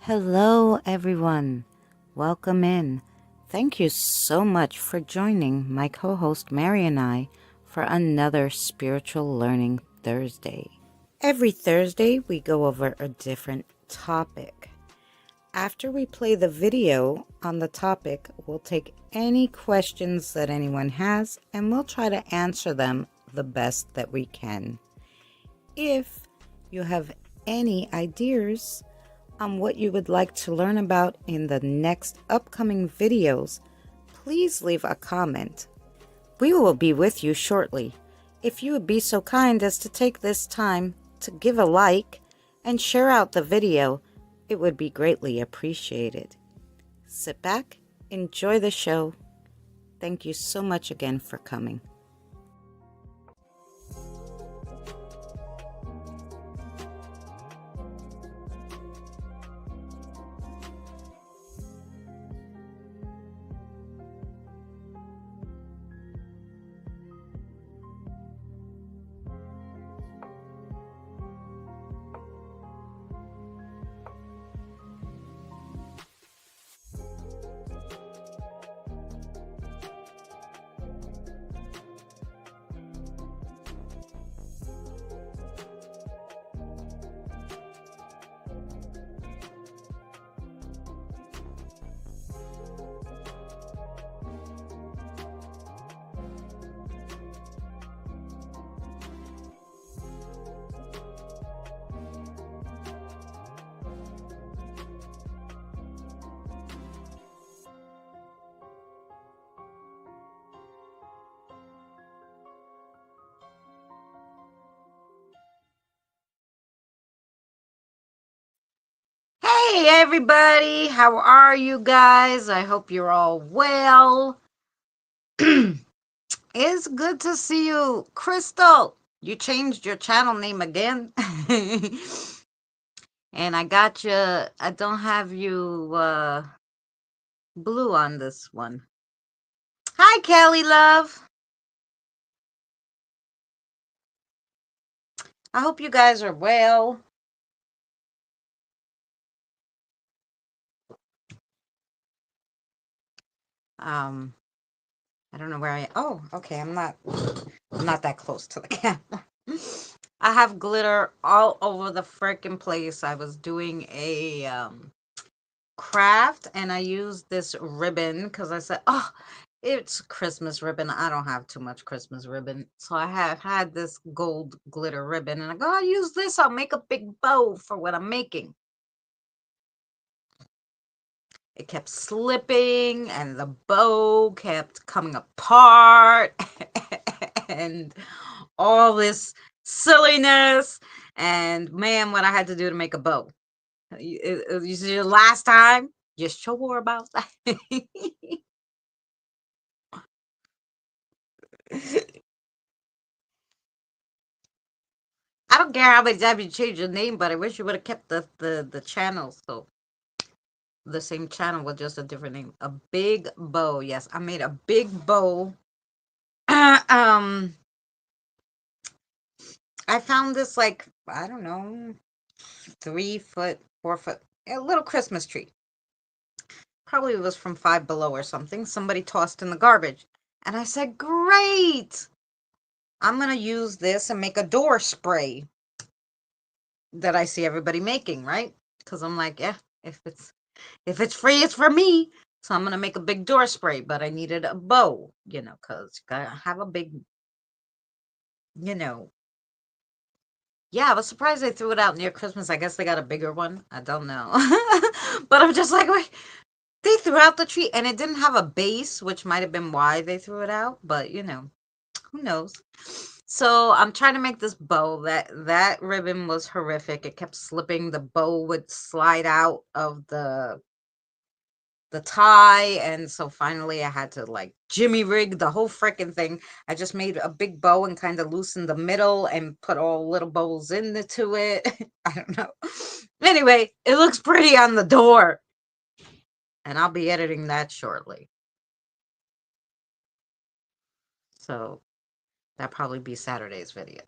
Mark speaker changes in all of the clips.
Speaker 1: Hello, everyone. Welcome in. Thank you so much for joining my co host Mary and I for another Spiritual Learning Thursday. Every Thursday, we go over a different topic. After we play the video on the topic, we'll take any questions that anyone has and we'll try to answer them the best that we can. If you have any ideas on what you would like to learn about in the next upcoming videos, please leave a comment. We will be with you shortly. If you would be so kind as to take this time to give a like and share out the video, it would be greatly appreciated. Sit back, enjoy the show. Thank you so much again for coming. Hey everybody, how are you guys? I hope you're all well. It's good to see you. Crystal, you changed your channel name again. And I got you, I don't have you blue on this one. Hi Kelly love. I hope you guys are well. I don't know where I am. Oh, okay, I'm not that close to the camera. I have glitter all over the freaking place. I was doing a craft and I used this ribbon because I said, oh, it's Christmas ribbon. I don't have too much Christmas ribbon. So I have had this gold glitter ribbon and I go, I'll use this. I'll make a big bow for what I'm making. It kept slipping and the bow kept coming apart and all this silliness. And man, what I had to do to make a bow. You see, the last time, just sure about that. I don't care how many times you change your name, but I wish you would have kept the channel. So the same channel with just a different name. A big bow. Yes, I made a big bow. I found this like, I don't know, 3 foot, 4 foot, a little Christmas tree. Probably was from Five Below or something. Somebody tossed in the garbage. And I said, great. I'm going to use this and make a door spray that I see everybody making, right? Because I'm like, yeah, if it's free, it's for me. So I'm going to make a big door spray, but I needed a bow, because you got to have a big, you know. Yeah, I was surprised they threw it out near Christmas. I guess they got a bigger one. I don't know. But I'm just like, wait, they threw out the tree and it didn't have a base, which might have been why they threw it out. But, who knows? So I'm trying to make this bow. That ribbon was horrific. It kept slipping. The bow would slide out of the tie, and so finally I had to like jimmy rig the whole freaking thing. I just made a big bow and kind of loosened the middle and put all little bows into it. I don't know. Anyway, it looks pretty on the door, and I'll be editing that shortly. So that'll probably be Saturday's video.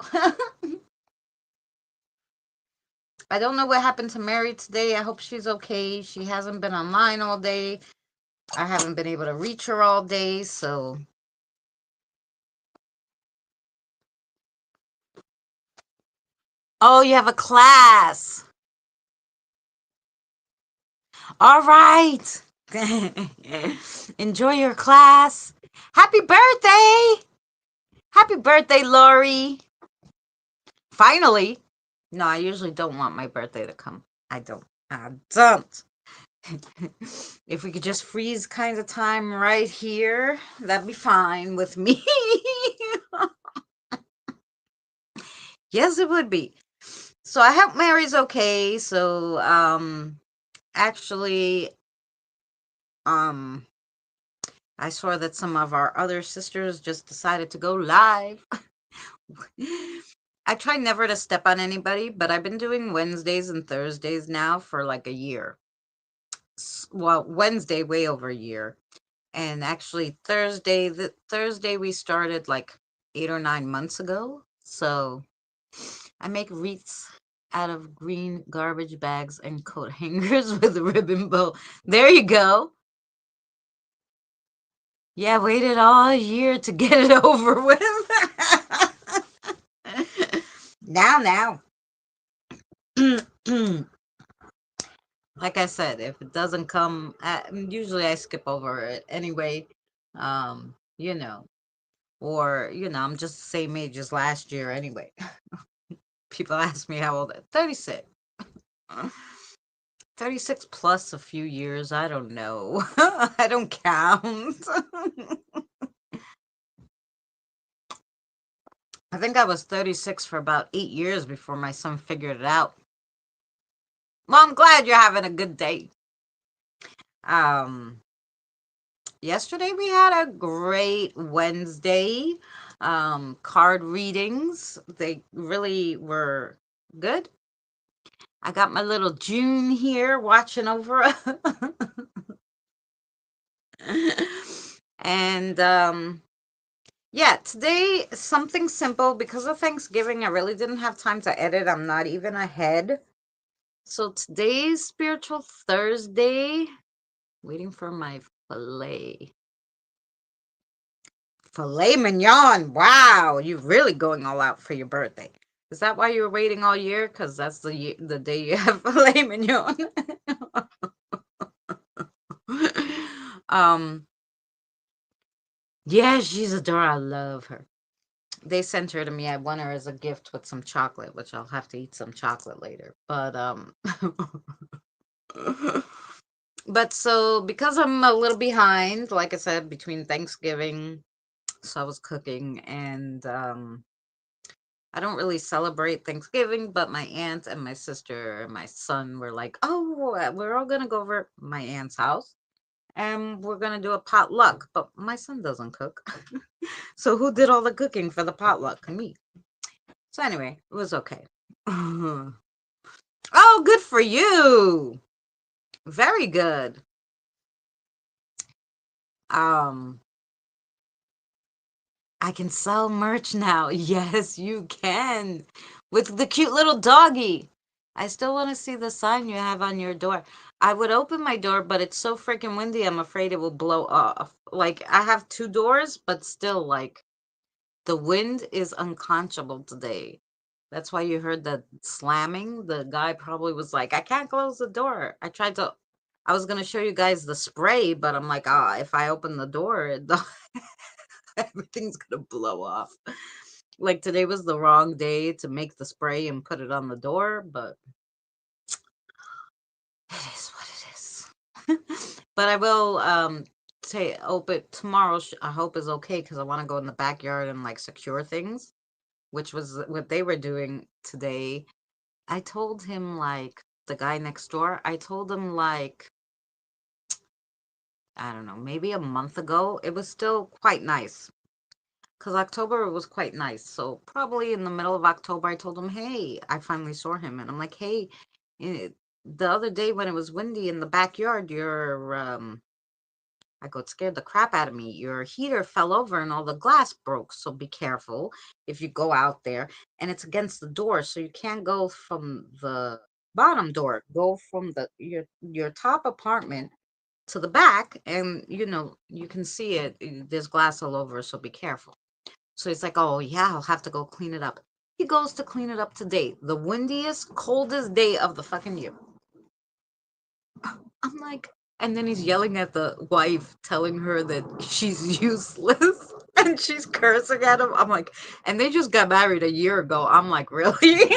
Speaker 1: I don't know what happened to Mary today. I hope she's okay. She hasn't been online all day. I haven't been able to reach her all day, so. Oh, you have a class. All right. Enjoy your class. Happy birthday. Happy birthday, Lori. Finally. No, I usually don't want my birthday to come. I don't. I don't. If we could just freeze kind of time right here, that'd be fine with me. Yes, it would be. So I hope Mary's okay. So actually um I saw that some of our other sisters just decided to go live. I try never to step on anybody, but I've been doing Wednesdays and Thursdays now for like a year. Well, Wednesday way over a year. And actually Thursday we started like 8 or 9 months ago. So I make wreaths out of green garbage bags and coat hangers with a ribbon bow. There you go. Yeah, waited all year to get it over with. Now. Like I said, if it doesn't come, usually I skip over it anyway. You know, or I'm just the same age as last year anyway. People ask me how old. 36. 36 plus a few years. I don't know. I don't count. I think I was 36 for about 8 years before my son figured it out. Well, I'm glad you're having a good day. Um, Yesterday we had a great Wednesday. Card readings. They really were good. I got my little June here watching over us. And yeah, today something simple because of Thanksgiving. I really didn't have time to edit. I'm not even ahead. So today's Spiritual Thursday. Waiting for my filet. Filet mignon. Wow, you're really going all out for your birthday. Is that why you were waiting all year? Because that's the day you have filet mignon. um, yeah, she's adorable. I love her. They sent her to me. I won her as a gift with some chocolate, which I'll have to eat some chocolate later. But but so because I'm a little behind, like I said, between Thanksgiving, so I was cooking, and I don't really celebrate Thanksgiving, but my aunt and my sister and my son were like, "Oh, we're all gonna go over my aunt's house, and we're gonna do a potluck." But my son doesn't cook, so who did all the cooking for the potluck? Me. So anyway, it was okay. Oh, good for you. Very good. Um, I can sell merch now. Yes, you can. With the cute little doggy. I still want to see the sign you have on your door. I would open my door, but it's so freaking windy, I'm afraid it will blow off. Like, I have two doors, but still, like, the wind is unconscionable today. That's why you heard the slamming. The guy probably was like, I can't close the door. I was going to show you guys the spray, but I'm like, if I open the door, everything's going to blow off. Like today was the wrong day to make the spray and put it on the door, but it is what it is. But I will say open tomorrow. I hope is okay because I want to go in the backyard and like secure things, which was what they were doing today. I told him like the guy next door. I told him like I don't know, maybe a month ago. It was still quite nice because October was quite nice. So probably in the middle of October, I told him, "Hey," I finally saw him, and I'm like, "Hey, the other day when it was windy in the backyard, I got scared the crap out of me. Your heater fell over and all the glass broke. So be careful if you go out there. And it's against the door, so you can't go from the bottom door. Go from your top apartment to the back, and you can see it. There's glass all over, so be careful. So he's like, oh yeah, I'll have to go clean it up. He goes to clean it up today, the windiest, coldest day of the fucking year. I'm like, and then he's yelling at the wife, telling her that she's useless, and she's cursing at him. I'm like, and they just got married a year ago. I'm like, really?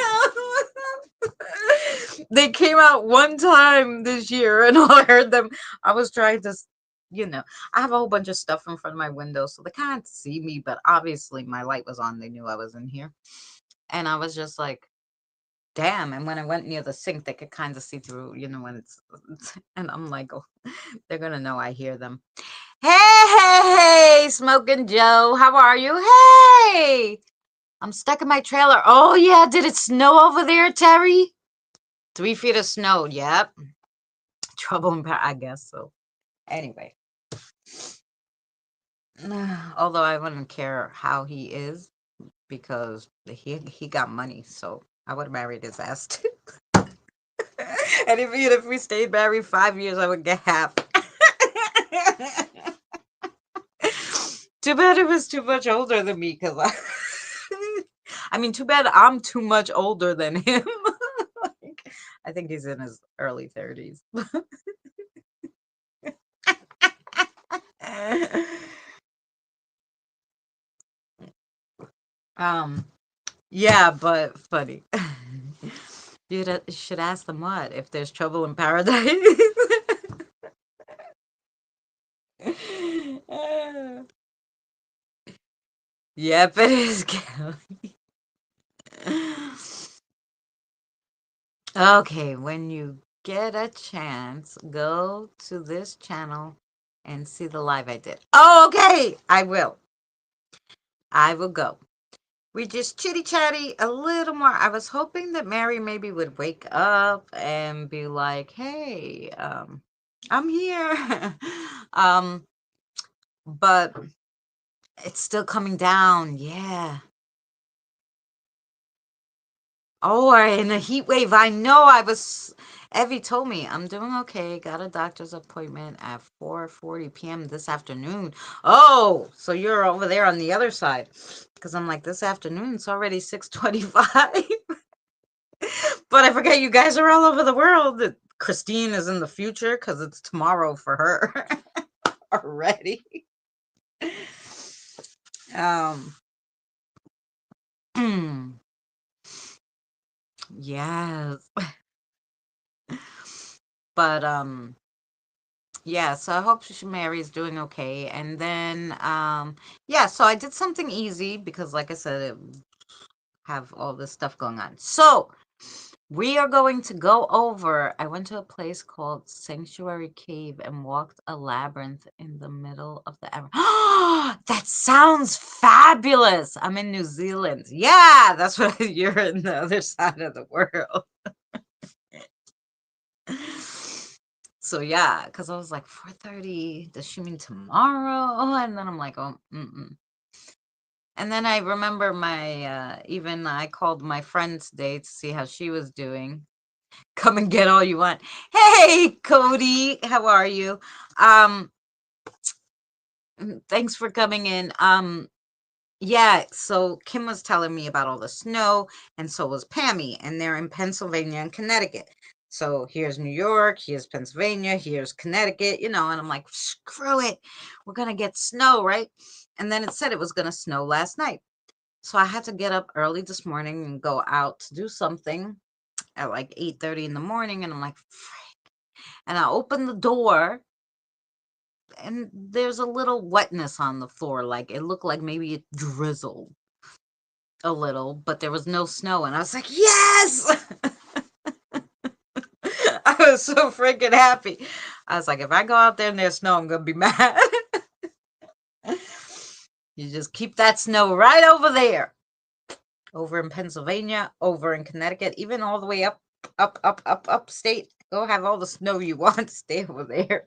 Speaker 1: They came out one time this year, and all I heard them. I was trying to, you know, I have a whole bunch of stuff in front of my window, so they can't see me, but obviously my light was on. They knew I was in here. And I was just like, damn. And when I went near the sink, they could kind of see through, when and I'm like, oh, they're going to know I hear them. Hey, Smoking Joe, how are you? Hey, I'm stuck in my trailer. Oh, yeah. Did it snow over there, Terry? 3 feet of snow. Yep. Trouble in I guess so. Anyway. Although I wouldn't care how he is because he got money, so I would have married his ass too. And even if we stayed married 5 years, I would get half. Too bad it was too much older than me, because I mean, too bad I'm too much older than him. Like, I think he's in his early 30s. um, yeah, but funny. You should ask them what if there's trouble in paradise. Yep, it is, Kelly. Okay, when you get a chance, go to this channel and see the live I did. Oh, okay, I will. I will go. We just chitty chatty a little more. I was hoping that Mary maybe would wake up and be like, "Hey, I'm here," but it's still coming down. Yeah. Oh, in a heat wave. I know. Evie told me I'm doing okay. Got a doctor's appointment at 4:40 p.m. this afternoon. Oh, so you're over there on the other side. Because I'm like, this afternoon, it's already 6:25. But I forget you guys are all over the world. Christine is in the future because it's tomorrow for her already. Um, yes. But yeah, so I hope Mary's doing okay. And then yeah, so I did something easy because like I said, have all this stuff going on. So we are going to go over. I went to a place called Sanctuary Cave and walked a labyrinth in the middle of the that sounds fabulous. I'm in New Zealand. Yeah, that's what you're in the other side of the world. So yeah, because I was like 4:30. Does she mean tomorrow? And then I'm like, oh, mm-mm. And then I remember even I called my friend today to see how she was doing. Come and get all you want. Hey, Cody, how are you? Um, thanks for coming in. Yeah, so Kim was telling me about all the snow, and so was Pammy, and they're in Pennsylvania and Connecticut. So here's New York, here's Pennsylvania, here's Connecticut, and I'm like, screw it, we're gonna get snow, right? And then it said it was gonna snow last night. So I had to get up early this morning and go out to do something at like 8:30 in the morning, and I'm like, frick. And I opened the door, and there's a little wetness on the floor, like it looked like maybe it drizzled a little, but there was no snow, and I was like, yes. I was so freaking happy. I was like, if I go out there and there's snow, I'm gonna be mad. You just keep that snow right over there, over in Pennsylvania, over in Connecticut, even all the way up upstate. Go have all the snow you want. Stay over there.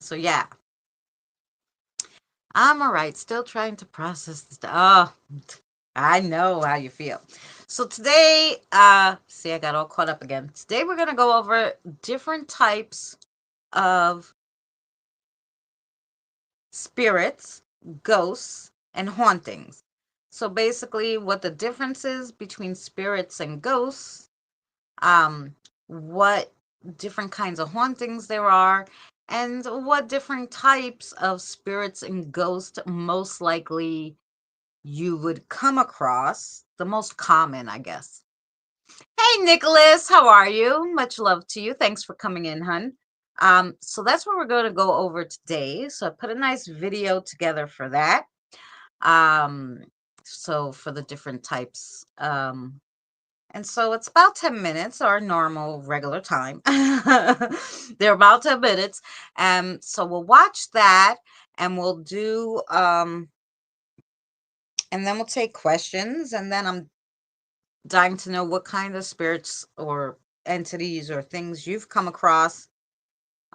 Speaker 1: So yeah, I'm all right. Still trying to process this. Oh, I know how you feel. So today, see, I got all caught up again. Today we're gonna go over different types of spirits, ghosts, and hauntings. So basically, what the difference is between spirits and ghosts, what different kinds of hauntings there are, and what different types of spirits and ghosts most likely you would come across. The most common, I guess. Hey, Nicholas, how are you? Much love to you. Thanks for coming in, hun. So that's what we're going to go over today. So I put a nice video together for that. Um, so for the different types. And so it's about 10 minutes, our normal regular time. They're about 10 minutes. So we'll watch that and we'll do and then we'll take questions, and then I'm dying to know what kind of spirits or entities or things you've come across.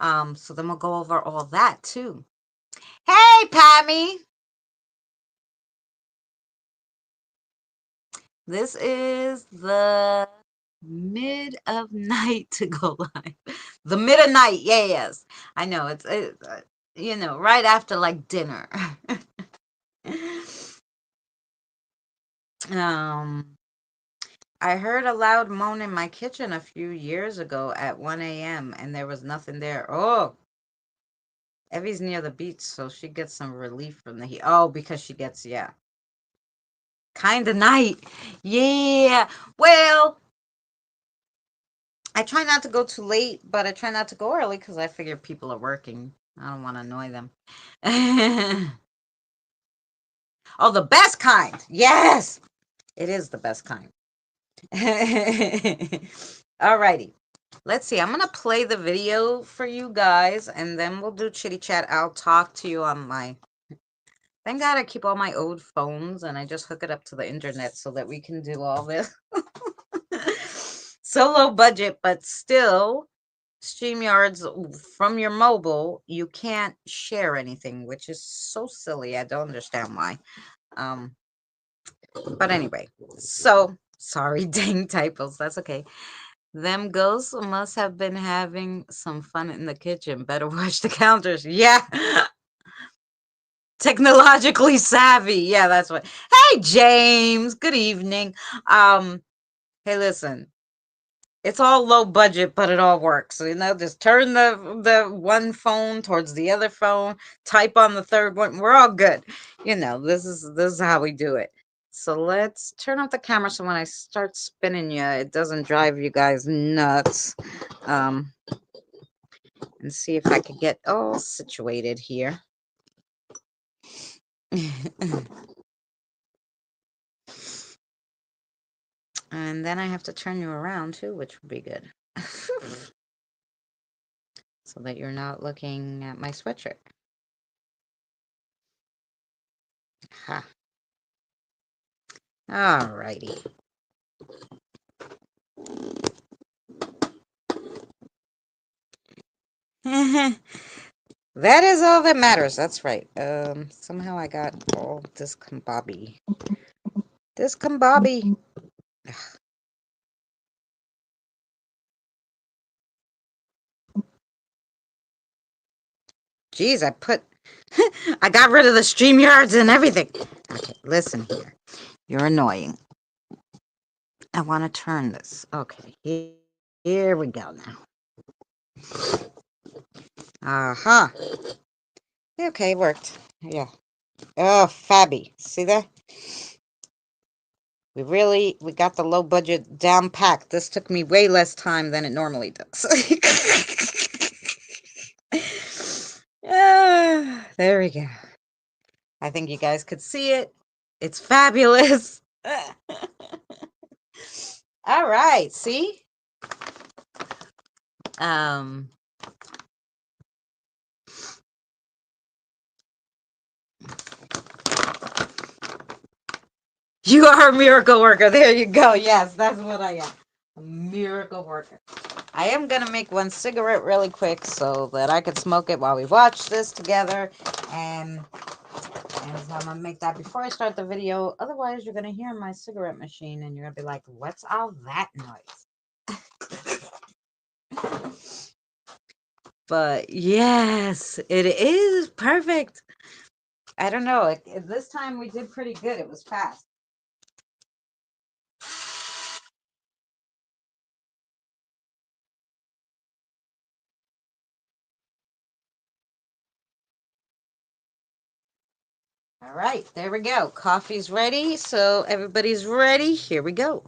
Speaker 1: So then we'll go over all that too. Hey, Pammy. This is the mid of night to go live. The mid of night, yes. I know it's right after like dinner. um I heard a loud moan in my kitchen a few years ago at 1 a.m. and there was nothing there. Oh, Evie's near the beach, so she gets some relief from the heat. Oh, because she gets, yeah, kind of night. Yeah. Well, I try not to go too late, but I try not to go early because I figure people are working. I don't want to annoy them. Oh, the best kind. Yes, it is the best kind. All righty. Let's see. I'm going to play the video for you guys, and then we'll do chitty chat. I'll talk to you on my... Thank God I keep all my old phones, and I just hook it up to the internet so that we can do all this. So low budget, but still, StreamYards from your mobile, you can't share anything, which is so silly. I don't understand why. But anyway, so sorry, dang typos. That's okay. Them ghosts must have been having some fun in the kitchen. Better watch the counters. Yeah. Technologically savvy. Yeah, that's what. Hey, James. Good evening. Hey, listen. It's all low budget, but it all works. So, just turn the one phone towards the other phone, type on the third one. We're all good. This is how we do it. So let's turn off the camera so when I start spinning you, it doesn't drive you guys nuts. And see if I can get all situated here. And then I have to turn you around too, which would be good. So that you're not looking at my sweatshirt. Ha. Alrighty. That is all that matters. That's right. Somehow I got all discombobby. Discombobby. Jeez, I got rid of the StreamYards and everything. Okay, listen here. You're annoying. I want to turn this. Okay, here we go now. Uh-huh. Okay, it worked. Yeah. Oh, fabby. See that? We got the low budget down packed. This took me way less time than it normally does. There we go. I think you guys could see it. It's fabulous. All right, see? You are a miracle worker. There you go. Yes, that's what I am. A miracle worker. I am going to make one cigarette really quick so that I can smoke it while we watch this together. And And so I'm going to make that before I start the video. Otherwise, you're going to hear my cigarette machine and you're going to be like, what's all that noise? But yes, it is perfect. I don't know. This time we did pretty good. It was fast. All right, there we go. Coffee's ready. So everybody's ready. Here we go.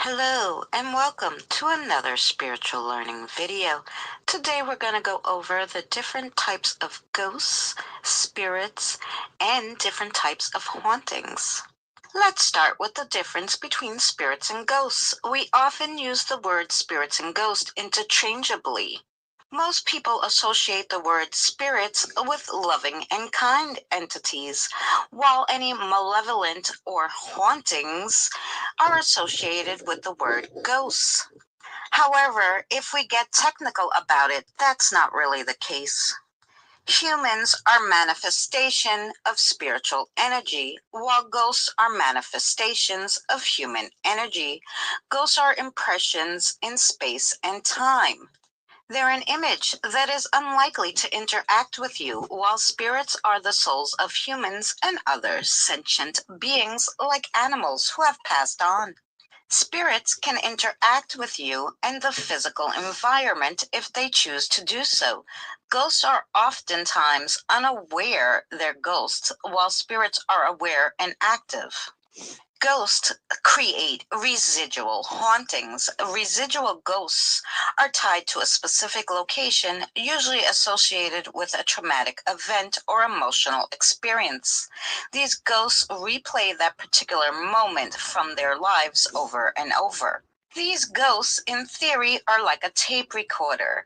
Speaker 1: Hello and welcome to another spiritual learning video. Today we're going to go over the different types of ghosts, spirits, and different types of hauntings. Let's start with the difference between spirits and ghosts. We often use the word spirits and ghosts interchangeably. Most people associate the word spirits with loving and kind entities, while any malevolent or hauntings are associated with the word ghosts. However, if we get technical about it, that's not really the case. Humans are manifestation of spiritual energy, while ghosts are manifestations of human energy. Ghosts are impressions in space and time. They're an image that is unlikely to interact with you, while spirits are the souls of humans and other sentient beings like animals who have passed on. Spirits can interact with you and the physical environment if they choose to do so. Ghosts are oftentimes unaware they're ghosts, while spirits are aware and active. Ghosts create residual hauntings. Residual ghosts are tied to a specific location, usually associated with a traumatic event or emotional experience. These ghosts replay that particular moment from their lives over and over. These ghosts, in theory, are like a tape recorder.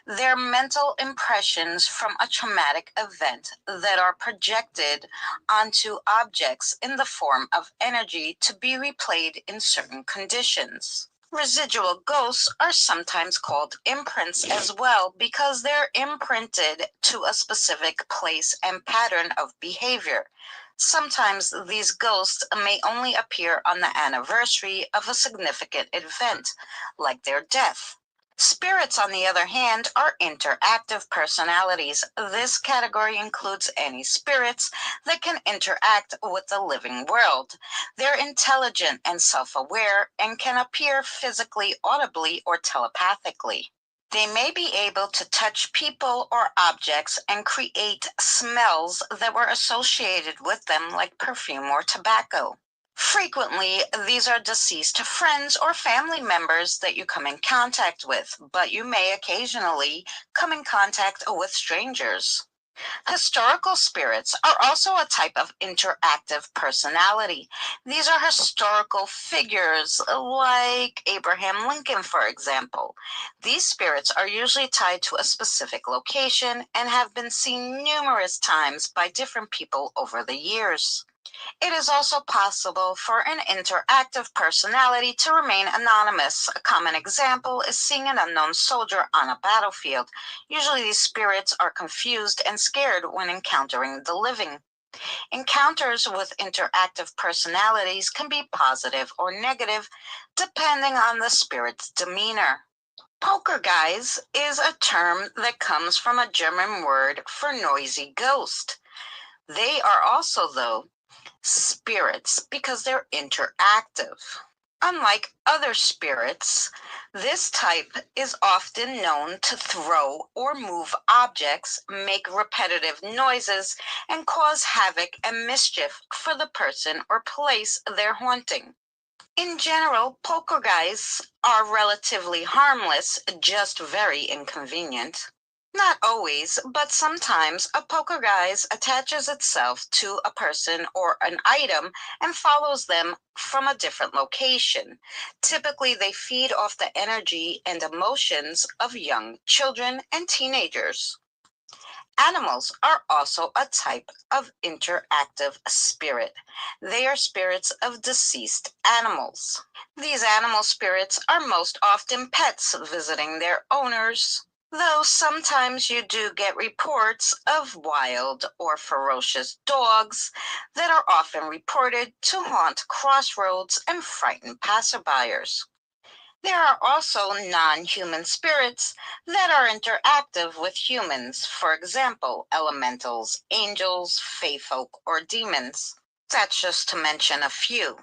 Speaker 1: They're mental impressions from a traumatic event that are projected onto objects in the form of energy to be replayed in certain conditions. Residual ghosts are sometimes called imprints as well because they're imprinted to a specific place and pattern of behavior. Sometimes these ghosts may only appear on the anniversary of a significant event, like their death. Spirits, on the other hand, are interactive personalities. This category includes any spirits that can interact with the living world. They're intelligent and self-aware and can appear physically, audibly, or telepathically. They may be able to touch people or objects and create smells that were associated with them, like perfume or tobacco. Frequently, these are deceased friends or family members that you come in contact with, but you may occasionally come in contact with strangers. Historical spirits are also a type of interactive personality. These are historical figures like Abraham Lincoln, for example. These spirits are usually tied to a specific location and have been seen numerous times by different people over the years. It is also possible for an interactive personality to remain anonymous. A common example is seeing an unknown soldier on a battlefield. Usually these spirits are confused and scared when encountering the living. Encounters with interactive personalities can be positive or negative, depending on the spirit's demeanor. Poltergeist is a term that comes from a German word for noisy ghost. They are also, though, spirits because they're interactive. Unlike other spirits, this type is often known to throw or move objects, make repetitive noises, and cause havoc and mischief for the person or place they're haunting. In general, poltergeists are relatively harmless, just very inconvenient. Not always, but sometimes a poltergeist attaches itself to a person or an item and follows them from a different location. Typically, they feed off the energy and emotions of young children and teenagers. Animals are also a type of interactive spirit. They are spirits of deceased animals. These animal spirits are most often pets visiting their owners, though sometimes you do get reports of wild or ferocious dogs that are often reported to haunt crossroads and frighten passerbyers. There are also non-human spirits that are interactive with humans, for example, elementals, angels, fae folk, or demons. That's just to mention a few.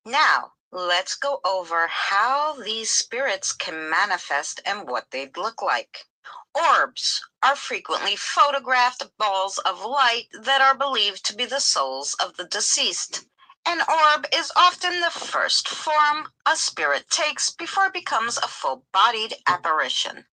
Speaker 1: Now, let's go over how these spirits can manifest and what they'd look like. Orbs are frequently photographed balls of light that are believed to be the souls of the deceased. An orb is often the first form a spirit takes before it becomes a full-bodied apparition.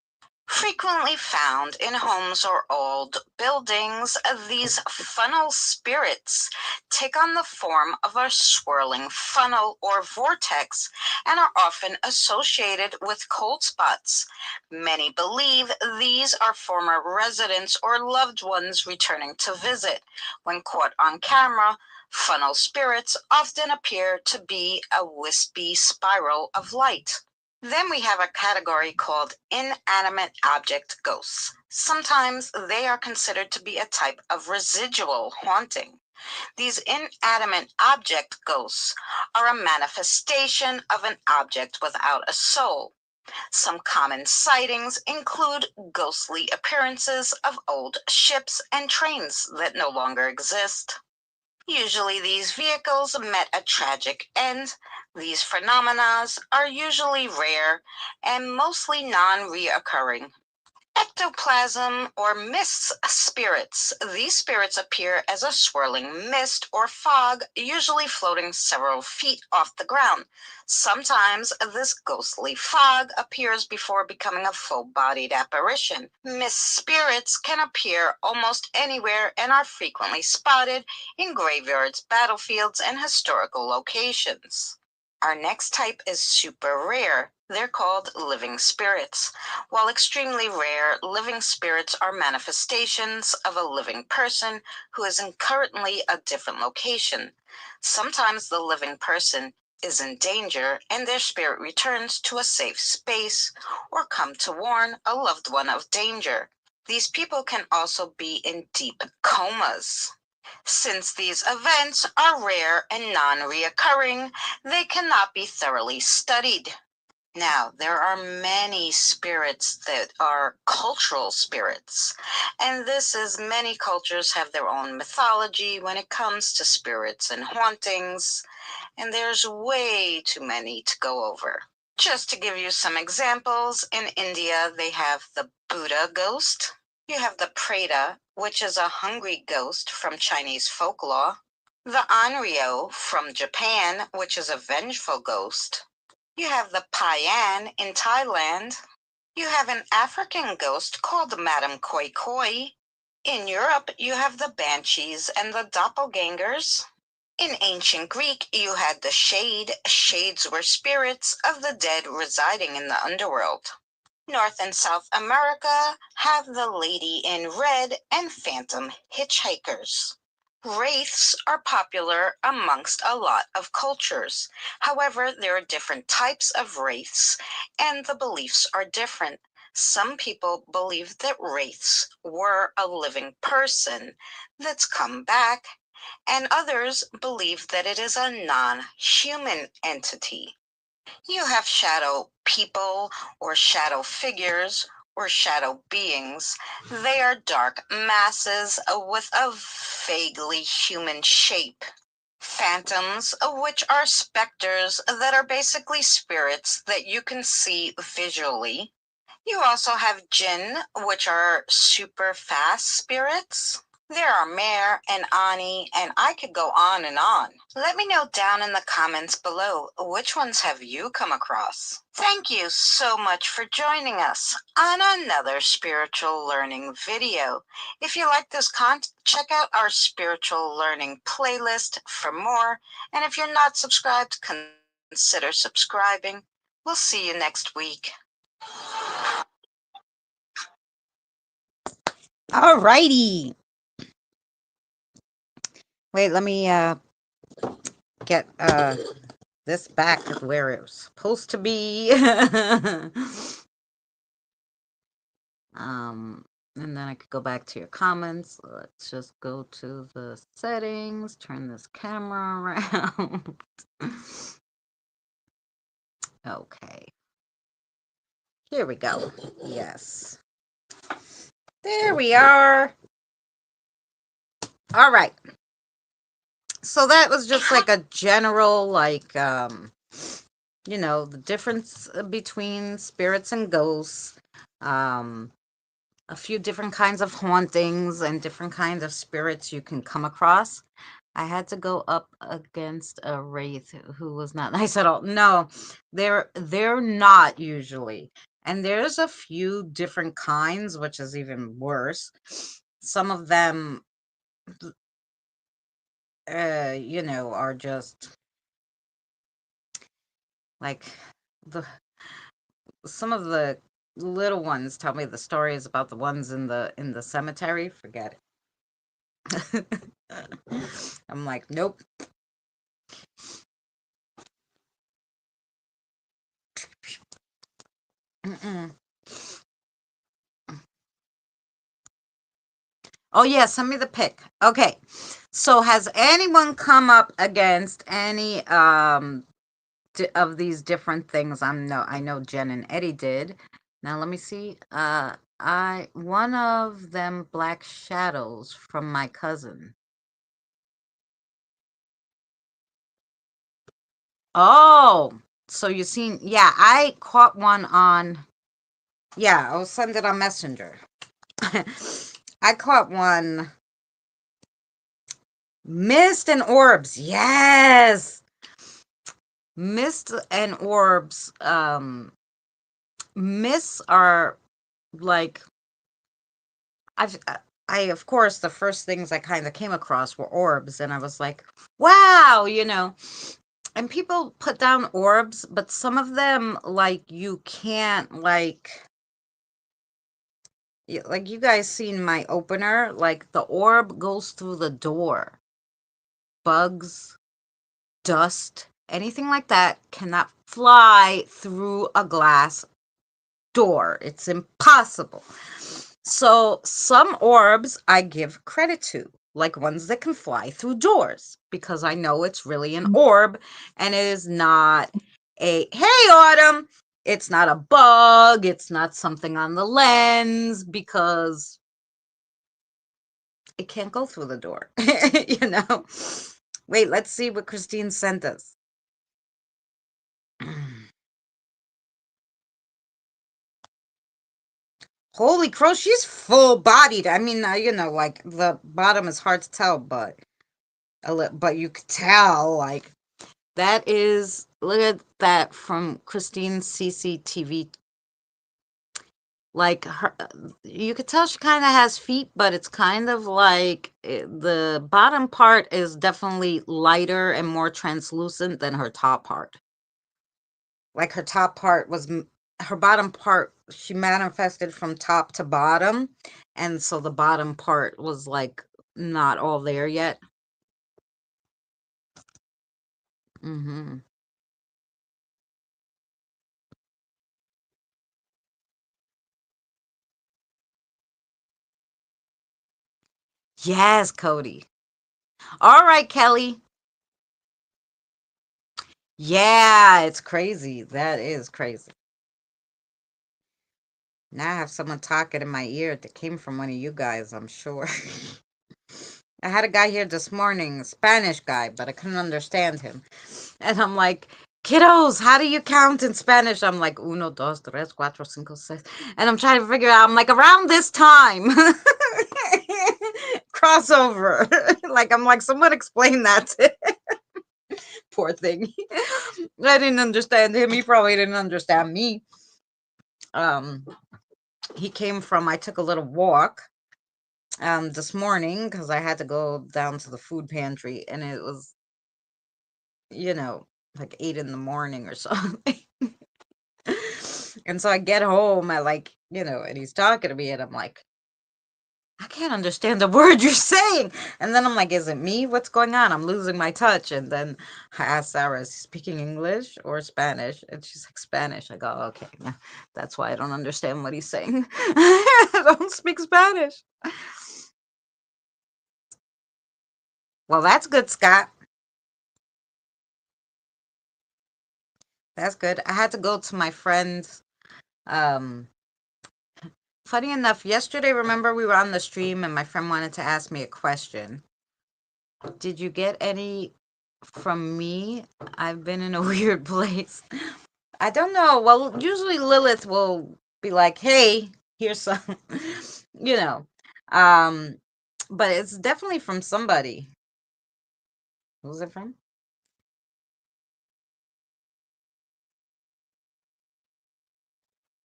Speaker 1: Frequently found in homes or old buildings, these funnel spirits take on the form of a swirling funnel or vortex and are often associated with cold spots. Many believe these are former residents or loved ones returning to visit. When caught on camera, funnel spirits often appear to be a wispy spiral of light. Then we have a category called inanimate object ghosts. Sometimes they are considered to be a type of residual haunting. These inanimate object ghosts are a manifestation of an object without a soul. Some common sightings include ghostly appearances of old ships and trains that no longer exist. Usually these vehicles met a tragic end. These phenomena are usually rare and mostly non-reoccurring. Ectoplasm or mist spirits. These spirits appear as a swirling mist or fog, usually floating several feet off the ground. Sometimes this ghostly fog appears before becoming a full-bodied apparition. Mist spirits can appear almost anywhere and are frequently spotted in graveyards, battlefields, and historical locations. Our next type is super rare. They're called living spirits. While extremely rare, living spirits are manifestations of a living person who is in currently a different location. Sometimes the living person is in danger and their spirit returns to a safe space or come to warn a loved one of danger. These people can also be in deep comas. Since these events are rare and non-reoccurring, they cannot be thoroughly studied. Now, there are many spirits that are cultural spirits, and this is many cultures have their own mythology when it comes to spirits and hauntings, and there's way too many to go over. Just to give you some examples, in India they have the Buddha ghost. You have the Preta, which is a hungry ghost from Chinese folklore. The Anryo from Japan, which is a vengeful ghost. You have the Payan in Thailand. You have an African ghost called Madame Koi Koi. In Europe, you have the Banshees and the Doppelgangers. In ancient Greek, you had the Shade. Shades were spirits of the dead residing in the underworld. North and South America have the Lady in Red and Phantom Hitchhikers. Wraiths are popular amongst a lot of cultures. However, there are different types of wraiths, and the beliefs are different. Some people believe that wraiths were a living person that's come back, and others believe that it is a non-human entity. You have shadow people or shadow figures or shadow beings. They are dark masses with a vaguely human shape. Phantoms, which are specters that are basically spirits that you can see visually. You also have jinn, which are super fast spirits. There are Mare and Ani, and I could go on and on. Let me know down in the comments below which ones have you come across. Thank you so much for joining us on another spiritual learning video. If you like this content, check out our spiritual learning playlist for more. And if you're not subscribed, consider subscribing. We'll see you next week. All righty. Wait, let me get this back where it was supposed to be. And then I could go back to your comments. Let's just go to the settings, turn this camera around. Okay. Here we go. Yes. There we are. All right. So that was just like a general, like, the difference between spirits and ghosts. Um, a few different kinds of hauntings and different kinds of spirits you can come across. I had to go up against a wraith who was not nice at all. No, they're not usually. And there's a few different kinds, which is even worse. Some of them are just like the some of the little ones tell me the stories about the ones in the cemetery. Forget it. I'm like, nope. Mm-mm. Oh yeah, send me the pic. Okay. So has anyone come up against any of these different things? I know Jen and Eddie did. Now let me see. I one of them black shadows from my cousin. Oh, so you seen? Yeah, I caught one on. Yeah, I'll send it on Messenger. I caught one. Mist and orbs. Yes. Mist and orbs. Mists are like I've I of course the first things I kind of came across were orbs, and I was like, wow, And people put down orbs, but some of them like you can't like you guys seen my opener, like the orb goes through the door. Bugs, dust, anything like that cannot fly through a glass door. It's impossible. So some orbs I give credit to, like ones that can fly through doors, because I know it's really an orb and it is not hey, Autumn, it's not a bug, it's not something on the lens, because it can't go through the door. you know? Wait, let's see what Christine sent us. Holy crow, she's full bodied. I mean, like the bottom is hard to tell, but but you could tell, like that is. Look at that from Christine's CCTV. Like her, you could tell she kind of has feet, but it's kind of like the bottom part is definitely lighter and more translucent than her top part. Like her top part was her bottom part, she manifested from top to bottom, and so the bottom part was like not all there yet. Mm-hmm. Yes, Cody. All right, Kelly. Yeah, it's crazy. That is crazy. Now I have someone talking in my ear that came from one of you guys, I'm sure. I had a guy here this morning, Spanish guy, but I couldn't understand him. And I'm like, kiddos, how do you count in Spanish? I'm like, uno, dos, tres, cuatro, cinco, seis. And I'm trying to figure out, I'm like, around this time. Crossover. I'm like, someone explain that to poor thing. I didn't understand him. He probably didn't understand me. Um, he came from, I took a little walk this morning because I had to go down to the food pantry, and it was, like 8 in the morning or something. And so I get home, and he's talking to me, and I'm like, I can't understand the word you're saying. And then I'm like, is it me? What's going on? I'm losing my touch. And then I asked Sarah, is he speaking English or Spanish? And she's like, Spanish. I go, okay, yeah, that's why I don't understand what he's saying. I don't speak Spanish. Well, that's good, Scott. That's good. I had to go to my friend's. Um, Funny enough, yesterday, remember we were on the stream and my friend wanted to ask me a question. Did you get any from me? I've been in a weird place. I don't know. Well, usually Lilith will be like, "Hey, here's some," you know. Um, but it's definitely from somebody. Who's it from?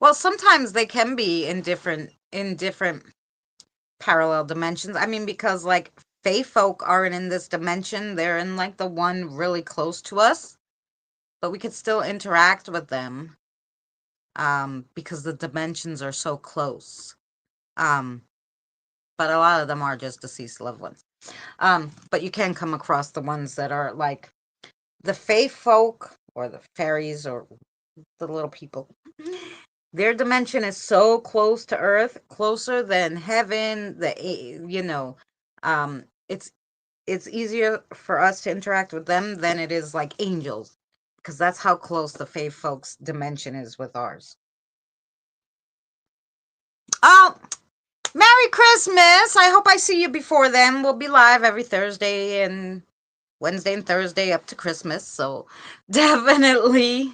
Speaker 1: Well, sometimes they can be in different parallel dimensions. I mean, because like Fae folk aren't in this dimension; they're in like the one really close to us, but we could still interact with them because the dimensions are so close. Um, but a lot of them are just deceased loved ones. But you can come across the ones that are like the Fae folk or the fairies or the little people. Their dimension is so close to Earth, closer than heaven. It's easier for us to interact with them than it is like angels, because that's how close the Fae folks' dimension is with ours. Oh, Merry Christmas! I hope I see you before then. We'll be live every Thursday and Wednesday and Thursday up to Christmas. So definitely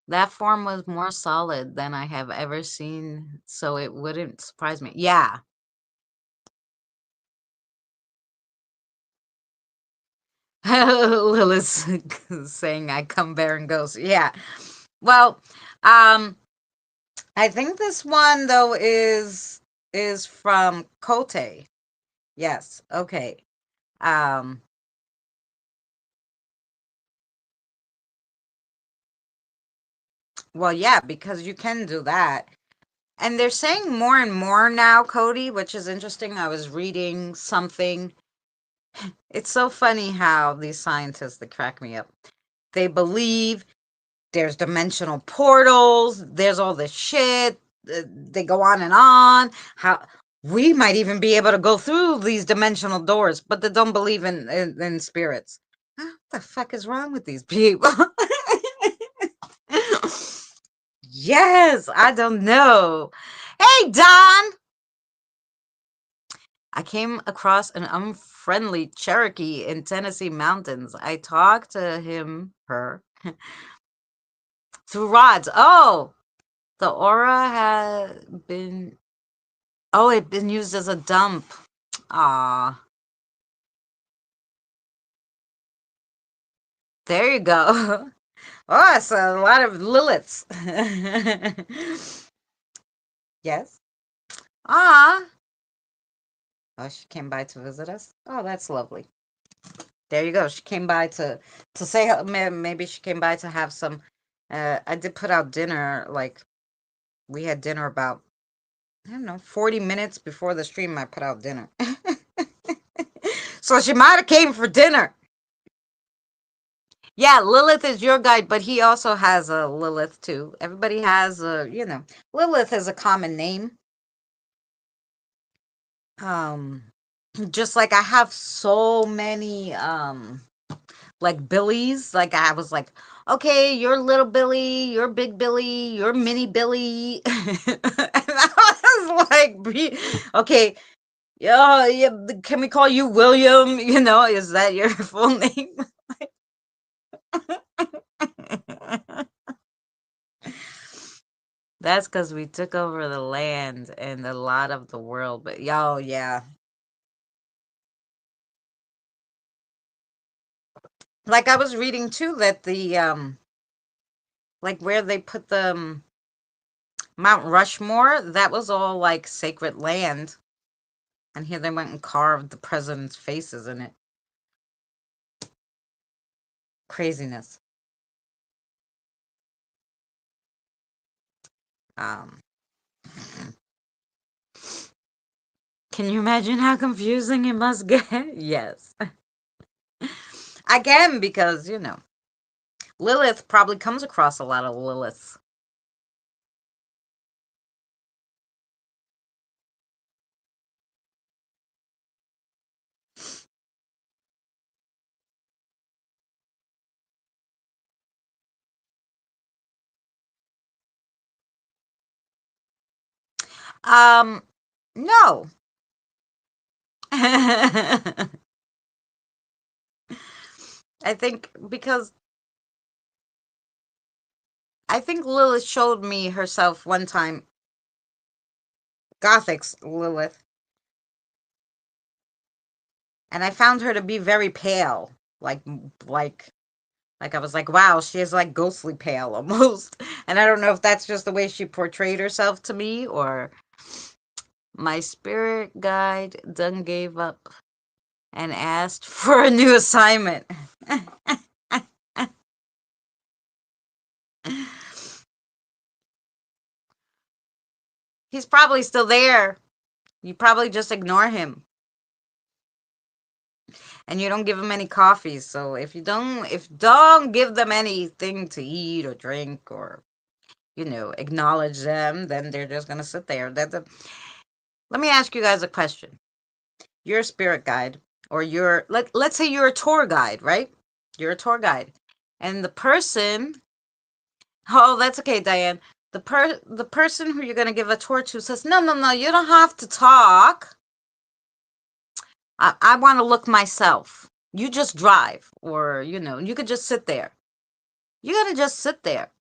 Speaker 1: that form was more solid than I have ever seen. So it wouldn't surprise me. Yeah. Lilith's saying I come bearing ghosts. Yeah. Well, um, I think this one though is from Kote. Yes. Okay. Um, well, yeah, because you can do that. And they're saying more and more now, Cody, which is interesting. I was reading something. It's so funny how these scientists that crack me up. They believe there's dimensional portals, there's all this shit. They go on and on. How we might even be able to go through these dimensional doors, but they don't believe in spirits. What the fuck is wrong with these people? Yes, I don't know. Hey, Don. I came across an unfriendly Cherokee in Tennessee mountains. I talked to her, through rods. Oh, the aura had been, oh, it been used as a dump. Ah, there you go. Oh, it's a lot of Liliths. Yes. Ah. Oh, she came by to visit us. Oh, that's lovely. There you go. She came by to say maybe she came by to have some. I did put out dinner. Like we had dinner about, I don't know, 40 minutes before the stream. I put out dinner, so she might have came for dinner. Yeah, Lilith is your guide, but he also has a Lilith too. Everybody has Lilith is a common name. Um, just like I have so many like Billies. Like I was like, okay, you're little Billy, you're big Billy, you're mini Billy. And I was like, okay, yeah, can we call you William? Is that your full name? That's because we took over the land and a lot of the world. But y'all, yeah. Like I was reading too that the like where they put the Mount Rushmore, that was all like sacred land. And here they went and carved the president's faces in it. Craziness. Um Can you imagine how confusing it must get? Yes. I can because, Lilith probably comes across a lot of Liliths. No. I think because I think Lilith showed me herself one time, Gothic's Lilith, and I found her to be very pale. Like like I was like, wow, she is like ghostly pale almost. And I don't know if that's just the way she portrayed herself to me or my spirit guide done gave up and asked for a new assignment. He's probably still there. You probably just ignore him. And you don't give them any coffee. So if don't give them anything to eat or drink or acknowledge them, then they're just gonna sit there. Let me ask you guys a question. You're a spirit guide, or let's say you're a tour guide, right? You're a tour guide, and the person. Oh, that's okay, Diane. The person who you're gonna give a tour to says, no, no, no, you don't have to talk. I want to look myself. You just drive, or you could just sit there. You gotta just sit there.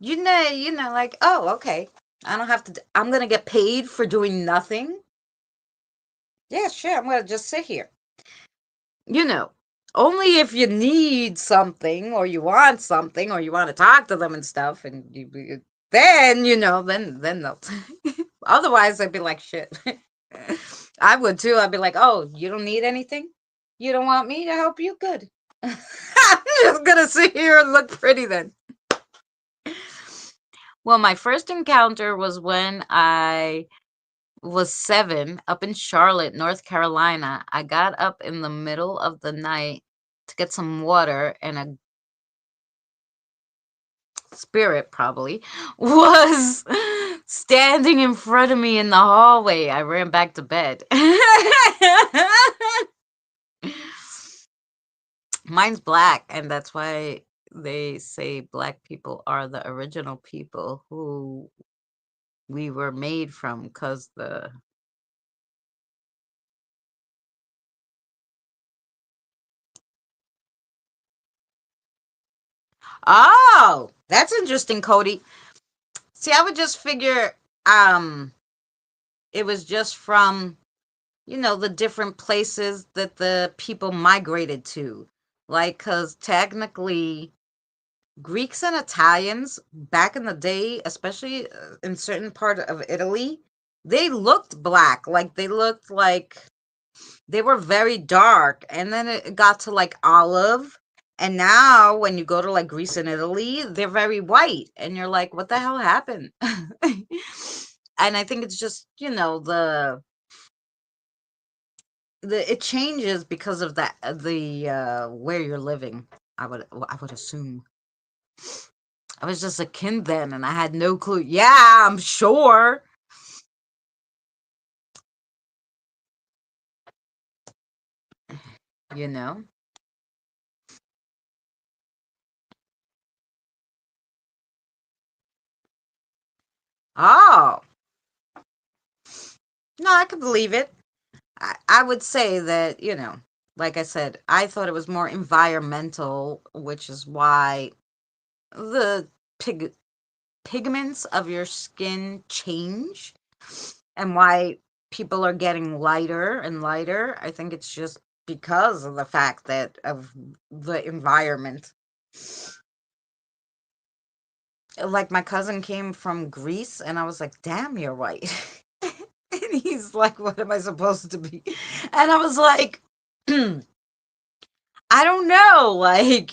Speaker 1: Like, oh, okay. I don't have to. I'm gonna get paid for doing nothing. Yeah, sure. I'm gonna just sit here. You know, Only if you need something, or you want something, or you want to talk to them and stuff, and then then they'll. Otherwise, I'd be like, shit. I would too. I'd be like, oh, you don't need anything? You don't want me to help you? Good. I'm just gonna sit here and look pretty then. Well, my first encounter was when I was 7 up in Charlotte, North Carolina. I got up in the middle of the night to get some water, and a spirit probably was standing in front of me in the hallway. I ran back to bed. Mine's black, and that's why they say black people are the original people who we were made from, because the Oh, that's interesting, Cody. See, I would just figure um it was just from, the different places that the people migrated to. Like, cuz technically Greeks and Italians back in the day, especially in certain part of Italy, they looked black. Like they looked like they were very dark, and then it got to like olive, and now when you go to like Greece and Italy, they're very white, and you're like, what the hell happened? And I think it's just, the it changes because of that, the where you're living. I would assume. I was just a kid then, and I had no clue. Yeah, I'm sure. You know. Oh, no, I could believe it. I would say that, like I said, I thought it was more environmental, which is why the pigments of your skin change, and why people are getting lighter and lighter. I think it's just because of the fact that of the environment. Like my cousin came from Greece, and I was like, damn, you're white. And he's like, what am I supposed to be? And I was like, I don't know, like,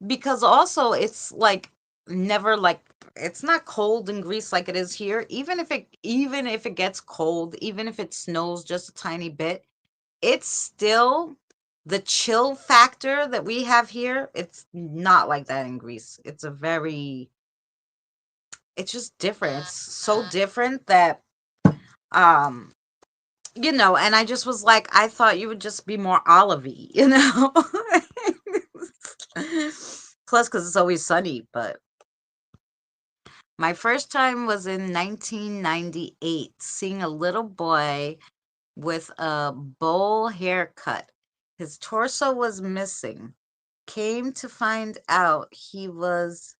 Speaker 1: because also it's like never like it's not cold in Greece like it is here. Even if it gets cold, even if it snows just a tiny bit, it's still the chill factor that we have here. It's not like that in Greece. It's just different. It's so different that um and I just was like, I thought you would just be more olivey. Plus, because it's always sunny. But my first time was in 1998, seeing a little boy with a bowl haircut. His torso was missing. Came to find out he was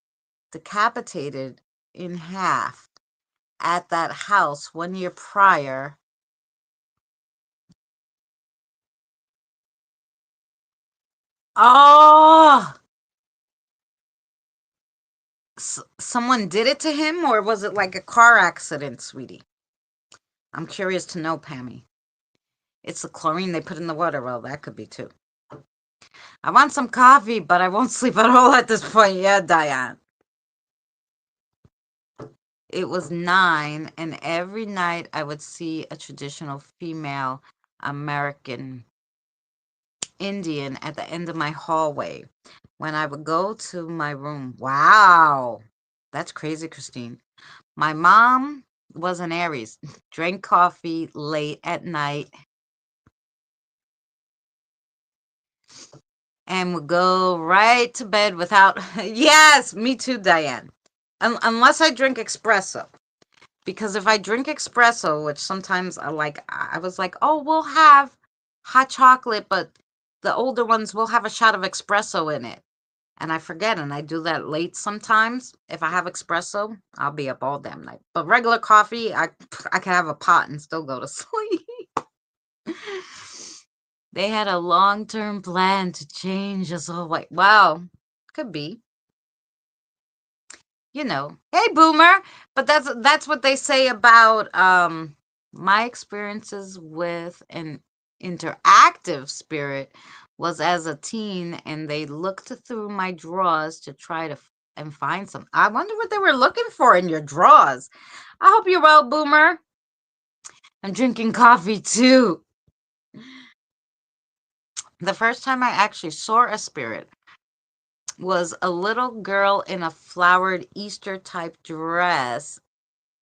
Speaker 1: decapitated in half at that house 1 year prior. Oh, someone did it to him, or was it like a car accident, sweetie? I'm curious to know, Pammy. It's the chlorine they put in the water. Well, that could be too. I want some coffee, but I won't sleep at all at this point. Yeah, Diane. It was 9, and every night I would see a traditional female American Indian at the end of my hallway when I would go to my room. Wow. That's crazy, Christine. My mom was an Aries, drank coffee late at night, and would go right to bed without. Yes, me too, Diane. Unless I drink espresso. Because if I drink espresso, which sometimes I was like, oh, we'll have hot chocolate, but the older ones will have a shot of espresso in it. And I forget, and I do that late sometimes. If I have espresso, I'll be up all damn night. But regular coffee, I can have a pot and still go to sleep. They had a long-term plan to change us all. Like, wow, could be. Hey, boomer. But that's what they say about my experiences with an interactive spirit was as a teen, and they looked through my drawers to try to and find some. I wonder what they were looking for in your drawers. I hope you're well, boomer. I'm drinking coffee too. The first time I actually saw a spirit was a little girl in a flowered Easter type dress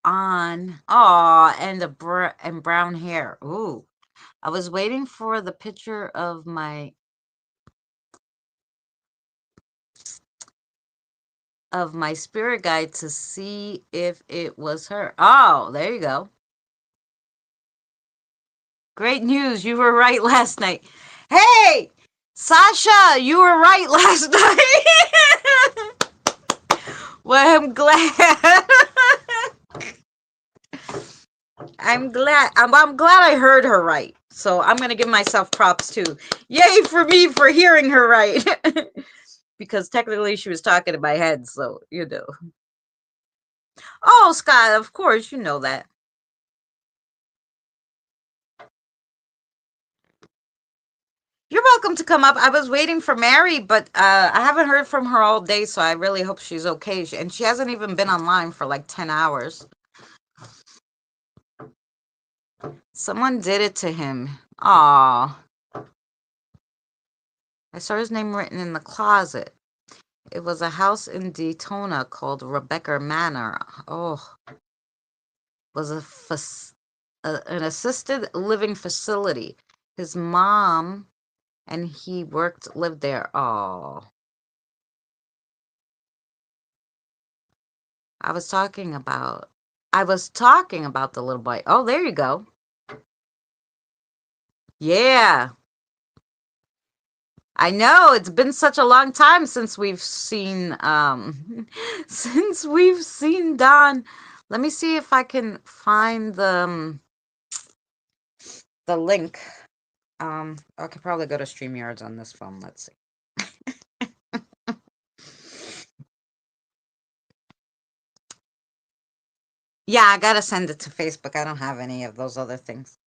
Speaker 1: on and and brown hair. Ooh. I was waiting for the picture of my spirit guide to see if it was her. Oh, there you go. Great news. You were right last night. Hey, Sasha, you were right last night. Well, I'm glad. I'm glad I heard her right. So I'm gonna give myself props too. Yay for me for hearing her right. Because technically she was talking in my head, so. Oh, Scott, of course, you know that. You're welcome to come up. I was waiting for Mary, but I haven't heard from her all day, so I really hope she's okay. And she hasn't even been online for like 10 hours. Someone did it to him. Aw. I saw his name written in the closet. It was a house in Daytona called Rebecca Manor. Oh, was an assisted living facility. His mom and he lived there. Oh, I was talking about I was talking about the little boy. Oh, there you go. Yeah. I know it's been such a long time since we've seen since we've seen Don. Let me see if I can find the link. I could probably go to StreamYards on this phone. Let's see. Yeah, I gotta send it to Facebook. I don't have any of those other things.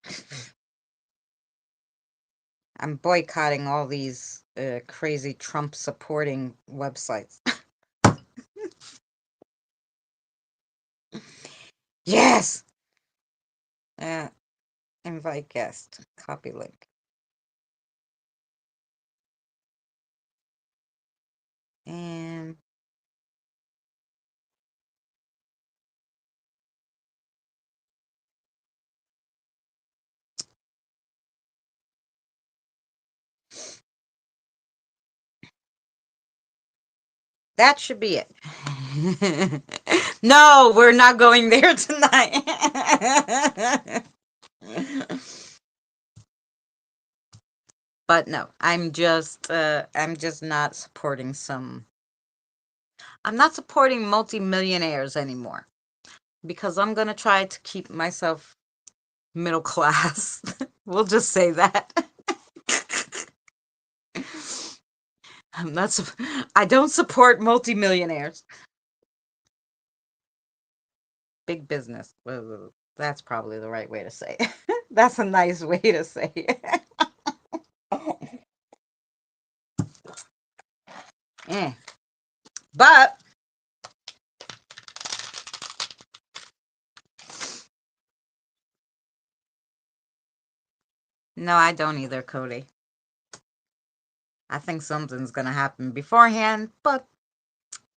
Speaker 1: I'm boycotting all these crazy Trump supporting websites. Yes. Uh, invite guest. Copy link. And that should be it. No, we're not going there tonight. But no, I'm just not supporting some I'm not supporting multimillionaires anymore because I'm going to try to keep myself middle class. We'll just say that. I'm not I don't support multimillionaires. Big business. That's probably the right way to say it. That's a nice way to say it. Eh. But no, I don't either, Cody. I think something's going to happen beforehand, but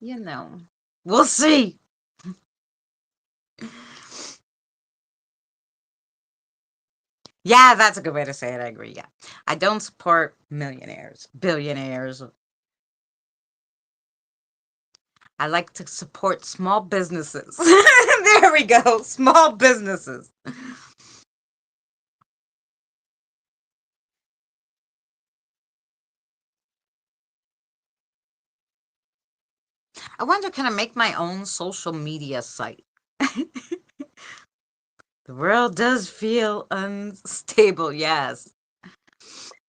Speaker 1: you know, we'll see. Yeah, that's a good way to say it. I agree. Yeah. I don't support millionaires, billionaires. I like to support small businesses. There we go. Small businesses. I wonder, can I make my own social media site? The world does feel unstable, yes.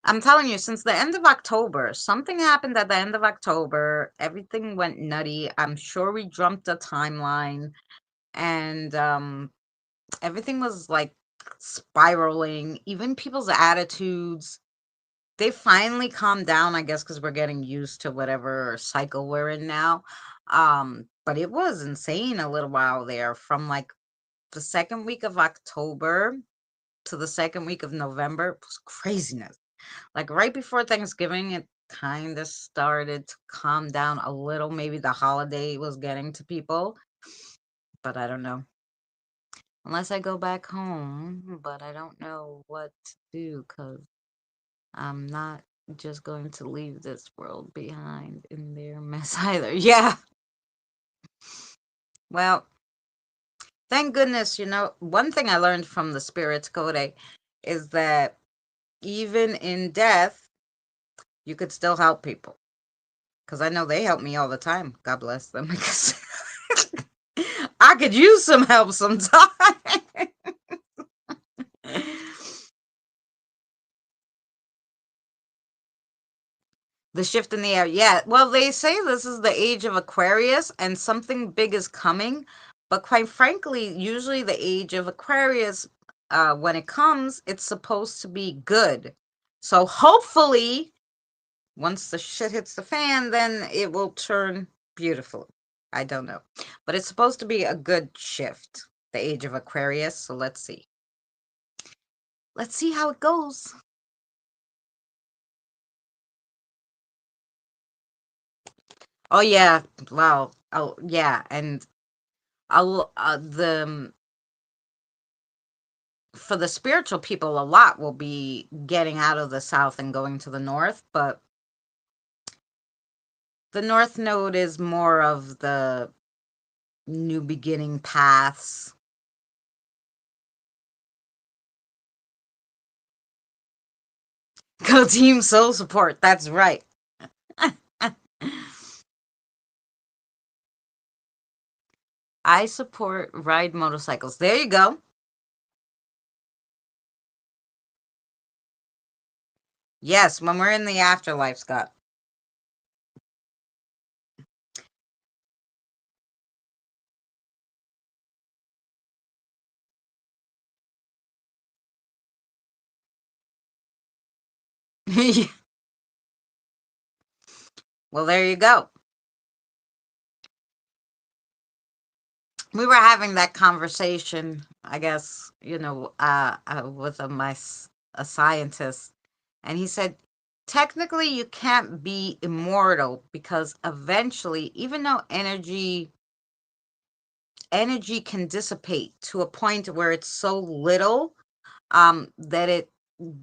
Speaker 1: I'm telling you, since the end of October, something happened at the end of October. Everything went nutty. I'm sure we jumped a timeline and everything was like spiraling. Even people's attitudes, they finally calmed down, I guess, because we're getting used to whatever cycle we're in now. But it was insane a little while there from like the second week of October to the second week of November. It was craziness. Like right before Thanksgiving, it kind of started to calm down a little. Maybe the holiday was getting to people, but I don't know. Unless I go back home, but I don't know what to do because I'm not just going to leave this world behind in their mess either. Yeah. Well, thank goodness, one thing I learned from the Spirits Code is that even in death, you could still help people. Because I know they help me all the time. God bless them. Because I could use some help sometime. The shift in the air. Yeah. Well, they say this is the age of Aquarius and something big is coming. But quite frankly, usually the age of Aquarius, when it comes, it's supposed to be good. So hopefully, once the shit hits the fan, then it will turn beautiful. I don't know. But it's supposed to be a good shift, the age of Aquarius. So let's see. Let's see how it goes. Oh, yeah. Wow. Oh, yeah. And I'll, for the spiritual people, a lot will be getting out of the south and going to the north, but the north node is more of the new beginning paths. Go team soul support. That's right. I support ride motorcycles. There you go. Yes, when we're in the afterlife, Scott. Well, there you go. we were having that conversation, I guess, with a scientist, and he said, technically, you can't be immortal because eventually, even though energy can dissipate to a point where it's so little, that it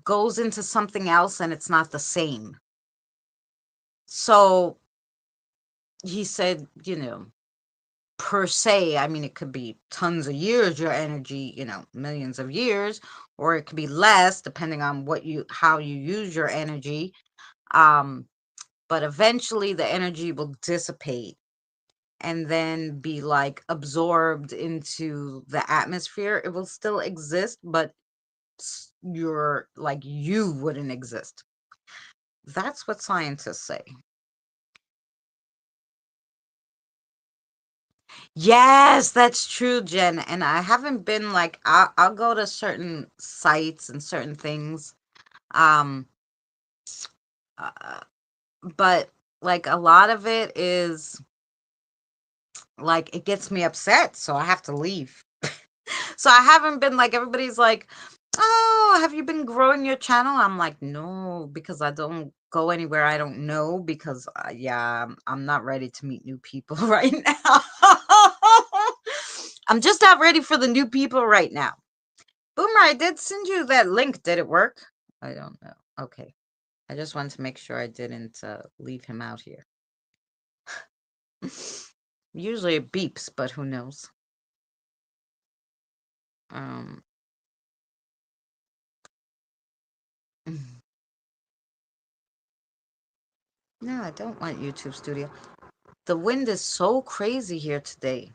Speaker 1: goes into something else and it's not the same. So he said, per se, I mean, it could be tons of years, your energy, millions of years, or it could be less depending on how you use your energy. But eventually the energy will dissipate and then be like absorbed into the atmosphere. It will still exist, but you wouldn't exist. That's what scientists say. Yes, that's true, Jen. And I haven't been like I'll go to certain sites and certain things. Um uh, but like a lot of it is like it gets me upset, so I have to leave. So I haven't been like everybody's like, "Oh, have you been growing your channel?" I'm like, "No, because I don't go anywhere I don't know because yeah, I'm not ready to meet new people right now." I'm just not ready for the new people right now. Boomer, I did send you that link. Did it work? I don't know. Okay. I just wanted to make sure I didn't leave him out here. Usually it beeps, but who knows? Um, no, I don't want YouTube Studio. The wind is so crazy here today.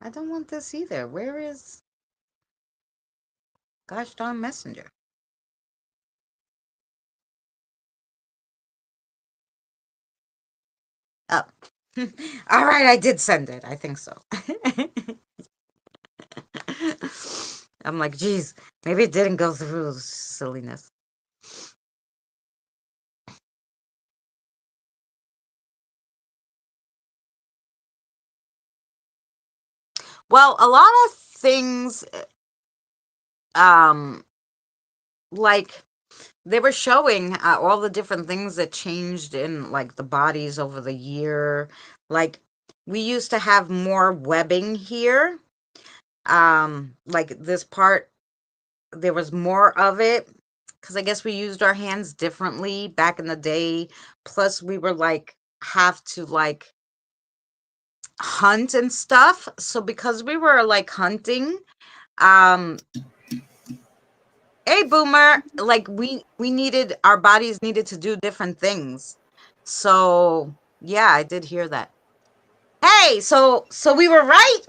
Speaker 1: I don't want this either. Where is gosh darn Messenger? Oh. All right, I did send it. I think so. I'm like, geez, maybe it didn't go through. Silliness. Well, a lot of things, um, like they were showing all the different things that changed in like the bodies over the year. Like we used to have more webbing here. Like this part, there was more of it because I guess we used our hands differently back in the day. Plus, we were like have to like hunt and stuff. So because we were like hunting, um, hey Boomer, like we needed our bodies needed to do different things. So yeah, I did hear that. Hey, so we were right.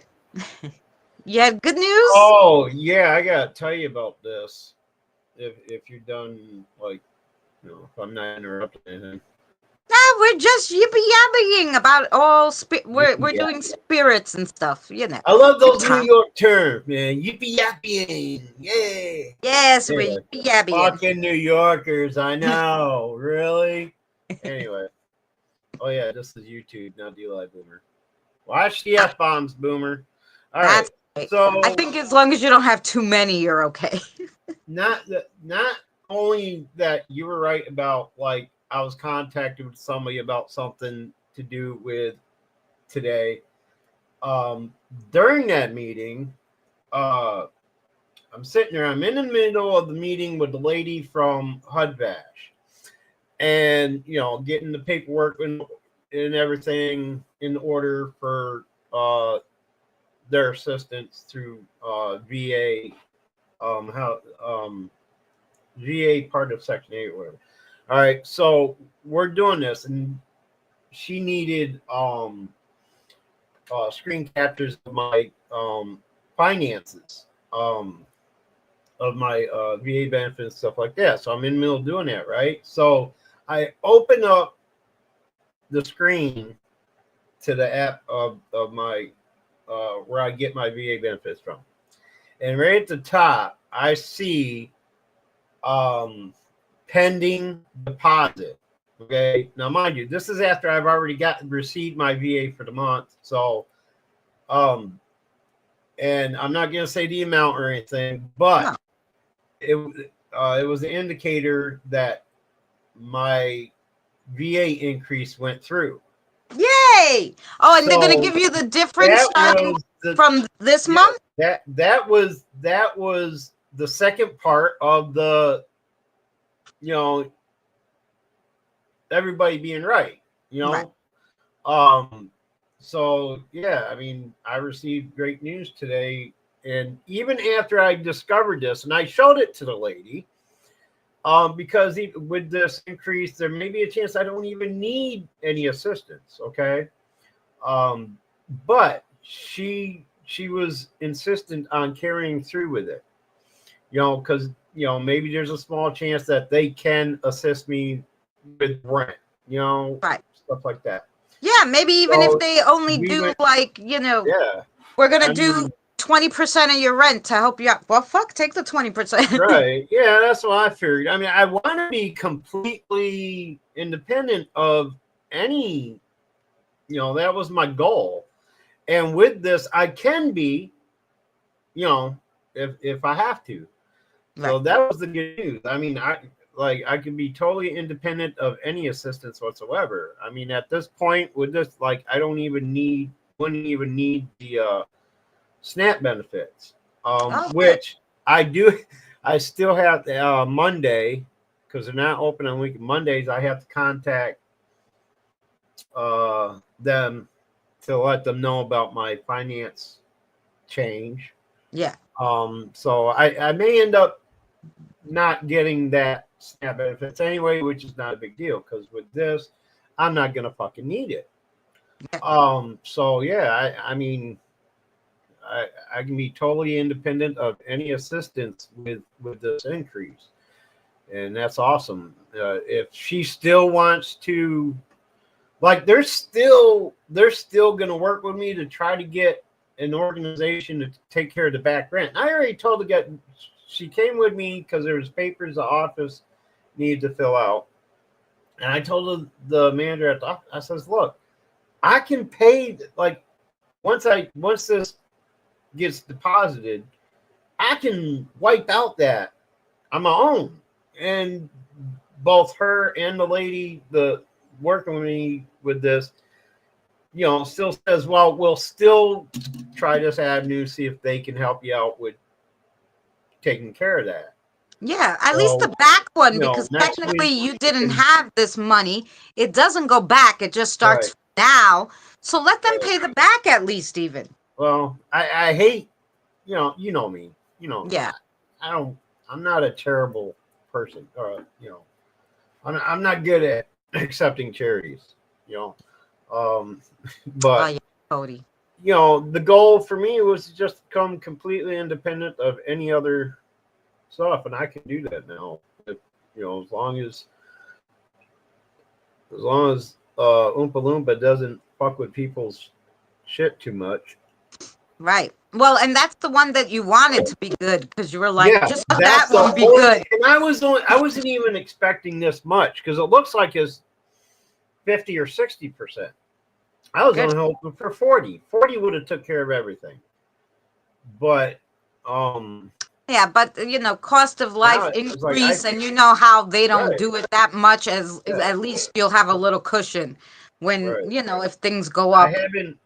Speaker 1: You had good news?
Speaker 2: Oh yeah, I gotta tell you about this. If you're done, like, if I'm not interrupting anything.
Speaker 1: No, we're just yippee yapping about all we're
Speaker 2: Yippee
Speaker 1: doing
Speaker 2: yapping.
Speaker 1: spirits and stuff,
Speaker 2: I love
Speaker 1: Good
Speaker 2: those New
Speaker 1: time.
Speaker 2: York terms, man. Yippee yapping. Yeah.
Speaker 1: Yes, we're
Speaker 2: Anyway,
Speaker 1: yippee yapping.
Speaker 2: fucking New Yorkers. I know. Really? Anyway. Oh yeah, this is YouTube, not DLive Boomer. Watch the F bombs, Boomer. All right.
Speaker 1: That's right. I
Speaker 2: So
Speaker 1: think as long as you don't have too many, you're okay.
Speaker 2: not only that you were right about, like, I was contacted with somebody about something to do with today. Um, During that meeting, uh, I'm sitting there. I'm in the middle of the meeting with the lady from HUD-VASH, and getting the paperwork and everything in order for their assistance through VA. How VA part of Section 8 or whatever. All right, so we're doing this, and she needed screen captures of my finances, of my VA benefits, stuff like that. So I'm in the middle of doing that, right? So I open up the screen to the app of my where I get my VA benefits from, and right at the top I see pending deposit. Okay, now mind you, this is after I've already received my VA for the month. So and I'm not going to say the amount or anything, but
Speaker 1: No.
Speaker 2: it was an indicator that my VA increase went through.
Speaker 1: Yay! Oh, and they're gonna
Speaker 2: So
Speaker 1: give you the difference
Speaker 2: that
Speaker 1: starting
Speaker 2: was the
Speaker 1: from this
Speaker 2: yeah
Speaker 1: month?
Speaker 2: that was the second part of the, you know, everybody being right, you
Speaker 1: Right.
Speaker 2: know. Um, so yeah, I mean, I received great news today, and even after I discovered this, and I showed it to the lady, because with this increase, there may be a chance I don't even need any assistance. Okay, um, but she was insistent on carrying through with it, you know, because maybe there's a small chance that they can assist me with rent, you know,
Speaker 1: Right.
Speaker 2: stuff like that.
Speaker 1: Yeah, maybe even if
Speaker 2: So
Speaker 1: they only
Speaker 2: we
Speaker 1: do
Speaker 2: went,
Speaker 1: like,
Speaker 2: yeah.
Speaker 1: we're gonna
Speaker 2: I
Speaker 1: do
Speaker 2: mean,
Speaker 1: 20% of your rent to help you out. Well, fuck, take the 20%.
Speaker 2: right. Yeah, that's what I figured. I mean, I want to be completely independent of any, that was my goal. And with this, I can be, if I have to.
Speaker 1: Right.
Speaker 2: So that was the good news. I mean, I can be totally independent of any assistance whatsoever. I mean, at this point with this, like, I don't even need wouldn't even need the SNAP benefits.
Speaker 1: Oh, good.
Speaker 2: Which I do. I still have Monday, because they're not open on weekend Mondays. I have to contact them to let them know about my finance change.
Speaker 1: Yeah.
Speaker 2: So I may end up not getting that SNAP benefits anyway, which is not a big deal, because with this, I'm not gonna fucking need it.
Speaker 1: Yeah.
Speaker 2: So yeah, I mean, I can be totally independent of any assistance with this increase, and that's awesome. If she still wants to, like, they're still gonna work with me to try to get an organization to take care of the back rent. I already told the guy, she came with me because there was papers the office needed to fill out, and I told the manager at the office, I says, look, I can pay, like, once this gets deposited, I can wipe out that on my own. And both her and the lady the working with me with this, still says, well, we'll still try this avenue, see if they can help you out with taking care of that.
Speaker 1: Yeah, at least the
Speaker 2: So,
Speaker 1: back one, because
Speaker 2: next
Speaker 1: technically
Speaker 2: week
Speaker 1: you
Speaker 2: we
Speaker 1: didn't
Speaker 2: can,
Speaker 1: have this money. It doesn't go back. It just
Speaker 2: right,
Speaker 1: starts now. So let them
Speaker 2: right.
Speaker 1: pay the back at least even.
Speaker 2: Well, I hate, you know me,
Speaker 1: Yeah.
Speaker 2: I don't, I'm not a terrible person, I'm not good at accepting charities, you know. Um,
Speaker 1: Oh
Speaker 2: but
Speaker 1: yeah, Cody.
Speaker 2: the goal for me was to just become completely independent of any other stuff, and I can do that now. If, as long as Oompa Loompa doesn't fuck with people's shit too much.
Speaker 1: Right. Well, and that's the one that you wanted to be good because you were like,
Speaker 2: Yeah,
Speaker 1: just so
Speaker 2: that's
Speaker 1: that
Speaker 2: the
Speaker 1: won't be
Speaker 2: only thing.
Speaker 1: good.
Speaker 2: And I wasn't even expecting this much, because it looks like it's 50 or 60%. I was
Speaker 1: Good.
Speaker 2: only hoping for 40. 40 would have took care of everything. But
Speaker 1: Yeah, but cost of
Speaker 2: now
Speaker 1: life
Speaker 2: it's like I
Speaker 1: increase, and you know how they don't
Speaker 2: right,
Speaker 1: do it that much. As
Speaker 2: yeah,
Speaker 1: at least you'll have a little cushion when
Speaker 2: right.
Speaker 1: if things go
Speaker 2: I
Speaker 1: up.
Speaker 2: haven't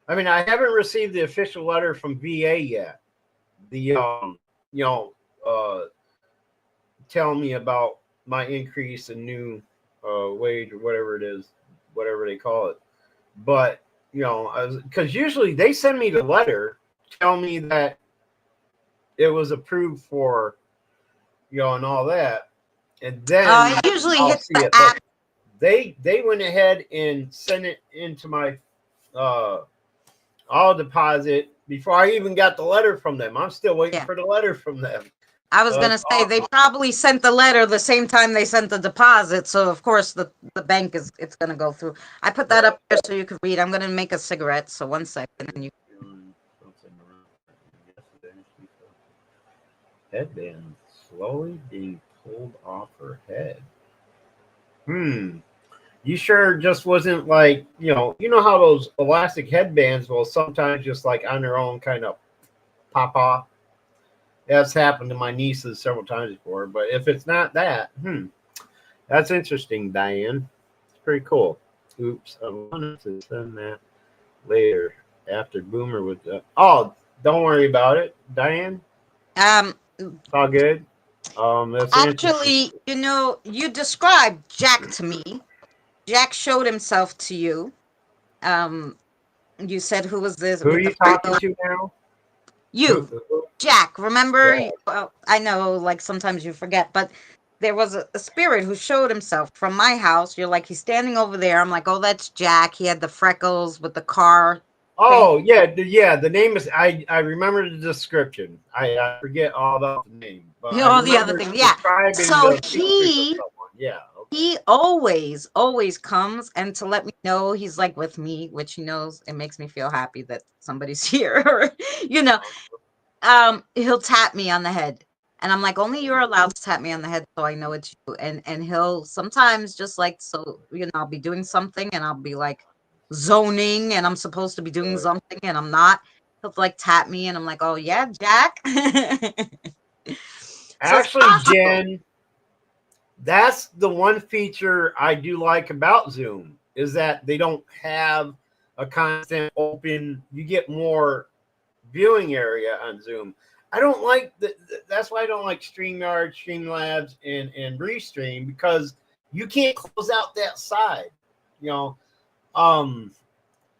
Speaker 2: I mean, I haven't received the official letter from VA yet. The you know, uh telling me about my increase in new wage or whatever it is, whatever they call it. But because usually they send me the letter, tell me that it was approved for, and all that, and then
Speaker 1: It usually
Speaker 2: I'll
Speaker 1: hits
Speaker 2: see
Speaker 1: the
Speaker 2: it. But
Speaker 1: app.
Speaker 2: they went ahead and sent it into my uh all deposit before I even got the letter from them. I'm still waiting
Speaker 1: Yeah.
Speaker 2: for the letter from them.
Speaker 1: I was
Speaker 2: So
Speaker 1: gonna
Speaker 2: that's
Speaker 1: say they
Speaker 2: awesome.
Speaker 1: probably sent the letter the same time they sent the deposit, so of course the bank is it's gonna go through. I put that
Speaker 2: Right.
Speaker 1: up there so you could read. I'm gonna make a cigarette, so 1 second and you.
Speaker 2: Feeling something around yesterday. Headband slowly being pulled off her head. Hmm. You sure just wasn't like, you know how those elastic headbands will sometimes just like on their own kind of pop off. That's happened to my nieces several times before. But if it's not that, that's interesting, Diane. It's pretty cool. Oops, I wanted to send that later after Boomer with the. Oh, don't worry about it, Diane.
Speaker 3: Um,
Speaker 2: It's all good. That's interesting.
Speaker 3: Actually, you described Jack to me. Jack showed himself to you. Um, you said who was this
Speaker 2: Who are
Speaker 3: with the
Speaker 2: you talking
Speaker 3: freckles?
Speaker 2: to now?
Speaker 3: You,
Speaker 2: Who?
Speaker 3: Jack. Remember?
Speaker 2: Yeah.
Speaker 3: Well, I know, like sometimes you forget, but there was a spirit who showed himself from my house. You're like, he's standing over there. I'm like, oh, that's Jack. He had the freckles with the car thing.
Speaker 2: Oh yeah, yeah. The name is I remember the description. I forget all about the name, but I
Speaker 3: All the other
Speaker 2: remember
Speaker 3: thing, yeah.
Speaker 2: describing
Speaker 3: So
Speaker 2: the features of someone. Yeah. Okay.
Speaker 3: he always comes and to let me know he's like with me, which he knows it makes me feel happy that somebody's here. you know, he'll tap me on the head. And I'm like, only you're allowed to tap me on the head so I know it's you. And he'll sometimes just like, so, I'll be doing something and I'll be like zoning and I'm supposed to be doing something and I'm not. He'll like tap me and I'm like, oh yeah, Jack. So it's
Speaker 2: Actually,
Speaker 3: possible.
Speaker 2: Jen, that's the one feature I do like about Zoom is that they don't have a constant open. You get more viewing area on Zoom. I don't like that's why I don't like StreamYard, Streamlabs, and Restream because you can't close out that side. You know, um,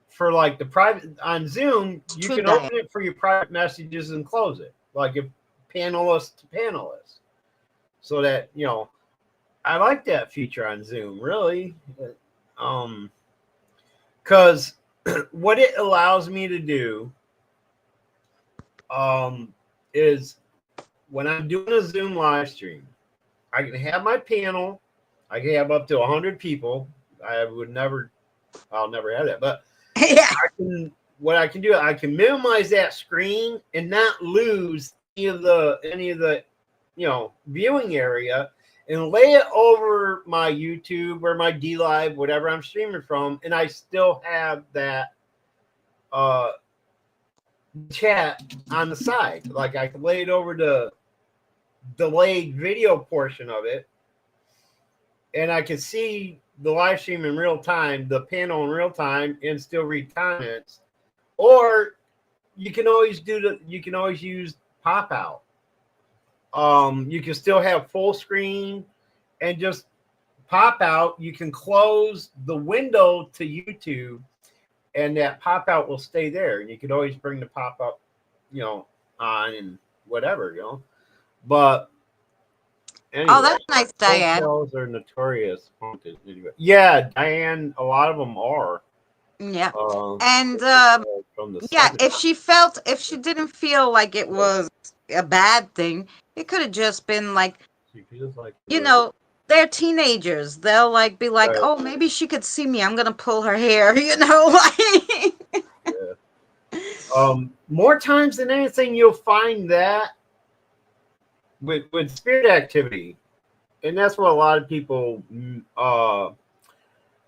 Speaker 2: for like the private on Zoom,
Speaker 3: It's
Speaker 2: you
Speaker 3: true,
Speaker 2: can
Speaker 3: Diane.
Speaker 2: open it for your private messages and close it, like if panelist to panelist, so that I like that feature on Zoom really, um, because what it allows me to do is when I'm doing a Zoom live stream, I can have my panel. I can have up to 100 people. I'll never have that. But
Speaker 3: Yeah.
Speaker 2: what I can do, I can minimize that screen and not lose any of the, viewing area and lay it over my YouTube or my D Live, whatever I'm streaming from. And I still have that, uh, chat on the side. Like I can lay it over the delayed video portion of it, and I can see the live stream in real time, the panel in real time, and still read comments. Or you can always use pop out. You can still have full screen and just pop out. You can close the window to YouTube, and that pop out will stay there. And you can always bring the pop up, on and whatever. But
Speaker 3: Oh,
Speaker 2: anyway,
Speaker 3: that's nice, Diane.
Speaker 2: hotels are notorious haunted. Yeah, Diane, a lot of them are.
Speaker 3: Yeah.
Speaker 2: Uh,
Speaker 3: And
Speaker 2: from the
Speaker 3: yeah,
Speaker 2: 70s.
Speaker 3: if she didn't feel like it was a bad thing, it could have just been like,
Speaker 2: She feels like
Speaker 3: you know, they're teenagers. They'll like be like,
Speaker 2: right,
Speaker 3: oh, maybe she could see me. I'm gonna pull her hair, like.
Speaker 2: yeah. More times than anything, you'll find that with spirit activity, and that's what a lot of people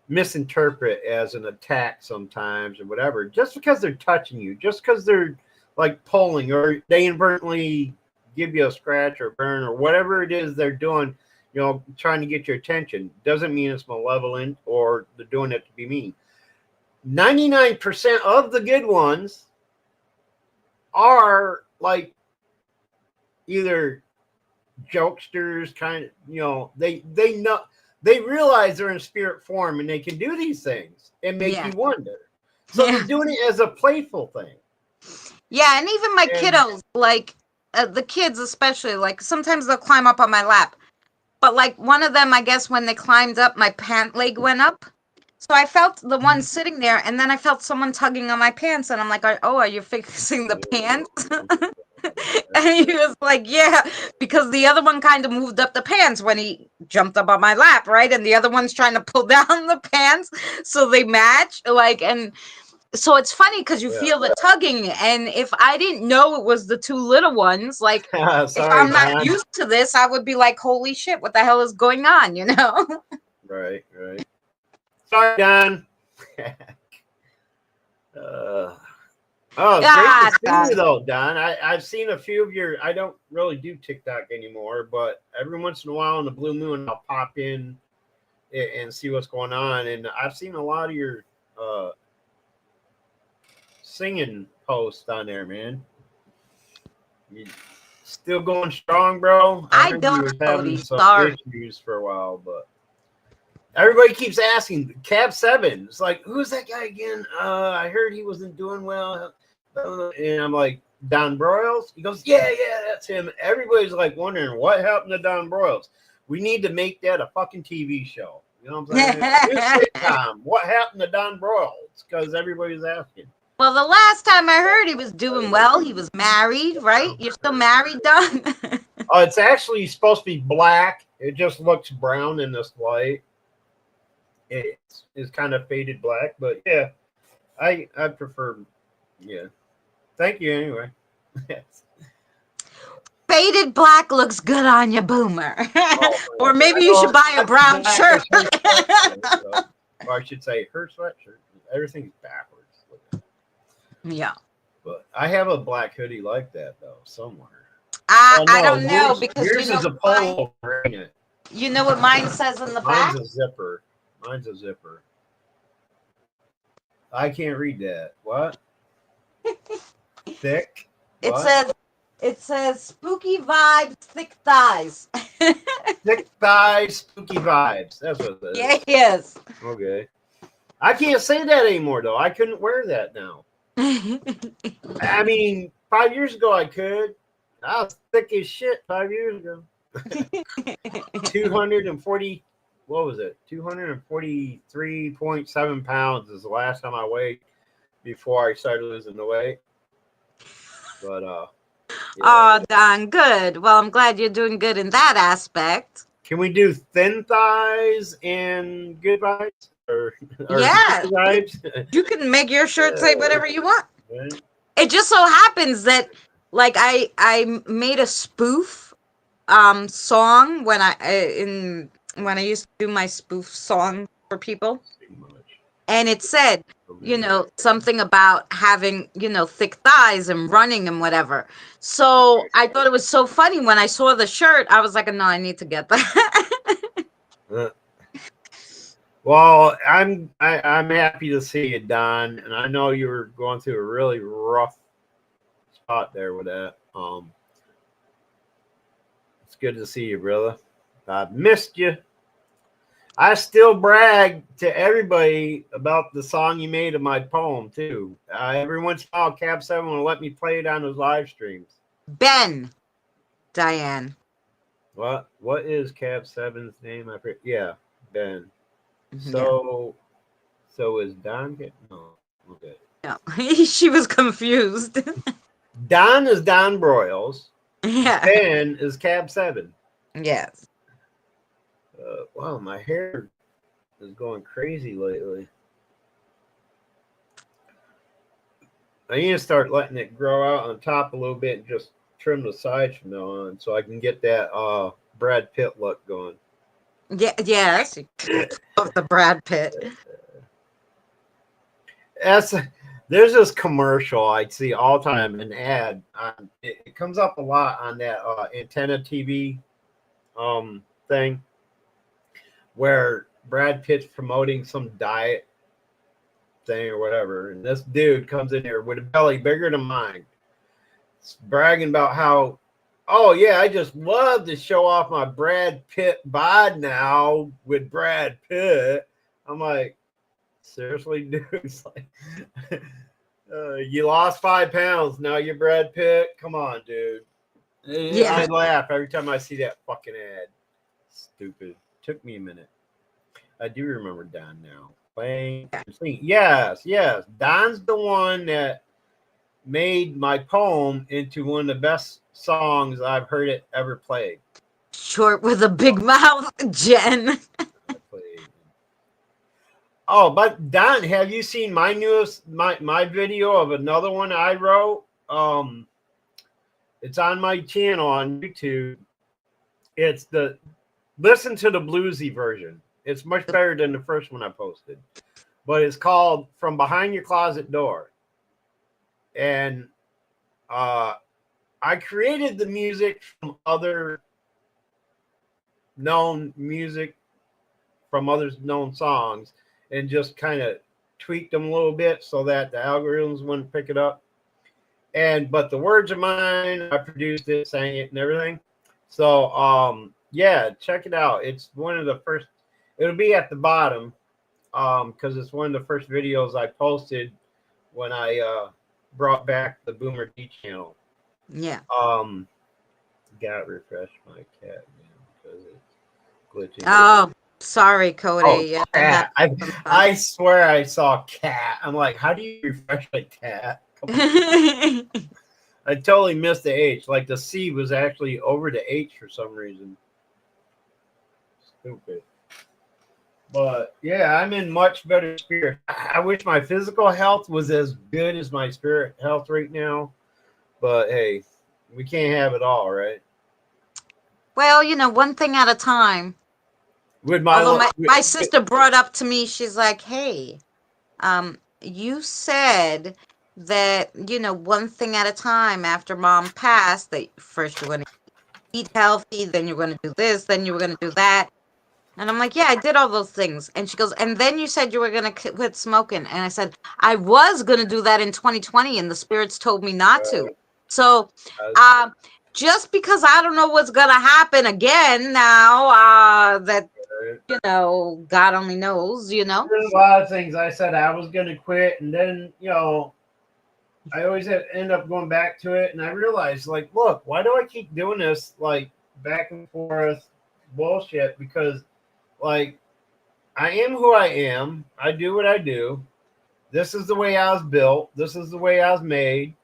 Speaker 2: misinterpret as an attack sometimes or whatever. Just because they're touching you, just because they're like pulling, or they inadvertently give you a scratch or burn or whatever it is they're doing, trying to get your attention, doesn't mean it's malevolent or they're doing it to be mean. 99% of the good ones are like either jokesters, kind of, they know, they realize they're in spirit form and they can do these things and make
Speaker 3: Yeah.
Speaker 2: you wonder. So
Speaker 3: Yeah.
Speaker 2: they're doing it as a playful thing.
Speaker 3: Yeah, and even my kiddos, like the kids especially, like sometimes they'll climb up on my lap. But like one of them, I guess when they climbed up, my pant leg went up. So I felt the one sitting there, and then I felt someone tugging on my pants, and I'm like, "Oh, are you fixing the pants?" And he was like, "Yeah," because the other one kind of moved up the pants when he jumped up on my lap, right? And the other one's trying to pull down the pants so they match, like, and so it's funny because you feel the tugging, and if I didn't know it was the two little ones, like if
Speaker 2: Sorry,
Speaker 3: I'm not
Speaker 2: Don.
Speaker 3: used to this, I would be like, "Holy shit, what the hell is going on?"
Speaker 2: Right. Sorry, Don. Oh, it's great to see you, though, Don. I've seen a few of your. I don't really do TikTok anymore, but every once in a while on the blue moon, I'll pop in and see what's going on. And I've seen a lot of your singing posts on there, man. You still going strong, bro? I heard you was having some issues for a while, but everybody keeps asking. Cab 7. It's like, who's that guy again? I heard he wasn't doing well. And I'm like, Don Broyles? He goes, yeah, that's him. Everybody's like wondering what happened to Don Broyles. We need to make that a fucking TV show. You know what I'm saying? New sitcom. What happened to Don Broyles? Because everybody's asking.
Speaker 3: Well, the last time I heard he was doing well, he was married, right? You're still married, Don?
Speaker 2: It's actually supposed to be black. It just looks brown in this light. It's kind of faded black, but yeah, I prefer, yeah. Thank you anyway.
Speaker 3: Faded black looks good on you, Boomer. Or maybe you should buy a brown shirt.
Speaker 2: Or I should say her sweatshirt. Everything's backwards.
Speaker 3: Yeah.
Speaker 2: But I have a black hoodie like that, though, somewhere.
Speaker 3: I don't know, because
Speaker 2: yours is a polo, ain't it?
Speaker 3: You know what mine says in the back?
Speaker 2: Mine's a zipper. I can't read that. What? Thick? What?
Speaker 3: It says spooky vibes, thick thighs.
Speaker 2: Thick thighs, spooky vibes. That's what it is.
Speaker 3: Yes.
Speaker 2: Okay. I can't say that anymore, though. I couldn't wear that now. I mean, 5 years ago I could. I was thick as shit 5 years ago. 240. What was it? 243.7 pounds is the last time I weighed before I started losing the weight. But yeah.
Speaker 3: Oh, Don, good. Well, I'm glad you're doing good in that aspect.
Speaker 2: Can we do thin thighs and good vibes? Or
Speaker 3: yeah,
Speaker 2: good vibes?
Speaker 3: You can make your shirt say whatever you want. Right. It just so happens that, like, I made a spoof song when I used to do my spoof song for people, and it said, you know, something about having, you know, thick thighs and running and whatever. So I thought it was so funny when I saw the shirt. I was like, no, I need to get that.
Speaker 2: Well, I'm happy to see you, Don, and I know you were going through a really rough spot there with that. It's good to see you, brother. I missed you. I still brag to everybody about the song you made of my poem too. Every once in a while, Cab 7 will let me play it on his live streams.
Speaker 3: Ben, Diane.
Speaker 2: What is Cab 7's name? Yeah, Ben. So is Don getting? No, okay.
Speaker 3: No, she was confused.
Speaker 2: Don is Don Broyles.
Speaker 3: Yeah.
Speaker 2: Ben is Cab 7.
Speaker 3: Yes.
Speaker 2: Wow, my hair is going crazy lately. I need to start letting it grow out on top a little bit and just trim the sides from now on, so I can get that Brad Pitt look going.
Speaker 3: Yeah, yes, of the Brad Pitt.
Speaker 2: There's this commercial I see all the time, an ad. It comes up a lot on that antenna TV thing, where Brad Pitt's promoting some diet thing or whatever, and this dude comes in here with a belly bigger than mine, bragging about how, oh yeah, I just love to show off my Brad Pitt bod now with Brad Pitt. I'm like, seriously, dude? It's like, you lost 5 pounds, now you're Brad Pitt? Come on, dude. Yeah. I laugh every time I see that fucking ad. Stupid. Took me a minute. I do remember Don now. Playing. Yes. Don's the one that made my poem into one of the best songs I've heard it ever played.
Speaker 3: Short with a big mouth, Jen.
Speaker 2: Oh, but Don, have you seen my newest my video of another one I wrote? It's on my channel on YouTube. It's listen to the bluesy version. It's much better than the first one I posted. But it's called From Behind Your Closet Door. And I created the music from other known music from other known songs and just kind of tweaked them a little bit so that the algorithms wouldn't pick it up. But the words are mine. I produced it, sang it, and everything. So yeah, check it out. It's one of the first. It'll be at the bottom because it's one of the first videos I posted when I brought back the Boomer D channel.
Speaker 3: Yeah.
Speaker 2: Got to refresh my cat because it's glitching.
Speaker 3: Oh, sorry, Cody.
Speaker 2: Oh,
Speaker 3: Yeah,
Speaker 2: cat. I swear I saw cat. I'm like, how do you refresh a cat? I totally missed the H. Like the C was actually over the H for some reason. Stupid. But yeah, I'm in much better spirit. I wish my physical health was as good as my spirit health right now. But hey, we can't have it all, right?
Speaker 3: Well, one thing at a time.
Speaker 2: With
Speaker 3: Although my sister brought up to me, she's like, hey, you said that, one thing at a time after mom passed, that first you're going to eat healthy, then you're going to do this, then you were going to do that. And I'm like, yeah, I did all those things. And she goes, and then you said you were going to quit smoking. And I said, I was going to do that in 2020, and the spirits told me not to. So just because I don't know what's going to happen again now, that, God only knows,
Speaker 2: There's a lot of things I said I was going to quit. And then, I always end up going back to it. And I realized, like, look, why do I keep doing this, like, back and forth bullshit? Because, like, I am who I am. I do what I do. This is the way I was built. This is the way I was made,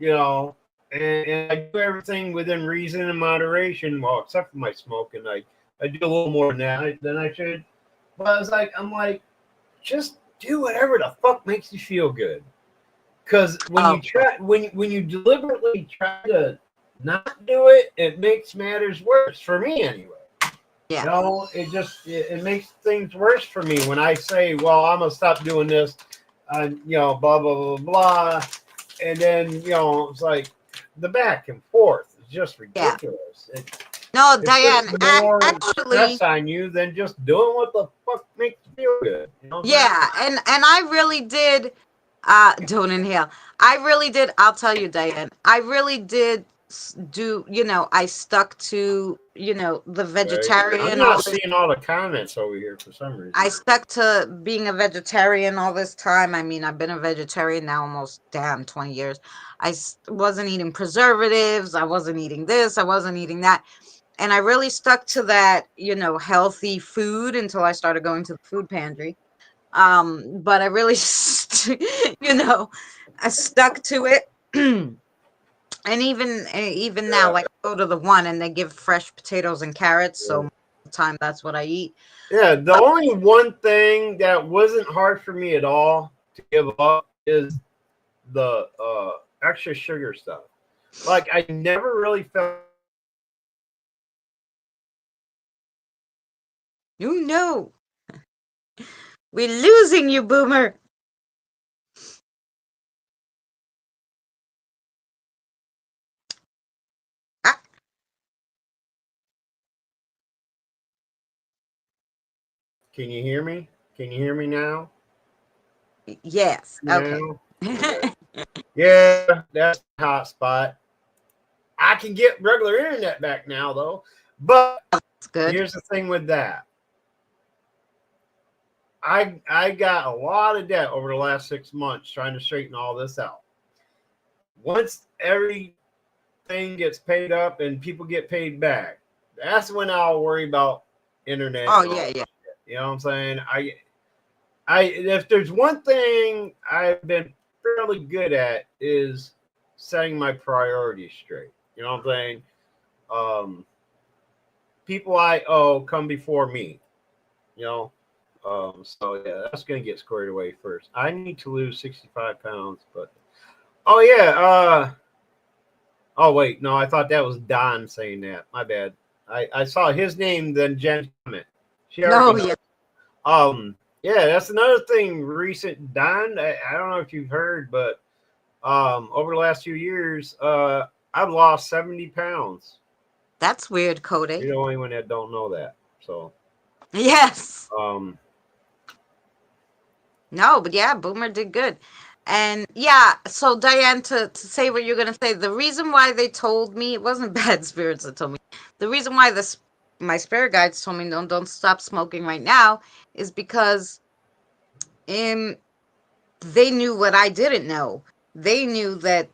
Speaker 2: and I do everything within reason and moderation. Well, except for my smoking, I do a little more than I should. But I'm like, just do whatever the fuck makes you feel good. Because when you deliberately try to not do it, it makes matters worse for me anyway.
Speaker 3: Yeah.
Speaker 2: It makes things worse for me when I say, well, I'm gonna stop doing this, blah blah blah blah, and then it's like the back and forth is just ridiculous.
Speaker 3: Yeah. No, Diane,
Speaker 2: more
Speaker 3: actually,
Speaker 2: stress on you than just doing what the fuck makes you feel good.
Speaker 3: Yeah, and I really did. Don't inhale. I really did. I'll tell you, Diane. I really did do. I stuck to the vegetarian.
Speaker 2: I'm not seeing all the comments over here for some reason.
Speaker 3: I stuck to being a vegetarian all this time. I mean, I've been a vegetarian now almost 20 years. I wasn't eating preservatives. I wasn't eating this. I wasn't eating that. And I really stuck to that, healthy food until I started going to the food pantry. But I really, I stuck to it. And even now, like I go to the one and they give fresh potatoes and carrots. So most of the time that's what I eat.
Speaker 2: Yeah, the only one thing that wasn't hard for me at all to give up is the extra sugar stuff. Like I never really felt.
Speaker 3: No. We're losing you, Boomer. Ah.
Speaker 2: Can you hear me? Can you hear me now?
Speaker 3: Yes. Okay.
Speaker 2: Okay. Yeah, that's a hot spot. I can get regular internet back now, though. But
Speaker 3: that's good.
Speaker 2: Here's the thing with that. I got a lot of debt over the last 6 months trying to straighten all this out. Once everything gets paid up and people get paid back, that's when I'll worry about internet.
Speaker 3: Oh yeah.
Speaker 2: You know what I'm saying? If there's one thing I've been fairly good at is setting my priorities straight. You know what I'm saying? People I owe come before me. So yeah, that's gonna get squared away first. I need to lose 65 pounds, but oh yeah. Oh wait, no, I thought that was Don saying that. My bad. I saw his name, then Jen's comment. She already knows. Yeah, that's another thing. Recent, Don. I don't know if you've heard, but over the last few years, I've lost 70 pounds.
Speaker 3: That's weird, Cody.
Speaker 2: You're the only one that don't know that. So,
Speaker 3: Yes.
Speaker 2: um,
Speaker 3: No, but yeah, Boomer did good. And yeah, so Diane, to say what you're gonna say, the reason why they told me it wasn't bad spirits that told me. The reason why this my spirit guides told me don't stop smoking right now is because um they knew what I didn't know. They knew that,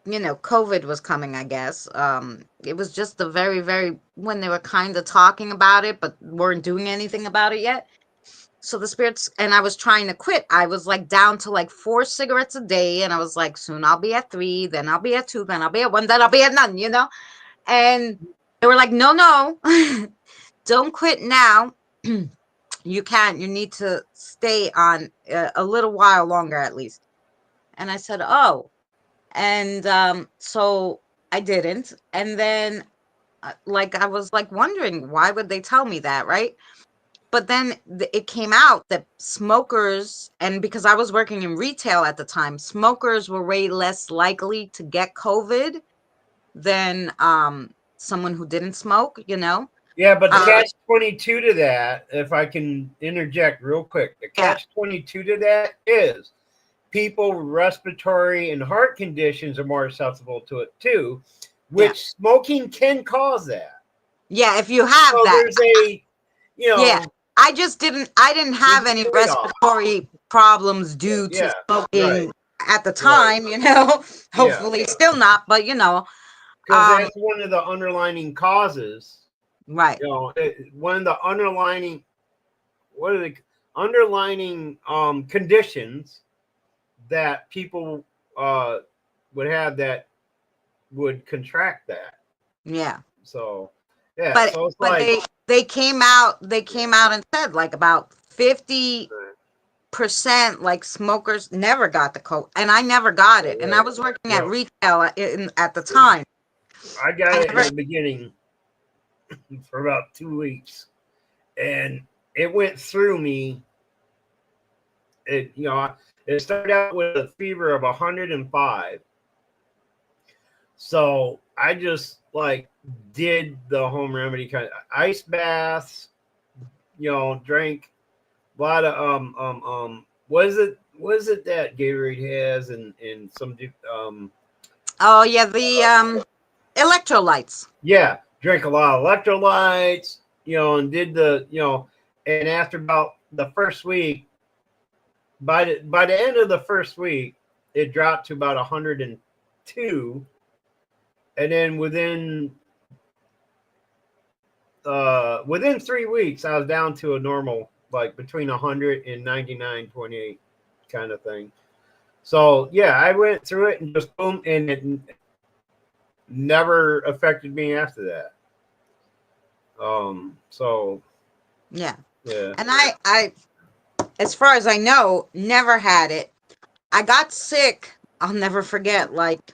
Speaker 3: COVID was coming, I guess. It was just the very, very when they were kind of talking about it, but weren't doing anything about it yet. So the spirits, and I was trying to quit. I was like down to like 4 cigarettes a day, and I was like, soon I'll be at 3, then I'll be at 2, then I'll be at 1, then I'll be at none. And they were like, no, don't quit now. You can't. You need to stay on a little while longer at least. And I said, oh. And so I didn't. And then, like, I was like wondering, why would they tell me that, right? But then it came out that smokers, and because I was working in retail at the time, smokers were way less likely to get COVID than someone who didn't smoke,
Speaker 2: yeah, but the catch 22 to that, if I can interject real quick, the catch 22 to that is people with respiratory and heart conditions are more susceptible to it too, which smoking can cause that.
Speaker 3: Yeah, if you have
Speaker 2: so
Speaker 3: that.
Speaker 2: There's a,
Speaker 3: I didn't have any respiratory problems due to smoking at the time, hopefully still not, but
Speaker 2: because that's one of the underlining causes,
Speaker 3: right?
Speaker 2: One of the underlining, what are the underlining conditions that people would have that would contract that.
Speaker 3: Yeah.
Speaker 2: So yeah,
Speaker 3: but
Speaker 2: so it's
Speaker 3: but
Speaker 2: like
Speaker 3: they came out and said like about 50% like smokers never got the COVID, and I never got it, and I was working at retail at the time.
Speaker 2: I got it in the beginning for about 2 weeks, and it went through me. It started out with a fever of 105. So I just like did the home remedy kind of ice baths, drank a lot of what is it that Gatorade has and some
Speaker 3: oh yeah, the electrolytes.
Speaker 2: Yeah, drank a lot of electrolytes, and did and after about the first week, by the end of the first week, it dropped to about 102. And then within 3 weeks, I was down to a normal, like between 100 and 99.8 kind of thing. So yeah, I went through it and just boom, and it never affected me after that. So
Speaker 3: yeah.
Speaker 2: And
Speaker 3: I as far as I know, never had it. I got sick. I'll never forget. Like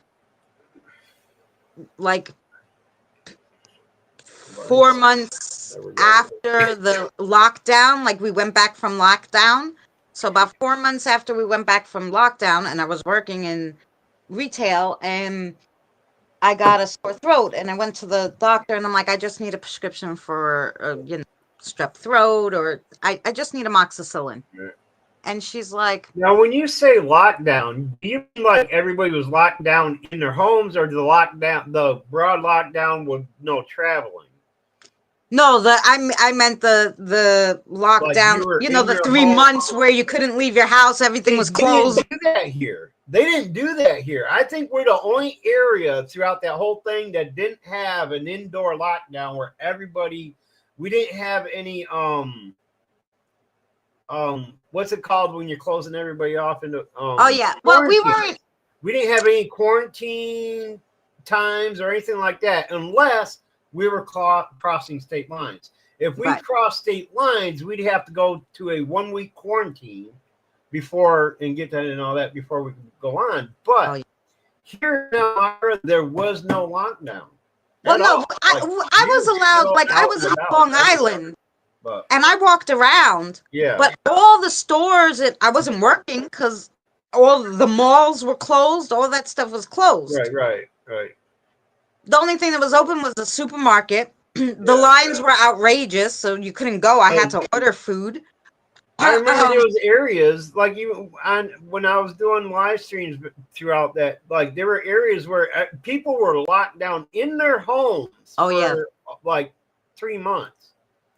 Speaker 3: 4 months after the lockdown, like we went back from lockdown. So about 4 months after we went back from lockdown, and I was working in retail, and I got a sore throat, and I went to the doctor, and I'm like, I just need a prescription for strep throat, or I just need amoxicillin. And she's like,
Speaker 2: now when you say lockdown, do you mean like everybody was locked down in their homes, or the broad lockdown with no traveling?
Speaker 3: No, I meant the lockdown.
Speaker 2: Like
Speaker 3: the 3 months where you couldn't leave your house, everything was closed.
Speaker 2: They didn't do that here. They didn't do that here. I think we're the only area throughout that whole thing that didn't have an indoor lockdown where we didn't have any what's it called when you're closing everybody off into
Speaker 3: oh yeah. Well,
Speaker 2: we didn't have any quarantine times or anything like that unless we were crossing state lines. If we crossed state lines, we'd have to go to a 1-week quarantine before and get that and all that before we could go on. But here now, there was no lockdown.
Speaker 3: Well, no, I was allowed. Like I was on Long Island.
Speaker 2: But
Speaker 3: and I walked around,
Speaker 2: yeah,
Speaker 3: but all the stores, I wasn't working because all the malls were closed. All that stuff was closed.
Speaker 2: right.
Speaker 3: The only thing that was open was the supermarket. The
Speaker 2: Yeah.
Speaker 3: lines were outrageous, so you couldn't go. I had to order food.
Speaker 2: I remember there was areas like even on when I was doing live streams throughout that, like there were areas where people were locked down in their homes
Speaker 3: Oh,
Speaker 2: for
Speaker 3: yeah.
Speaker 2: like 3 months.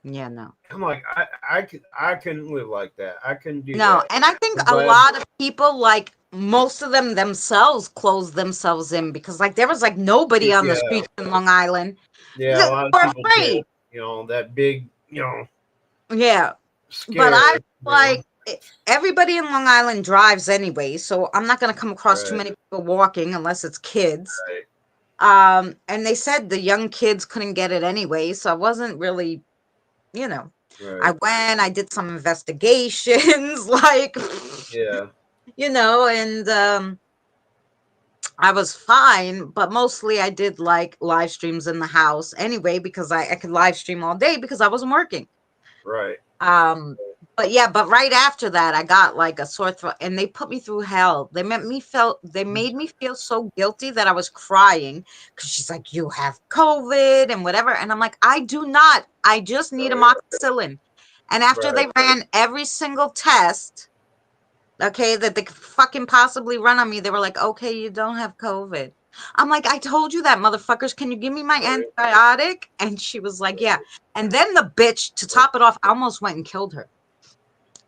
Speaker 3: Yeah, no.
Speaker 2: I'm like, I couldn't live like that. I couldn't do
Speaker 3: No,
Speaker 2: that.
Speaker 3: and I think
Speaker 2: I'm
Speaker 3: a
Speaker 2: glad-
Speaker 3: lot of people, like most of them themselves, closed themselves in because, like, there was like nobody on the
Speaker 2: Yeah.
Speaker 3: streets in Long Island.
Speaker 2: Yeah,
Speaker 3: They
Speaker 2: a lot of
Speaker 3: were
Speaker 2: people
Speaker 3: afraid.
Speaker 2: did. You know, that big,
Speaker 3: Yeah, but
Speaker 2: scare.
Speaker 3: I like everybody in Long Island drives anyway, so I'm not gonna come across too
Speaker 2: Right.
Speaker 3: many people walking unless it's kids.
Speaker 2: Right.
Speaker 3: And they said the young kids couldn't get it anyway, so I wasn't really, you know. I
Speaker 2: Right.
Speaker 3: went, I did some investigations, like,
Speaker 2: Yeah.
Speaker 3: and I was fine, but mostly I did like live streams in the house anyway because I could live stream all day because I wasn't working.
Speaker 2: Right.
Speaker 3: But yeah, but right after that, I got like a sore throat, and they put me through hell. They made me feel so guilty that I was crying because she's like, "You have COVID and whatever," and I'm like, "I do not. I just need amoxicillin." And after they ran every single test, okay, that they could fucking possibly run on me, they were like, "Okay, you don't have COVID." I'm like, "I told you that, motherfuckers. Can you give me my antibiotic?" And she was like, "Yeah." And then the bitch, to top it off, I almost went and killed her.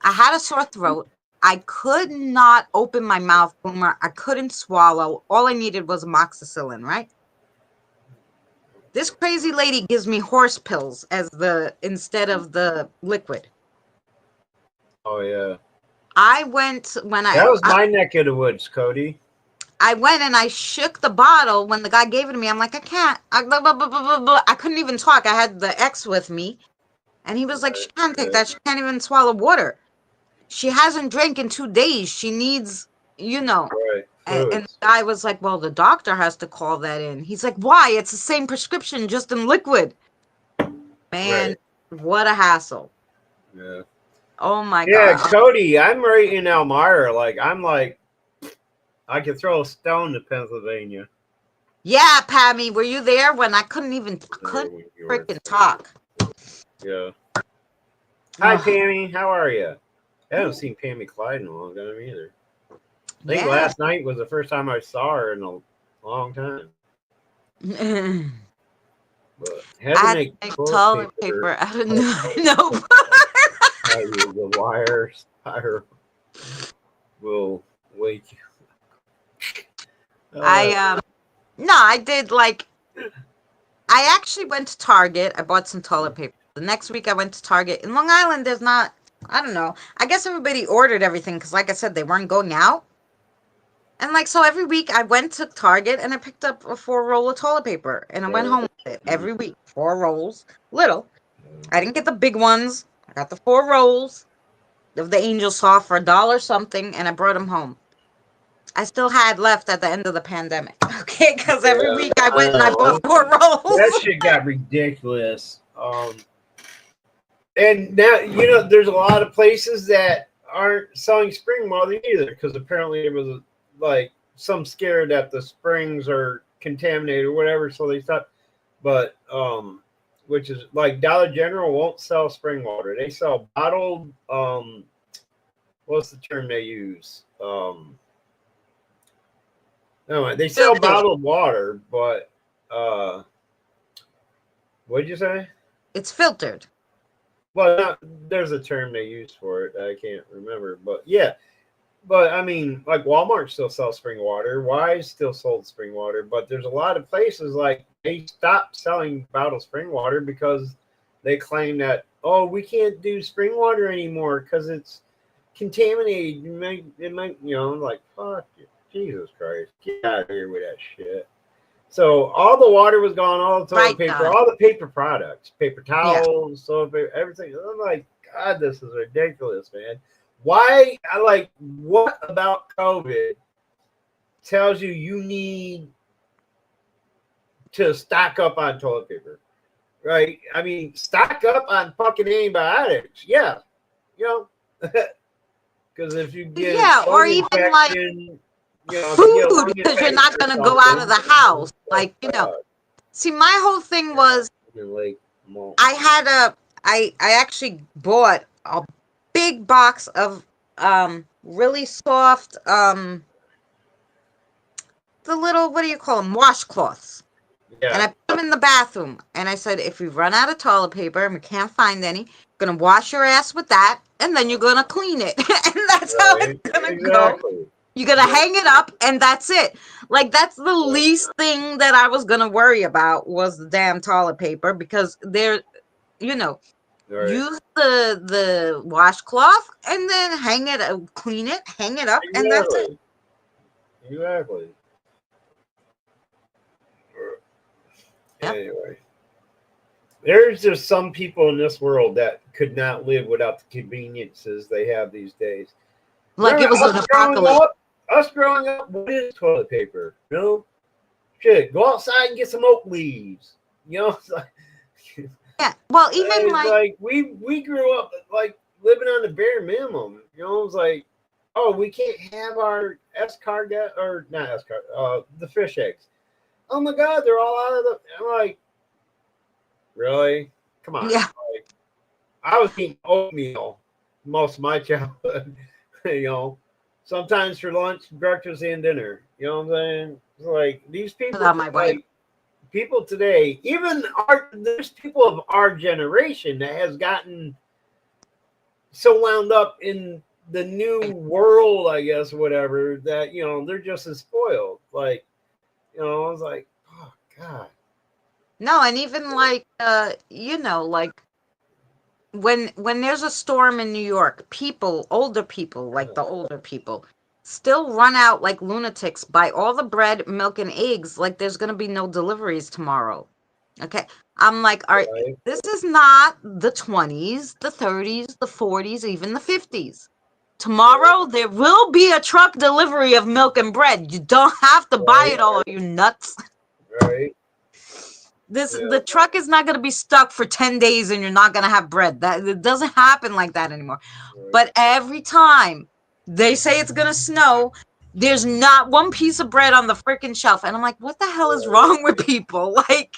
Speaker 3: I had a sore throat. I could not open my mouth, Boomer. I couldn't swallow. All I needed was amoxicillin, right? This crazy lady gives me horse pills instead of the liquid.
Speaker 2: Oh yeah.
Speaker 3: I went when
Speaker 2: That was my neck of the woods, Cody.
Speaker 3: I went and I shook the bottle when the guy gave it to me. I'm like, I can't. Blah, blah, blah, blah, blah, blah. I couldn't even talk. I had the ex with me, and he was like, she can't take that. She can't even swallow water. She hasn't drank in 2 days. She needs,
Speaker 2: Right.
Speaker 3: And the guy was like, well, the doctor has to call that in. He's like, why? It's the same prescription, just in liquid. Man, what a hassle.
Speaker 2: Yeah.
Speaker 3: Oh my
Speaker 2: Yeah,
Speaker 3: God.
Speaker 2: Cody, I'm right in Elmira. I'm like, I could throw a stone to Pennsylvania.
Speaker 3: Yeah, Pammy, were you there when I couldn't freaking talk?
Speaker 2: Yeah. Hi, Pammy. How are you? I haven't seen Pammy Clyde in a long time either. I think last night was the first time I saw her in a long time. But had to make
Speaker 3: toilet paper out of no.
Speaker 2: The wire spiral will wake you.
Speaker 3: I did I actually went to Target. I bought some toilet paper. The next week I went to Target. In Long Island, there's not, I don't know. I guess everybody ordered everything because, like I said, they weren't going out. And so every week I went to Target and I picked up a 4-roll of toilet paper and I went home with it every week. 4 rolls, little. I didn't get the big ones. I got the 4 rolls of the Angel Soft for $1 something, and I brought them home. I still had left at the end of the pandemic. Okay, because every week I went and I bought 4 rolls.
Speaker 2: That shit got ridiculous. And now there's a lot of places that aren't selling spring water either because apparently it was some scare that the springs are contaminated or whatever, so they stopped. But which is like Dollar General won't sell spring water. They sell bottled. What's the term they use? No, they sell bottled water, but what'd you say?
Speaker 3: It's filtered.
Speaker 2: Well, there's a term they use for it. I can't remember, but yeah. But I mean, like Walmart still sells spring water. Wise still sold spring water, but there's a lot of places like they stopped selling bottled spring water because they claim that we can't do spring water anymore because it's contaminated. It might fuck you. Jesus Christ, get out of here with that shit. So all the water was gone, all the toilet paper, all the paper products, paper towels, soap, everything. I'm like, God, this is ridiculous, man. Why? What about COVID tells you need to stock up on toilet paper? right? I mean, stock up on fucking antibiotics. Yeah, you know, because if you get
Speaker 3: Yeah, or
Speaker 2: lung
Speaker 3: even like
Speaker 2: infection, if you get a
Speaker 3: food
Speaker 2: lung
Speaker 3: because you're
Speaker 2: infection
Speaker 3: not
Speaker 2: or
Speaker 3: going to go out of
Speaker 2: something,
Speaker 3: the house. Like,
Speaker 2: God,
Speaker 3: see, my whole thing was
Speaker 2: like, well,
Speaker 3: I had I actually bought a big box of really soft the little, what do you call them, washcloths. And
Speaker 2: yeah,
Speaker 3: I put them in the bathroom. And I said, if we run out of toilet paper and we can't find any, you're going to wash your ass with that. And then you're going to clean it. And that's how it's
Speaker 2: right,
Speaker 3: going to go.
Speaker 2: exactly.
Speaker 3: You're going to hang it up and that's it. Like, that's the least thing that I was going to worry about was the damn toilet paper because there, you know,
Speaker 2: Right.
Speaker 3: use the washcloth and then hang it, clean it, hang it up, and that's it.
Speaker 2: Exactly.
Speaker 3: Yep.
Speaker 2: Anyway, there's just some people in this world that could not live without the conveniences they have these days.
Speaker 3: Like it
Speaker 2: Remember
Speaker 3: was an apocalypse.
Speaker 2: us growing up, what is toilet paper? Shit, go outside and get some oak leaves. It's like,
Speaker 3: Yeah. Well, even
Speaker 2: it's
Speaker 3: like
Speaker 2: like we grew up like living on the bare minimum. It's like, oh, we can't have our escargot or not escargot, the fish eggs. Oh my God, they're all out of the. I'm like, really? Come on.
Speaker 3: yeah.
Speaker 2: Like, I was eating oatmeal most of my childhood. you know, Sometimes for lunch, breakfast, and dinner. You know what I'm saying? It's like these people,
Speaker 3: Without my wife.
Speaker 2: like people today, there's people of our generation that has gotten so wound up in the new world, I guess, whatever, that they're just as spoiled. Like, I was like, oh God.
Speaker 3: No, and even like like when there's a storm in New York, older people, like the older people, still run out like lunatics, buy all the bread, milk, and eggs, like there's gonna be no deliveries tomorrow. Okay. I'm like,
Speaker 2: Right?
Speaker 3: this is not the 20s, the 30s, the 40s, even the 50s. Tomorrow there will be a truck delivery of milk and bread. You don't have to buy it all, are you nuts?
Speaker 2: Right.
Speaker 3: The truck is not going to be stuck for 10 days and you're not going to have bread. That it doesn't happen like that anymore.
Speaker 2: Right.
Speaker 3: But every time they say it's going to snow, there's not one piece of bread on the freaking shelf. And I'm like, what the hell is wrong with people? Like,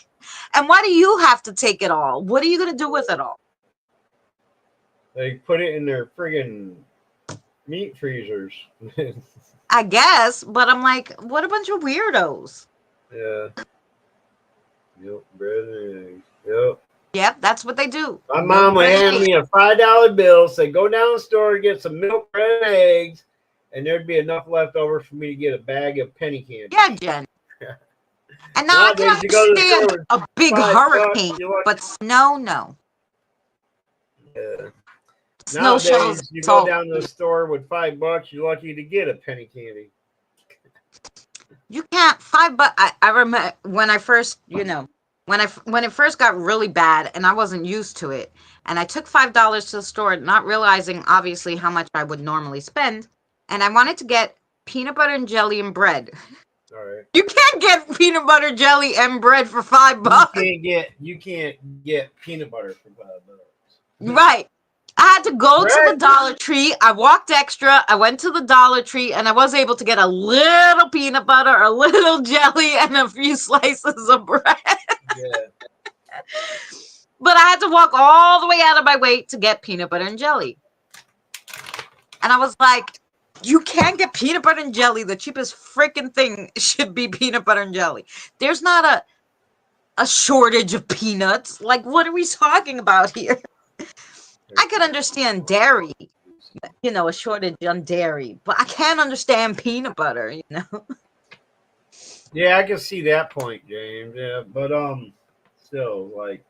Speaker 3: and why do you have to take it all? What are you going to do with it all?
Speaker 2: They put it in their friggin' meat freezers.
Speaker 3: I guess, but I'm like, what a bunch of weirdos.
Speaker 2: Yeah. Yep, bread and eggs. Yep.
Speaker 3: Yep, that's what they do.
Speaker 2: My mom would hand me a $5 bill, say, go down the store, get some milk, bread, and eggs, and there'd be enough left over for me to get a bag of penny candy.
Speaker 3: Yeah, Jen. And now I can understand a big hurricane, but snow, no.
Speaker 2: Yeah.
Speaker 3: Snow shovels.
Speaker 2: Nowadays, you go down to the store with $5, you're lucky to get a penny candy.
Speaker 3: You can't $5. I remember when I first, when it first got really bad and I wasn't used to it, and I took $5 to the store, not realizing obviously how much I would normally spend, and I wanted to get peanut butter and jelly and bread.
Speaker 2: All right.
Speaker 3: You can't get peanut butter, jelly, and bread for $5.
Speaker 2: You can't get peanut butter for $5.
Speaker 3: Right. I had to go to the Dollar Tree. I walked extra. I went to the Dollar Tree and I was able to get a little peanut butter, a little jelly, and a few slices of bread.
Speaker 2: Yeah.
Speaker 3: But I had to walk all the way out of my way to get peanut butter and jelly. And I was like, you can't get peanut butter and jelly. The cheapest freaking thing should be peanut butter and jelly. There's not a shortage of peanuts. Like, what are we talking about here? I could understand dairy, a shortage on dairy, but I can't understand peanut butter,
Speaker 2: Yeah, I can see that point, James. Yeah, but still, like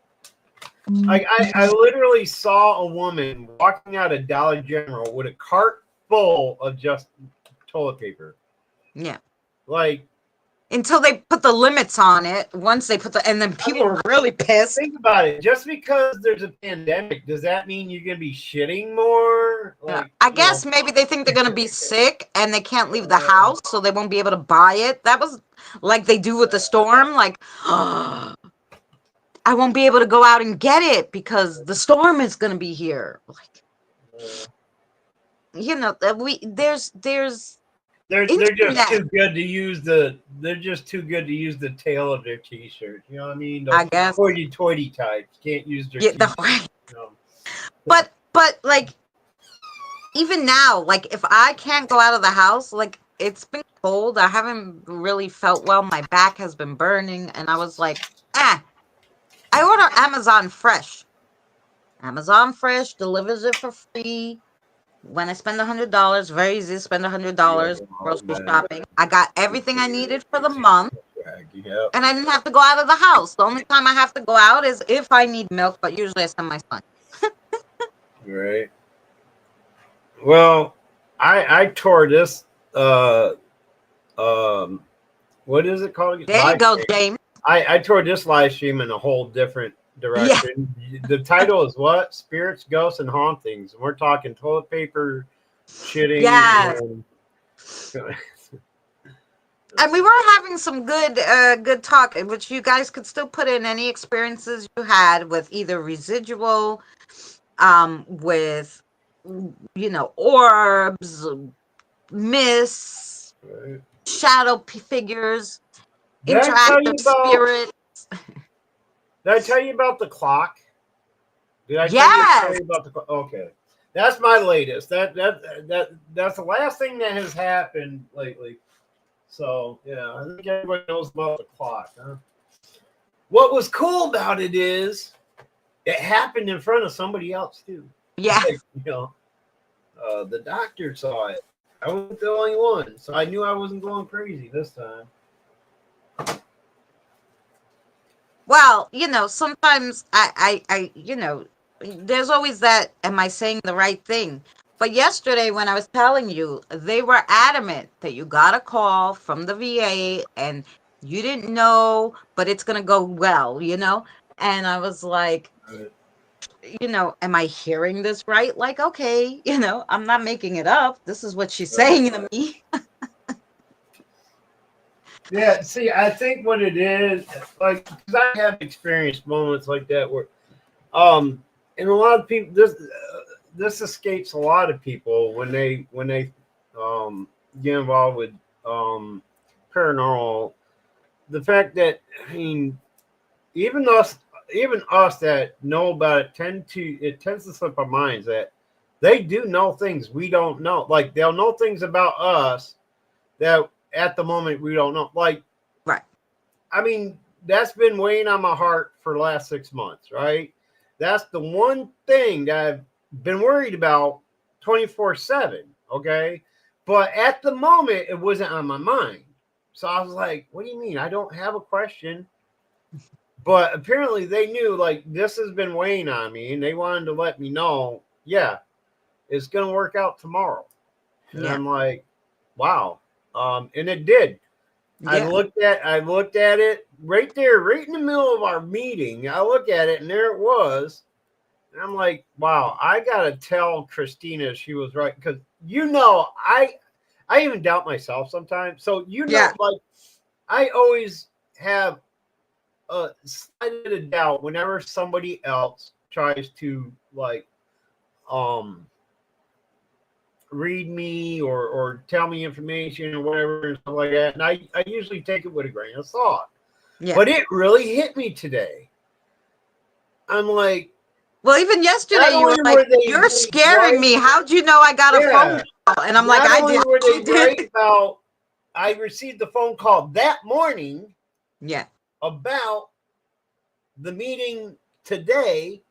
Speaker 2: I literally saw a woman walking out of Dollar General with a cart full of just toilet paper.
Speaker 3: Yeah.
Speaker 2: Like,
Speaker 3: until they put the limits on it. Once they put and then people are really pissed.
Speaker 2: Think about it. Just because there's a pandemic, does that mean you're gonna be shitting more? Like,
Speaker 3: I guess maybe they think they're gonna be sick and they can't leave the house, so they won't be able to buy it. That was like they do with the storm. Like, I won't be able to go out and get it because the storm is going to be here. Like, you know, there's
Speaker 2: They're just
Speaker 3: internet,
Speaker 2: too good to use the. They're just too good to use the tail of their T-shirt. You know what I mean? The
Speaker 3: I guess.
Speaker 2: hoity-toity type can't use their
Speaker 3: Yeah,
Speaker 2: T-shirt. You know?
Speaker 3: but like even now, like if I can't go out of the house, like it's been cold. I haven't really felt well. My back has been burning, and I was like, I order Amazon Fresh. Amazon Fresh delivers it for free. When I spend $100, very easy to spend $100 grocery shopping. I got everything I needed for the month,
Speaker 2: Yep.
Speaker 3: and I didn't have to go out of the house. The only time I have to go out is if I need milk, but usually I send my son.
Speaker 2: Right. Well, I tore this. What is it called?
Speaker 3: There you go, James.
Speaker 2: I tore this live stream in a whole different direction. Yeah. The title is what? Spirits, Ghosts, and Hauntings. And we're talking toilet paper, shitting.
Speaker 3: Yes.
Speaker 2: And
Speaker 3: and we were having some good talk, which you guys could still put in any experiences you had with either residual, with orbs, mists,
Speaker 2: right.
Speaker 3: shadow figures, interactive spirits.
Speaker 2: Did I tell you about the clock? Did I tell you about the clock? Okay. That's my latest. That's the last thing that has happened lately. So yeah, I think everybody knows about the clock, huh? What was cool about it is it happened in front of somebody else too.
Speaker 3: Yeah.
Speaker 2: Like, the doctor saw it. I wasn't the only one, so I knew I wasn't going crazy this time.
Speaker 3: Well, sometimes I there's always that, am I saying the right thing? But yesterday when I was telling you, they were adamant that you got a call from the VA and you didn't know, but it's going to go well, And I was like, am I hearing this right? Like, okay, I'm not making it up. This is what she's saying to me.
Speaker 2: Yeah, see, I think what it is, like, because I have experienced moments like that where, and a lot of people, this escapes a lot of people when they get involved with paranormal. The fact that, I mean, even us that know about it tends to slip our minds that they do know things we don't know. Like they'll know things about us that at the moment we don't know. Like,
Speaker 3: right.
Speaker 2: I mean, that's been weighing on my heart for the last 6 months, right? That's the one thing that I've been worried about 24/7. Okay. But at the moment, it wasn't on my mind. So I was like, what do you mean? I don't have a question. But apparently they knew, like, this has been weighing on me, and they wanted to let me know, yeah, it's going to work out tomorrow. And I'm like, wow. And it did. Yeah. I looked at it right there, right in the middle of our meeting. I look at it, and there it was. And I'm like, wow, I got to tell Christina she was right. Because, I even doubt myself sometimes. So, like, I always have a slight bit of doubt whenever somebody else tries to, like, read me or tell me information or whatever and stuff like that. And I usually take it with a grain of salt. Yeah. But it really hit me today. I'm like,
Speaker 3: well, even yesterday you were like, you're scaring me. How'd you know I got a phone call? And I'm like, I did.
Speaker 2: Were they right about, I received the phone call that morning.
Speaker 3: Yeah.
Speaker 2: About the meeting today.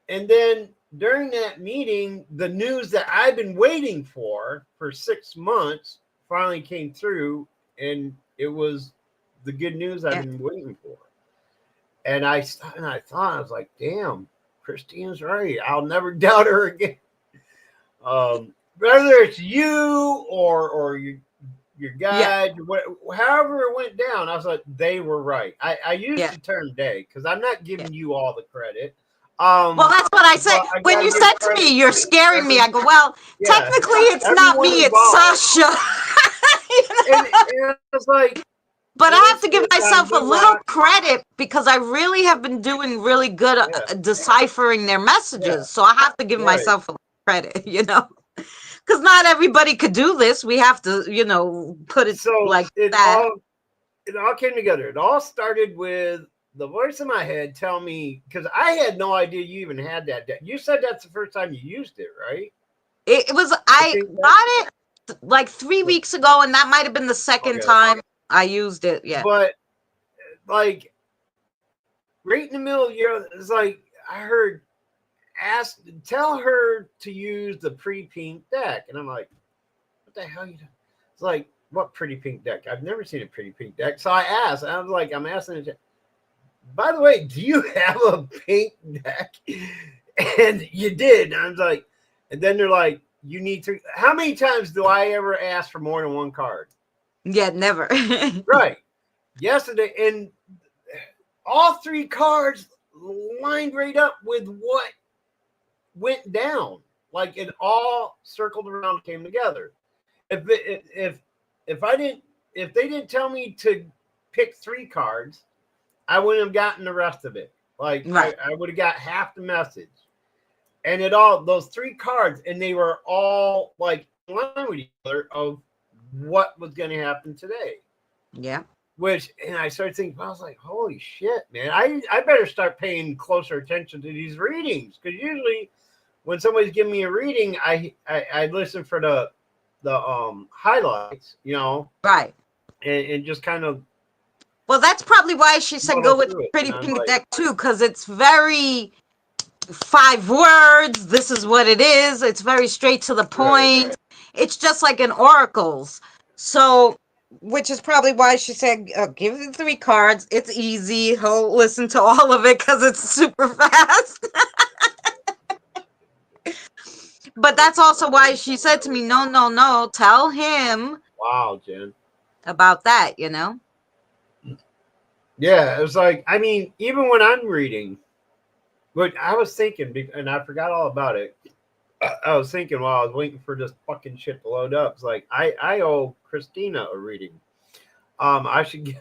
Speaker 2: And then during that meeting, the news that I've been waiting for 6 months finally came through, and it was the good news I've been waiting for. And I thought, I was like, damn, Christine's right. I'll never doubt her again. Whether it's you or your guide, however it went down, I was like, they were right. I used the term they because I'm not giving you all the credit.
Speaker 3: Well, that's what I said. When you said to me, you're scaring me, I go, well, technically it's not me, it's Sasha.
Speaker 2: And I was like,
Speaker 3: But I have
Speaker 2: Most
Speaker 3: to
Speaker 2: of
Speaker 3: give
Speaker 2: the time,
Speaker 3: myself a
Speaker 2: they're
Speaker 3: little
Speaker 2: not.
Speaker 3: credit because I really have been doing really good
Speaker 2: Yeah,
Speaker 3: deciphering their
Speaker 2: yeah,
Speaker 3: messages. So I have to give
Speaker 2: right.
Speaker 3: myself a little credit, because not everybody could do this. We have to, put it
Speaker 2: So
Speaker 3: like that.
Speaker 2: it all came together. It all started with the voice in my head tell me, because I had no idea you even had that deck. You said that's the first time you used it, right?
Speaker 3: It was,
Speaker 2: I
Speaker 3: I
Speaker 2: think that.
Speaker 3: got it like 3 weeks ago, and that might have been the second
Speaker 2: Okay,
Speaker 3: time I used it. Yeah.
Speaker 2: but like right in the middle of the year, it's like I heard tell her to use the pretty pink deck, and I'm like, what the hell you doing? It's like, what pretty pink deck? I've never seen a pretty pink deck. So I asked, and I was like, I'm asking her, by the way, do you have a pink deck? And you did. And I was like, and then they're like, you need to. How many times do I ever ask for more than one card?
Speaker 3: Yeah, never.
Speaker 2: Right. Yesterday, and all three cards lined right up with what went down. Like it all circled around, came together. If I didn't, if they didn't tell me to pick three cards, I wouldn't have gotten the rest of it. Like
Speaker 3: Right.
Speaker 2: I would have got half the message. And it all those three cards, and they were all like in line with each other of what was going to happen today.
Speaker 3: Yeah.
Speaker 2: Which, and I started thinking, I was like, holy shit, man! I better start paying closer attention to these readings, because usually when somebody's giving me a reading, I listen for the highlights,
Speaker 3: Right.
Speaker 2: and just kind of
Speaker 3: Well, that's probably why she said
Speaker 2: muddle
Speaker 3: go with the
Speaker 2: through it.
Speaker 3: pretty
Speaker 2: And I'm
Speaker 3: pink
Speaker 2: like,
Speaker 3: deck too, because it's very 5 words. This is what it is. It's very straight to the
Speaker 2: right,
Speaker 3: point. It's just like an oracles. So, which is probably why she said, give the 3 cards. It's easy. He'll listen to all of it because it's super fast. But that's also why she said to me, no, no, no, tell him
Speaker 2: wow, Jen.
Speaker 3: about that,
Speaker 2: Yeah, it was like, I mean, even when I'm reading, but I was thinking, and I forgot all about it. I was thinking while I was waiting for this fucking shit to load up. It's like I owe Christina a reading. I should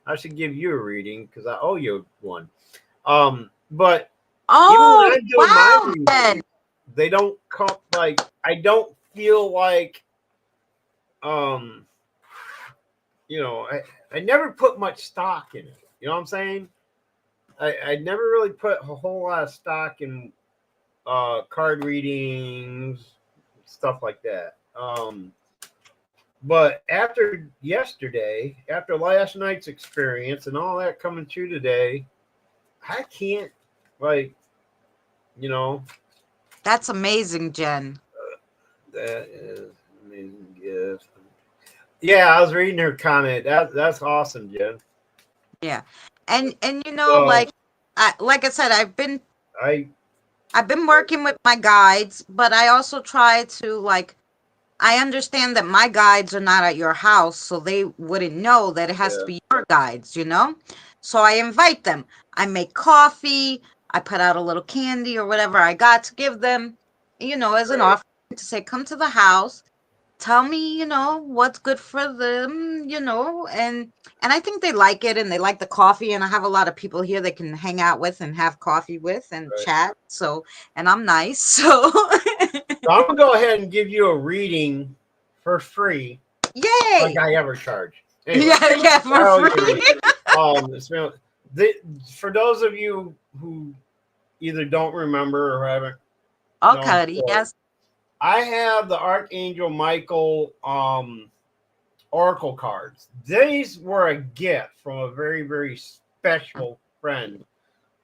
Speaker 2: I should give you a reading because I owe you one. But even when
Speaker 3: Oh,
Speaker 2: I'm doing my
Speaker 3: wow,
Speaker 2: readings,
Speaker 3: Ben.
Speaker 2: they don't come like I don't feel like um I never put much stock in it. You know what I'm saying? I never really put a whole lot of stock in card readings, stuff like that. But after yesterday, after last night's experience and all that coming through today, I can't like, you know,
Speaker 3: That's amazing, Jen.
Speaker 2: that is amazing gift. Yeah, I was reading her comment. That's awesome, Jen.
Speaker 3: Yeah. And
Speaker 2: So
Speaker 3: like I said,
Speaker 2: I
Speaker 3: I've been working with my guides, but I also try to I understand that my guides are not at your house, so they wouldn't know that it has to
Speaker 2: yeah,
Speaker 3: be your guides. So I invite them. I make coffee, I put out a little candy or whatever I got to give them, as an
Speaker 2: right,
Speaker 3: offering to say, come to the house, tell me, what's good for them, and I think they like it and they like the coffee, and I have a lot of people here they can hang out with and have coffee with and
Speaker 2: right.
Speaker 3: chat. So, and I'm nice. So,
Speaker 2: So I'm gonna go ahead and give you a reading for free, like
Speaker 3: yay.
Speaker 2: I ever charge. Anyway,
Speaker 3: Yeah, yeah, for
Speaker 2: I always
Speaker 3: free.
Speaker 2: do. It's been, for those of you who either don't remember or haven't known
Speaker 3: Okay,
Speaker 2: before,
Speaker 3: yes.
Speaker 2: I have the Archangel Michael Oracle cards. These were a gift from a very, very special friend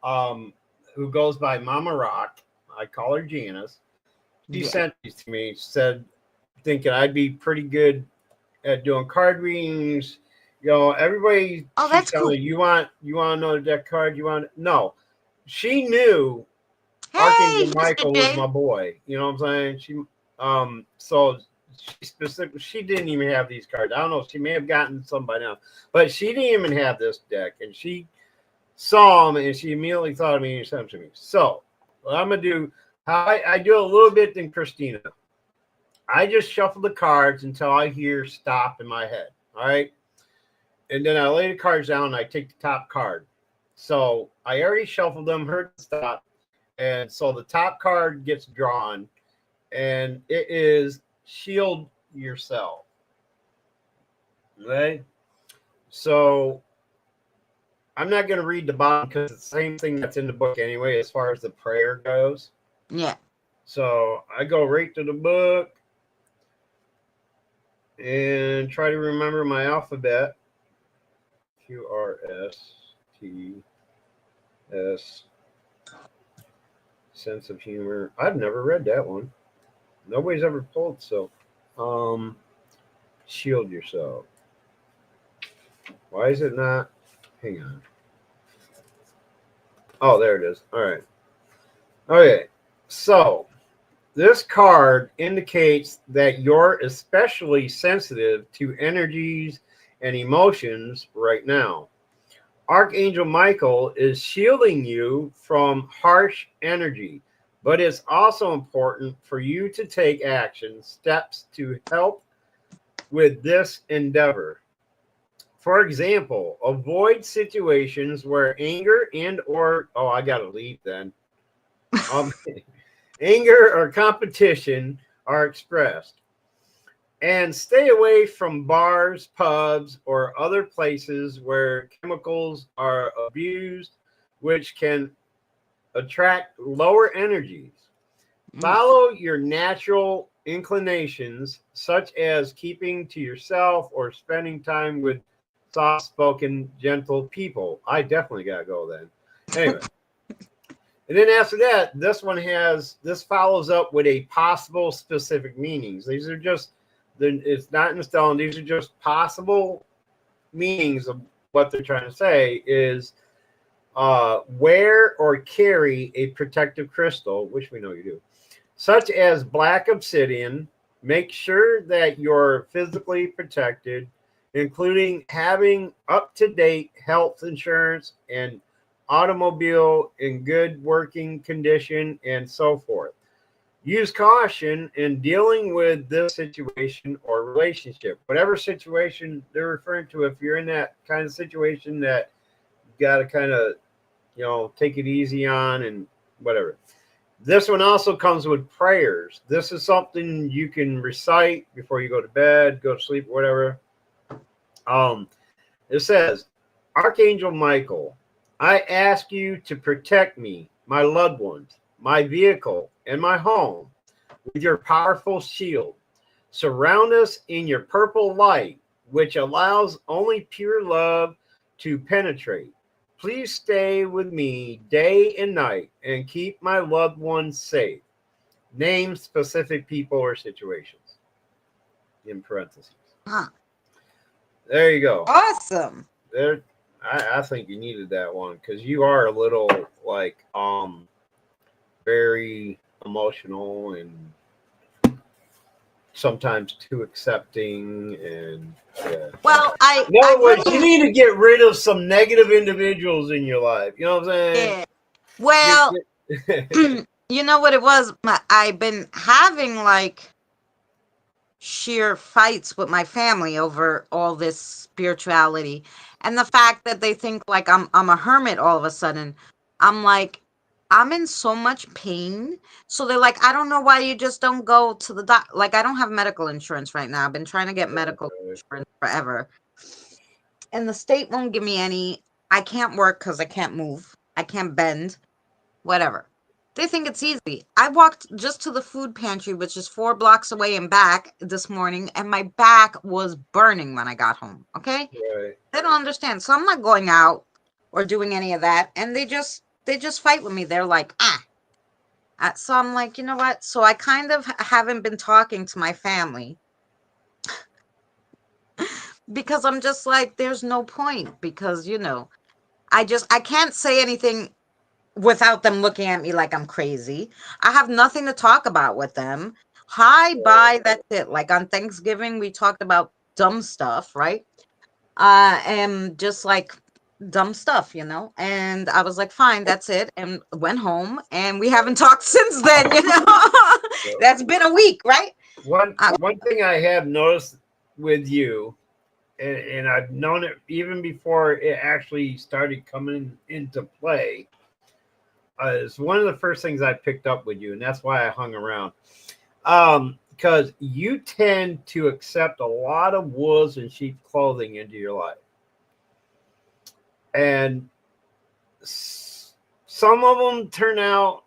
Speaker 2: who goes by Mama Rock. I call her Janice. She
Speaker 3: Yeah.
Speaker 2: sent these to me, said, thinking I'd be pretty good at doing card readings. Everybody
Speaker 3: Oh,
Speaker 2: keeps
Speaker 3: that's
Speaker 2: telling
Speaker 3: cool.
Speaker 2: me, you want another deck card? No. She knew
Speaker 3: Hey,
Speaker 2: Archangel
Speaker 3: Mr.
Speaker 2: Michael was
Speaker 3: J.
Speaker 2: my boy. You know what I'm saying? So she didn't even have these cards. I don't know. She may have gotten some by now, but she didn't even have this deck, and she saw them and she immediately thought of me and sent them to me. So what I'm gonna do, I do a little bit than Christina. I just shuffle the cards until I hear stop in my head. All right. and then I lay the cards down and I take the top card. So I already shuffled them, heard the stop, and so the top card gets drawn, and it is shield yourself. Okay, so I'm not going to read the bottom because it's the same thing that's in the book anyway, as far as the prayer goes.
Speaker 3: Yeah.
Speaker 2: So I go right to the book and try to remember my alphabet. QRSTS. Sense of humor. I've never read that one. Nobody's ever pulled. So, shield yourself. Why is it not? Hang on. Oh, there it is. All right. Okay. So, this card indicates that you're especially sensitive to energies and emotions right now. Archangel Michael is shielding you from harsh energy, but it's also important for you to take action steps to help with this endeavor. For example, avoid situations where anger and or I gotta leave then. Anger or competition are expressed. And stay away from bars, pubs, or other places where chemicals are abused, which can attract lower energies. Follow your natural inclinations, such as keeping to yourself or spending time with soft-spoken, gentle people. I definitely got to go then. Anyway. And then after that, this follows up with a possible specific meanings. These are just, it's not in stone. These are just possible meanings of what they're trying to say is wear or carry a protective crystal, which we know you do, such as black obsidian. Make sure that you're physically protected, including having up-to-date health insurance and automobile in good working condition and so forth. Use caution in dealing with this situation or relationship. Whatever situation they're referring to, if you're in that kind of situation that you got to kind of, take it easy on and whatever. This one also comes with prayers. This is something you can recite before you go to bed, go to sleep, whatever. It says, Archangel Michael, I ask you to protect me, my loved ones, my vehicle, and my home with your powerful shield. Surround us in your purple light, which allows only pure love to penetrate. Please stay with me day and night and keep my loved ones safe. Name specific people or situations in parentheses.
Speaker 3: Huh.
Speaker 2: There you go.
Speaker 3: Awesome.
Speaker 2: I think you needed that one because you are a little very emotional and sometimes too accepting and
Speaker 3: Well,
Speaker 2: in other words, you need to get rid of some negative individuals in your life. You know what I'm saying?
Speaker 3: Yeah. Well, you know what it was? I've been having sheer fights with my family over all this spirituality, and the fact that they think I'm a hermit all of a sudden. I'm like, I'm in so much pain. So they're like, I don't know why you just don't go to the doc. I don't have medical insurance right now. I've been trying to get medical insurance forever, and the state won't give me any. I can't work because I can't move. I can't bend. Whatever. They think it's easy. I walked just to the food pantry, which is 4 blocks away and back this morning, and my back was burning when I got home. Okay?
Speaker 2: Right.
Speaker 3: They don't understand. So I'm not going out or doing any of that. And they just fight with me. They're like, so I'm like, you know what? So I kind of haven't been talking to my family because I'm just like, there's no point because, I can't say anything without them looking at me like I'm crazy. I have nothing to talk about with them. Hi, bye, that's it. On Thanksgiving, we talked about dumb stuff, right? And just dumb stuff, and I was like, fine, that's it, and went home, and we haven't talked since then. That's been a week, right?
Speaker 2: One thing I have noticed with you, and I've known it even before it actually started coming into play. It's one of the first things I picked up with you, and that's why I hung around. Because you tend to accept a lot of wolves and sheep clothing into your life, and some of them turn out,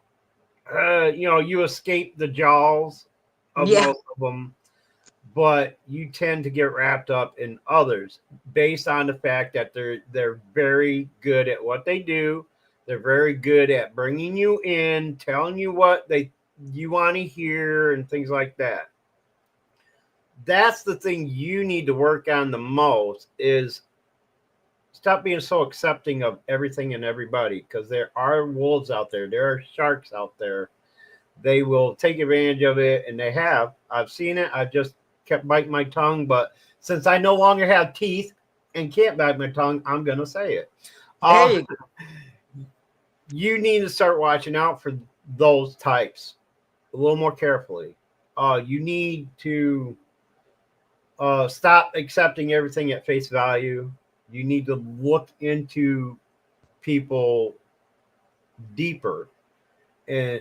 Speaker 2: you escape the jaws of
Speaker 3: Yeah.
Speaker 2: most of them, but you tend to get wrapped up in others based on the fact that they're very good at what they do. They're very good at bringing you in, telling you what you want to hear, and things like that. That's the thing you need to work on the most, is stop being so accepting of everything and everybody, because there are wolves out there. There are sharks out there. They will take advantage of it, and they have. I've seen it. I've just kept biting my tongue, but since I no longer have teeth and can't bite my tongue, I'm going to say it.
Speaker 3: There you go.
Speaker 2: You need to start watching out for those types a little more carefully. You need to stop accepting everything at face value. You need to look into people deeper. And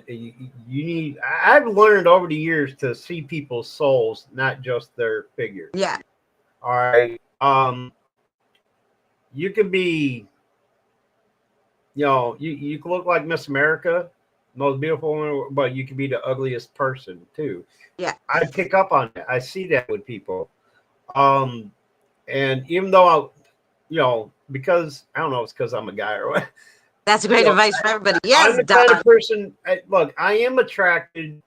Speaker 2: I've learned over the years to see people's souls, not just their figures.
Speaker 3: Yeah.
Speaker 2: All right. You could be, you could look like Miss America, most beautiful woman, but you could be the ugliest person too.
Speaker 3: Yeah.
Speaker 2: I pick up on that. I see that with people. And even though because I don't know, it's because I'm a guy or what.
Speaker 3: That's great advice for everybody. Yes,
Speaker 2: I'm the
Speaker 3: Don.
Speaker 2: kind of person. Look, I am attracted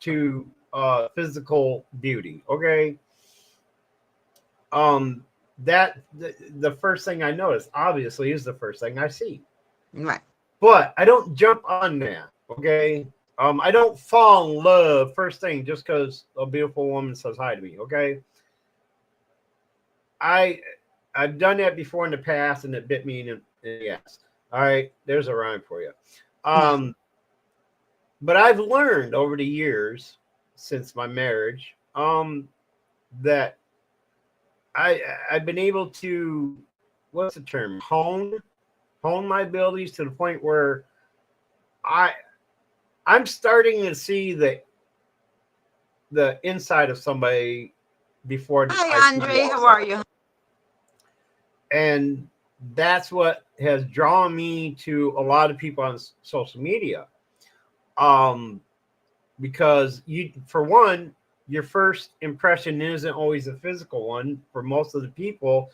Speaker 2: to physical beauty. Okay. That the first thing I notice, obviously, is the first thing I see.
Speaker 3: Right.
Speaker 2: But I don't jump on that. Okay. I don't fall in love first thing just because a beautiful woman says hi to me. Okay. I've done that before in the past, and it bit me in the ass. All right, there's a rhyme for you. But I've learned over the years since my marriage, that I've been able to, what's the term, hone my abilities to the point where I'm starting to see the inside of somebody before.
Speaker 3: Hi, Andre. How are you?
Speaker 2: And that's what has drawn me to a lot of people on social media. Because for one, your first impression isn't always a physical one. For most of the people,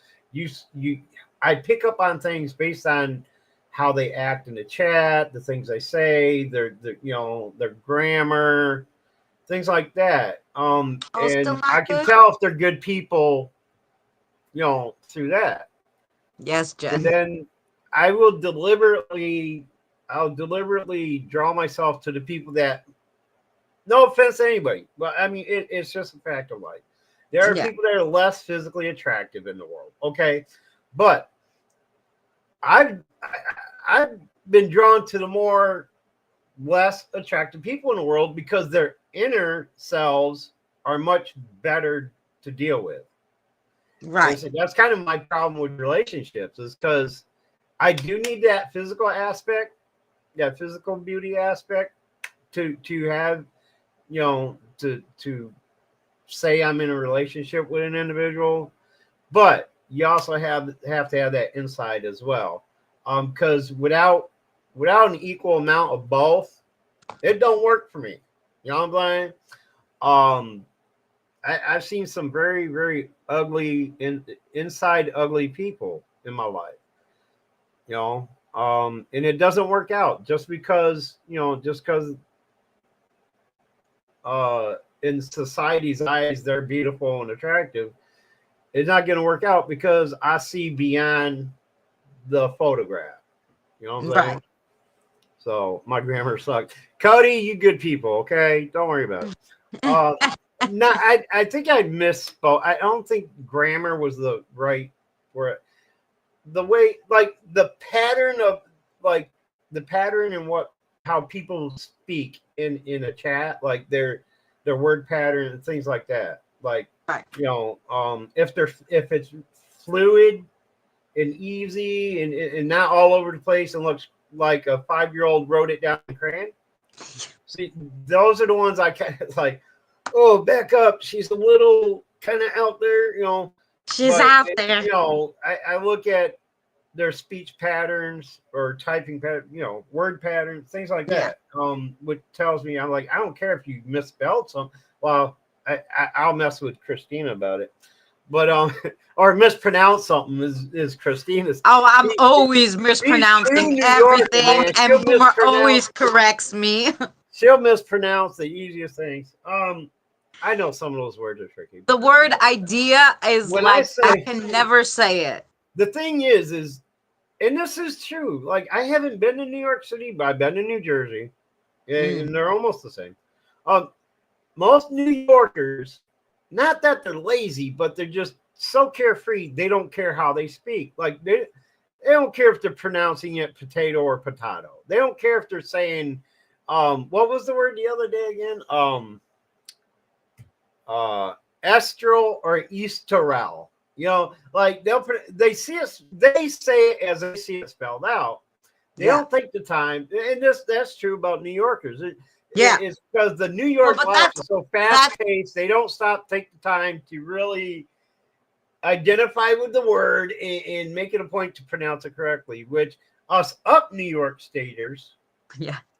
Speaker 2: I pick up on things based on how they act in the chat, the things they say, their grammar, things like that. And I can tell if they're good people, through that.
Speaker 3: Yes, Jen.
Speaker 2: And then I'll deliberately draw myself to the people that, no offense to anybody, but I mean, it's just a fact of life. There are people that are less physically attractive in the world. Okay. But I've been drawn to the more less attractive people in the world because their inner selves are much better to deal with.
Speaker 3: Right.
Speaker 2: So that's kind of my problem with relationships, is because I do need that physical aspect, that physical beauty aspect to have, to say I'm in a relationship with an individual. But you also have to have that inside as well. Because without an equal amount of both, it don't work for me. You know what I'm saying? I've seen some very, very ugly inside ugly people in my life, and it doesn't work out just because in society's eyes they're beautiful and attractive. It's not going to work out because I see beyond the photograph. You know what I'm saying? So my grammar sucks. Cody, you good people, okay? Don't worry about it. No, I think I misspoke. I don't think grammar was the right word. The way, like the pattern and how people speak in a chat, like their word pattern and things like that. Like,
Speaker 3: Right.
Speaker 2: if it's fluid and easy and not all over the place and looks like a 5-year-old wrote it down in crayon. See, those are the ones I kind of like. Oh, back up. She's a little kind of out there,
Speaker 3: She's out there.
Speaker 2: I look at their speech patterns or typing pattern, word patterns, things like that. Which tells me I'm like, I don't care if you misspelled something. Well, I'll mess with Christina about it, but or mispronounce something is Christina's.
Speaker 3: Oh, I'm always mispronouncing everything, and Boomer always corrects me.
Speaker 2: She'll mispronounce the easiest things. I know some of those words are tricky.
Speaker 3: The word idea is
Speaker 2: when
Speaker 3: like I can never say it.
Speaker 2: The thing is, and this is true. Like, I haven't been to New York City, but I've been to New Jersey, and they're almost the same. Most New Yorkers, not that they're lazy, but they're just so carefree. They don't care how they speak. Like, they don't care if they're pronouncing it potato or potato. They don't care if they're saying, what was the word the other day again? Estral or esterel. Like they say it as they see it spelled out. They don't take the time, and that's true about New Yorkers. It's because the New York life is so fast paced. They don't take the time to really identify with the word and make it a point to pronounce it correctly. Which us up New York staters,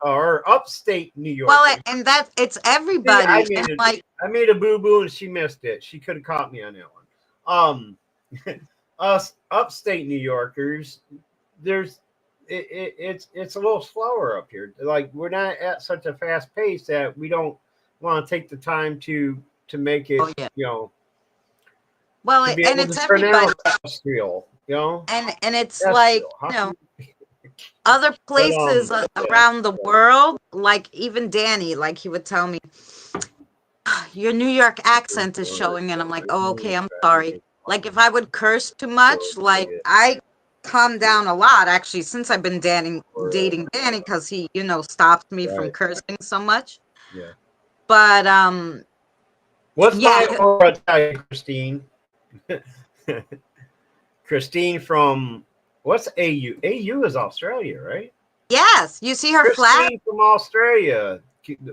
Speaker 2: or upstate New York.
Speaker 3: Well, and that it's everybody.
Speaker 2: See, I made a boo boo and she missed it. She could have caught me on that one. Us upstate New Yorkers, it's a little slower up here. Like, we're not at such a fast pace that we don't want to take the time to make it,
Speaker 3: Well, and it's everybody.
Speaker 2: Industrial,
Speaker 3: and it's like, other places around the world, like even Danny, like he would tell me, your New York accent is showing, and I'm like, oh, okay, I'm sorry. Like, if I would curse too much, like, I calm down a lot, actually, since I've been dating Danny, because he, stopped me from cursing so much.
Speaker 2: Yeah.
Speaker 3: But,
Speaker 2: what's my aura tell you, Christine? Christine from, what's AU? AU is Australia, right?
Speaker 3: Yes. You see her flag?
Speaker 2: Christine from Australia.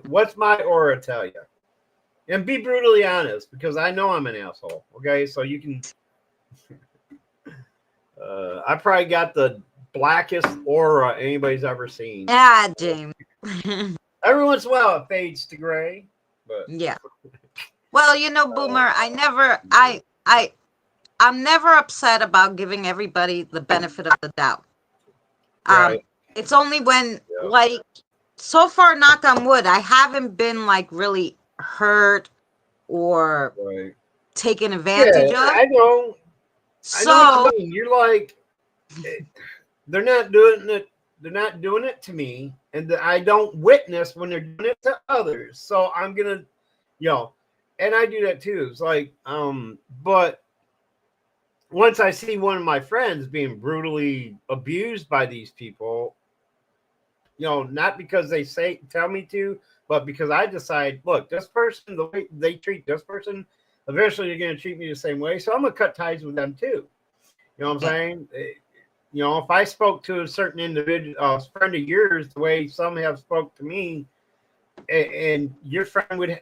Speaker 2: What's my aura tell you? And be brutally honest, because I know I'm an asshole. Okay, so you can. I probably got the blackest aura anybody's ever seen.
Speaker 3: Yeah, James.
Speaker 2: Every once in a while, it fades to gray. But
Speaker 3: yeah. Well, Boomer, I'm never upset about giving everybody the benefit of the doubt. It's only when, like, so far, knock on wood, I haven't been like really hurt or taken advantage of.
Speaker 2: I know.
Speaker 3: So
Speaker 2: I know what you mean. You're like, they're not doing it. They're not doing it to me, and I don't witness when they're doing it to others. So I'm gonna, and I do that too. It's like, but once I see one of my friends being brutally abused by these people, not because they tell me to, but because I decide, look, this person, the way they treat this person, eventually you're going to treat me the same way. So I'm going to cut ties with them too. You know what I'm saying? If I spoke to a certain individual, friend of yours, the way some have spoke to me, and your friend would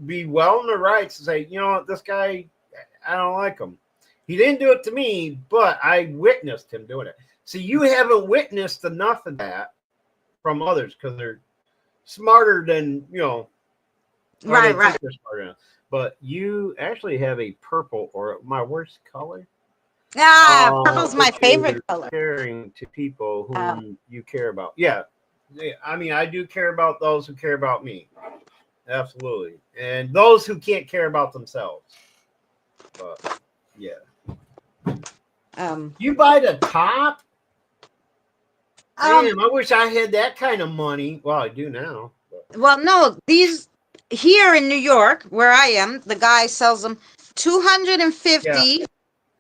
Speaker 2: be well in the rights to say, this guy, I don't like him. He didn't do it to me, but I witnessed him doing it. So you haven't witnessed enough of that from others because they're smarter than,
Speaker 3: right.
Speaker 2: They're smarter enough. But you actually have a purple, or my worst color.
Speaker 3: Yeah, purple's my favorite color.
Speaker 2: Caring to people whom you care about. Yeah. I mean, I do care about those who care about me. Absolutely. And those who can't care about themselves. But yeah. You buy the top? Damn, I wish I had that kind of money. Well, I do now. But.
Speaker 3: Well, no, these here in New York, where I am, the guy sells them $250.
Speaker 2: Yeah.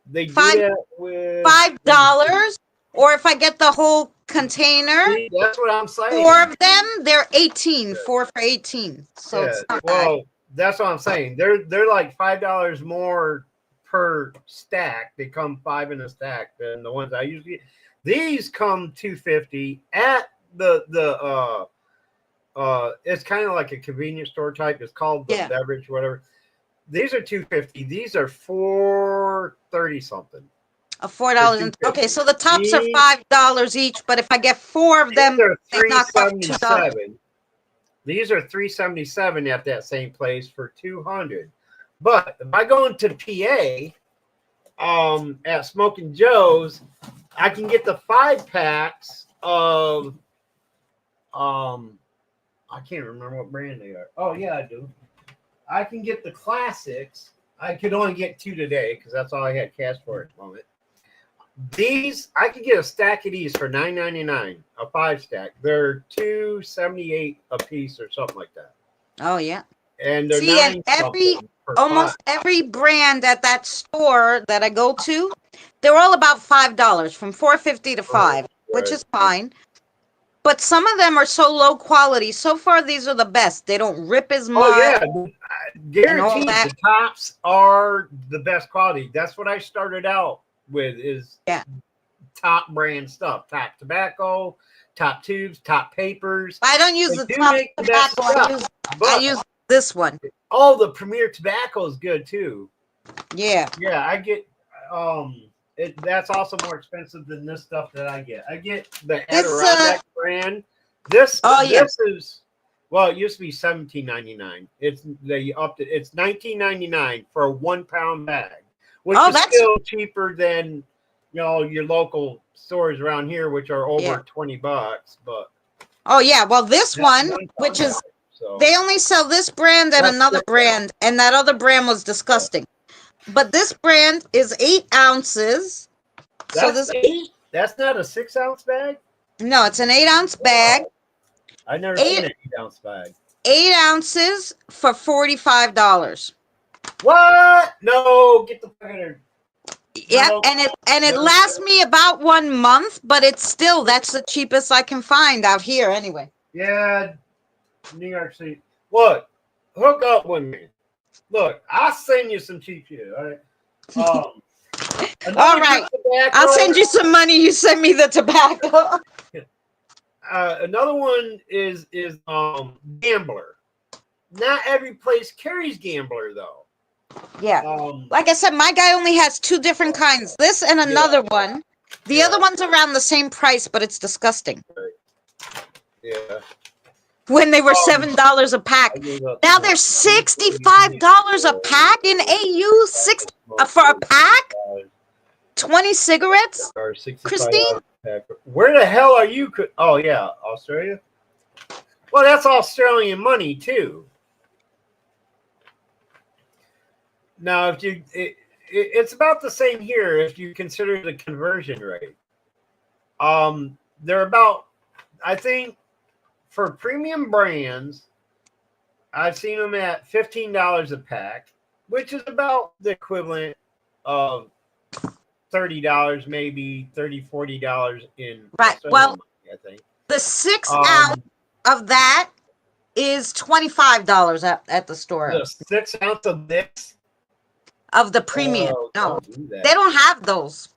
Speaker 2: They do that with
Speaker 3: $5, or if I get the whole container,
Speaker 2: see, that's what I'm saying.
Speaker 3: 4 of them, they're 18. 4 for 18. So it's not bad.
Speaker 2: That's what I'm saying. They're like $5 more per stack. They come 5 in a stack than the ones I usually get. These come $2.50 at the it's kind of like a convenience store type. It's called the beverage, whatever. These are $2.50. These are $4.30 something.
Speaker 3: $4 and okay, so the tops are $5 each, but if I get 4 of them, they knock off $2.
Speaker 2: These are $3.77 at that same place for $200. But if I go into PA, at Smoking Joe's, I can get the 5-packs of I can't remember what brand they are. Oh yeah, I do. I can get the classics. I could only get 2 today because that's all I had cash for at the moment. These I could get a stack of these for $9.99, a 5-stack. They're $2.78 a piece or something like that.
Speaker 3: Oh yeah.
Speaker 2: And they're
Speaker 3: almost every brand at that store that I go to, they're all about $5, from $4.50 to $5, right. Which is fine. But some of them are so low quality. So far, these are the best. They don't rip as much.
Speaker 2: Oh yeah, guaranteed. The tops are the best quality. That's what I started out with. Is top brand stuff, top tobacco, top tubes, top papers.
Speaker 3: I don't use the top tobacco. I use this one.
Speaker 2: Oh, the Premier Tobacco is good too.
Speaker 3: Yeah.
Speaker 2: Yeah, I get that's also more expensive than this stuff that I get. I get the Adirondack brand. This is well, it used to be $17.99. They upped it. It's $19.99 for a 1-pound bag, which is still cheaper than your local stores around here, which are over $20. But
Speaker 3: well, this one, which is they only sell this brand and another brand, and that other brand was disgusting. But this brand is 8 ounces.
Speaker 2: That's 8? That's not a 6-ounce bag?
Speaker 3: No, it's an 8-ounce bag.
Speaker 2: I've never seen an 8-ounce bag.
Speaker 3: 8 ounces for $45.
Speaker 2: What? No, get the fuck out of here.
Speaker 3: Yeah, and it lasts me about 1 month, but that's the cheapest I can find out here anyway.
Speaker 2: Yeah, New York City. Look, hook up with me. Look, I'll send you some cheap shit. All right.
Speaker 3: All right. I'll send you some money. You send me the tobacco.
Speaker 2: Another one is Gambler. Not every place carries Gambler though.
Speaker 3: Yeah. Like I said, my guy only has 2 different kinds. This and another one. The other one's around the same price, but it's disgusting.
Speaker 2: Right. Yeah.
Speaker 3: When they were $7 a pack. Now they're $65 a pack in AU. For a pack? 20 cigarettes? Christine?
Speaker 2: Where the hell are you? Oh yeah, Australia. Well, that's Australian money too. Now, if it's about the same here if you consider the conversion rate. They're about, I think, for premium brands, I've seen them at $15 a pack, which is about the equivalent of $30, maybe $30, $40 in
Speaker 3: right. Well,
Speaker 2: money, I think.
Speaker 3: The 6 ounce of that is $25 at the store.
Speaker 2: The 6 ounce of this?
Speaker 3: Of the premium. No, they don't have those.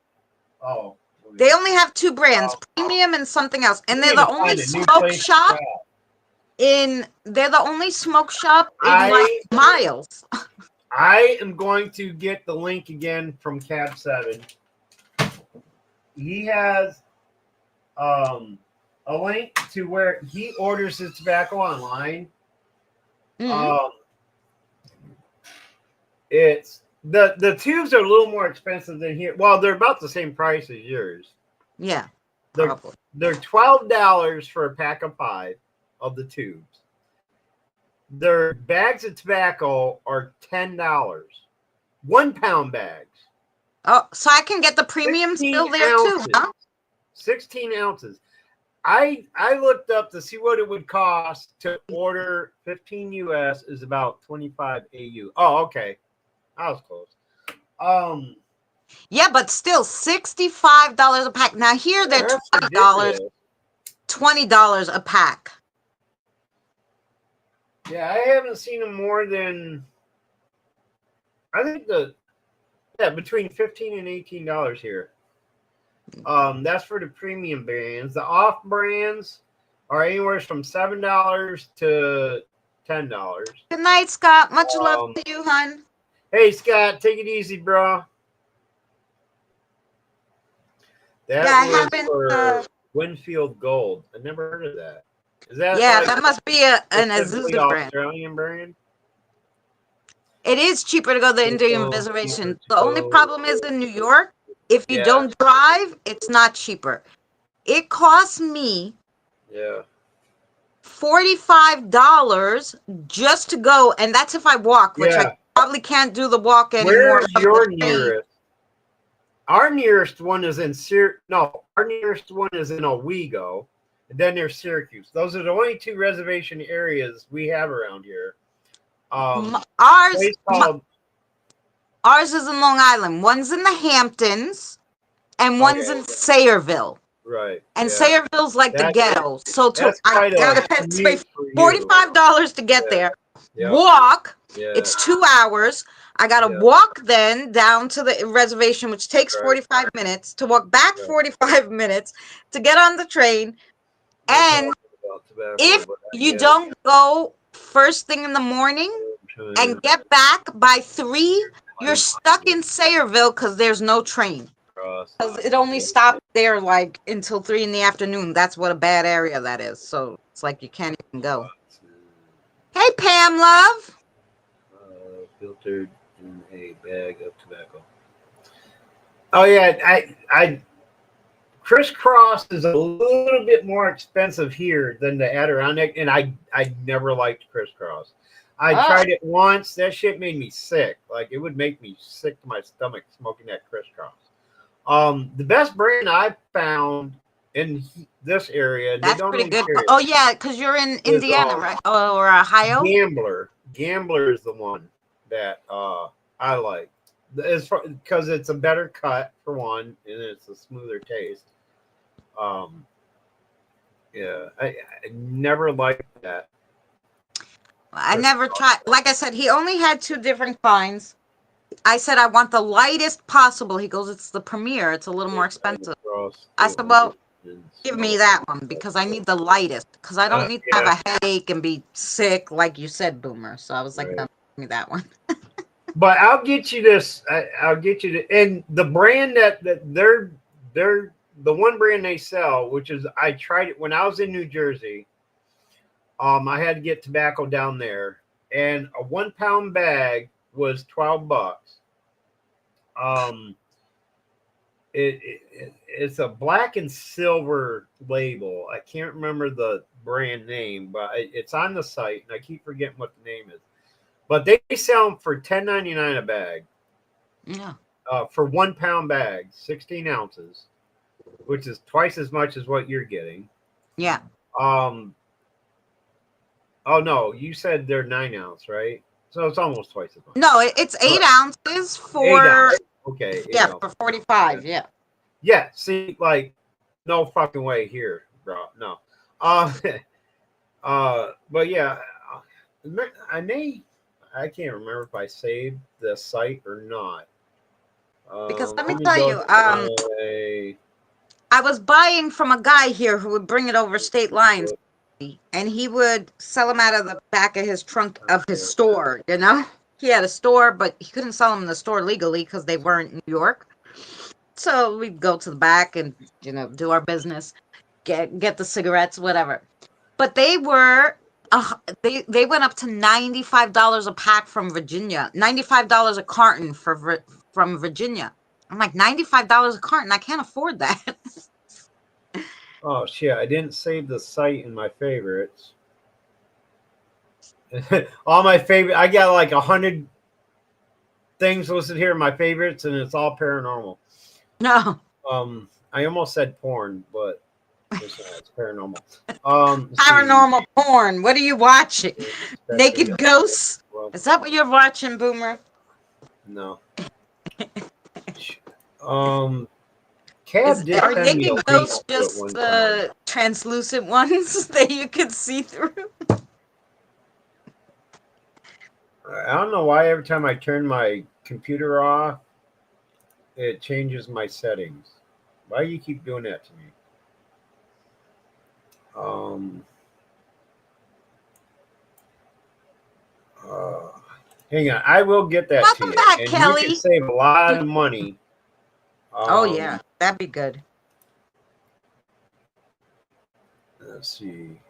Speaker 2: Oh.
Speaker 3: They only have 2 brands, premium and something else, and they're the only smoke shop in like Miles.
Speaker 2: I am going to get the link again from Cab 7. He has a link to where he orders his tobacco online. It's the tubes are a little more expensive than here. Well, they're about the same price as yours.
Speaker 3: Yeah.
Speaker 2: They're $12 for a pack of 5 of the tubes. Their bags of tobacco are $10. 1-pound bags.
Speaker 3: Oh, so I can get the premium still there too, huh?
Speaker 2: 16 ounces. I looked up to see what it would cost to order 15 US is about 25 AU. Oh, okay. I was close.
Speaker 3: Yeah, but still $65 a pack. Now here they're $20 a pack.
Speaker 2: Yeah, I haven't seen them more than I think between $15 and $18 here. That's for the premium brands. The off brands are anywhere from $7 to $10.
Speaker 3: Good night, Scott. Much love to you, hon.
Speaker 2: Hey Scott, take it easy, bro. That
Speaker 3: Yeah, I
Speaker 2: was
Speaker 3: haven't.
Speaker 2: for Winfield Gold. I never heard of that. Is that
Speaker 3: Yeah,
Speaker 2: like
Speaker 3: that must be an
Speaker 2: specifically
Speaker 3: Azusa brand.
Speaker 2: Australian brand?
Speaker 3: It is cheaper to go to the Indian
Speaker 2: Cheaper
Speaker 3: Reservation.
Speaker 2: to
Speaker 3: The only
Speaker 2: go.
Speaker 3: problem is in New York, if you
Speaker 2: Yeah,
Speaker 3: don't drive, it's not cheaper. It costs me
Speaker 2: yeah.
Speaker 3: $45 just to go, and that's if I walk, which I
Speaker 2: Yeah.
Speaker 3: probably can't do the walk anymore.
Speaker 2: Where's
Speaker 3: From
Speaker 2: your
Speaker 3: the train.
Speaker 2: nearest? Our nearest one is in our nearest one is in Owego, and then there's Syracuse. Those are the only two reservation areas we have around here.
Speaker 3: Ours,
Speaker 2: Place called
Speaker 3: ours is in Long Island. One's in the Hamptons, and one's in Sayreville.
Speaker 2: right.
Speaker 3: And
Speaker 2: Yeah.
Speaker 3: Sayreville's like the ghetto. So
Speaker 2: That's
Speaker 3: I
Speaker 2: quite
Speaker 3: gotta
Speaker 2: a
Speaker 3: pay
Speaker 2: commute for you.
Speaker 3: $45 to get there.
Speaker 2: Yeah.
Speaker 3: Walk.
Speaker 2: Yeah.
Speaker 3: It's 2 hours. I gotta walk then down to the reservation, which takes 45 minutes, to walk back 45 minutes, to get on the train. And if you don't go first thing in the morning and get back by 3, you're stuck in Sayreville because there's no train. Because it only stopped there like until 3 in the afternoon. That's what a bad area that is. So it's like you can't even go. Hey, Pam, love.
Speaker 2: Filtered in a bag of tobacco. Oh yeah, I Crisscross is a little bit more expensive here than the Adirondack, and I never liked Crisscross. I tried it once. That shit made me sick. Like it would make me sick to my stomach smoking that Crisscross. The best brand I found in this area,
Speaker 3: that's pretty good. Oh yeah, because you're in Indiana, right? Or Ohio.
Speaker 2: Gambler is the one that I like. Because it's a better cut for one, and it's a smoother taste. Yeah, I never liked that.
Speaker 3: I never tried. Like I said, he only had 2 different kinds. I said, I want the lightest possible. He goes, it's the Premier. It's a little more expensive. I said, well, give me that one because I need the lightest because I don't need to have a headache and be sick, like you said, Boomer. So I was like, no, give me that one.
Speaker 2: But I'll get you this. I'll get you and the brand that they're the one brand they sell, which is I tried it when I was in New Jersey. I had to get tobacco down there, and a 1 pound bag was $12. It's a black and silver label. I can't remember the brand name, but it's on the site, and I keep forgetting what the name is. But they sell them for $10.99 a bag.
Speaker 3: Yeah.
Speaker 2: For 1 pound bag, 16 ounces, which is twice as much as what you're getting.
Speaker 3: Yeah.
Speaker 2: Oh no, you said they're 9 ounce, right? So it's almost twice as much.
Speaker 3: No, it's 8 ounces for
Speaker 2: 8 ounces. Okay.
Speaker 3: Yeah, for 45. Yeah.
Speaker 2: Yeah. See, like, no fucking way here, bro. No. But yeah, I can't remember if I saved the site or not.
Speaker 3: Because let me tell you, I was buying from a guy here who would bring it over state lines, and he would sell them out of the back of his trunk of his store. You know, he had a store, but he couldn't sell them in the store legally because they weren't New York. So we'd go to the back and do our business, get the cigarettes, whatever. But they were they went up to $95 a pack from Virginia, $95 a carton from Virginia. I'm like, $95 a carton. I can't afford that.
Speaker 2: Oh shit! I didn't save the site in my favorites. All my favorite. I got like 100 things listed here in my favorites, and it's all paranormal.
Speaker 3: No.
Speaker 2: I almost said porn, but it's paranormal.
Speaker 3: Paranormal porn. What are you watching? Naked ghosts? Is that what you're watching, Boomer?
Speaker 2: No. Cab
Speaker 3: Are naked ghosts just the translucent ones that you can see through?
Speaker 2: I don't know why every time I turn my computer off, it changes my settings. Why do you keep doing that to me? Um, uh, hang on, I will get that to
Speaker 3: Welcome
Speaker 2: you,
Speaker 3: back,
Speaker 2: and you can
Speaker 3: Kelly.
Speaker 2: save a lot of money.
Speaker 3: Oh yeah,
Speaker 2: Um,
Speaker 3: that'd be good.
Speaker 2: let's see.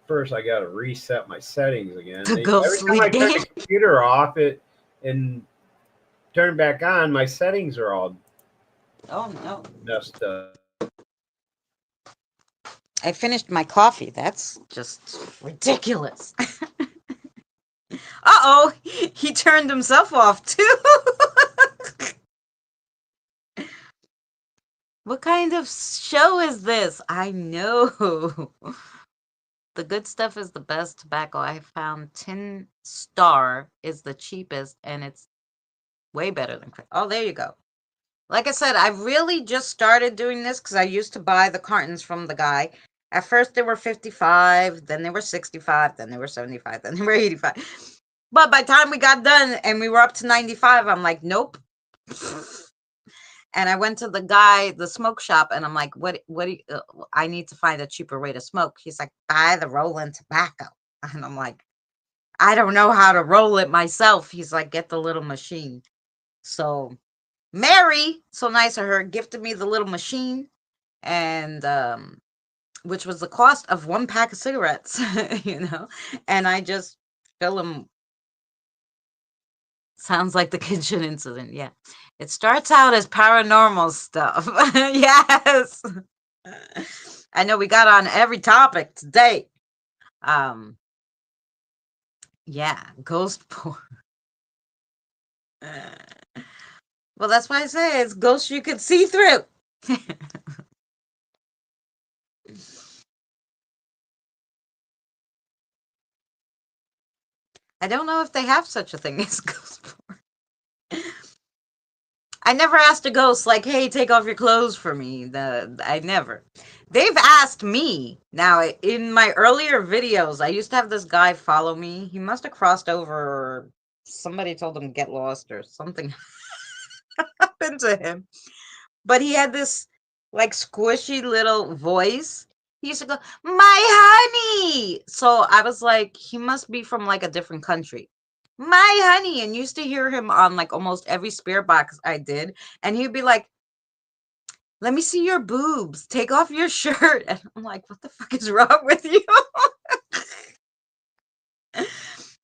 Speaker 2: First, I got to reset my settings again.
Speaker 3: The
Speaker 2: Every time I
Speaker 3: ghostly
Speaker 2: turn
Speaker 3: game.
Speaker 2: the computer off, it and turn it back on, my settings are all
Speaker 3: Oh no.
Speaker 2: messed up.
Speaker 3: I finished my coffee. That's just ridiculous. Uh-oh. He turned himself off too. What kind of show is this? I know. The good stuff is the best tobacco. I have found Tin Star is the cheapest and it's way better than Oh, there you go. Like I said, I really just started doing this because I used to buy the cartons from the guy. At first they were 55, then they were 65, then they were 75, then they were 85. But by the time we got done and we were up to 95, I'm like, nope. And I went to the guy, the smoke shop, and I'm like, what do you, I need to find a cheaper way to smoke. He's like, buy the rolling tobacco. And I'm like, I don't know how to roll it myself. He's like, get the little machine. So Mary, so nice of her, gifted me the little machine, and which was the cost of one pack of cigarettes, and I just fill them. Sounds like the kitchen incident. Yeah, it starts out as paranormal stuff. Yes, I know we got on every topic today. Um, yeah, ghost porn. Well, that's why I say it's ghosts you could see through. I don't know if they have such a thing as ghost porn. I never asked a ghost like, "Hey, take off your clothes for me." I never. They've asked me. Now, in my earlier videos, I used to have this guy follow me. He must have crossed over or somebody told him get lost or something happened to him. But he had this like squishy little voice. He used to go, "My honey." So I was like, he must be from like a different country. My honey, and used to hear him on like almost every spirit box I did, and he'd be like, "Let me see your boobs. Take off your shirt." And I'm like, "What the fuck is wrong with you?"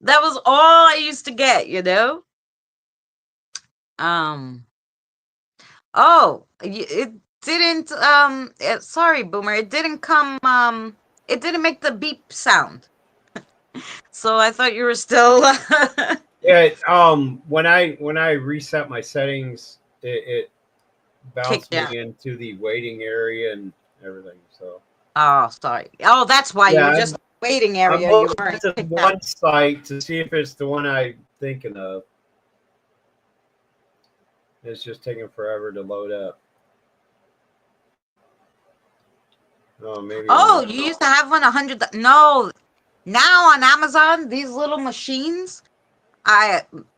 Speaker 3: That was all I used to get. Um. Oh, it didn't. Sorry, Boomer. It didn't come. It didn't make the beep sound. So I thought you were still.
Speaker 2: Yeah. When I reset my settings, it
Speaker 3: Kicked
Speaker 2: bounced me
Speaker 3: down.
Speaker 2: into the waiting area and everything. So
Speaker 3: Oh, sorry. Oh, that's why you
Speaker 2: yeah,
Speaker 3: were just in the waiting
Speaker 2: I'm
Speaker 3: area. You
Speaker 2: looking
Speaker 3: weren't
Speaker 2: at the
Speaker 3: kicked out.
Speaker 2: one site to see if it's the one I'm thinking of. It's just taking forever to load up. Oh, maybe it
Speaker 3: Oh,
Speaker 2: won't.
Speaker 3: you used to have one 100. No, now on Amazon, these little machines.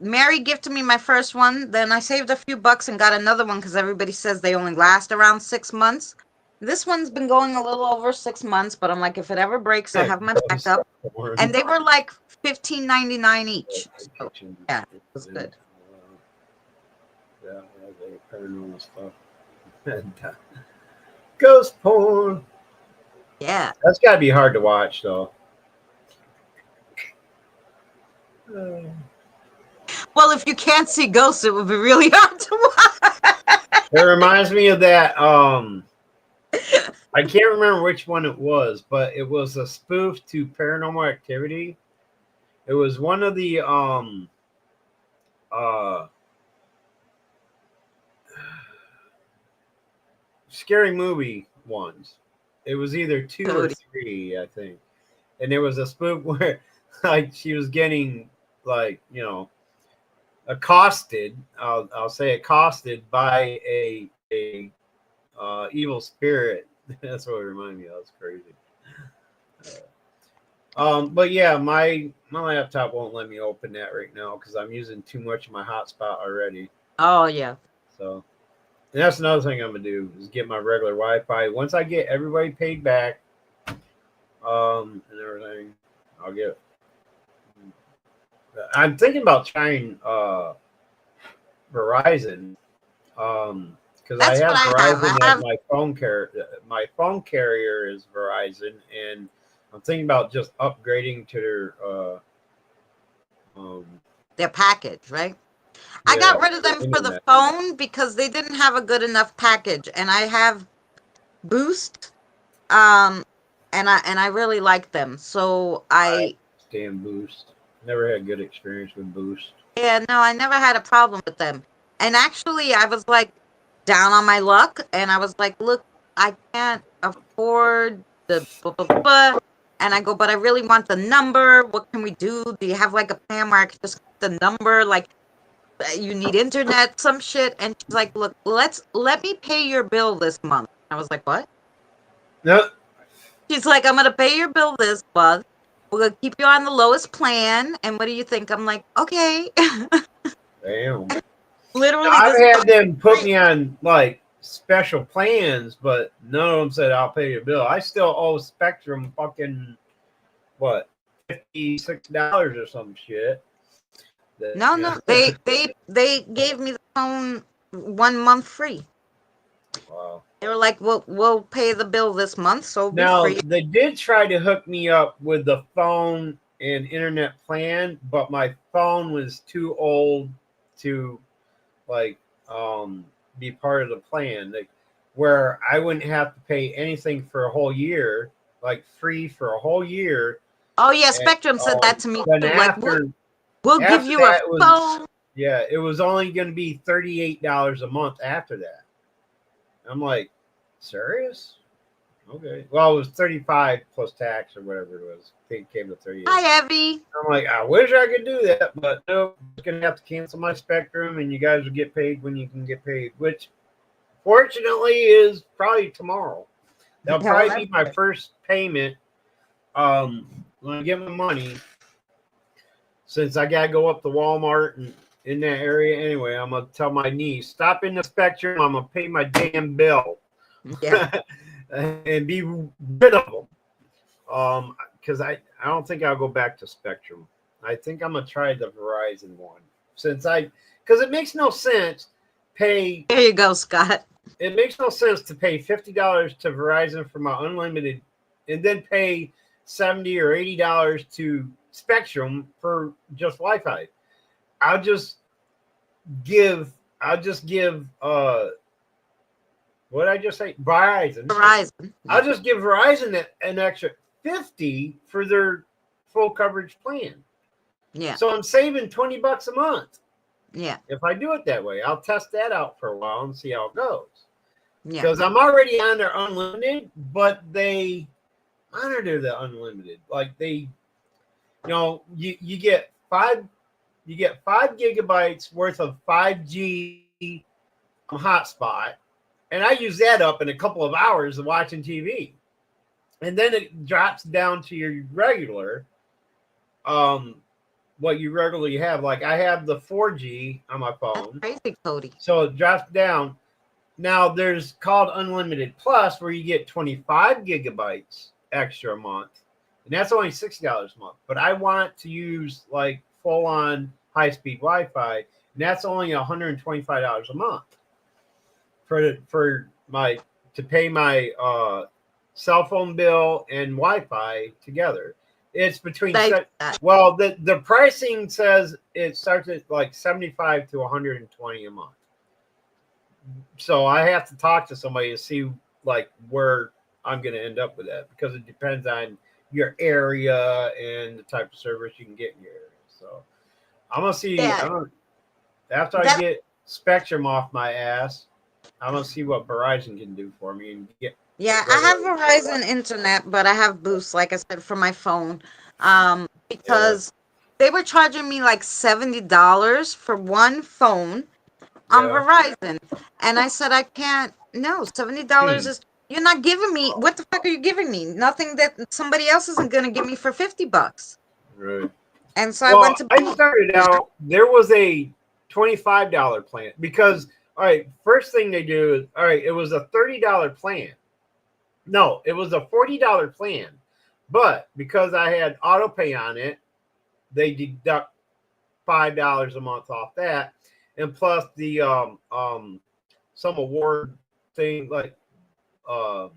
Speaker 3: Mary gifted me my first one. Then I saved a few bucks and got another one because everybody says they only last around 6 months. This one's been going a little over 6 months, but I'm like, if it ever breaks, I have my
Speaker 2: Ghost
Speaker 3: backup.
Speaker 2: porn.
Speaker 3: And they were like $15.99 each. So
Speaker 2: Kitchen.
Speaker 3: yeah, it was good.
Speaker 2: Yeah, they paranormal stuff. And, ghost porn.
Speaker 3: Yeah.
Speaker 2: That's got to be hard to watch, though.
Speaker 3: Well, if you can't see ghosts, it would be really hard to watch.
Speaker 2: It reminds me of that. I can't remember which one it was, but it was a spoof to Paranormal Activity. It was one of the uh scary movie ones. It was either two or
Speaker 3: Cody.
Speaker 2: three, I think. And there was a spoof where like she was getting like, accosted. I'll say accosted by a evil spirit. That's what it reminded me of. That's crazy. But yeah, my my laptop won't let me open that right now because I'm using too much of my hotspot already.
Speaker 3: Oh yeah.
Speaker 2: So and that's another thing I'm gonna do is get my regular Wi-Fi. Once I get everybody paid back, and everything, I'll get. I'm thinking about trying Verizon, because I
Speaker 3: That's what
Speaker 2: have
Speaker 3: I have.
Speaker 2: Verizon
Speaker 3: I
Speaker 2: as
Speaker 3: have.
Speaker 2: my phone carrier. My phone carrier is Verizon, and I'm thinking about just upgrading to their um,
Speaker 3: Their package, right? I
Speaker 2: yeah,
Speaker 3: got rid of them for the
Speaker 2: internet.
Speaker 3: phone because they didn't have a good enough package, and I have Boost, um, and I really like them. So
Speaker 2: I
Speaker 3: I,
Speaker 2: stand Boost. Never had good experience with Boost.
Speaker 3: yeah, no, I never had a problem with them. And actually, I was like down on my luck, and I was like, look, I can't afford the blah, blah, blah. And I go, but I really want the number. What can we do? Do you have like a plan where I can just get the number? Like, you need internet, some shit. And she's like, look, let me pay your bill this month. I was like, what?
Speaker 2: No,
Speaker 3: She's like, I'm gonna pay your bill this month. We're gonna keep you on the lowest plan. And what do you think? I'm like, okay.
Speaker 2: damn.
Speaker 3: Literally
Speaker 2: I've
Speaker 3: this
Speaker 2: had them put
Speaker 3: free.
Speaker 2: me on like special plans, but none of them said I'll pay your bill. I still owe Spectrum fucking what $56 or some shit. That,
Speaker 3: No,
Speaker 2: yeah.
Speaker 3: no. They gave me the phone 1 month free.
Speaker 2: Wow.
Speaker 3: They were like, we'll pay the bill this month, so it'll be
Speaker 2: Now
Speaker 3: free.
Speaker 2: they did try to hook me up with the phone and internet plan, but my phone was too old to like be part of the plan. Like where I wouldn't have to pay anything for a whole year, like free for a whole year.
Speaker 3: Oh yeah,
Speaker 2: And,
Speaker 3: Spectrum said that to me
Speaker 2: then
Speaker 3: too. Like, we'll give
Speaker 2: after
Speaker 3: you a
Speaker 2: that was
Speaker 3: phone.
Speaker 2: yeah, it was only going to be $38 a month after that. I'm like, serious? Okay. Well, it was 35 plus tax or whatever it was. I think it came to 38.
Speaker 3: Hi, Evie.
Speaker 2: I'm like, I wish I could do that, but no, I'm just gonna have to cancel my Spectrum, and you guys will get paid when you can get paid, which fortunately is probably tomorrow. That'll
Speaker 3: Yeah, well,
Speaker 2: probably be my first payment. When I get my money, since I gotta go up to Walmart and in that area anyway, I'm gonna tell my niece, stop in the Spectrum. I'm gonna pay my damn bill,
Speaker 3: yeah.
Speaker 2: and be rid of them. Because I don't think I'll go back to Spectrum. I think I'm gonna try the Verizon one because it makes no sense pay.
Speaker 3: There you go, Scott.
Speaker 2: It makes no sense to pay $50 to Verizon for my unlimited, and then pay $70 or $80 to Spectrum for just Wi-Fi. I'll just give. What did I just say? Verizon.
Speaker 3: Verizon.
Speaker 2: I'll just give Verizon an extra 50 for their full coverage plan.
Speaker 3: Yeah.
Speaker 2: So I'm saving $20 a month.
Speaker 3: Yeah.
Speaker 2: If I do it that way, I'll test that out for a while and see how it goes.
Speaker 3: Yeah.
Speaker 2: Because I'm already on their unlimited, but they honor the unlimited. Like you get 5 gigabytes worth of 5G hotspot, and I use that up in a couple of hours of watching TV. And then it drops down to your regular, what you regularly have. Like I have the 4G on my phone.
Speaker 3: That's crazy, Cody.
Speaker 2: So it drops down. Now there's called Unlimited Plus where you get 25 gigabytes extra a month. And that's only $60 a month. But I want to use like full on high speed Wi-Fi. And that's only $125 a month to pay my cell phone bill and Wi-Fi together. It's between the pricing says it starts at like 75 to 120 a month. So I have to talk to somebody to see like where I'm going to end up with that because it depends on your area and the type of service you can get in your area. So I'm gonna see. After I get Spectrum off my ass, I'm gonna see what Verizon can do for me and get.
Speaker 3: Yeah, I have Verizon internet, but I have Boost, like I said, for my phone. Because they were charging me like $70 for one phone on Verizon. And I said, I can't, no, $70 is, you're not giving me, what the fuck are you giving me? Nothing that somebody else isn't going to give me for $50.
Speaker 2: Right.
Speaker 3: And so I
Speaker 2: Well,
Speaker 3: went to
Speaker 2: I started out, there was a $25 plan because, all right, first thing they do is, all right, it was a $30 plan. No, it was a $40 plan. But because I had auto pay on it, they deduct $5 a month off that. And plus the some award thing like for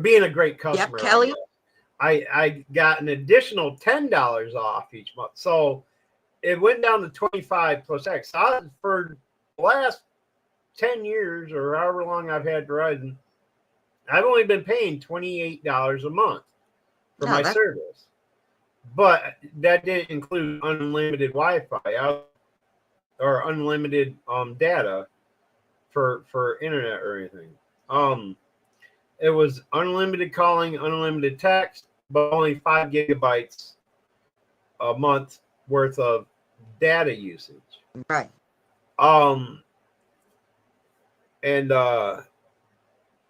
Speaker 2: being a great
Speaker 3: Yep,
Speaker 2: customer.
Speaker 3: Kelly.
Speaker 2: I got an additional $10 off each month. So it went down to 25 plus X. For the last 10 years or however long I've had Verizon, I've only been paying $28 a month for my service. But that didn't include unlimited Wi-Fi or unlimited data for internet or anything. It was unlimited calling, unlimited text, but only 5 gigabytes a month worth of data usage.
Speaker 3: Right.
Speaker 2: And I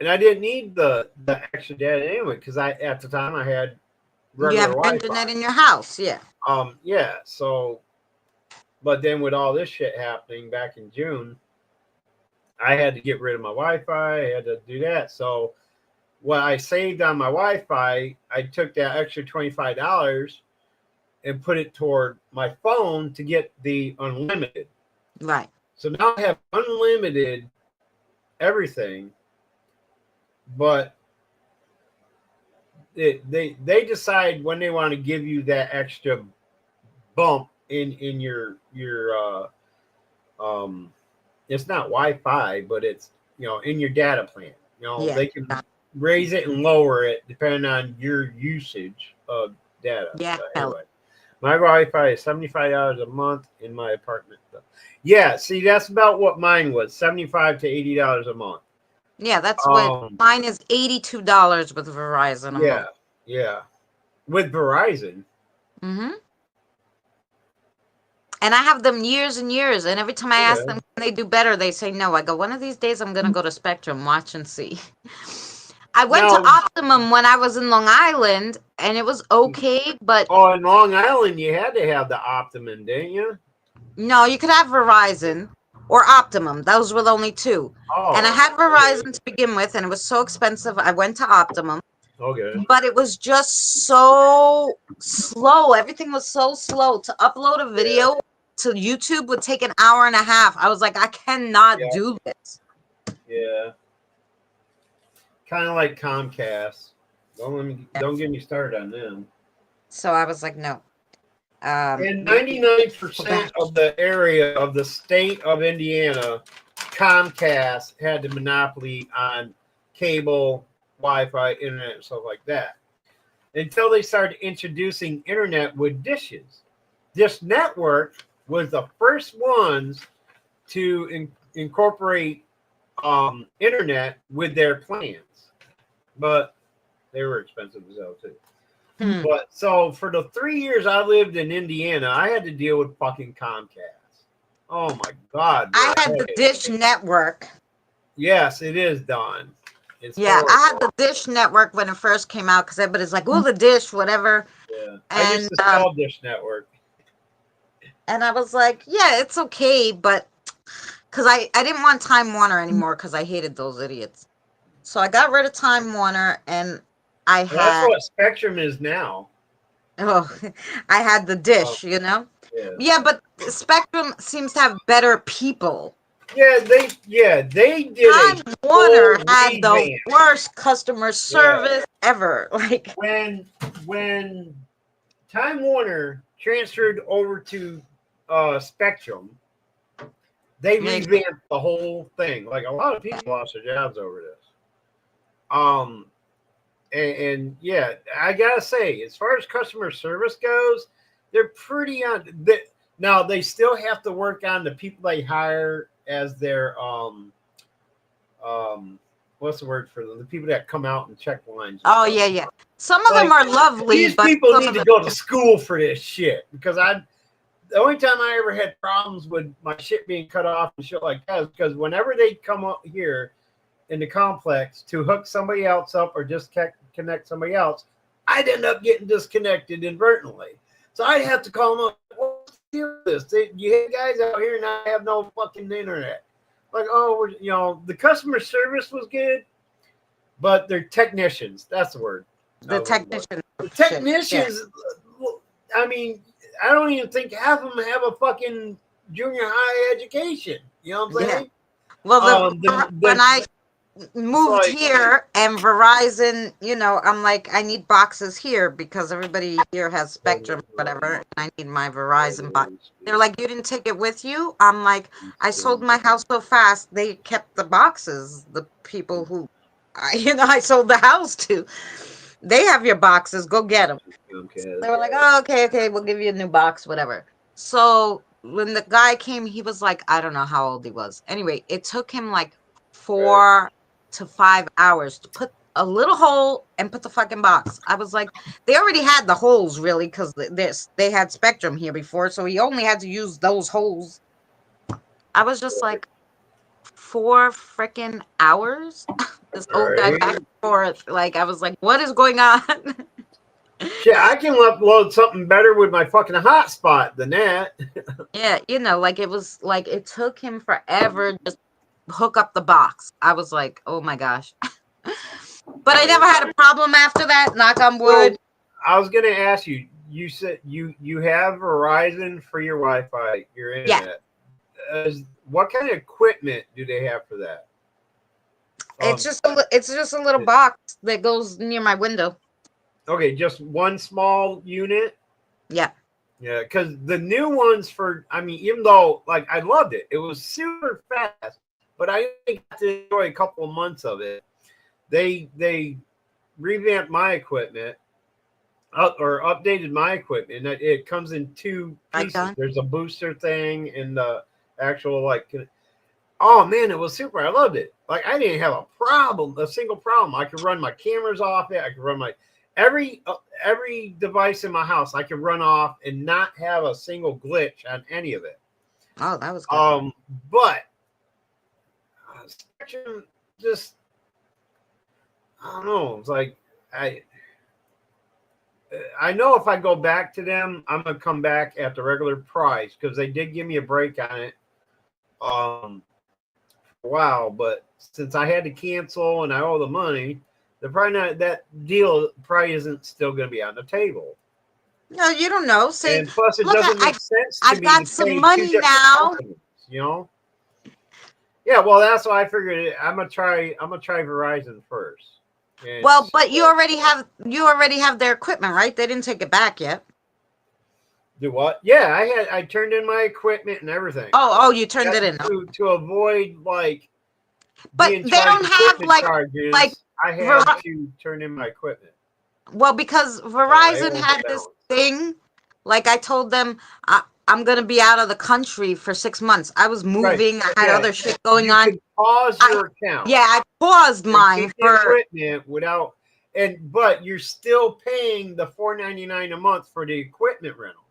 Speaker 2: didn't need the extra data anyway because at the time I had regular
Speaker 3: You have
Speaker 2: Wi-Fi.
Speaker 3: internet in your house, yeah.
Speaker 2: Yeah. So, but then with all this shit happening back in June, I had to get rid of my Wi-Fi. I had to do that. So, what I saved on my Wi-Fi, I took that extra $25 and put it toward my phone to get the unlimited.
Speaker 3: Right.
Speaker 2: So now I have unlimited everything, but they decide when they want to give you that extra bump in your it's not Wi-Fi, but it's in your data plan.
Speaker 3: Yeah.
Speaker 2: They can raise it and lower it depending on your usage of data.
Speaker 3: Yeah.
Speaker 2: So anyway, my Wi-Fi is $75 a month in my apartment. Yeah, see, that's about what mine was, $75 to $80 a month.
Speaker 3: Yeah, that's what mine is. $82 with Verizon a month.
Speaker 2: Yeah, with Verizon.
Speaker 3: Mm-hmm. And I have them years and years, and every time I ask them, can they do better? They say no. I go, one of these days I'm gonna go to Spectrum, watch and see. I went to Optimum when I was in Long Island, and it was okay, but
Speaker 2: in Long Island you had to have the Optimum, didn't you?
Speaker 3: No, you could have Verizon or Optimum. Those were the only two. And I had Verizon to begin with, and it was so expensive. I went to Optimum.
Speaker 2: Okay.
Speaker 3: But it was just so slow. Everything was so slow. To upload a video to YouTube would take an hour and a half. I was like, I cannot do this.
Speaker 2: Yeah. Kind of like Comcast. Don't get me started on them.
Speaker 3: So I was like, no.
Speaker 2: And 99% of the area of the state of Indiana, Comcast had the monopoly on cable, Wi-Fi, internet, and stuff like that. Until they started introducing internet with dishes. Dish Network was the first ones to incorporate internet with their plans. But they were expensive as hell too. But so for the 3 years I lived in Indiana, I had to deal with fucking Comcast. Oh my God.
Speaker 3: I had the Dish Network.
Speaker 2: Yes, it is, Don.
Speaker 3: I had the Dish Network when it first came out because everybody's like, oh, the Dish, whatever.
Speaker 2: Yeah. I used to sell Dish Network.
Speaker 3: And I was like, yeah, it's okay, but because I didn't want Time Warner anymore because I hated those idiots. So I got rid of Time Warner and that's
Speaker 2: what Spectrum is now.
Speaker 3: Oh, I had the Dish, Yeah, but Spectrum seems to have better people.
Speaker 2: Yeah, they did.
Speaker 3: Time Warner had the worst customer service ever. Like
Speaker 2: when Time Warner transferred over to Spectrum, they revamped the whole thing. Like a lot of people lost their jobs over this. And yeah, I gotta say, as far as customer service goes, they're pretty on. Now they still have to work on the people they hire as their what's the word for them? The people that come out and check lines.
Speaker 3: Oh yeah. Some of them are lovely.
Speaker 2: These people need to go to school for this shit because the only time I ever had problems with my shit being cut off and shit like that is because whenever they come up here in the complex to hook somebody else up or just connect somebody else, I'd end up getting disconnected inadvertently. So I have to call them up. What's the deal with this? You guys out here not have no fucking internet. Like, oh, the customer service was good, but they're technicians. That's the word.
Speaker 3: The technician.
Speaker 2: The technicians, I mean, I don't even think half of them have a fucking junior high education. You know what I'm saying?
Speaker 3: Well, when I moved here and Verizon, I'm like, I need boxes here because everybody here has Spectrum, whatever, and I need my Verizon box. They're like, you didn't take it with you? I'm like, I sold my house so fast, they kept the boxes. The people who, I sold the house to, they have your boxes. Go get them. They were like, oh, okay, we'll give you a new box, whatever. So when the guy came, he was like, I don't know how old he was. Anyway, it took him like 4 to 5 hours to put a little hole and put the fucking box. I was like, they already had the holes really because they had Spectrum here before, so he only had to use those holes. I was just like, 4 freaking hours. This old guy back and forth. Like, I was like, what is going on?
Speaker 2: Shit, I can upload something better with my fucking hotspot than that.
Speaker 3: Yeah, like it was like it took him forever to just hook up the box. I was like, oh my gosh. But I never had a problem after that, knock on wood.
Speaker 2: So, I was gonna ask you, you said you have Verizon for your Wi-Fi, your internet. Yeah. What kind of equipment do they have for that?
Speaker 3: It's just a little box that goes near my window.
Speaker 2: Okay, just one small unit?
Speaker 3: Yeah.
Speaker 2: Yeah, because the new ones even though, like, I loved it. It was super fast, but I only got to enjoy a couple of months of it. They revamped my equipment, or updated my equipment. It comes in 2 pieces. There's a booster thing and the actual, like, oh, man, it was super. I loved it. Like, I didn't have a single problem. I could run my cameras off it. I could run my... Every device in my house I could run off and not have a single glitch on any of it.
Speaker 3: Oh, that was good.
Speaker 2: But Spectrum just, I don't know. It's like I know if I go back to them, I'm gonna come back at the regular price because they did give me a break on it for a while. But since I had to cancel and I owe the money, they're probably not, that deal probably isn't still going to be on the table.
Speaker 3: No, you don't know. See,
Speaker 2: and plus, it doesn't make sense to me.
Speaker 3: I got some money now.
Speaker 2: Yeah, well, that's why I figured I'm gonna try Verizon first.
Speaker 3: Well, but you already have their equipment, right? They didn't take it back yet.
Speaker 2: Do what? Yeah, I turned in my equipment and everything.
Speaker 3: Oh, you turned it in
Speaker 2: to avoid like.
Speaker 3: But they don't have
Speaker 2: charges. Like I had to turn in my equipment.
Speaker 3: Well, because Verizon had this thing, like I told them, I'm going to be out of the country for 6 months. I was moving. Right. I had other shit going on.
Speaker 2: You pause your account.
Speaker 3: Yeah, I paused mine for
Speaker 2: equipment without, but you're still paying the $4.99 a month for the equipment rental.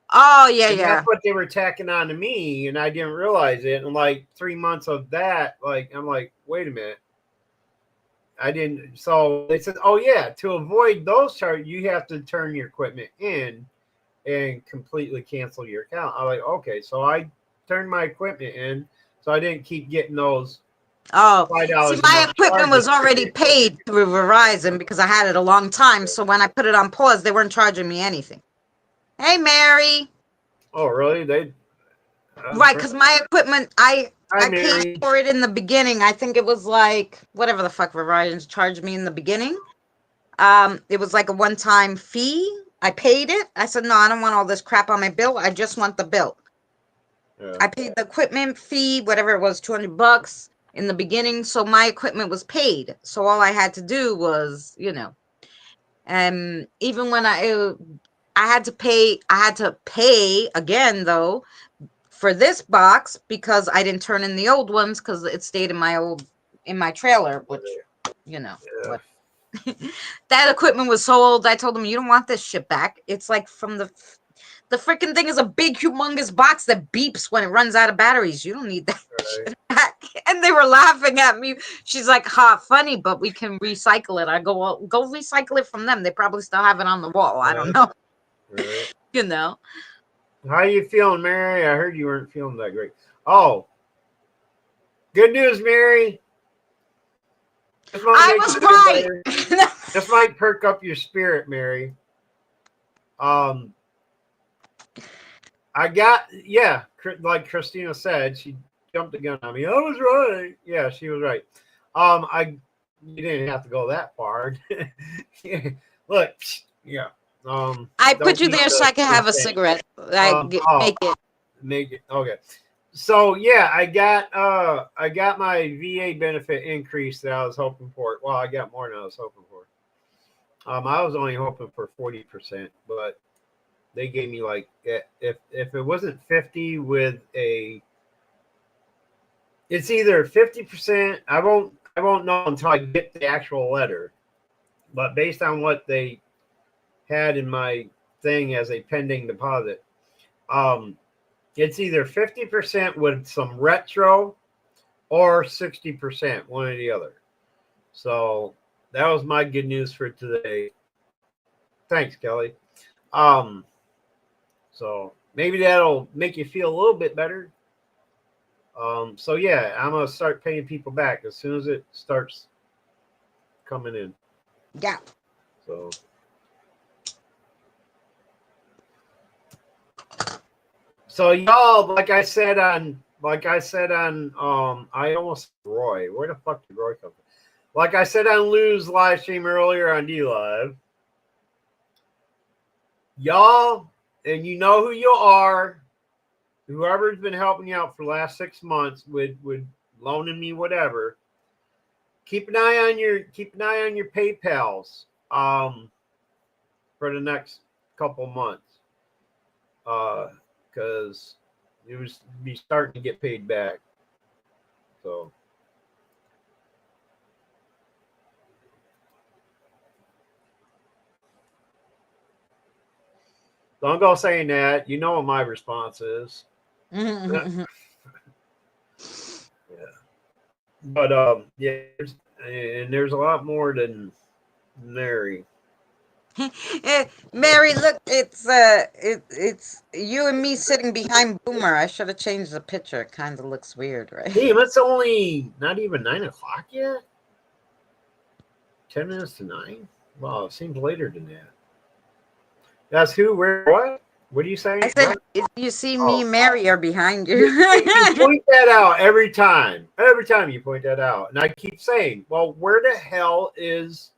Speaker 3: Oh, yeah,
Speaker 2: and that's what they were tacking on to me, and I didn't realize it. And like 3 months of that, like I'm like, wait a minute. I didn't. So they said, oh yeah, to avoid those charges, you have to turn your equipment in and completely cancel your account. I'm like, okay. So I turned my equipment in, so I didn't keep getting those.
Speaker 3: Oh, see, my equipment was already paid through Verizon because I had it a long time. So when I put it on pause, they weren't charging me anything. Hey, Mary.
Speaker 2: Oh, really?
Speaker 3: Right, because my equipment, I paid for it in the beginning. I think it was like whatever the fuck Verizon charged me in the beginning. It was like a one-time fee. I paid it. I said, no, I don't want all this crap on my bill. I just want the bill. Yeah. I paid the equipment fee, whatever it was, $200 in the beginning. So my equipment was paid. So all I had to do was, even when I had to pay again though for this box because I didn't turn in the old ones because it stayed in my trailer, which that equipment was so old. I told them, you don't want this shit back. It's like from the freaking thing is a big humongous box that beeps when it runs out of batteries. You don't need that shit back. And they were laughing at me. She's like, funny, but we can recycle it. I go, well, go recycle it from them. They probably still have it on the wall. I don't know. Right. you know.
Speaker 2: How you feeling, Mary? I heard you weren't feeling that great. Oh, good news, Mary.
Speaker 3: I was right.
Speaker 2: This might perk up your spirit, Mary. I got, yeah, like Christina said, she jumped the gun on me. I was right. Yeah, she was right. You didn't have to go that far. Look, yeah.
Speaker 3: I
Speaker 2: Don't
Speaker 3: put you
Speaker 2: need
Speaker 3: there so I can have a cigarette. Make it.
Speaker 2: Make it okay. So yeah, I got my VA benefit increase that I was hoping for. Well, I got more than I was hoping for. I was only hoping for 40%, but they gave me like if it wasn't 50 with a, it's either 50%. I won't know until I get the actual letter, but based on what they had in my thing as a pending deposit, it's either 50% with some retro or 60%, one or the other. So that was my good news for today. Thanks, Kelly. So maybe that'll make you feel a little bit better. So yeah, I'm gonna start paying people back as soon as it starts coming in.
Speaker 3: Yeah.
Speaker 2: So y'all, like I said on I almost Roy. Where the fuck did Roy come from? Like I said on Lou's live stream earlier on D Live, y'all, and you know who you are. Whoever's been helping you out for the last 6 months with loaning me whatever, keep an eye on your PayPals for the next couple months. Because it was be starting to get paid back. So don't go saying that. You know what my response is. Yeah. But yeah, there's a lot more than Mary.
Speaker 3: Mary, look, it's you and me sitting behind Boomer. I should have changed the picture. It kind of looks weird, right?
Speaker 2: Damn, it's only not even 9 o'clock yet. 10 minutes to 9. Wow, it seems later than that. That's who? Where? What? What are you saying?
Speaker 3: I said, you see me, Mary, are behind you.
Speaker 2: You point that out every time. Every time you point that out, and I keep saying, "Well, where the hell is?"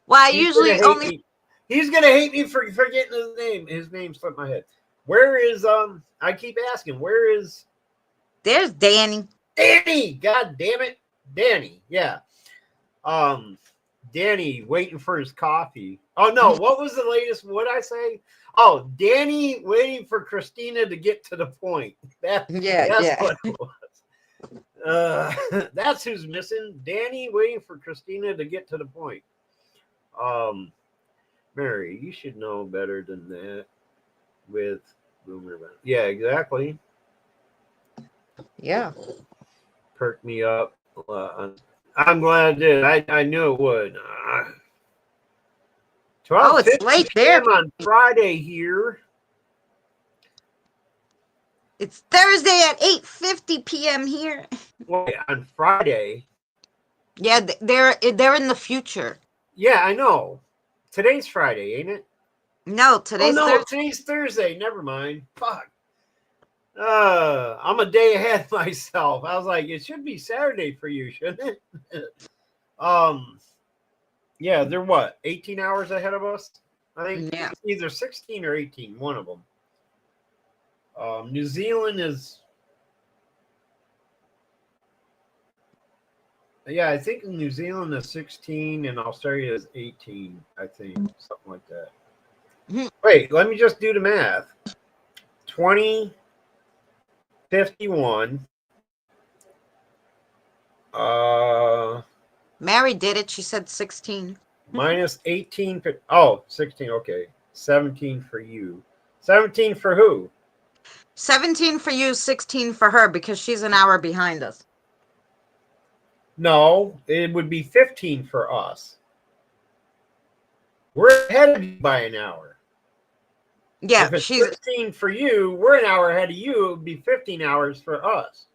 Speaker 3: Well, I usually only.
Speaker 2: He's gonna hate me for forgetting his name. His name slipped my head. Where is I keep asking. Where is?
Speaker 3: There's Danny.
Speaker 2: Danny, God damn it, Danny. Yeah. Danny waiting for his coffee. Oh no, what was the latest? What I say? Oh, Danny waiting for Christina to get to the point. That's what it was. That's who's missing. Danny waiting for Christina to get to the point. Mary, you should know better than that. With Boomer, yeah, exactly.
Speaker 3: Yeah,
Speaker 2: perked me up. I'm glad I did. I knew it would. 12,
Speaker 3: it's late there
Speaker 2: on Friday here.
Speaker 3: It's Thursday at 8:50 p.m. here.
Speaker 2: Wait, on Friday?
Speaker 3: Yeah, they're in the future.
Speaker 2: Yeah, I know. Today's Friday, ain't it?
Speaker 3: No, today's Thursday.
Speaker 2: Today's Thursday. Never mind. Fuck. I'm a day ahead of myself. I was like, it should be Saturday for you, shouldn't it? Yeah, they're what, 18 hours ahead of us? I think it's either 16 or 18, one of them. New Zealand is, yeah, I think New Zealand is 16 and Australia is 18, I think, something like that. Wait, let me just do the math. 2051.
Speaker 3: Mary did it. She said 16.
Speaker 2: Minus 18. Oh, 16. Okay. 17 for you. 17 for who?
Speaker 3: 17 for you, 16 for her, because she's an hour behind us.
Speaker 2: No, it would be 15 for us. We're ahead of you by an hour.
Speaker 3: Yeah,
Speaker 2: If it's
Speaker 3: she's
Speaker 2: 16 for you, we're an hour ahead of you. It would be 15 hours for us.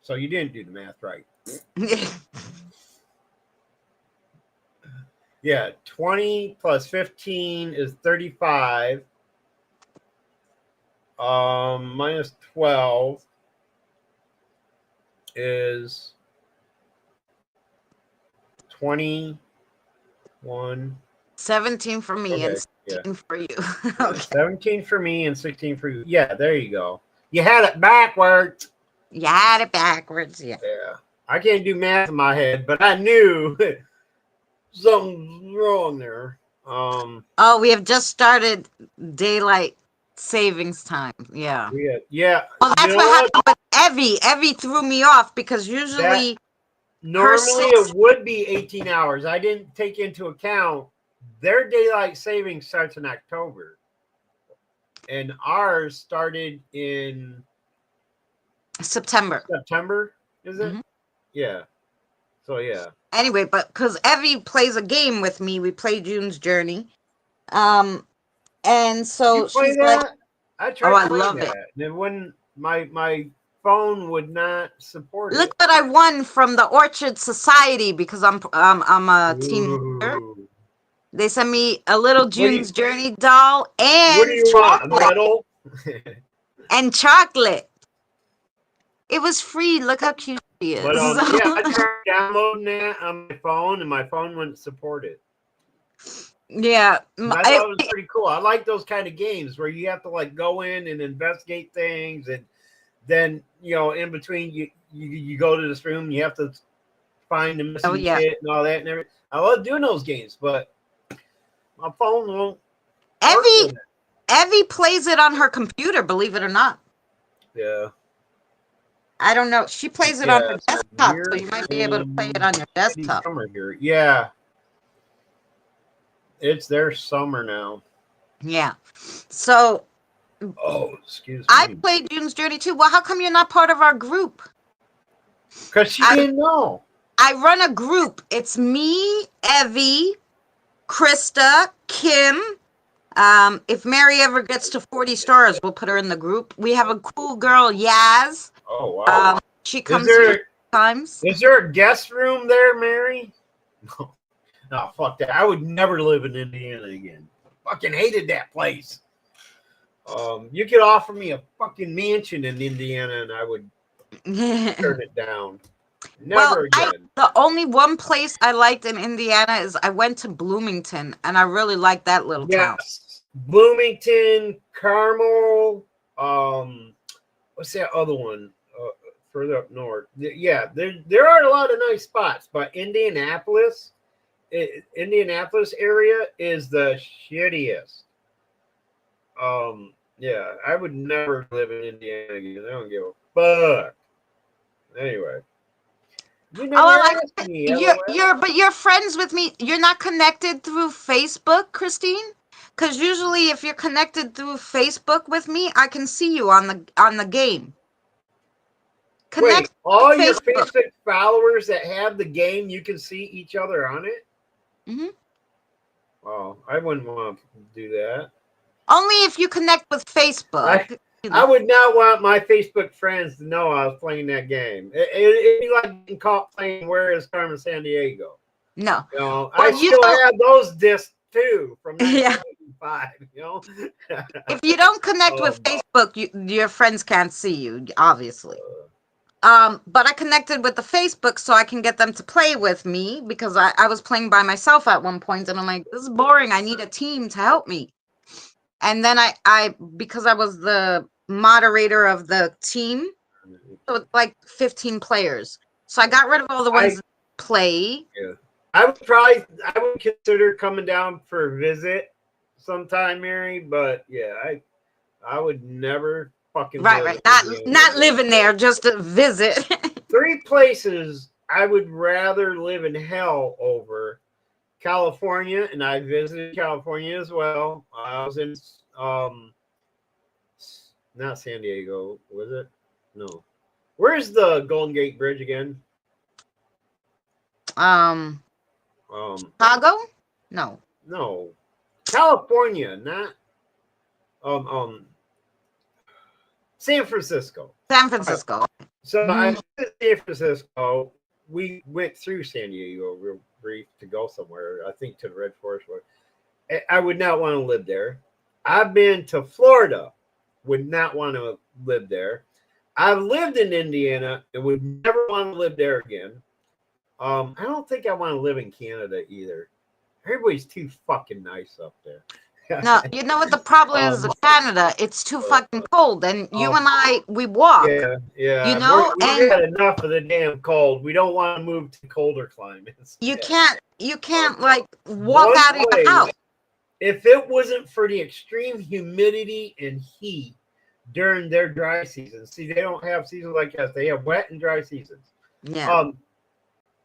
Speaker 2: So you didn't do the math right. Yeah, 20 plus 15 is 35. Minus 12 is 21.
Speaker 3: 17 for me and
Speaker 2: Okay, yeah.
Speaker 3: 16 for you.
Speaker 2: Yeah,
Speaker 3: Okay.
Speaker 2: 17 for me and 16 for you. Yeah, there you go. You had it backwards.
Speaker 3: You had it backwards, yeah.
Speaker 2: Yeah. I can't do math in my head, but I knew something's wrong there.
Speaker 3: Oh, we have just started daylight savings time. Yeah.
Speaker 2: Yeah.
Speaker 3: Well,
Speaker 2: You
Speaker 3: that's
Speaker 2: know
Speaker 3: what
Speaker 2: what?
Speaker 3: happened with Evie. Evie threw me off because
Speaker 2: That
Speaker 3: usually her
Speaker 2: normally
Speaker 3: 6.
Speaker 2: it would be 18 hours. I didn't take into account their daylight savings starts in October. And ours started in
Speaker 3: September.
Speaker 2: September, is it?
Speaker 3: Mhm.
Speaker 2: Yeah. So yeah.
Speaker 3: Anyway, but because Evie plays a game with me, we play June's Journey. And
Speaker 2: You
Speaker 3: so
Speaker 2: play
Speaker 3: she's like,
Speaker 2: that? I
Speaker 3: "Oh,
Speaker 2: tried
Speaker 3: I
Speaker 2: playing
Speaker 3: love it.
Speaker 2: that. And then when my phone would not support
Speaker 3: Look
Speaker 2: it.
Speaker 3: what I won from the Orchard Society because I'm a team leader.
Speaker 2: Ooh.
Speaker 3: They sent me a little
Speaker 2: What do you
Speaker 3: June's Journey doll
Speaker 2: what do
Speaker 3: and
Speaker 2: you want? A
Speaker 3: chocolate.
Speaker 2: medal?
Speaker 3: And chocolate. It was free. Look how cute she
Speaker 2: But
Speaker 3: is.
Speaker 2: yeah, I tried downloading that on my phone and my phone wouldn't support it.
Speaker 3: Yeah,
Speaker 2: And I thought it was pretty cool. I like those kind of games where you have to like go in and investigate things, and then in between you go to this room, you have to find the
Speaker 3: oh
Speaker 2: missing
Speaker 3: yeah.
Speaker 2: shit and all that and everything. I love doing those games, but my phone won't work with
Speaker 3: Evie
Speaker 2: it.
Speaker 3: Evie plays it on her computer, believe it or not.
Speaker 2: Yeah.
Speaker 3: I don't know. She plays it on her
Speaker 2: Yes.
Speaker 3: desktop,
Speaker 2: We're
Speaker 3: so you might be able to play it
Speaker 2: in
Speaker 3: on your desktop.
Speaker 2: summer here. Yeah. It's their summer now.
Speaker 3: Yeah. So
Speaker 2: Oh, excuse
Speaker 3: I
Speaker 2: me.
Speaker 3: played June's Journey too. Well, how come you're not part of our group?
Speaker 2: Because she
Speaker 3: I
Speaker 2: didn't know.
Speaker 3: I run a group. It's me, Evie, Krista, Kim. If Mary ever gets to 40 stars, we'll put her in the group. We have a cool girl, Yaz.
Speaker 2: Oh wow.
Speaker 3: She
Speaker 2: Is
Speaker 3: comes here
Speaker 2: there
Speaker 3: sometimes.
Speaker 2: is there a guest room there, Mary? No. No, fuck that. I would never live in Indiana again. Fucking hated that place. You could offer me a fucking mansion in Indiana and I would turn it down.
Speaker 3: Well,
Speaker 2: Never again.
Speaker 3: the only one place I liked in Indiana is I went to Bloomington, and I really liked that little town.
Speaker 2: Yes. Bloomington, Carmel, what's that other one? Further up north. Yeah, there are a lot of nice spots, but Indianapolis area is the shittiest. Yeah, I would never live in Indiana again. I don't give a fuck. Anyway, you never
Speaker 3: Oh, well,
Speaker 2: asked me, LOL.
Speaker 3: but you're friends with me. You're not connected through Facebook, Christine? Because usually, if you're connected through Facebook with me, I can see you on the game.
Speaker 2: Wait,
Speaker 3: Connect to
Speaker 2: all your
Speaker 3: Facebook.
Speaker 2: Facebook followers that have the game, you can see each other on it?
Speaker 3: Hmm.
Speaker 2: Well, I wouldn't want to do that.
Speaker 3: Only if you connect with Facebook.
Speaker 2: I would not want my Facebook friends to know I was playing that game. It'd be like getting caught playing Where is Carmen San Diego.
Speaker 3: No.
Speaker 2: I
Speaker 3: Well, you
Speaker 2: still
Speaker 3: don't.
Speaker 2: have those discs too from
Speaker 3: Yeah.
Speaker 2: 1995.
Speaker 3: If you don't connect with Facebook, your friends can't see you, obviously. But I connected with the Facebook so I can get them to play with me because I was playing by myself at one point and I'm like, this is boring. I need a team to help me. And then I because I was the moderator of the team, so it's like 15 players. So I got rid of all the ones that play.
Speaker 2: Yeah. I would consider coming down for a visit sometime, Mary, but yeah, I would never fucking
Speaker 3: Right. Not living there, just to visit.
Speaker 2: 3 places I would rather live in hell over: California, and I visited California as well. I was in not San Diego, was it? No. Where's the Golden Gate Bridge again?
Speaker 3: Chicago? No.
Speaker 2: No. California, not um, um, San Francisco.
Speaker 3: San Francisco.
Speaker 2: So I went to San Francisco. We went through San Diego real brief to go somewhere. I think to the Red Forest. I would not want to live there. I've been to Florida. Would not want to live there. I've lived in Indiana and would never want to live there again. I don't think I want to live in Canada either. Everybody's too fucking nice up there.
Speaker 3: No, you know what the problem is? Canada, it's too fucking cold, and you and I, we walk.
Speaker 2: Yeah.
Speaker 3: You know,
Speaker 2: We've
Speaker 3: and
Speaker 2: had enough of the damn cold. We don't want to move to colder climates.
Speaker 3: you can't like walk out of your house.
Speaker 2: If it wasn't for the extreme humidity and heat during their dry season, see, they don't have seasons like us. They have wet and dry seasons.
Speaker 3: Yeah.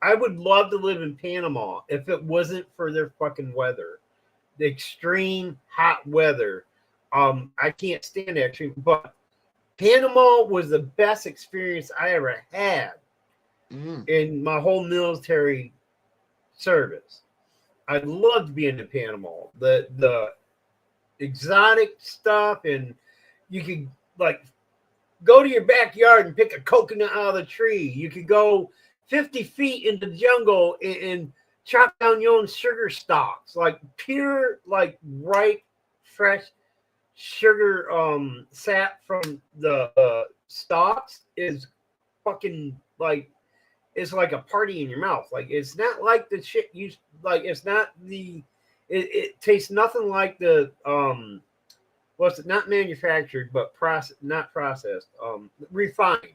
Speaker 2: I would love to live in Panama if it wasn't for their fucking weather, the extreme hot weather. I can't stand it actually, but Panama was the best experience I ever had in my whole military service. I loved being in Panama. The exotic stuff, and you could like go to your backyard and pick a coconut out of the tree. You could go 50 feet into the jungle and chop down your own sugar stalks, like pure, like ripe, fresh sugar sap from the stalks is fucking like, it's like a party in your mouth. Like, it's not like the shit you like. It's not the. It tastes nothing like the what's it? Not manufactured, but not processed. Refined.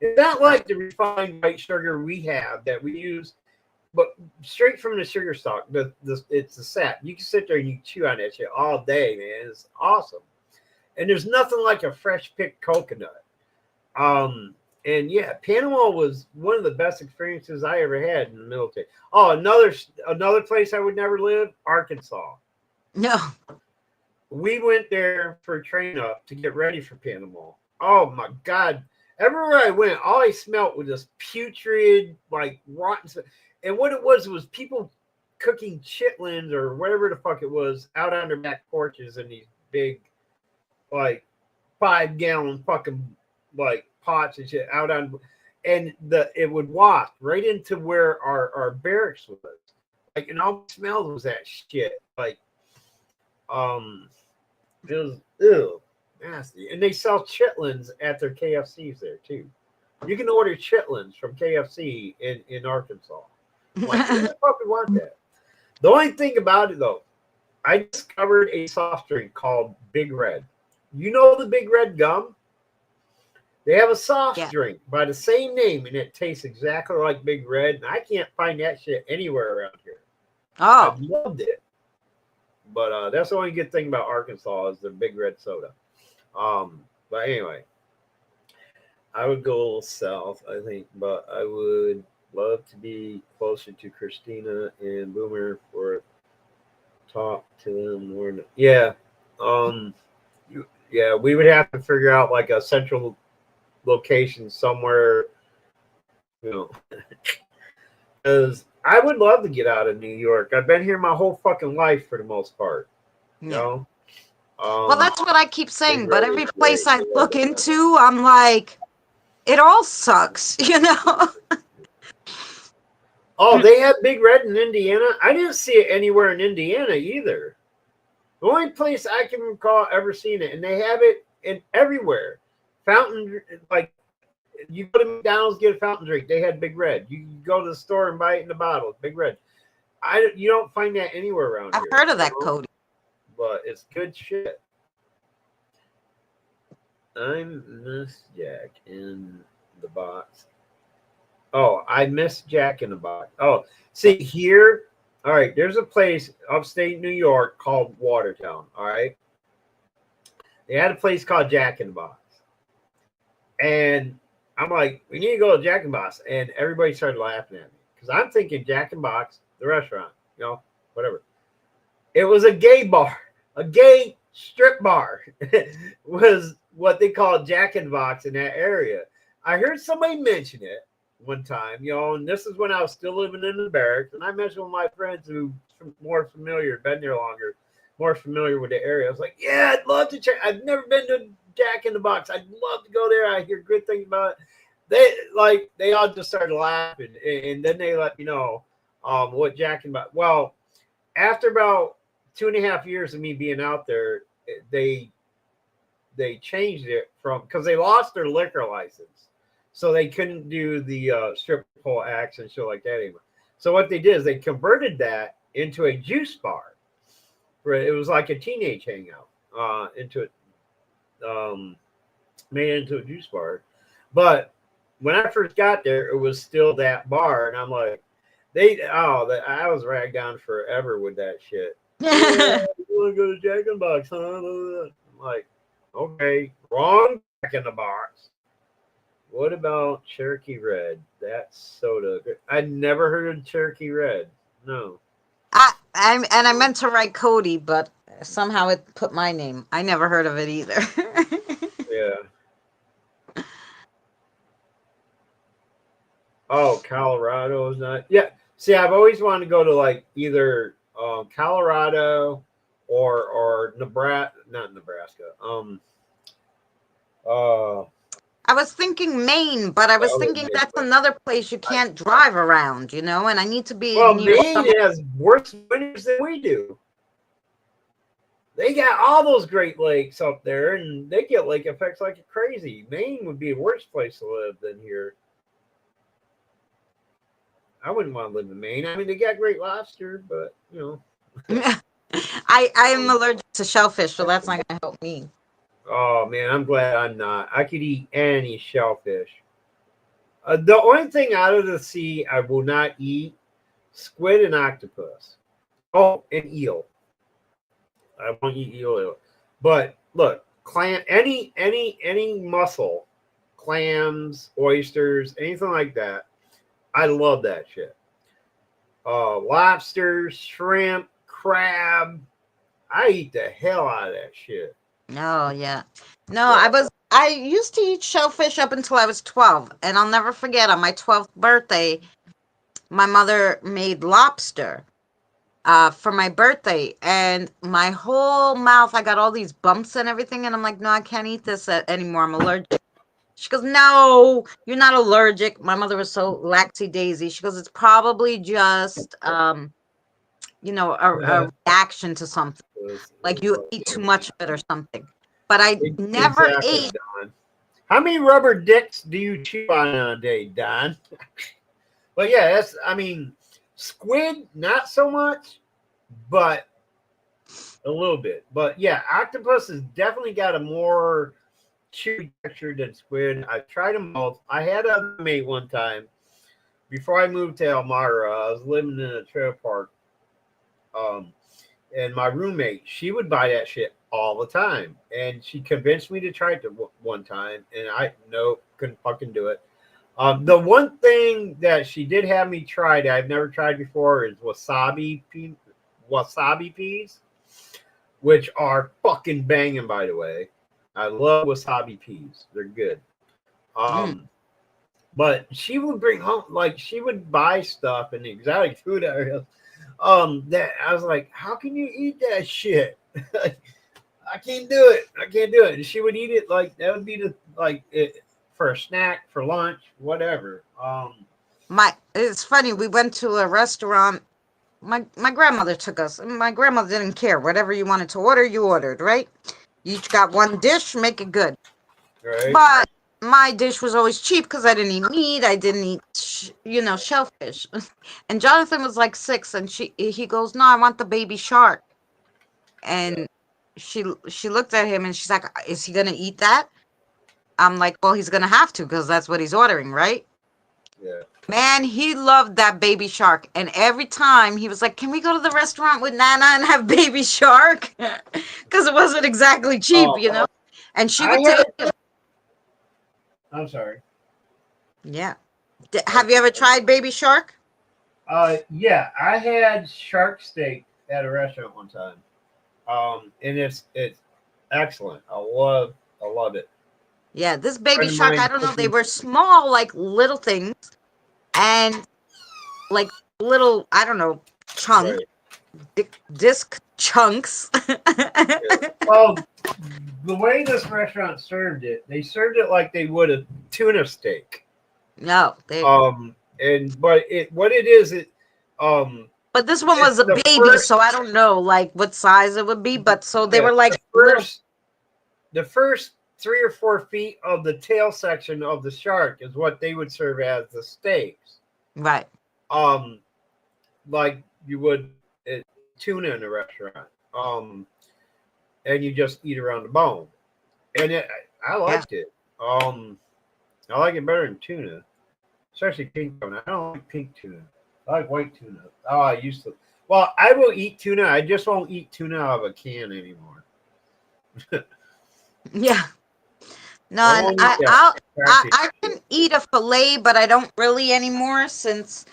Speaker 2: It's not like the refined white sugar we have that we use, but straight from the sugar stalk. It's the sap. You can sit there and you chew on that shit all day, man. It's awesome. And there's nothing like a fresh picked coconut. And yeah, Panama was one of the best experiences I ever had in the military. Oh, another place I would never live, Arkansas.
Speaker 3: No.
Speaker 2: We went there for a train up to get ready for Panama. Oh my God. Everywhere I went, all I smelled was this putrid, like rotten stuff. And what it was people cooking chitlins or whatever the fuck it was out on their back porches in these big, like 5-gallon fucking like pots and shit out on, and it would waft right into where our barracks was. Like, and all the smell was that shit. Like, it was ew, nasty. And they sell chitlins at their KFCs there too. You can order chitlins from KFC in Arkansas. Like, who the fuck would want that? The only thing about it though, I discovered a soft drink called Big Red. You know the Big Red gum? They have a soft drink by the same name, and it tastes exactly like Big Red. And I can't find that shit anywhere around here.
Speaker 3: Oh,
Speaker 2: I loved it. But that's the only good thing about Arkansas is the Big Red soda. But anyway, I would go a little south, I think, but I would love to be closer to Christina and Boomer for talk to them more. Yeah. Yeah, we would have to figure out like a central location somewhere, you know, because I would love to get out of New York. I've been here my whole fucking life for the most part, you know.
Speaker 3: Well, that's what I keep saying, but every place I look into, I'm like, it all sucks, you know.
Speaker 2: Oh, they have Big Red in Indiana. I didn't see it anywhere in Indiana either. The only place I can recall ever seeing it, and they have it in everywhere. Fountain, like, you go to McDonald's, get a fountain drink. They had Big Red. You go to the store and buy it in the bottle. Big Red. You don't find that anywhere around here.
Speaker 3: I've heard of that, Cody.
Speaker 2: But it's good shit. I miss Jack in the Box. Oh, I miss Jack in the Box. Oh, see here. All right, there's a place upstate New York called Watertown. All right. They had a place called Jack in the Box. And I'm like, we need to go to Jack in the Box. And everybody started laughing at me because I'm thinking Jack in the Box, the restaurant, you know, whatever. It was a gay bar, a gay strip bar was what they called Jack in the Box in that area. I heard somebody mention it one time, you know, and this is when I was still living in the barracks. And I mentioned with my friends who are more familiar, been there longer. more familiar with the area. I was like, yeah, I'd love to check. I've never been to Jack in the Box. I'd love to go there. I hear good things about it. They all just started laughing, and then they let me know what Jack in the Box. Well, after about 2.5 years of me being out there, they changed it from because they lost their liquor license, so they couldn't do the strip pole acts and shit like that anymore. So what they did is they converted that into a juice bar. It was like a teenage hangout into it, made it into a juice bar. But when I first got there, it was still that bar, and I'm like, I was ragged on forever with that shit. Yeah, you want to go to Jack in the Box, huh? I'm like, okay, wrong Jack in the Box. What about Cherokee Red? That's soda. I never heard of Cherokee Red. No.
Speaker 3: I meant to write Cody, but somehow it put my name. I never heard of it either.
Speaker 2: Yeah. Oh, Colorado is not. Yeah. See, I've always wanted to go to like either Colorado or Nebraska. Not Nebraska.
Speaker 3: I was thinking Maine, but I was thinking that's another place you can't drive around, you know, and I need to be near
Speaker 2: Maine has worse winters than we do. They got all those Great Lakes up there, and they get lake effects like crazy. Maine would be a worse place to live than here. I wouldn't want to live in Maine. I mean, they got great lobster, but you know.
Speaker 3: I am allergic to shellfish, so that's not gonna help me.
Speaker 2: Oh man, I'm glad I'm not. I could eat any shellfish. The only thing out of the sea I will not eat: squid and octopus. Oh, and eel. I won't eat eel. But look, any mussel, clams, oysters, anything like that. I love that shit. Lobsters, shrimp, crab. I eat the hell out of that shit.
Speaker 3: Oh yeah. No, I used to eat shellfish up until I was 12, and I'll never forget on my 12th birthday, my mother made lobster for my birthday, and my whole mouth, I got all these bumps and everything, and I'm like, no, I can't eat this anymore. I'm allergic. She goes, no, you're not allergic. My mother was so laxy daisy. She goes, it's probably just you know, a reaction to something. Like you eat too much of it or something. But I never ate.
Speaker 2: Don. How many rubber dicks do you chew on a day, Don? But yeah, I mean, squid, not so much, but a little bit. But yeah, octopus has definitely got a more chewy texture than squid. I've tried them both. I had a mate one time before I moved to Elmira. I was living in a trailer park. And my roommate, she would buy that shit all the time, and she convinced me to try it one time, and I couldn't fucking do it. The one thing that she did have me try that I've never tried before is wasabi peas, which are fucking banging, by the way. I love wasabi peas; they're good. But she would bring home, like, she would buy stuff in the exotic food areas. That I was like, how can you eat that shit? I can't do it. And she would eat it like that would be for a snack, for lunch, whatever.
Speaker 3: It's funny. We went to a restaurant. My grandmother took us. My grandmother didn't care. Whatever you wanted to order, you ordered. Right? You each got one dish. Make it good.
Speaker 2: Right.
Speaker 3: But my dish was always cheap because I didn't eat meat. I didn't eat, shellfish. And Jonathan was like 6, and he goes, "No, I want the baby shark." And she looked at him and she's like, "Is he gonna eat that?" I'm like, "Well, he's gonna have to because that's what he's ordering, right?"
Speaker 2: Yeah.
Speaker 3: Man, he loved that baby shark, and every time he was like, "Can we go to the restaurant with Nana and have baby shark?" Because it wasn't exactly cheap, And she would take him.
Speaker 2: I'm sorry.
Speaker 3: Yeah. Have you ever tried baby shark?
Speaker 2: Yeah, I had shark steak at a restaurant one time. And it's excellent. I love it.
Speaker 3: Yeah, this baby shark, I don't know, they were small, like little things, and like little, I don't know, chunks.
Speaker 2: Right.
Speaker 3: disc chunks.
Speaker 2: Yeah. Well, the way this restaurant served it, they served it like they would a tuna steak.
Speaker 3: No, they.
Speaker 2: But what it is, um,
Speaker 3: But this one
Speaker 2: it's
Speaker 3: was a
Speaker 2: the
Speaker 3: baby,
Speaker 2: first,
Speaker 3: so I don't know like what size it would be. But so they
Speaker 2: yeah,
Speaker 3: were like little.
Speaker 2: the first 3 or 4 feet of the tail section of the shark is what they would serve as the steaks.
Speaker 3: Right.
Speaker 2: Um, like you would tuna in a restaurant. And you just eat around the bone. And I
Speaker 3: Yeah.
Speaker 2: liked it. I like it better than tuna, especially pink tuna. I don't like pink tuna. I like white tuna. Oh, I used to. Well, I will eat tuna. I just won't eat tuna out of a can anymore.
Speaker 3: Yeah. No,
Speaker 2: I
Speaker 3: and
Speaker 2: won't eat that packaged
Speaker 3: I
Speaker 2: shit.
Speaker 3: can eat a fillet, but I don't really anymore since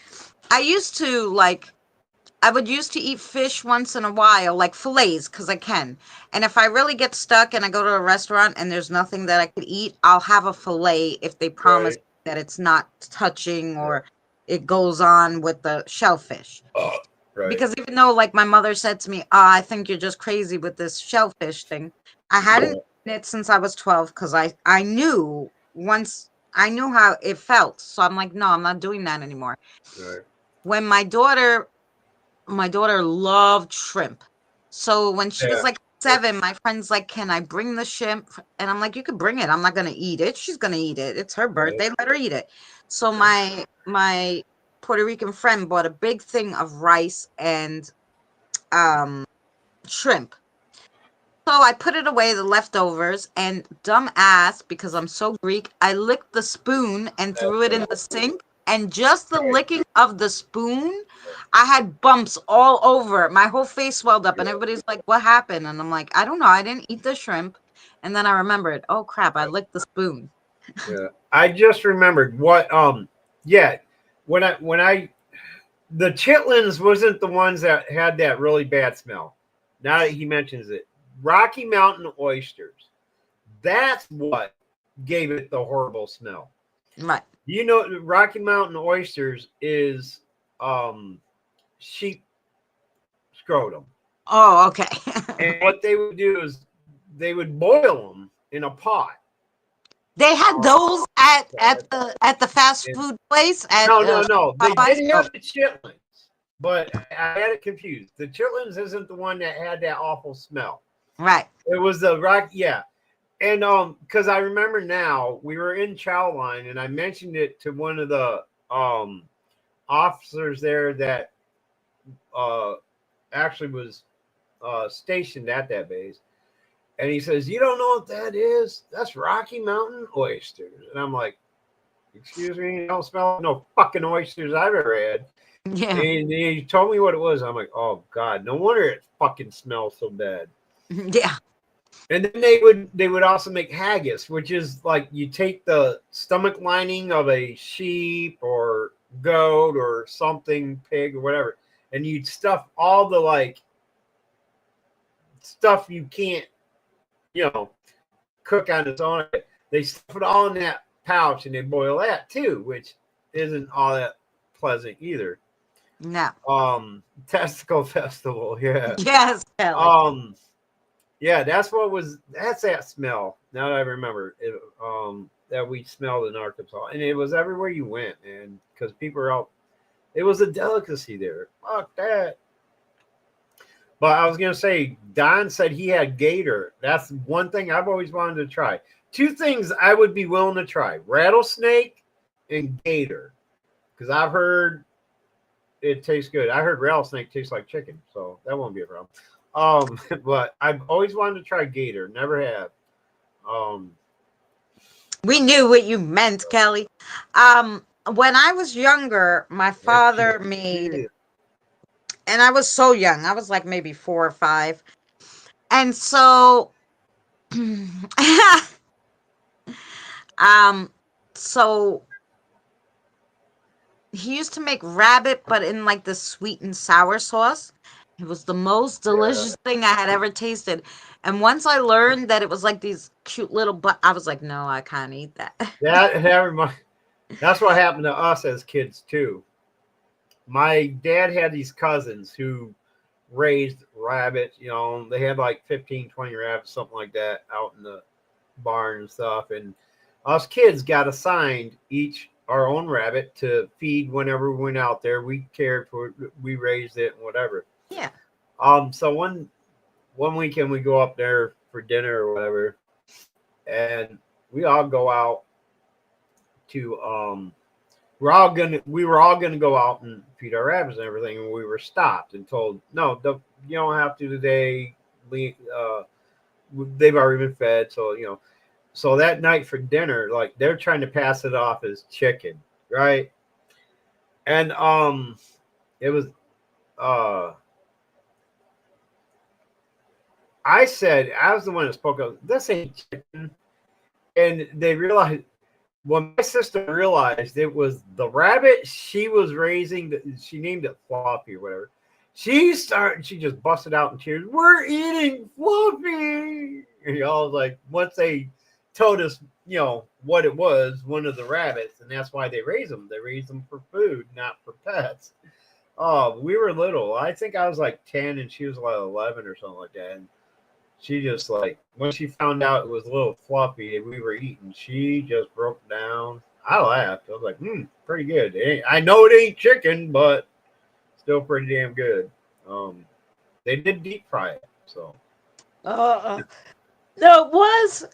Speaker 3: I used to like I would used to eat fish once in a while, like fillets, because I can. And if I really get stuck and I go to a restaurant and there's nothing that I could eat, I'll have a fillet if they promise
Speaker 2: Right.
Speaker 3: that it's not touching
Speaker 2: Right.
Speaker 3: or it goes on with the shellfish.
Speaker 2: Right.
Speaker 3: Because even though, like, my mother said to me, I think you're just crazy with this shellfish thing, I hadn't eaten it since I was 12 because I knew once I knew how it felt. So I'm like, no, I'm not doing that anymore.
Speaker 2: Right.
Speaker 3: When my daughter loved shrimp. So when she was
Speaker 2: Yeah.
Speaker 3: like 7, my friend's like, "Can I bring the shrimp?" And I'm like, "You could bring it. I'm not gonna eat it. She's gonna eat it. It's her
Speaker 2: Right.
Speaker 3: birthday. Let her eat it." So my Puerto Rican friend bought a big thing of rice and um shrimp. So I put it away, the leftovers, and dumb ass, because I'm so Greek, I licked the spoon and threw it in the sink. And just the
Speaker 2: Right.
Speaker 3: licking of the spoon, I had bumps all over. My whole face swelled up, and everybody's like, "What happened?" And I'm like, "I don't know. I didn't eat the shrimp." And then I remembered, oh crap, I licked the spoon.
Speaker 2: Yeah. I just remembered what. Yeah. When I the chitlins wasn't the ones that had that really bad smell. Now that he mentions it, Rocky Mountain oysters. That's what gave it the horrible smell.
Speaker 3: Right.
Speaker 2: You know, Rocky Mountain oysters is um, sheep scrotum,
Speaker 3: Oh, okay.
Speaker 2: and what they would do is they would boil them in a pot.
Speaker 3: They had
Speaker 2: Um,
Speaker 3: those at the fast
Speaker 2: and-
Speaker 3: food place at
Speaker 2: no. They
Speaker 3: Popeyes.
Speaker 2: did have the chitlins, but I had it confused. The chitlins isn't the one that had that awful smell.
Speaker 3: Right.
Speaker 2: It was the rock, yeah. And because I remember now, we were in chow line, and I mentioned it to one of the officers there that uh actually was stationed at that base, and he says, "You don't know what that is? That's Rocky Mountain oysters." And I'm like, "Excuse me, I don't smell no fucking oysters I've ever had."
Speaker 3: Yeah.
Speaker 2: And he told me what it was. I'm like, "Oh God, no wonder it fucking smells so bad."
Speaker 3: Yeah.
Speaker 2: And then they would also make haggis, which is like you take the stomach lining of a sheep or goat or something, pig or whatever, and you'd stuff all the like stuff you can't, you know, cook on its own. They stuff it all in that pouch and they boil that too, which isn't all that pleasant either.
Speaker 3: No.
Speaker 2: Testicle festival, yeah.
Speaker 3: Yes, Kelly.
Speaker 2: Yeah, that's that smell. Now that I remember it, that we smelled in Arkansas, and it was everywhere you went, and because people were out, it was a delicacy there. Fuck that. But I was gonna say, Don said he had gator. That's one thing I've always wanted to try. Two things I would be willing to try: rattlesnake and gator, because I've heard it tastes good. I heard rattlesnake tastes like chicken, so that won't be a problem. But I've always wanted to try gator. Never have. Um,
Speaker 3: We knew what you meant, Kelly. When I was younger, my
Speaker 2: that
Speaker 3: father
Speaker 2: shit.
Speaker 3: made,
Speaker 2: Yeah.
Speaker 3: and I was so young. I was like maybe 4 or 5, and so, um, so he used to make rabbit, but in like the sweet and sour sauce. It was the most delicious thing I had ever tasted. And once I learned that it was like these cute little, but I was like, no, I can't eat that.
Speaker 2: That's what happened to us as kids too. My dad had these cousins who raised rabbits. You know, they had like 15, 20 rabbits, something like that, out in the barn and stuff. And us kids got assigned each our own rabbit to feed whenever we went out there. We cared for it, we raised it, and whatever.
Speaker 3: Yeah.
Speaker 2: So one weekend we go up there for dinner or whatever, and we all go out to we were all gonna go out and feed our rabbits and everything, and we were stopped and told no, you don't have to today. They've already been fed, so you know. So that night for dinner, like they're trying to pass it off as chicken, right? And it was I was the one that spoke up. This ain't chicken, and they realized. When my sister realized it was the rabbit she was raising, she named it Fluffy or whatever. She just busted out in tears. We're eating Fluffy. And y'all was like, once they told us, you know, what it was, one of the rabbits, and that's why they raise them. They raise them for food, not for pets. Oh, we were little. I think I was like 10 and she was like 11 or something like that. And she just like when she found out it was a little Fluffy and we were eating, she just broke down. I laughed. I was like, pretty good. I know it ain't chicken, but still pretty damn good. They did deep fry it, so
Speaker 3: No, it was.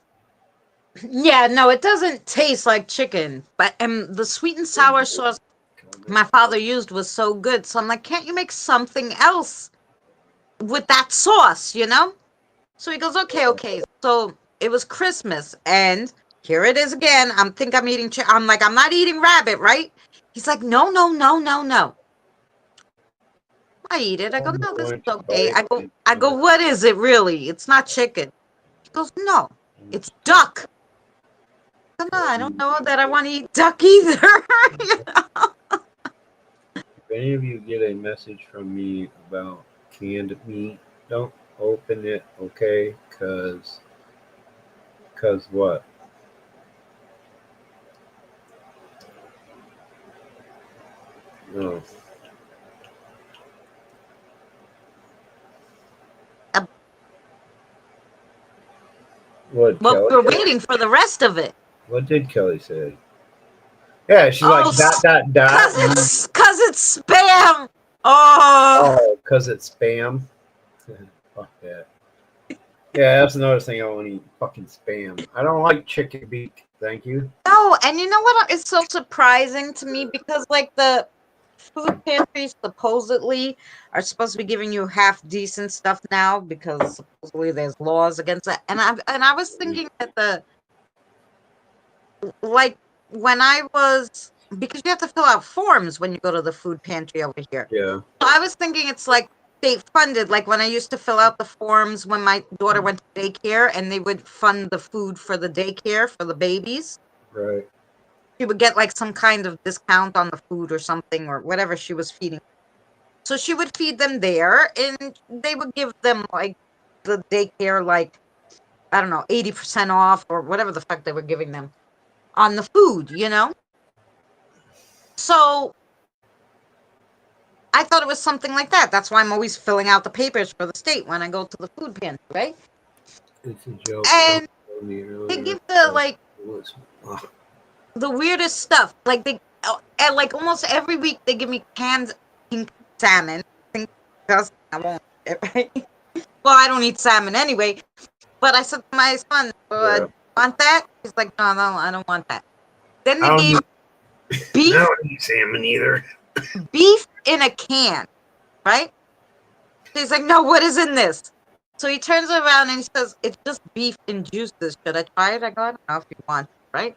Speaker 3: Yeah, no, it doesn't taste like chicken, but the sweet and sour sauce my father used was so good. So I'm like, can't you make something else with that sauce, you know? So he goes, okay. So it was Christmas, and here it is again. I'm eating I'm like, I'm not eating rabbit, right? He's like, no. I eat it. I go, no, this is okay. I go, what is it really? It's not chicken. He goes, no, it's duck. I go, no, I don't know that I want to eat duck either. You know?
Speaker 2: If any of you get a message from me about canned meat, don't open it, okay? Cause what? No. What?
Speaker 3: Well,
Speaker 2: Kelly?
Speaker 3: we're waiting for the rest of it.
Speaker 2: What did Kelly say? Yeah, she's like dot.
Speaker 3: Cause it's spam. Oh,
Speaker 2: because it's spam. Fuck that. Yeah, that's another thing I want to eat. Fucking spam. I don't like chicken beak. Thank you.
Speaker 3: no, and you know what is so surprising to me, because like the food pantries supposedly are supposed to be giving you half decent stuff now, because supposedly there's laws against that. And I was thinking that like when I was, because you have to fill out forms when you go to the food pantry over here.
Speaker 2: Yeah.
Speaker 3: So I was thinking it's like state funded, like when I used to fill out the forms when my daughter went to daycare, and they would fund the food for the daycare for the babies.
Speaker 2: Right.
Speaker 3: She would get like some kind of discount on the food or something, or whatever she was feeding. So she would feed them there, and they would give them like the daycare, like, I don't know, 80% off or whatever the fuck they were giving them on the food, you know? So I thought it was something like that. That's why I'm always filling out the papers for the state when I go to the food pantry, right?
Speaker 2: It's a joke.
Speaker 3: And they give the like the weirdest stuff. Like and like almost every week they give me canned pink salmon. Because I won't eat it, right? Well, I don't eat salmon anyway. But I said to my son, want that? He's like, no, I don't want that. Then they gave beef.
Speaker 2: I don't eat salmon either.
Speaker 3: Beef in a can, right? He's like, no, what is in this? So he turns around and he says, it's just beef and juices. Should I try it? I go, I don't know if you want, right?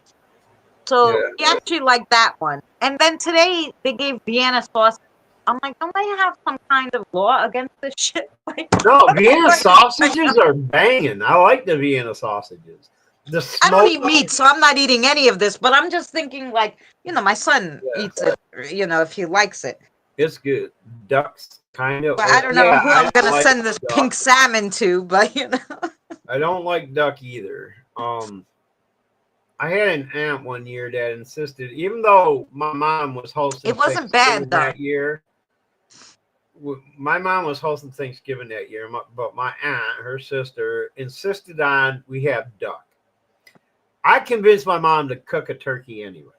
Speaker 3: So he actually liked that one. And then today they gave Vienna sauce. I'm like, don't they have some kind of law against this shit? Like,
Speaker 2: no, Vienna sausages are banging. I like the Vienna sausages.
Speaker 3: I don't eat meat, so I'm not eating any of this. But I'm just thinking, like, you know, my son eats it, you know, if he likes it.
Speaker 2: It's good. Ducks, kind of.
Speaker 3: But I don't know who I'm going to send this pink salmon to, but, you know.
Speaker 2: I don't like duck either. I had an aunt one year that insisted, even though my mom was hosting,
Speaker 3: it wasn't bad
Speaker 2: that year. my mom was hosting Thanksgiving that year, but my aunt, her sister, insisted on we have duck. I convinced my mom to cook a turkey anyway.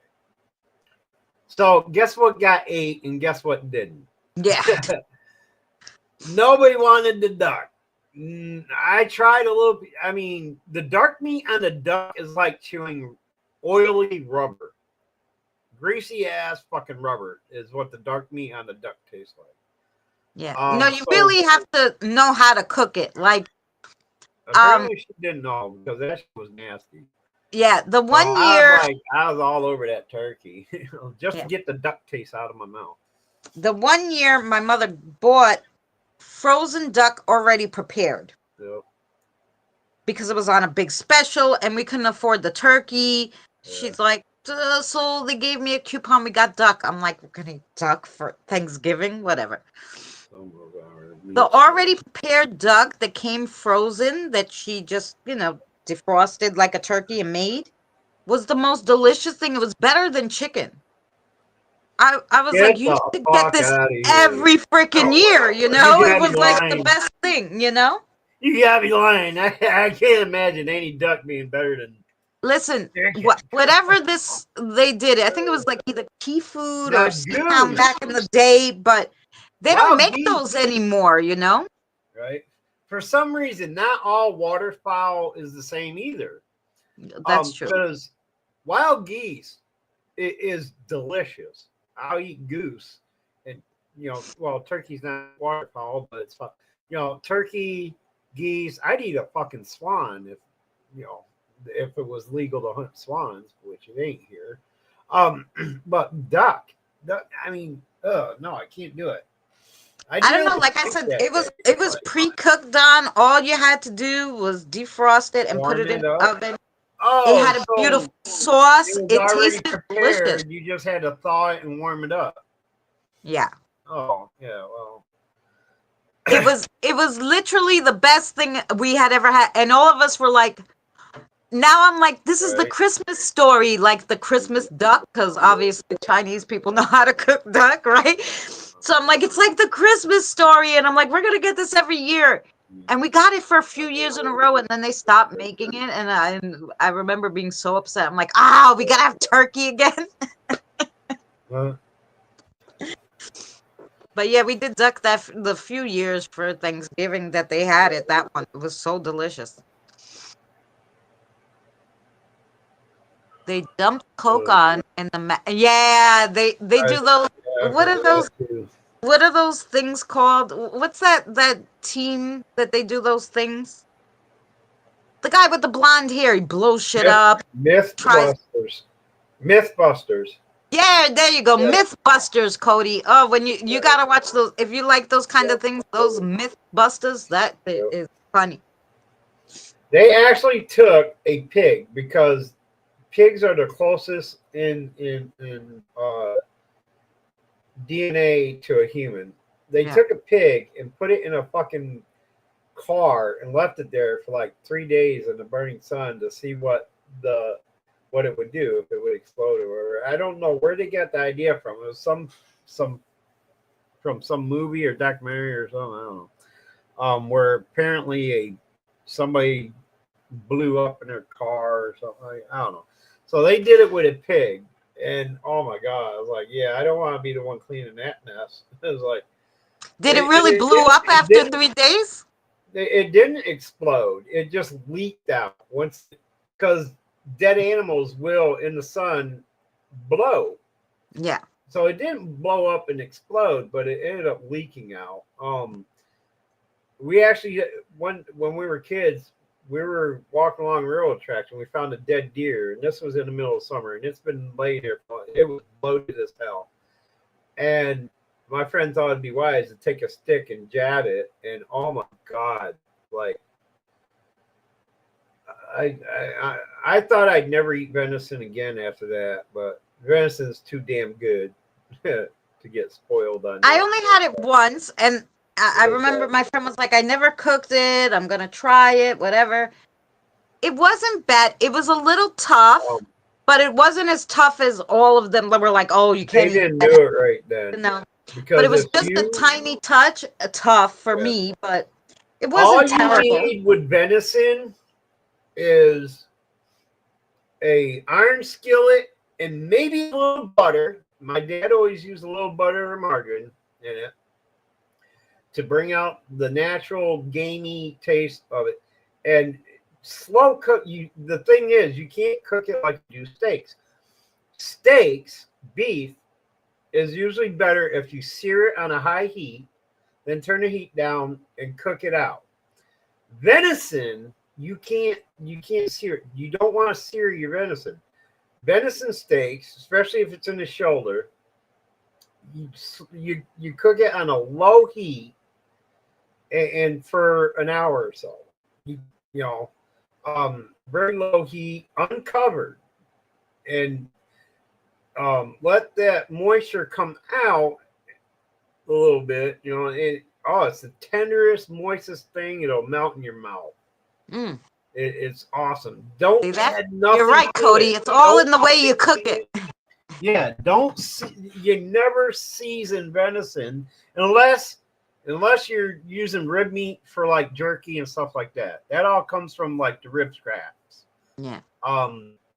Speaker 2: So guess what got ate and guess what didn't?
Speaker 3: Yeah.
Speaker 2: Nobody wanted the duck. I tried a little. I mean, the dark meat on the duck is like chewing oily rubber. Greasy ass fucking rubber is what the dark meat on the duck tastes like.
Speaker 3: Yeah. No, you really have to know how to cook it. Like,
Speaker 2: apparently she didn't know because that shit was nasty.
Speaker 3: Yeah, the
Speaker 2: So
Speaker 3: one year,
Speaker 2: I was all over that turkey just
Speaker 3: Yeah.
Speaker 2: to get the duck taste out of my mouth.
Speaker 3: the one year my mother bought frozen duck already prepared
Speaker 2: Yep.
Speaker 3: because it was on a big special and we couldn't afford the turkey.
Speaker 2: Yeah.
Speaker 3: She's like, so they gave me a coupon. We got duck. I'm like, we're gonna eat duck for Thanksgiving, whatever. The already prepared duck that came frozen that she just, defrosted like a turkey and made was the most delicious thing. It was better than chicken. I was
Speaker 2: Get
Speaker 3: like, you
Speaker 2: the
Speaker 3: should get
Speaker 2: fuck
Speaker 3: this
Speaker 2: outta here.
Speaker 3: every freaking year,
Speaker 2: You
Speaker 3: It
Speaker 2: gotta
Speaker 3: was
Speaker 2: be
Speaker 3: like the
Speaker 2: lying.
Speaker 3: best thing,
Speaker 2: You gotta be lying. I can't imagine any duck being better than
Speaker 3: Listen,
Speaker 2: chicken.
Speaker 3: whatever they did, I think it was like either Key Food or
Speaker 2: Now,
Speaker 3: Seatown
Speaker 2: goose.
Speaker 3: back in the day, but they don't
Speaker 2: Wild
Speaker 3: make
Speaker 2: geese.
Speaker 3: those anymore,
Speaker 2: Right? For some reason, not all waterfowl is the same either.
Speaker 3: That's true.
Speaker 2: Because wild geese is delicious. I'll eat goose, and well, turkey's not waterfowl, but it's fun. Turkey, geese. I'd eat a fucking swan if it was legal to hunt swans, which it ain't here. But duck. I mean, no, I can't do it.
Speaker 3: I don't know. Like I said, it was pre-cooked done. All you had to do was defrost it and put it in the oven.
Speaker 2: Oh,
Speaker 3: it had a beautiful sauce. It tasted
Speaker 2: prepared.
Speaker 3: delicious.
Speaker 2: You just had to thaw it and warm it up.
Speaker 3: Yeah.
Speaker 2: Oh, yeah. Well,
Speaker 3: it was literally the best thing we had ever had, and all of us were like, now I'm like, this is the Christmas story, like the Christmas duck, because obviously Chinese people know how to cook duck, right? So I'm like, it's like the Christmas story, and I'm like, we're gonna get this every year, and we got it for a few years in a row, and then they stopped making it, and I remember being so upset. I'm like, we gotta have turkey again. But yeah, we did duck the few years for Thanksgiving that they had it. That one, it was so delicious. They dumped Coke on in the they do those. What are those? What are those things called? What's that team that they do those things? The guy with the blonde hair, he blows shit up.
Speaker 2: Mythbusters.
Speaker 3: Yeah, there you go. Yeah. Mythbusters, Cody. Oh, when you gotta watch those. If you like those kind of things, those Mythbusters, that is funny.
Speaker 2: They actually took a pig because pigs are the closest in DNA to a human. They took a pig and put it in a fucking car and left it there for like 3 days in the burning sun to see what it would do, if it would explode or whatever. I don't know where they got the idea from. It was from some movie or documentary or something. I don't know. Where apparently somebody blew up in their car or something. I don't know. So they did it with a pig, and oh my god, I was like, yeah, I don't want to be the one cleaning that mess. It was like,
Speaker 3: did it really blew up after 3 days?
Speaker 2: It didn't explode. It just leaked out once, because dead animals will in the sun blow.
Speaker 3: Yeah.
Speaker 2: So it didn't blow up and explode, but it ended up leaking out. We actually, when we were kids, we were walking along railroad tracks and we found a dead deer, and this was in the middle of summer, and it's been laying there. It was bloated as hell, and my friend thought it'd be wise to take a stick and jab it, and oh my god, like I thought I'd never eat venison again after that, but venison's too damn good to get spoiled on.
Speaker 3: I only had it once, and I remember my friend was like, I never cooked it. I'm going to try it, whatever. It wasn't bad. It was a little tough. but it wasn't as tough as all of them that were like, oh, you
Speaker 2: They
Speaker 3: can't eat
Speaker 2: didn't do
Speaker 3: that.
Speaker 2: it right then.
Speaker 3: No, but it
Speaker 2: Because
Speaker 3: was
Speaker 2: if
Speaker 3: just a
Speaker 2: you,
Speaker 3: tiny touch, tough for
Speaker 2: yeah,
Speaker 3: me, but it
Speaker 2: all
Speaker 3: wasn't
Speaker 2: you
Speaker 3: terrible.
Speaker 2: need with venison is a iron skillet and maybe a little butter. My dad always used a little butter or margarine in it to bring out the natural gamey taste of it. And slow cook, you the thing is you can't cook it like you do steaks. Steaks, beef, is usually better if you sear it on a high heat, then turn the heat down and cook it out. Venison, you can't sear it. You don't want to sear your venison. Venison steaks, especially if it's in the shoulder, you cook it on a low heat and for an hour or so. You you know, very low heat, uncovered, and let that moisture come out a little bit. It's the tenderest, moistest thing. It'll melt in your mouth.
Speaker 3: Mm,
Speaker 2: It's awesome. Don't
Speaker 3: see that?
Speaker 2: add
Speaker 3: You're
Speaker 2: nothing
Speaker 3: right,
Speaker 2: to
Speaker 3: Cody.
Speaker 2: it.
Speaker 3: It's all in
Speaker 2: Don't
Speaker 3: the way you cook
Speaker 2: season
Speaker 3: it.
Speaker 2: it. Yeah, don't you never season venison unless you're using rib meat for like jerky and stuff like that. That all comes from like the rib scraps.
Speaker 3: Yeah.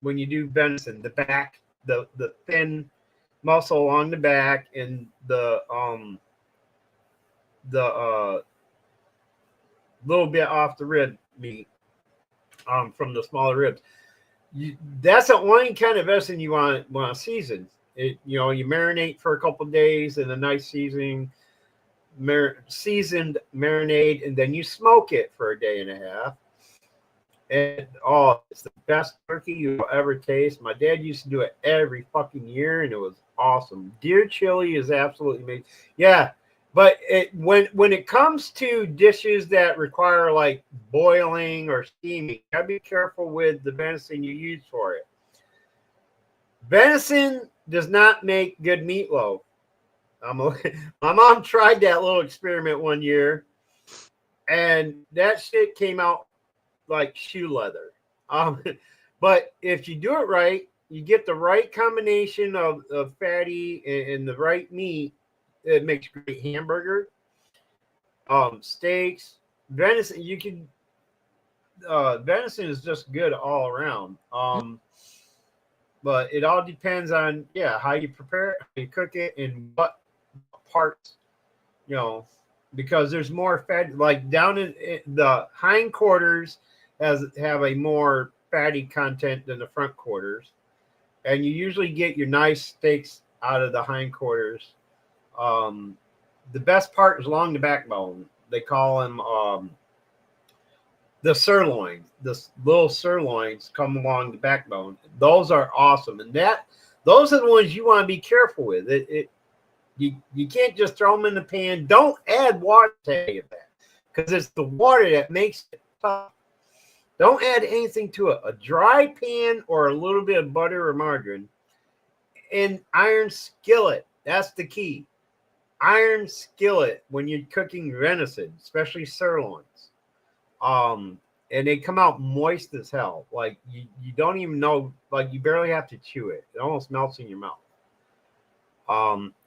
Speaker 2: When you do venison, the back, the thin muscle along the back, and the little bit off the rib meat from the smaller ribs. That's the only kind of venison you want to season. You marinate for a couple of days in a nice seasoned marinade, and then you smoke it for a day and a half. And it's the best turkey you'll ever taste. My dad used to do it every fucking year, and it was awesome. Deer chili is absolutely amazing. Yeah, but when it comes to dishes that require like boiling or steaming, you gotta be careful with the venison you use for it. Venison does not make good meatloaf. My mom tried that little experiment one year, and that shit came out like shoe leather. Um, but if you do it right, you get the right combination of fatty and the right meat. It makes great hamburger, steaks, venison. Venison is just good all around. But it all depends on how you prepare it, how you cook it, and what parts, you know, because there's more fat. Like down in the hindquarters have a more fatty content than the front quarters, and you usually get your nice steaks out of the hindquarters. The best part is along the backbone. They call them the sirloin. The little sirloins come along the backbone. Those are awesome, and those are the ones you want to be careful with. You can't just throw them in the pan. Don't add water to any of that because it's the water that makes it tough. Don't add anything to it. A dry pan or a little bit of butter or margarine, and iron skillet. That's the key. Iron skillet when you're cooking venison, especially sirloins. And they come out moist as hell. Like you don't even know, like you barely have to chew it. It almost melts in your mouth.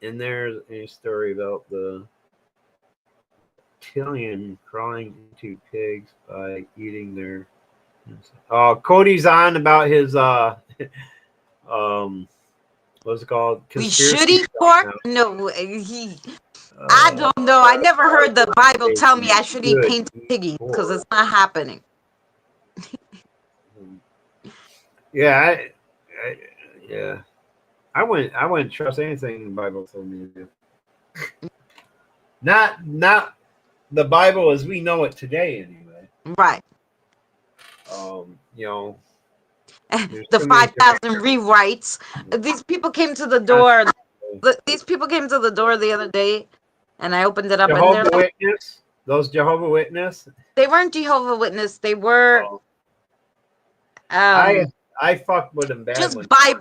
Speaker 2: And there's a story about the reptilian crawling into pigs by eating their. Cody's on about his what's it called?
Speaker 3: We
Speaker 2: Conspiracy
Speaker 3: should eat
Speaker 2: stuff
Speaker 3: pork? No, he. I
Speaker 2: now.
Speaker 3: don't know. I never heard the Bible
Speaker 2: They
Speaker 3: tell me I should eat
Speaker 2: should
Speaker 3: painted
Speaker 2: eat
Speaker 3: piggies because
Speaker 2: pork.
Speaker 3: it's not happening.
Speaker 2: Yeah, yeah. I wouldn't trust anything the Bible told me to do. Not the Bible as we know it today, anyway.
Speaker 3: Right.
Speaker 2: You know, there's
Speaker 3: The
Speaker 2: too many
Speaker 3: 5,000
Speaker 2: different.
Speaker 3: rewrites. These people came to the door. These people came to the door the other day, and I opened it up, and they're
Speaker 2: Jehovah
Speaker 3: like,
Speaker 2: Witness. Those Jehovah Witness.
Speaker 3: they weren't Jehovah Witness. They were
Speaker 2: Oh, I
Speaker 3: um
Speaker 2: I fucked with them bad
Speaker 3: just
Speaker 2: one time.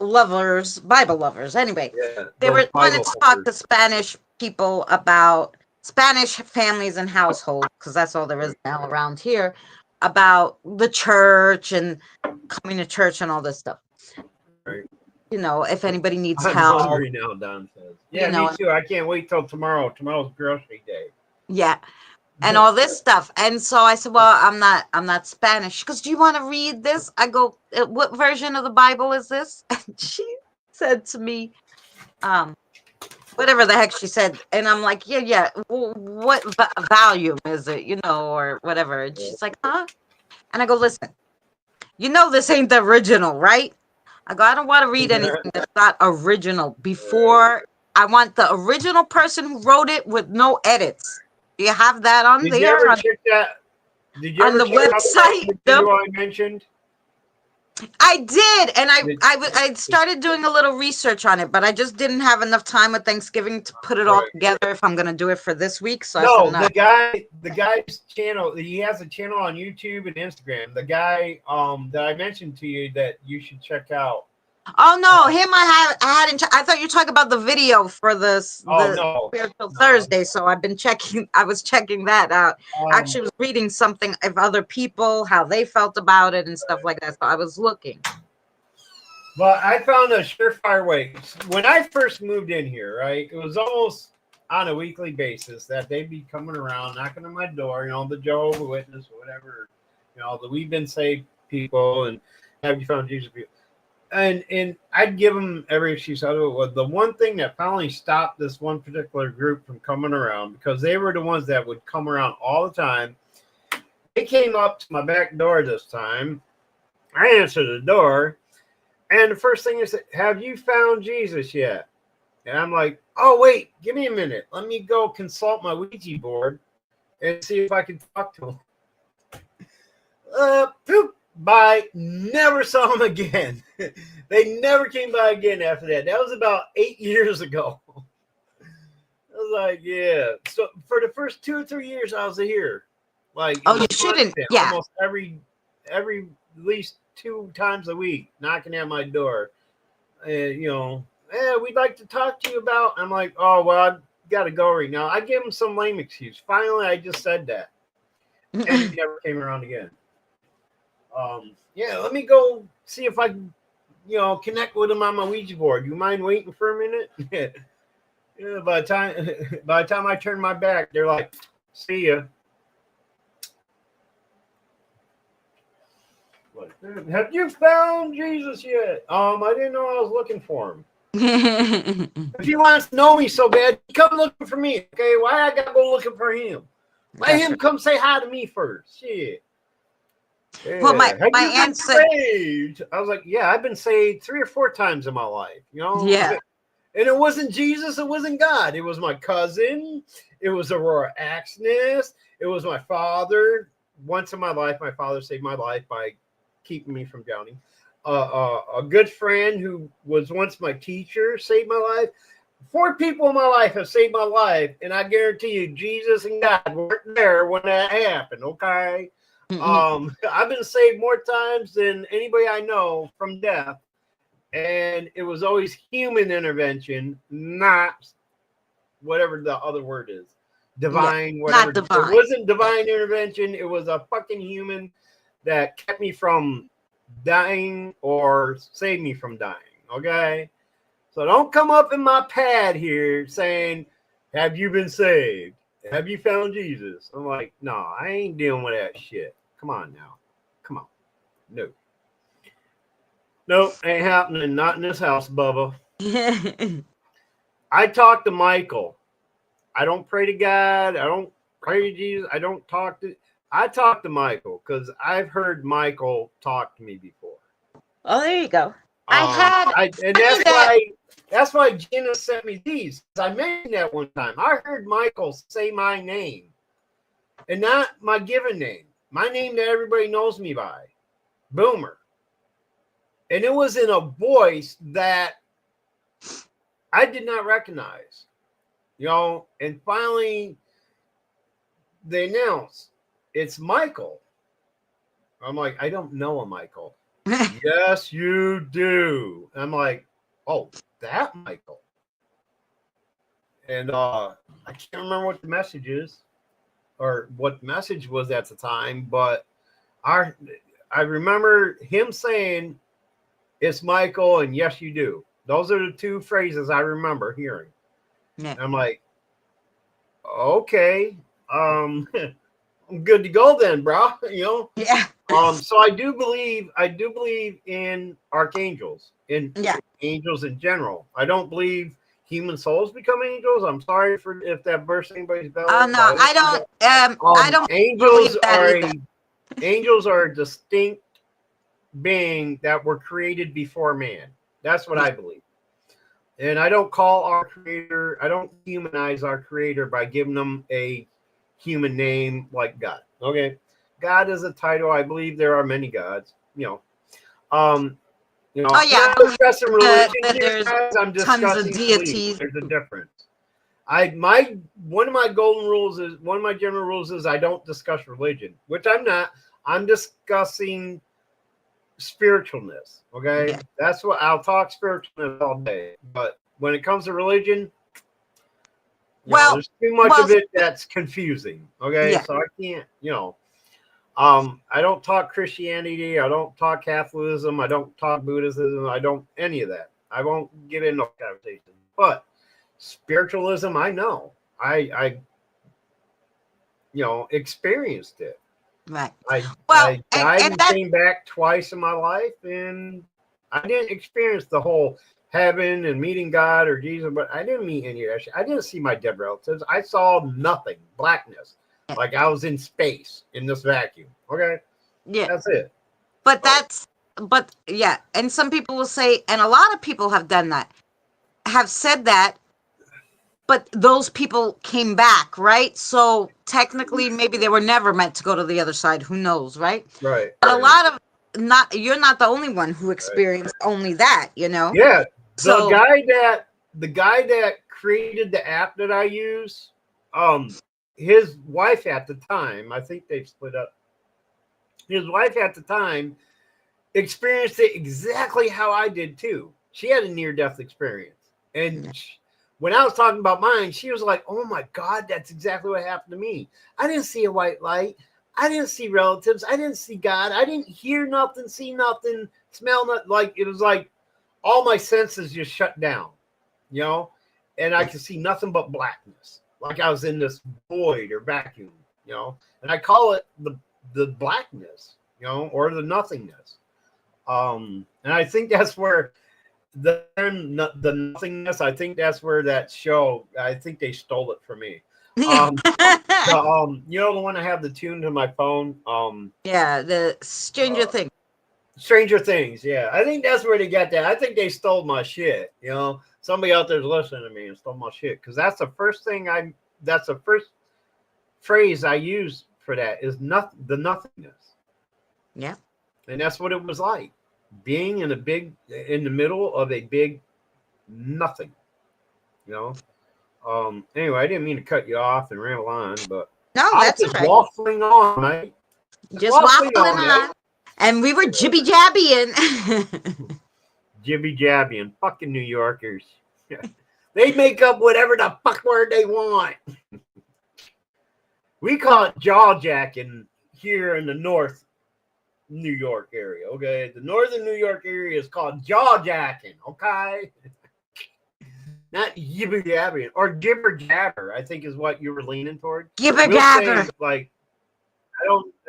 Speaker 3: Lovers, Bible lovers. Anyway,
Speaker 2: Yeah,
Speaker 3: they
Speaker 2: those
Speaker 3: were wanted
Speaker 2: Bible
Speaker 3: to talk
Speaker 2: thumpers.
Speaker 3: to Spanish people about Spanish families and households because that's all there is now around here about the church and coming to church and all this stuff.
Speaker 2: Right.
Speaker 3: You know, if anybody needs
Speaker 2: I'm
Speaker 3: help,
Speaker 2: hungry now, Don says. Yeah,
Speaker 3: you
Speaker 2: me
Speaker 3: know,
Speaker 2: too. I can't wait till tomorrow. Tomorrow's grocery day.
Speaker 3: yeah, and all this stuff. And so I said, well, I'm not Spanish. She goes, do you want to read this? I go, what version of the Bible is this? And she said to me, whatever the heck she said. And I'm like, yeah. What volume is it? You know, or whatever. And she's like, huh? And I go, listen, you know, this ain't the original, right? I go, I don't want to read anything that's not original before. I want the original person who wrote it with no edits. Do you have that on
Speaker 2: Did you
Speaker 3: there
Speaker 2: ever check that? Did you
Speaker 3: on
Speaker 2: ever
Speaker 3: the
Speaker 2: check out that
Speaker 3: website?
Speaker 2: video I mentioned?
Speaker 3: I did, and
Speaker 2: Did-
Speaker 3: I started doing a little research on it, but I just didn't have enough time with Thanksgiving to put it all
Speaker 2: Right.
Speaker 3: together if I'm going to do it for this week. So I
Speaker 2: No,
Speaker 3: said, no.
Speaker 2: the guy's channel. He has a channel on YouTube and Instagram. The guy that I mentioned to you that you should check out.
Speaker 3: Oh no, him I hadn't. I thought you were talking about the video for the
Speaker 2: No,
Speaker 3: Spiritual
Speaker 2: no.
Speaker 3: Thursday. So I've been checking. I was checking that out. Actually, was reading something of other people, how they felt about it and stuff like that. So I was looking.
Speaker 2: But I found a surefire way. When I first moved in here, right, it was almost on a weekly basis that they'd be coming around, knocking on my door, you know, the Jehovah's Witness, whatever, you know, the We've Been Saved people, and have you found Jesus people. And I'd give them every excuse out of it. Was the one thing that finally stopped this one particular group from coming around, because they were the ones that would come around all the time. They came up to my back door this time. I answered the door. And the first thing is, have you found Jesus yet? And I'm like, oh, wait, give me a minute. Let me go consult my Ouija board and see if I can talk to him. Poop, bye. Never saw him again. They never came by again after that. That was about 8 years ago. I was like, yeah. So for the first 2 or 3 years I was here, like,
Speaker 3: Oh, you shouldn't. Yeah.
Speaker 2: almost every at least 2 times a week, knocking at my door. And, you know, we'd like to talk to you about. I'm like, oh, well, I've got to go right now. I gave him some lame excuse. Finally, I just said that. And he never came around again. Yeah, let me go see if I can, you know, connect with him on my Ouija board. You mind waiting for a minute? Yeah, by the time I turn my back, they're like, see ya. Have you found Jesus yet? I didn't know I was looking for him. If he wants to know me so bad, come looking for me. Okay, why I gotta go looking for him? Let him come say hi to me first. Shit. Yeah.
Speaker 3: Well, my
Speaker 2: Have you been
Speaker 3: aunt said,
Speaker 2: saved? I was like, yeah, I've been saved 3 or 4 times in my life. You know,
Speaker 3: yeah.
Speaker 2: And it wasn't Jesus, it wasn't God. It was my cousin. It was Aurora Axness. It was my father. Once in my life, my father saved my life by keeping me from drowning. A good friend who was once my teacher saved my life. 4 people in my life have saved my life, and I guarantee you, Jesus and God weren't there when that happened. Okay, I've been saved more times than anybody I know from death, and it was always human intervention, not whatever the other word is, divine.
Speaker 3: Yeah,
Speaker 2: whatever.
Speaker 3: not divine.
Speaker 2: It wasn't divine intervention. It was a fucking human that kept me from dying or saved me from dying. Okay, so don't come up in my pad here saying, have you been saved? Have you found Jesus? I'm like, no, I ain't dealing with that shit. Come on now. Come on. No. Nope, ain't happening. Not in this house, Bubba. I talk to Michael. I don't pray to God. I don't pray to Jesus. I talk to Michael because I've heard Michael talk to me before.
Speaker 3: Oh, there you go.
Speaker 2: That's why Gina sent me these. I mentioned that one time. I heard Michael say my name, and not my given name. My name that everybody knows me by, Boomer. And it was in a voice that I did not recognize. You know, and finally they announced it's Michael. I'm like, I don't know a Michael. Yes, you do. I'm like, oh, that Michael. And I can't remember what the message is or what the message was at the time, but I remember him saying it's Michael, and yes, you do. Those are the two phrases I remember hearing.
Speaker 3: Yeah.
Speaker 2: And I'm like, okay, I'm good to go then, bro. You know.
Speaker 3: Yeah.
Speaker 2: So I do believe in archangels, in
Speaker 3: Yeah.
Speaker 2: angels in general. I don't believe human souls become angels. I'm sorry for if that burst anybody's
Speaker 3: Oh
Speaker 2: belly.
Speaker 3: no, I don't believe
Speaker 2: Angels
Speaker 3: that
Speaker 2: are
Speaker 3: either.
Speaker 2: angels are a distinct being that were created before man. That's what
Speaker 3: Yeah.
Speaker 2: I believe. And I don't call our creator, I don't humanize our creator by giving them a human name like God. Okay. God is a title. I believe there are many gods, Um,
Speaker 3: Oh
Speaker 2: I'm
Speaker 3: yeah,
Speaker 2: not
Speaker 3: I believe
Speaker 2: discussing religion
Speaker 3: that
Speaker 2: here,
Speaker 3: there's
Speaker 2: guys. I'm
Speaker 3: tons of
Speaker 2: discussing belief.
Speaker 3: deities.
Speaker 2: There's a difference. One of my golden rules is one of my general rules is I don't discuss religion, which I'm not. I'm discussing spiritualness. Okay,
Speaker 3: Yeah.
Speaker 2: that's what I'll talk spiritualness all day. But when it comes to religion,
Speaker 3: Well,
Speaker 2: there's too much
Speaker 3: well,
Speaker 2: of it that's confusing. Okay,
Speaker 3: yeah,
Speaker 2: so I can't, I don't talk Christianity. I don't talk Catholicism. I don't talk Buddhism. I don't any of that. I won't get into conversation. But spiritualism, I know. I experienced it.
Speaker 3: right.
Speaker 2: I
Speaker 3: Well,
Speaker 2: I died
Speaker 3: and
Speaker 2: and
Speaker 3: that
Speaker 2: came back twice in my life, and I didn't experience the whole heaven and meeting God or Jesus, but I didn't meet any of that shit. I didn't see my dead relatives. I saw nothing, blackness, like I was in space in this vacuum. Okay,
Speaker 3: yeah,
Speaker 2: that's it.
Speaker 3: but
Speaker 2: Oh,
Speaker 3: but yeah, and some people will say, and a lot of people have done that, have said that, but those people came back, right? So technically, maybe they were never meant to go to the other side. Who knows, right?
Speaker 2: right,
Speaker 3: But a
Speaker 2: right,
Speaker 3: lot of you're not the only one who
Speaker 2: right.
Speaker 3: experienced only that, you know.
Speaker 2: Yeah,
Speaker 3: So
Speaker 2: the guy that created the app that I use, his wife at the time, I think they've split up. His wife at the time experienced it exactly how I did too. She had a near death experience. And when I was talking about mine, she was like, oh my God, that's exactly what happened to me. I didn't see a white light. I didn't see relatives. I didn't see God. I didn't hear nothing, see nothing, smell nothing. Like it was like all my senses just shut down, and I could see nothing but blackness. Like I was in this void or vacuum, and I call it the blackness, or the nothingness. And I think that's where the nothingness. I think that's where that show. I think they stole it from me.
Speaker 3: yeah,
Speaker 2: The one I have the tune to my phone.
Speaker 3: yeah, the Stranger
Speaker 2: Uh,
Speaker 3: Thing.
Speaker 2: Stranger Things. Yeah, I think that's where they got that. I think they stole my shit. Somebody out there's listening to me and stole my shit because that's the first thing I. That's the first phrase I use for that is the nothingness.
Speaker 3: Yeah.
Speaker 2: And that's what it was like. Being in the middle of a big nothing, Anyway, I didn't mean to cut you off and ramble on, but
Speaker 3: No,
Speaker 2: I was
Speaker 3: that's all
Speaker 2: just
Speaker 3: right.
Speaker 2: waffling on, mate.
Speaker 3: Just waffling on. And we were jibby jabbying.
Speaker 2: Jibby jabby and fucking New Yorkers. They make up whatever the fuck word they want. We call it jaw jacking here in the North New York area, okay? The northern New York area is called jaw jacking, okay? Not yibber jabbering or gibber jabber, I think is what you were leaning toward.
Speaker 3: Gibber
Speaker 2: We'll
Speaker 3: jabber.
Speaker 2: say, like,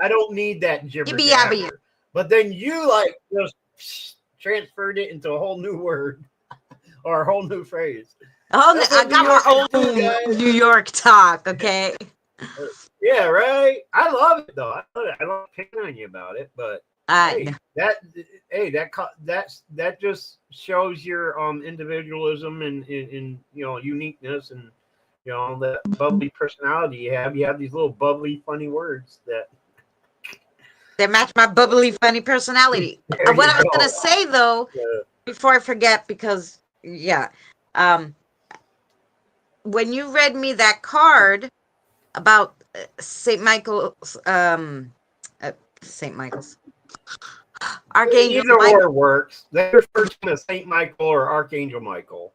Speaker 2: I don't need that gibber
Speaker 3: Gibby
Speaker 2: jabber.
Speaker 3: yabby.
Speaker 2: But then you like just transferred it into a whole new word or a whole new phrase.
Speaker 3: Oh, I got my
Speaker 2: do,
Speaker 3: own New York talk, okay?
Speaker 2: Yeah, right. I love it though. I love picking on you about it, but hey, that just shows your individualism and uniqueness and that bubbly personality you have. You have these little bubbly, funny words that
Speaker 3: match my bubbly, funny personality. What I was gonna say though, before I forget, because when you read me that card about St. Michael's, St. Michael's, Archangel
Speaker 2: either
Speaker 3: Michael.
Speaker 2: or works. They refer to him as Saint Michael or Archangel Michael.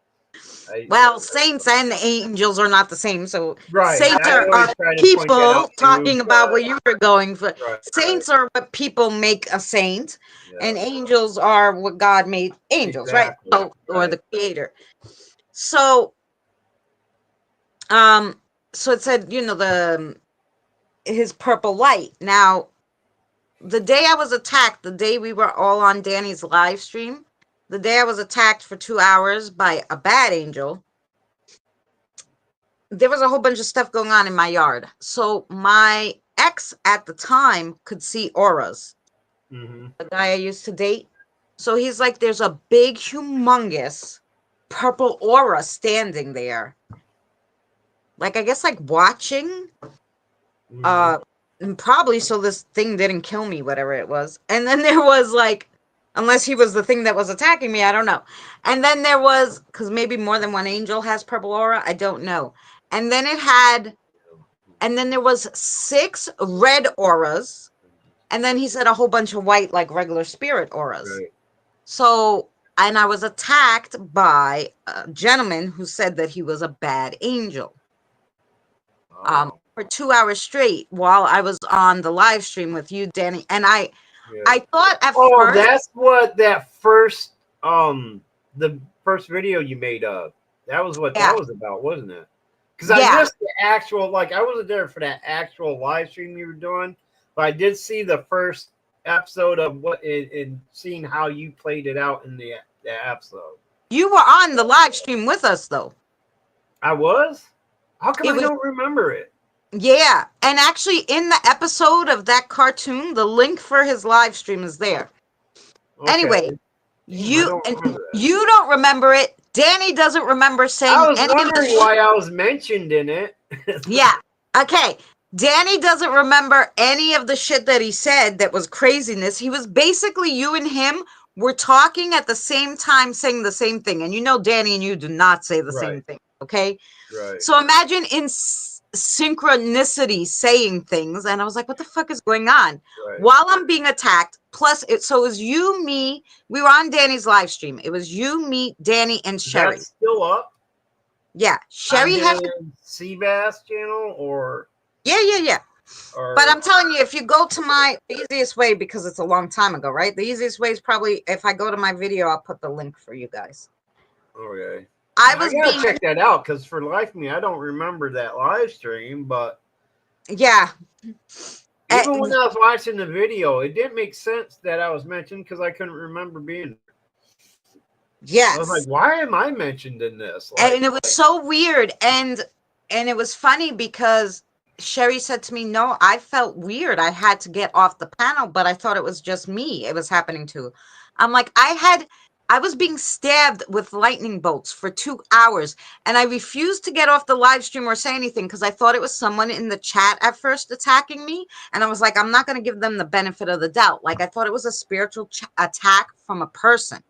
Speaker 3: Well, saints and angels are not the same. So
Speaker 2: Right.
Speaker 3: saints
Speaker 2: I always
Speaker 3: are
Speaker 2: try to point that
Speaker 3: people
Speaker 2: out too.
Speaker 3: talking about what you were going for.
Speaker 2: Right.
Speaker 3: Saints are what people make a saint,
Speaker 2: Yeah.
Speaker 3: and angels are what God made angels,
Speaker 2: Exactly.
Speaker 3: right? Or the creator. So, so it said, his purple light. Now, the day I was attacked, the day we were all on Danny's live stream, the day I was attacked for 2 hours by a bad angel, there was a whole bunch of stuff going on in my yard. So my ex at the time could see auras.
Speaker 2: Mm-hmm.
Speaker 3: The guy I used to date. So he's like, there's a big, humongous purple aura standing there. Like, I guess, like watching.
Speaker 2: Mm-hmm.
Speaker 3: And probably so this thing didn't kill me, whatever it was. And then there was like, unless he was the thing that was attacking me, I don't know. And then there was, because maybe more than one angel has purple aura, I don't know. And then there was 6 red auras. And then he said a whole bunch of white, like regular spirit auras.
Speaker 2: Right.
Speaker 3: So, and I was attacked by a gentleman who said that he was a bad angel. For 2 hours straight while I was on the live stream with you, Danny. And I thought at first.
Speaker 2: That's what that first the first video you made of. That was what that was about, wasn't it? Because I missed the actual, like, I wasn't there for that actual live stream you were doing, but I did see the first episode of what and seeing how you played it out in the episode.
Speaker 3: You were on the live stream with us, though.
Speaker 2: I was? How come I don't remember it?
Speaker 3: Yeah, and actually in the episode of that cartoon, the link for his live stream is there. Okay. Anyway, you don't remember it. Danny doesn't remember saying
Speaker 2: I was wondering why I was mentioned in it.
Speaker 3: Yeah. Okay. Danny doesn't remember any of the shit that he said that was craziness. He was basically, you and him were talking at the same time saying the same thing. And Danny and you do not say the same thing. Okay. Right. So imagine in synchronicity saying things. And I was like, what the fuck is going on? Right. While I'm being attacked. Plus, it was you, me. We were on Danny's live stream. It was you, me, Danny, and Sherry.
Speaker 2: That's still up?
Speaker 3: Yeah. Sherry had
Speaker 2: Seabass channel or?
Speaker 3: Yeah. But I'm telling you, if you go to the easiest way, because it's a long time ago, right? The easiest way is probably if I go to my video, I'll put the link for you guys.
Speaker 2: Okay. I gotta check that out because for the life of me, I don't remember that live stream. But
Speaker 3: yeah,
Speaker 2: even when I was watching the video, it didn't make sense that I was mentioned because I couldn't remember being there.
Speaker 3: Yes.
Speaker 2: I was like, why am I mentioned in this? Like,
Speaker 3: and it was so weird, and it was funny because Sherry said to me, no, I felt weird. I had to get off the panel, but I thought it was just me it was happening to. I'm like, I was being stabbed with lightning bolts for 2 hours, and I refused to get off the live stream or say anything because I thought it was someone in the chat at first attacking me. And I was like, I'm not going to give them the benefit of the doubt. Like, I thought it was a spiritual attack from a person.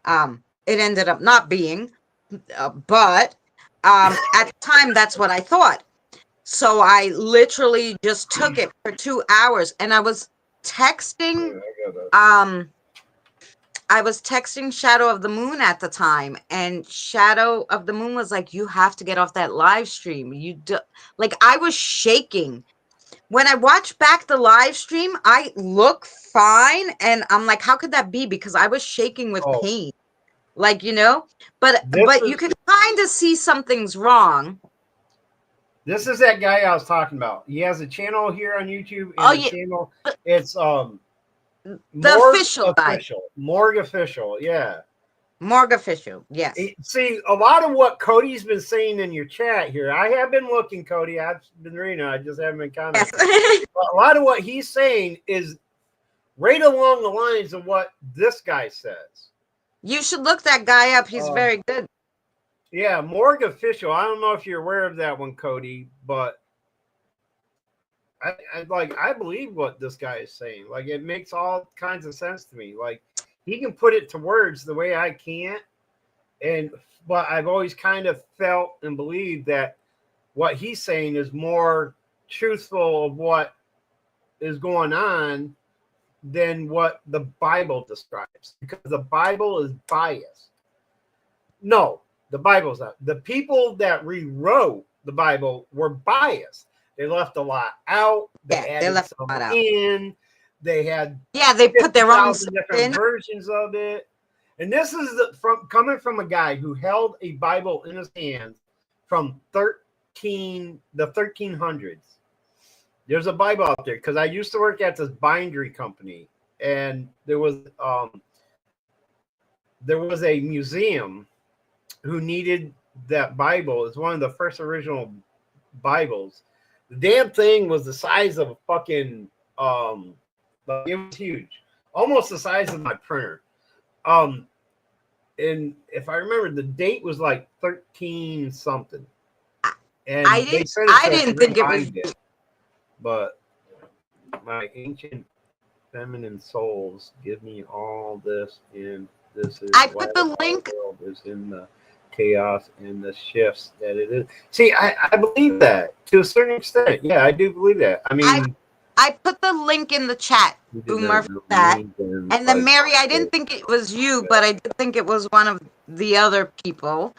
Speaker 3: It ended up not being, but at the time, that's what I thought. So I literally just took it for 2 hours, and I was texting, Shadow of the Moon at the time, and Shadow of the Moon was like, you have to get off that live stream. Like, I was shaking. When I watch back the live stream, I look fine, and I'm like, how could that be? Because I was shaking with pain. Like, but you could kind of see something's wrong.
Speaker 2: This is that guy I was talking about. He has a channel here on YouTube, and channel, it's
Speaker 3: the official guy.
Speaker 2: Morgue Official, yeah.
Speaker 3: Morgue Official, yes.
Speaker 2: See, a lot of what Cody's been saying in your chat here, I have been looking, Cody. I've been reading. I just haven't been commenting. Yes. But a lot of what he's saying is right along the lines of what this guy says.
Speaker 3: You should look that guy up. He's very good.
Speaker 2: Yeah, Morgue Official. I don't know if you're aware of that one, Cody, but I believe what this guy is saying. Like, it makes all kinds of sense to me. Like, he can put it to words the way I can't. But I've always kind of felt and believed that what he's saying is more truthful of what is going on than what the Bible describes, because the Bible is biased. No, the Bible's not. The people that rewrote the Bible were biased. They left a lot out. They
Speaker 3: Yeah, they
Speaker 2: added
Speaker 3: left a
Speaker 2: some
Speaker 3: lot out.
Speaker 2: in. They had
Speaker 3: Yeah, they put their own
Speaker 2: 50,000
Speaker 3: stuff
Speaker 2: different
Speaker 3: in.
Speaker 2: versions of it. And this is coming from a guy who held a Bible in his hands from the 1300s. There's a Bible out there because I used to work at this bindery company, and there was a museum who needed that Bible. It's one of the first original Bibles. The damn thing was the size of a fucking it was huge, almost the size of my printer. And if I remember, the date was like 13 something, and they said
Speaker 3: I didn't think it was.
Speaker 2: it, but my ancient feminine souls give me all this, and this is
Speaker 3: I
Speaker 2: why
Speaker 3: put the
Speaker 2: our
Speaker 3: link.
Speaker 2: world is in the chaos and the shifts that it is. See, I believe that to a certain extent. Yeah, I do believe that. I mean,
Speaker 3: I put the link in the chat, Boomer, for that. And then Mary, I didn't think it was you, but I did think it was one of the other people.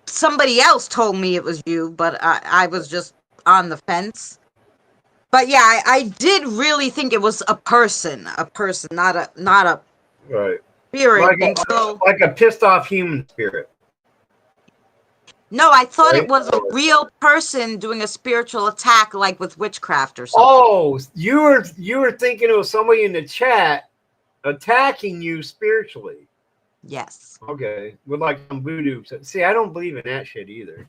Speaker 3: Somebody else told me it was you, but I was just on the fence. But yeah, I did really think it was a person, not a
Speaker 2: right,
Speaker 3: spirit.
Speaker 2: like a pissed off human spirit.
Speaker 3: No, I thought
Speaker 2: right?
Speaker 3: It was a real person doing a spiritual attack, like with witchcraft or something.
Speaker 2: Oh, you were thinking it was somebody in the chat attacking you spiritually.
Speaker 3: Yes.
Speaker 2: Okay, with like some voodoo. See, I don't believe in that shit either.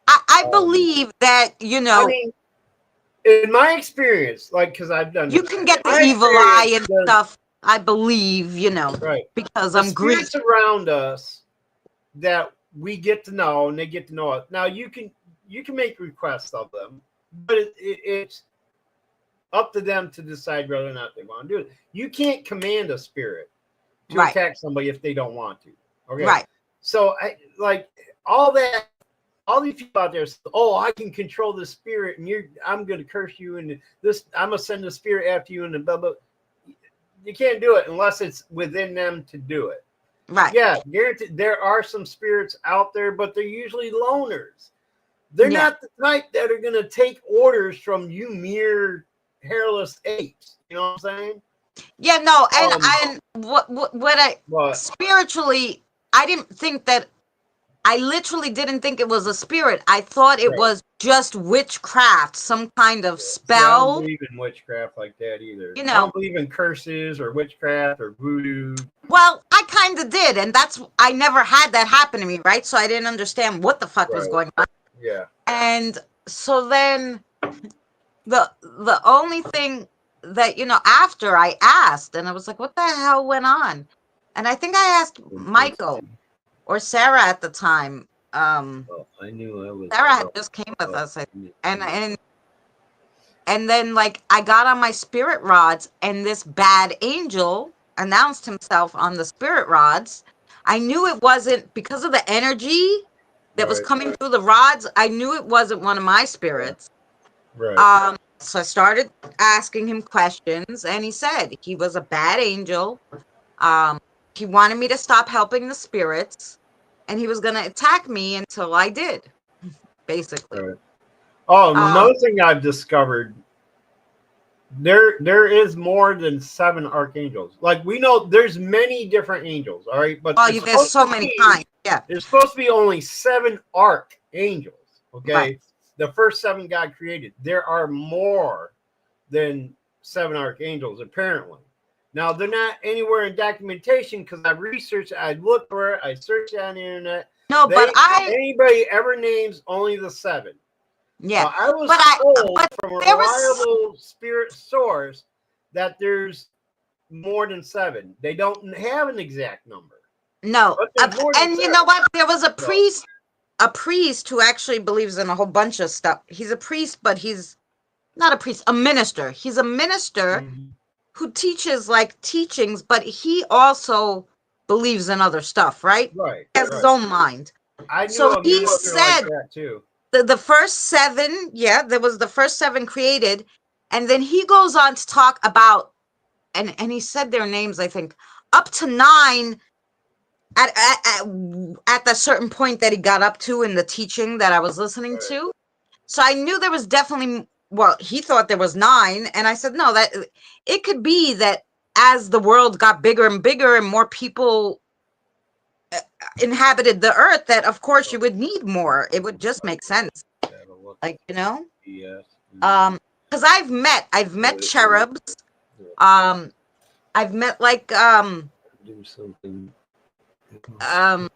Speaker 3: I believe that,
Speaker 2: I mean, in my experience, like, because I've done,
Speaker 3: you can get the evil eye and stuff. I believe,
Speaker 2: right?
Speaker 3: Because I'm Greek.
Speaker 2: Spirits around us that we get to know, and they get to know us. Now, you can make requests of them, but it's up to them to decide whether or not they want to do it. You can't command a spirit to attack somebody if they don't want to. Okay,
Speaker 3: right?
Speaker 2: So I like all that. All these people out there say, "Oh, I can control the spirit, and I'm going to curse you, and this I'm going to send the spirit after you, and blah blah." You can't do it unless it's within them to do it.
Speaker 3: Right.
Speaker 2: Yeah, guaranteed. There are some spirits out there, but they're usually loners. They're not the type that are going to take orders from you mere hairless apes. You know what I'm saying?
Speaker 3: Yeah, no, and what I spiritually, I didn't think that. I literally didn't think it was a spirit. I thought it was just witchcraft, some kind of spell.
Speaker 2: Yeah, I don't believe in witchcraft like that either. I don't believe in curses or witchcraft or voodoo.
Speaker 3: Well, I kind of did, and I never had that happen to me, right? So I didn't understand what the fuck was going on.
Speaker 2: Yeah.
Speaker 3: And so then the only thing that, after I asked, and I was like, what the hell went on? And I think I asked Michael or Sarah at the time.
Speaker 2: I knew I was.
Speaker 3: Sarah had just came with us, and then like I got on my spirit rods, and this bad angel announced himself on the spirit rods. I knew it wasn't because of the energy that was coming through the rods. I knew it wasn't one of my spirits.
Speaker 2: Right.
Speaker 3: So I started asking him questions, and he said he was a bad angel. He wanted me to stop helping the spirits, and he was going to attack me until I did, basically.
Speaker 2: Right. Oh, another thing I've discovered, there is more than 7 archangels. Like, we know there's many different angels, all right? But
Speaker 3: there's so many kinds, yeah.
Speaker 2: There's supposed to be only 7 archangels, okay? Right. The first 7 God created. There are more than 7 archangels, apparently. Now, they're not anywhere in documentation because I researched, I looked for it, I searched on the internet.
Speaker 3: No,
Speaker 2: anybody ever names only the 7.
Speaker 3: Yeah.
Speaker 2: I was told from a reliable spirit source that there's more than 7. They don't have an exact number.
Speaker 3: No. And you know what? There was a priest who actually believes in a whole bunch of stuff. He's a priest, but he's not a priest, a minister. He's a minister who teaches like teachings, but he also believes in other stuff, right?
Speaker 2: Right.
Speaker 3: He has his own mind.
Speaker 2: I knew he said like that too.
Speaker 3: The first 7, there was the first 7 created, and then he goes on to talk about, and he said their names, I think, up to 9 at the certain point that he got up to in the teaching that I was listening to. So I knew there was definitely, well, he thought there was 9. And I said, no, that it could be that as the world got bigger and bigger and more people inhabited the earth, that of course you would need more. It would just make sense. Like,
Speaker 2: Yes.
Speaker 3: Because I've met cherubs. I've met like
Speaker 2: Do something.
Speaker 3: I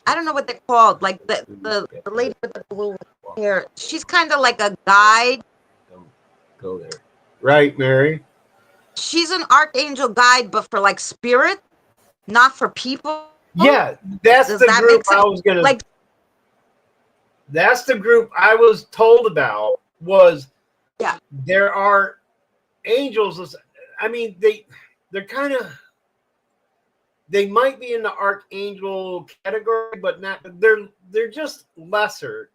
Speaker 3: don't know what they're called. Like the lady with the blue hair. She's kind of like a guide.
Speaker 2: Don't go there. Right, Mary.
Speaker 3: She's an archangel guide, but for like spirit, not for people.
Speaker 2: Yeah, that's
Speaker 3: Does
Speaker 2: the
Speaker 3: that
Speaker 2: group
Speaker 3: make sense?
Speaker 2: I was gonna.
Speaker 3: Like,
Speaker 2: That's the group I was told about. Was
Speaker 3: yeah,
Speaker 2: there are angels? I mean, they're kind of. They might be in the archangel category, but not. They're just lesser,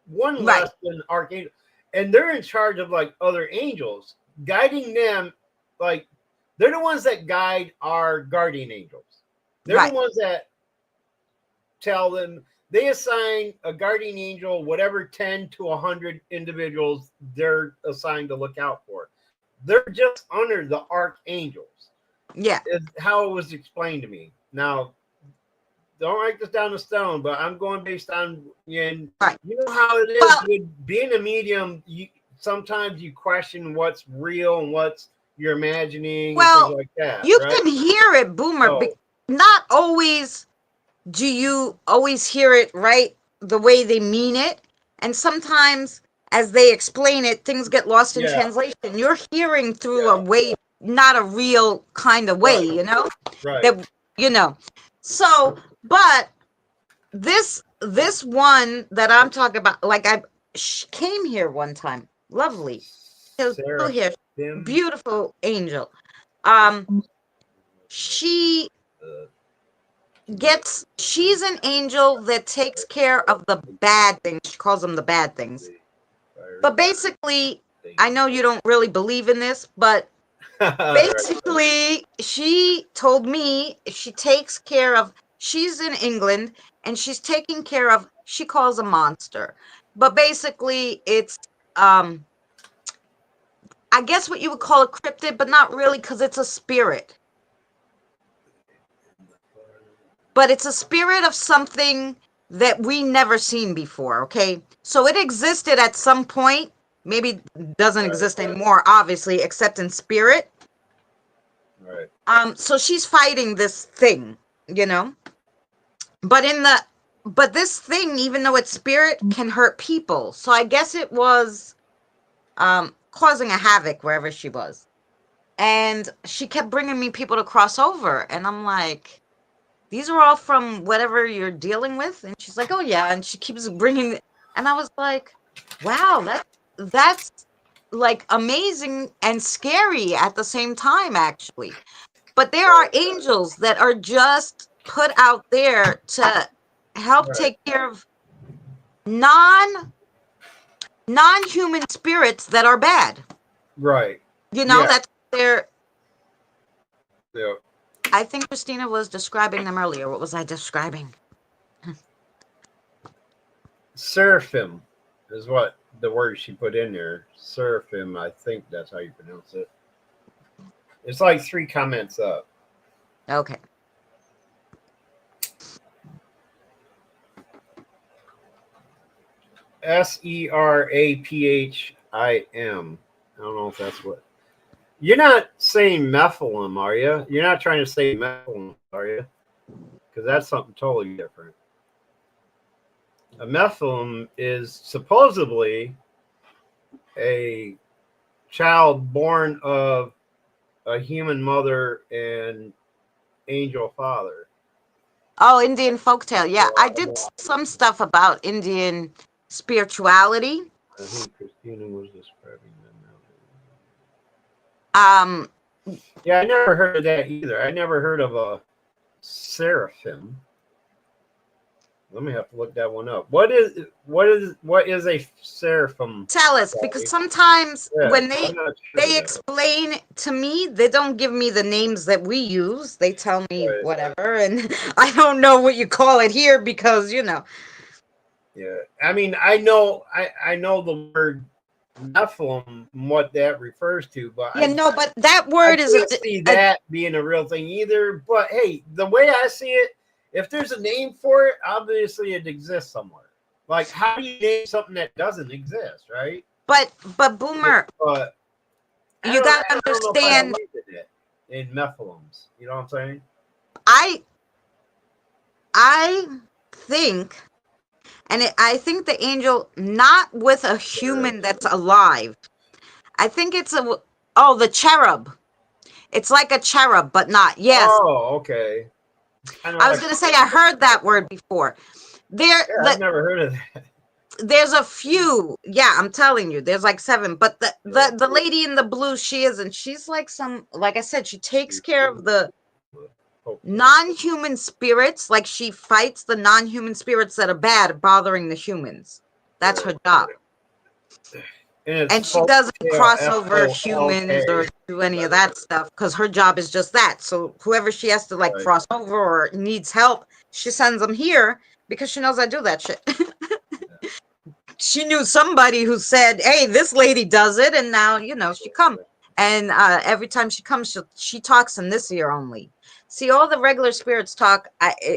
Speaker 2: one
Speaker 3: right,
Speaker 2: less than archangel, and they're in charge of like other angels, guiding them. Like they're the ones that guide our guardian angels. They're
Speaker 3: right.
Speaker 2: the ones that tell them. They assign a guardian angel whatever 10 to 100 individuals they're assigned to look out for. They're just under the archangels.
Speaker 3: Yeah.
Speaker 2: Is how it was explained to me. Now, don't write this down in stone, but I'm going based on, and
Speaker 3: Right.
Speaker 2: you know how it is
Speaker 3: Well,
Speaker 2: with being a medium. Sometimes you question what's real and what's you're imagining and things
Speaker 3: well,
Speaker 2: like that,
Speaker 3: you
Speaker 2: right?
Speaker 3: can hear it, Boomer.
Speaker 2: So,
Speaker 3: Not always do you always hear it right the way they mean it, and sometimes as they explain it, things get lost in
Speaker 2: yeah,
Speaker 3: translation. You're hearing through a
Speaker 2: yeah,
Speaker 3: way, not a real kind of way,
Speaker 2: right, right,
Speaker 3: that So, but this one that I'm talking about, like came here one time, lovely, she was still here,
Speaker 2: Seraphim.
Speaker 3: beautiful angel. She she's an angel that takes care of the bad things. She calls them the bad things. But basically, I know you don't really believe in this, but basically, she told me she takes care of, she's in England and she's taking care of, she calls a monster. But basically, it's, I guess what you would call a cryptid, but not really because it's a spirit. But it's a spirit of something that we never seen before, okay? So it existed at some point, maybe doesn't exist anymore, obviously, except in spirit.
Speaker 2: Right.
Speaker 3: So she's fighting this thing, you know? But this thing, even though it's spirit, can hurt people. So I guess it was causing a havoc wherever she was. And she kept bringing me people to cross over, and I'm like, these are all from whatever you're dealing with. And she's like, oh yeah, and she keeps bringing, and I was like, wow, that's like amazing and scary at the same time, actually. But there are angels that are just put out there to help
Speaker 2: Right.
Speaker 3: take care of non-human spirits that are bad.
Speaker 2: Right.
Speaker 3: Yeah. That's their,
Speaker 2: yeah.
Speaker 3: I think Christina was describing them earlier. What was I describing?
Speaker 2: Seraphim is what the word she put in there. Seraphim, I think that's how you pronounce it. It's like 3 comments up.
Speaker 3: Okay.
Speaker 2: Seraphim. I don't know if that's what. You're not saying Nephilim, are you? You're not trying to say Nephilim, are you? Because that's something totally different. A Nephilim is supposedly a child born of a human mother and angel father.
Speaker 3: Oh, Indian folktale. Yeah, I did some stuff about Indian spirituality.
Speaker 2: I think Christina was describing them. Yeah, I never heard of that either. I never heard of a seraphim. Let me have to look that one up. What is a seraphim?
Speaker 3: Tell us, because sometimes
Speaker 2: Yeah,
Speaker 3: when
Speaker 2: I'm not sure of
Speaker 3: they
Speaker 2: that.
Speaker 3: explain to me, they don't give me the names that we use. They tell me
Speaker 2: Right.
Speaker 3: whatever, and I don't know what you call it here because
Speaker 2: Yeah, I mean, I know the word Nephilim and what that refers to, but
Speaker 3: Yeah, no, but that
Speaker 2: I
Speaker 3: word is
Speaker 2: can't see
Speaker 3: a
Speaker 2: that being a real thing either. But hey, the way I see it, if there's a name for it, obviously it exists somewhere. Like, how do you name something that doesn't exist, right?
Speaker 3: but Boomer,
Speaker 2: But
Speaker 3: you gotta
Speaker 2: I don't know if I
Speaker 3: understand.
Speaker 2: believe in it in Nephilims. You know what I'm saying?
Speaker 3: I I think, I think the angel, not with a human that's alive. I think it's the cherub. It's like a cherub, but not. Yes,
Speaker 2: Oh, okay. Kind of
Speaker 3: I was
Speaker 2: like,
Speaker 3: gonna say I heard that word before. There,
Speaker 2: yeah, I've never heard of that.
Speaker 3: there's a few. Yeah, I'm telling you, there's like 7. But the
Speaker 2: Yeah.
Speaker 3: the the lady in the blue, she isn't. She's like like I said, she takes care of the non-human spirits. Like she fights the non-human spirits that are bad, bothering the humans. That's her
Speaker 2: Right.
Speaker 3: job.
Speaker 2: And it's
Speaker 3: And she doesn't cross over humans
Speaker 2: Folklk.
Speaker 3: or do any of that stuff because her job is just that. So whoever she has to like
Speaker 2: Right.
Speaker 3: cross over or needs help, she sends them here because she knows I do that shit. She knew somebody who said, "Hey, this lady does it," and now she come. And every time she comes, she talks in this ear only. See, all the regular spirits talk,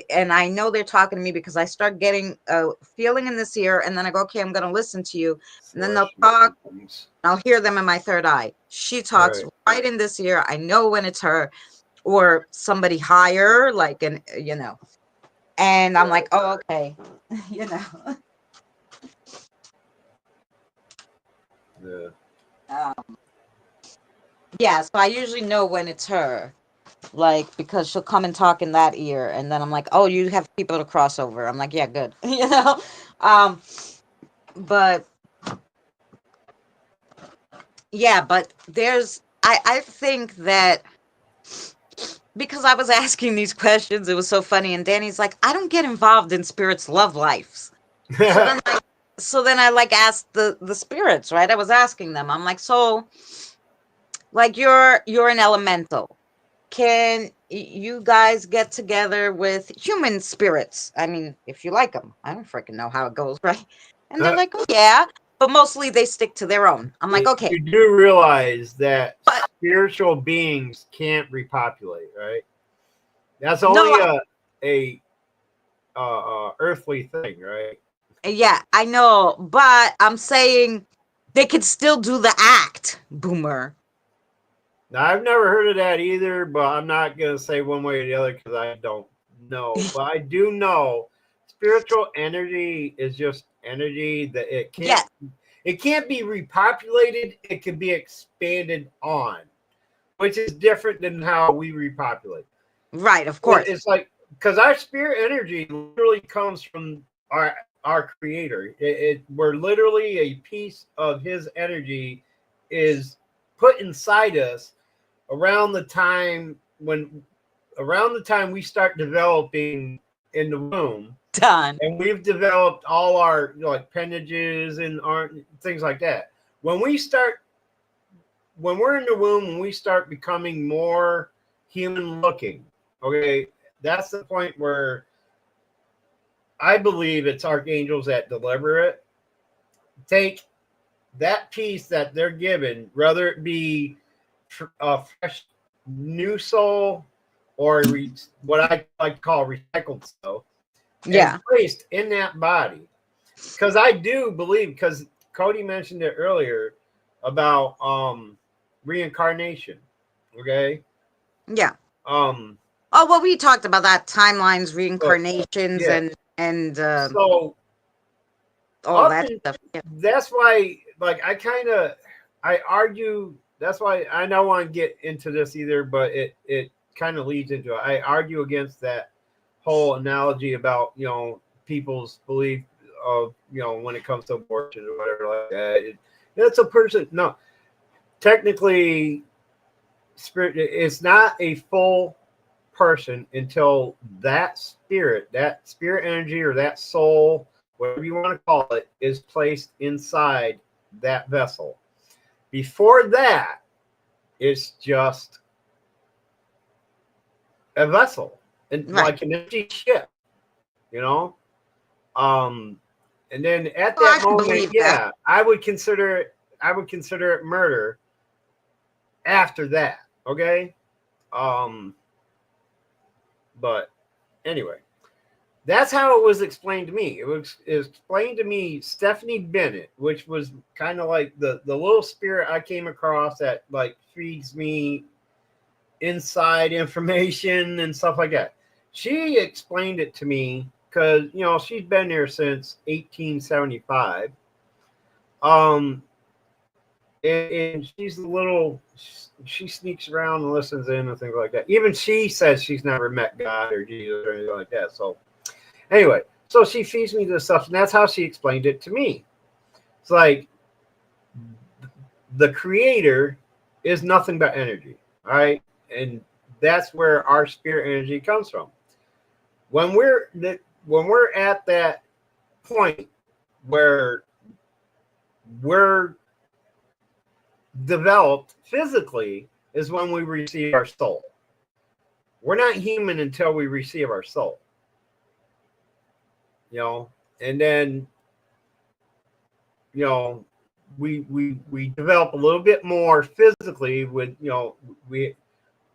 Speaker 3: and I know they're talking to me because I start getting a feeling in this ear, and then I go, "Okay, I'm going to listen to you," and then they'll talk. I'll hear them in my third eye. She talks right in this ear. I know when it's her or somebody higher, like and I'm like, "Oh, okay," you know.
Speaker 2: Yeah.
Speaker 3: Yeah, so I usually know when it's her, like because she'll come and talk in that ear, and then I'm like, "Oh, you have people to cross over." I'm like, "Yeah, good," Um, but yeah, but I think that because I was asking these questions, it was so funny, and Danny's like, "I don't get involved in spirits' love lives." So then, I like asked the spirits, right? I was asking them. I'm like, "So, like, you're an elemental. Can you guys get together with human spirits? I mean, if you like them. I don't freaking know how it goes, right?" And they're like, "Oh, yeah." But mostly they stick to their own. I'm like, "Okay."
Speaker 2: You do realize that
Speaker 3: But
Speaker 2: spiritual beings can't repopulate, right? That's
Speaker 3: no,
Speaker 2: only a earthly thing, right?
Speaker 3: yeah, I know. But I'm saying they could still do the act, Boomer.
Speaker 2: Now, I've never heard of that either, but I'm not going to say one way or the other because I don't know. But I do know spiritual energy is just energy that
Speaker 3: Yes,
Speaker 2: it can't be repopulated. It can be expanded on, which is different than how we repopulate.
Speaker 3: right, of course.
Speaker 2: It's like because our spirit energy literally comes from our creator. We're literally a piece of his energy is put inside us around the time we start developing in the womb,
Speaker 3: Done.
Speaker 2: and we've developed all our like appendages and our things like that. When we're in the womb, when we start becoming more human looking, okay, that's the point where I believe it's archangels that deliver it. Take that piece that they're given, whether it be a fresh new soul or what I like to call recycled soul, and
Speaker 3: Yeah.
Speaker 2: placed in that body. Because I do believe, because Cody mentioned it earlier about reincarnation. Okay.
Speaker 3: Yeah.
Speaker 2: Um.
Speaker 3: Oh, well, we talked about that timelines,
Speaker 2: So,
Speaker 3: reincarnations,
Speaker 2: yeah.
Speaker 3: and
Speaker 2: So
Speaker 3: all
Speaker 2: up
Speaker 3: that
Speaker 2: in,
Speaker 3: stuff. Yeah.
Speaker 2: that's why, like, I argue. That's why I don't want to get into this either, but it kind of leads into it. I argue against that whole analogy about people's belief of when it comes to abortion or whatever like that. It's a person. No, technically, spirit. It's not a full person until that spirit energy, or that soul, whatever you want to call it, is placed inside that vessel. Before that, it's just a vessel, and
Speaker 3: Right.
Speaker 2: like an empty ship, you know. And then at
Speaker 3: Well, I
Speaker 2: that
Speaker 3: can
Speaker 2: moment,
Speaker 3: believe that.
Speaker 2: yeah, I would consider it murder after that. Okay. But anyway, that's how it was explained to me. It was explained to me, Stephanie Bennett, which was kind of like the little spirit I came across that like feeds me inside information and stuff like that. She explained it to me because, you know, she's been there since 1875. And she's a little, she sneaks around and listens in and things like that. Even she says she's never met God or Jesus or anything like that. So anyway, so she feeds me this stuff, and that's how she explained it to me. It's like the creator is nothing but energy, all right? And that's where our spirit energy comes from. When we're at that point where we're developed physically is when we receive our soul. We're not human until we receive our soul. You know, and then, you know, we develop a little bit more physically with, you know,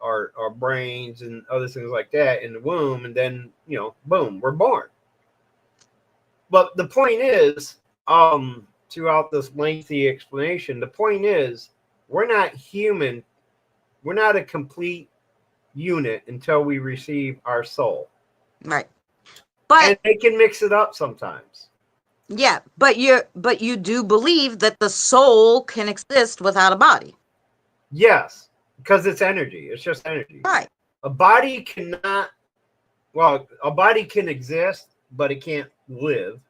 Speaker 2: our brains and other things like that in the womb, and then, you know, boom, we're born. But the point is, throughout this lengthy explanation, the point is, we're not human. We're not a complete unit until we receive our soul.
Speaker 3: Right. But
Speaker 2: and they can mix it up sometimes.
Speaker 3: yeah, but you do believe that the soul can exist without a body.
Speaker 2: Yes, because it's energy. It's just energy.
Speaker 3: Right.
Speaker 2: A body cannot, well, a body can exist, but it can't live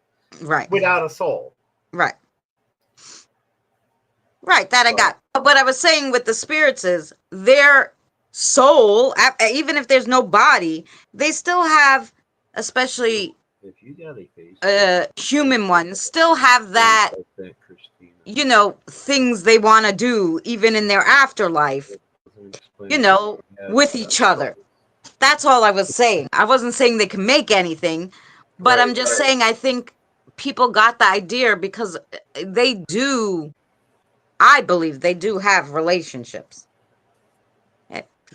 Speaker 3: Right.
Speaker 2: without a soul.
Speaker 3: Right. Right, that I got. But what I was saying with the spirits is their soul, even if there's no body, they still have, especially
Speaker 2: If you got a face,
Speaker 3: human ones, still have that, you know, things they want to do even in their afterlife, you know, with each other. That's all I was saying. I wasn't saying they can make anything, but I'm just saying I think people got the idea because they do, I believe they do have relationships.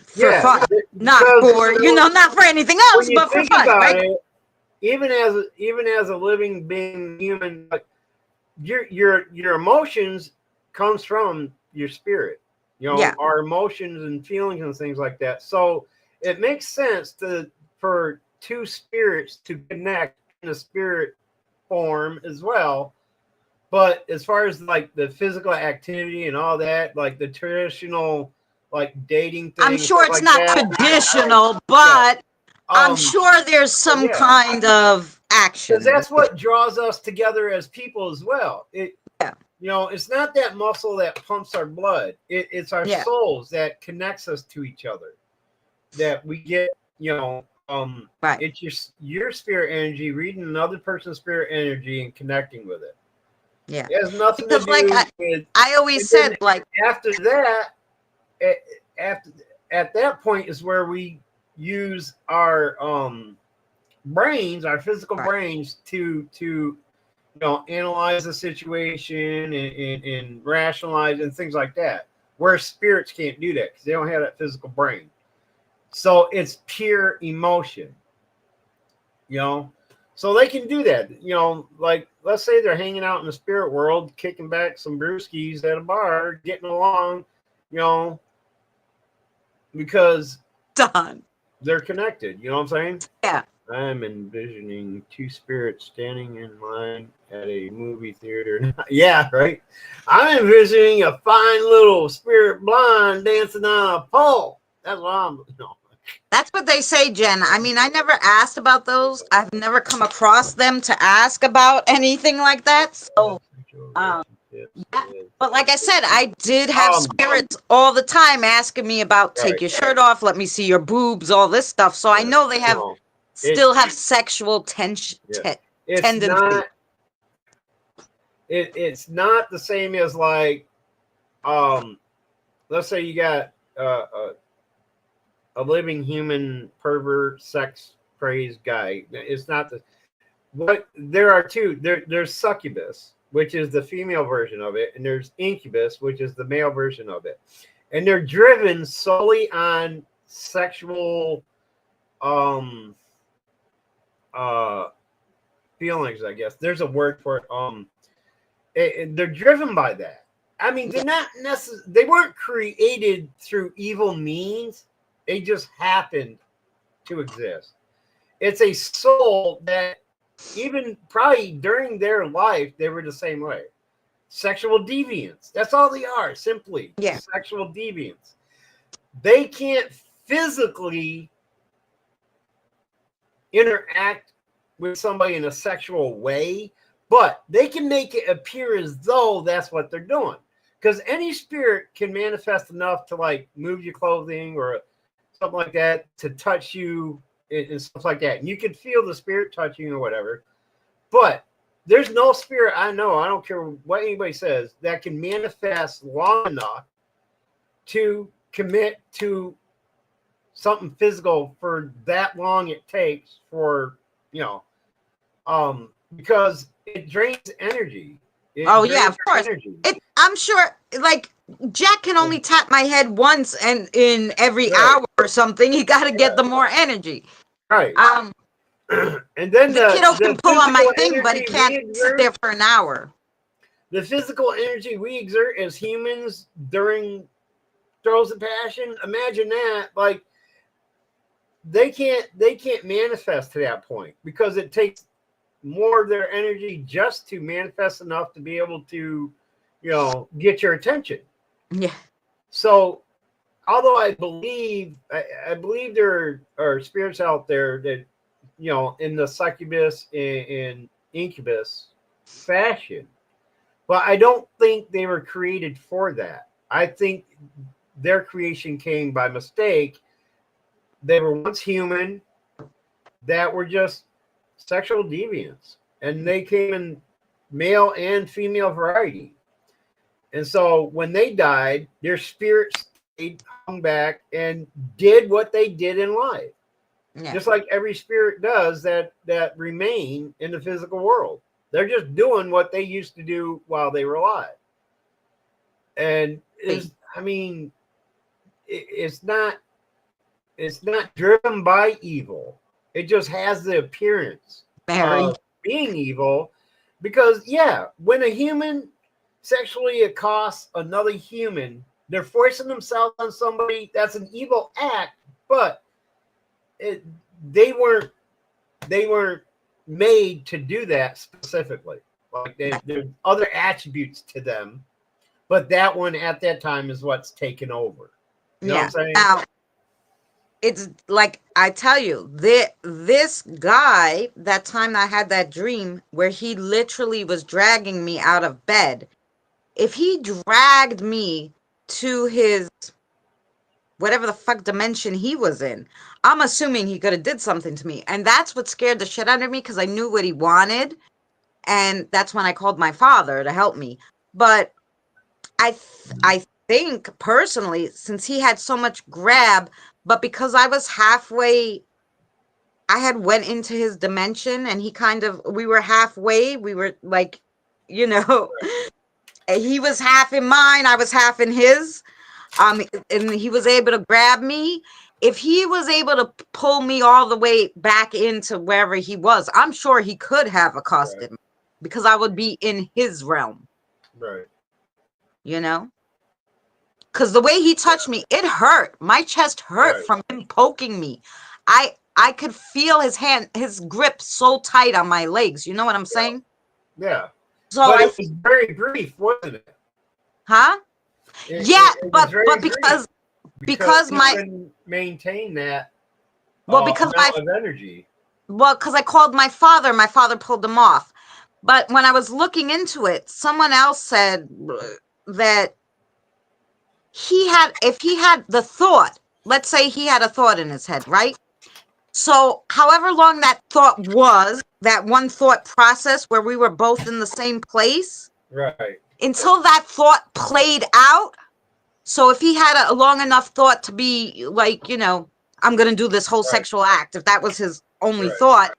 Speaker 3: For fun. Not for, you know, not for anything else,
Speaker 2: when you
Speaker 3: but for
Speaker 2: think
Speaker 3: fun,
Speaker 2: about
Speaker 3: right?
Speaker 2: it, even as a living being human, like, your emotions comes from your spirit. You know,
Speaker 3: Yeah.
Speaker 2: our emotions and feelings and things like that. So it makes sense for two spirits to connect in a spirit form as well. But as far as like the physical activity and all that, like the traditional like dating thing,
Speaker 3: I'm sure it's
Speaker 2: like
Speaker 3: not
Speaker 2: that,
Speaker 3: traditional, but I'm sure there's some
Speaker 2: yeah,
Speaker 3: kind of action.
Speaker 2: because that's what draws us together as people as well.
Speaker 3: Yeah.
Speaker 2: You know, it's not that muscle that pumps our blood. It's our
Speaker 3: Yeah.
Speaker 2: souls that connects us to each other. That we get, you know,
Speaker 3: Right.
Speaker 2: it's your spirit energy reading another person's spirit energy and connecting with it.
Speaker 3: Yeah.
Speaker 2: It has nothing
Speaker 3: Because
Speaker 2: to do
Speaker 3: like
Speaker 2: with.
Speaker 3: I always said, like,
Speaker 2: After that, at that point is where we use our brains, our physical brains, to you know, analyze the situation and rationalize and things like that. Where spirits can't do that because they don't have that physical brain. So it's pure emotion, you know. So they can do that, you know. Like, let's say they're hanging out in the spirit world, kicking back some brewskis at a bar, getting along, you know, because they're connected. You know what I'm saying?
Speaker 3: Yeah.
Speaker 2: I'm envisioning two spirits standing in line at a movie theater. Yeah, right. I'm envisioning a fine little spirit blonde dancing on a pole. That's what I'm. No.
Speaker 3: That's what they say, Jen. I mean, I never asked about those. I've never come across them to ask about anything like that. So, Yeah. But like I said, I did have spirits all the time asking me about take your shirt off, let me see your boobs, all this stuff. So I know they have still have sexual tension.
Speaker 2: It's
Speaker 3: tendency.
Speaker 2: not. It's not the same as like, let's say you got a living human pervert, sex crazed guy. It's not the. What there are two. There's succubus, which is the female version of it, and there's incubus, which is the male version of it, and they're driven solely on sexual feelings. I guess there's a word for it. They're driven by that. I mean, they're not necessarily. They weren't created through evil means. They just happened to exist. It's a soul that, even probably during their life, they were the same way. Sexual deviants. That's all they are, simply sexual deviants. They can't physically interact with somebody in a sexual way, but they can make it appear as though that's what they're doing. Because any spirit can manifest enough to like move your clothing or something like that, to touch you and stuff like that. And you can feel the spirit touching or whatever. But there's no spirit I know, I don't care what anybody says, that can manifest long enough to commit to something physical for that long it takes for, because it drains energy.
Speaker 3: Of course. I'm sure, like, Jack can only tap my head once and in every hour or something. You got to get the more energy.
Speaker 2: Right. And then
Speaker 3: the kiddo can pull on my thing, but he can't sit there for an hour.
Speaker 2: The physical energy we exert as humans during throes of passion, imagine that. Like, they can't manifest to that point because it takes more of their energy just to manifest enough to be able to, get your attention.
Speaker 3: Yeah.
Speaker 2: So, although I believe there are spirits out there that, in the succubus and incubus fashion, but I don't think they were created for that. I think their creation came by mistake. They were once human that were just sexual deviants, and they came in male and female variety. And so when they died, their spirits hung back and did what they did in life. Yeah. Just like every spirit does that remain in the physical world. They're just doing what they used to do while they were alive. And it's not driven by evil. It just has the appearance of being evil because, when a human sexually accosts another human, they're forcing themselves on somebody. That's an evil act, but they weren't made to do that specifically. Like there's other attributes to them, but that one at that time is what's taken over. You know what I'm saying?
Speaker 3: Now, it's like I tell you, this guy, that time I had that dream where he literally was dragging me out of bed. If he dragged me to his whatever the fuck dimension he was in, I'm assuming he could have did something to me. And that's what scared the shit out of me because I knew what he wanted. And that's when I called my father to help me. But I think personally, since he had so much grab, but because I was halfway, I had went into his dimension and we were halfway. We were like, he was half in mine. I was half in his. And he was able to grab me. If he was able to pull me all the way back into wherever he was, I'm sure he could have accosted me because I would be in his realm.
Speaker 2: Right.
Speaker 3: Because the way he touched me, it hurt. My chest hurt from him poking me. I could feel his grip so tight on my legs. You know what I'm saying?
Speaker 2: Yeah.
Speaker 3: So
Speaker 2: but it was very brief, wasn't it?
Speaker 3: Huh? It but because my
Speaker 2: couldn't maintain that.
Speaker 3: Well, because
Speaker 2: amount of energy.
Speaker 3: Well, because I called my father pulled him off. But when I was looking into it, someone else said that if he had the thought, let's say he had a thought in his head, right? So however long that thought was, that one thought process where we were both in the same place,
Speaker 2: Right.
Speaker 3: until that thought played out. So if he had a long enough thought to be like, I'm going to do this whole sexual act, if that was his only thought,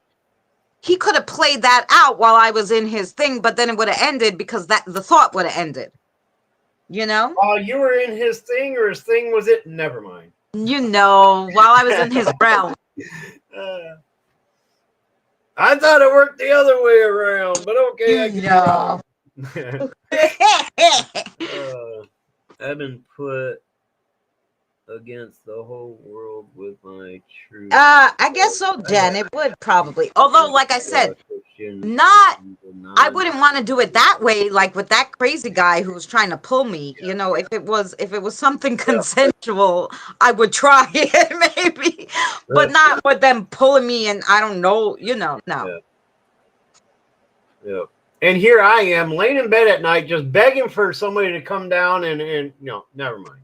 Speaker 3: he could have played that out while I was in his thing, but then it would have ended because the thought would have ended. You
Speaker 2: were in his thing, or his thing was it? Never mind.
Speaker 3: While I was in his realm.
Speaker 2: I thought it worked the other way around, but okay. I've been put against the whole world with my truth.
Speaker 3: I guess so, Jen. It would probably. Although, like I said, I wouldn't want to do it that way, like with that crazy guy who was trying to pull me. If it was something consensual, I would try it maybe, but not with them pulling me and I don't know. No.
Speaker 2: Yeah. And here I am laying in bed at night, just begging for somebody to come down and never mind.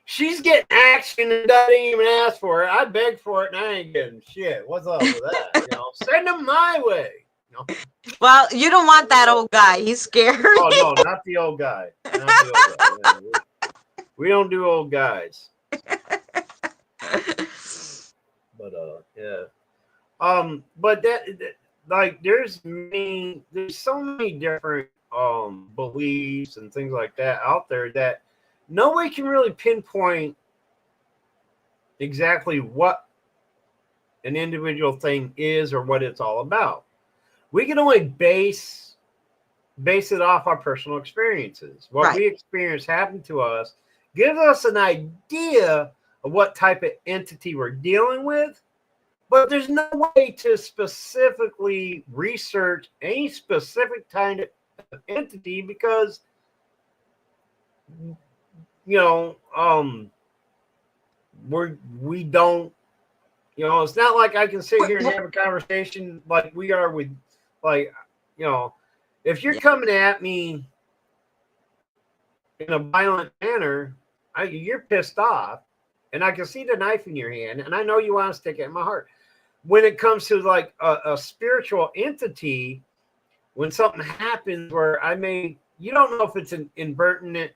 Speaker 2: She's getting action and doesn't even ask for it. I beg for it and I ain't getting shit. What's up with that? Send them my way.
Speaker 3: Well, you don't want that old guy. He's scary.
Speaker 2: Oh no, not the old guy. Not the old guy. We don't do old guys. But yeah. But that like there's so many different beliefs and things like that out there that nobody can really pinpoint exactly what an individual thing is or what it's all about. We can only base it off our personal experiences. What we experience happened to us gives us an idea of what type of entity we're dealing with, but there's no way to specifically research any specific kind of entity because we don't, it's not like I can sit here and have a conversation like we are with, like, if you're coming at me in a violent manner, you're pissed off, and I can see the knife in your hand, and I know you want to stick it in my heart. When it comes to like a spiritual entity, when something happens where you don't know if it's an inadvertent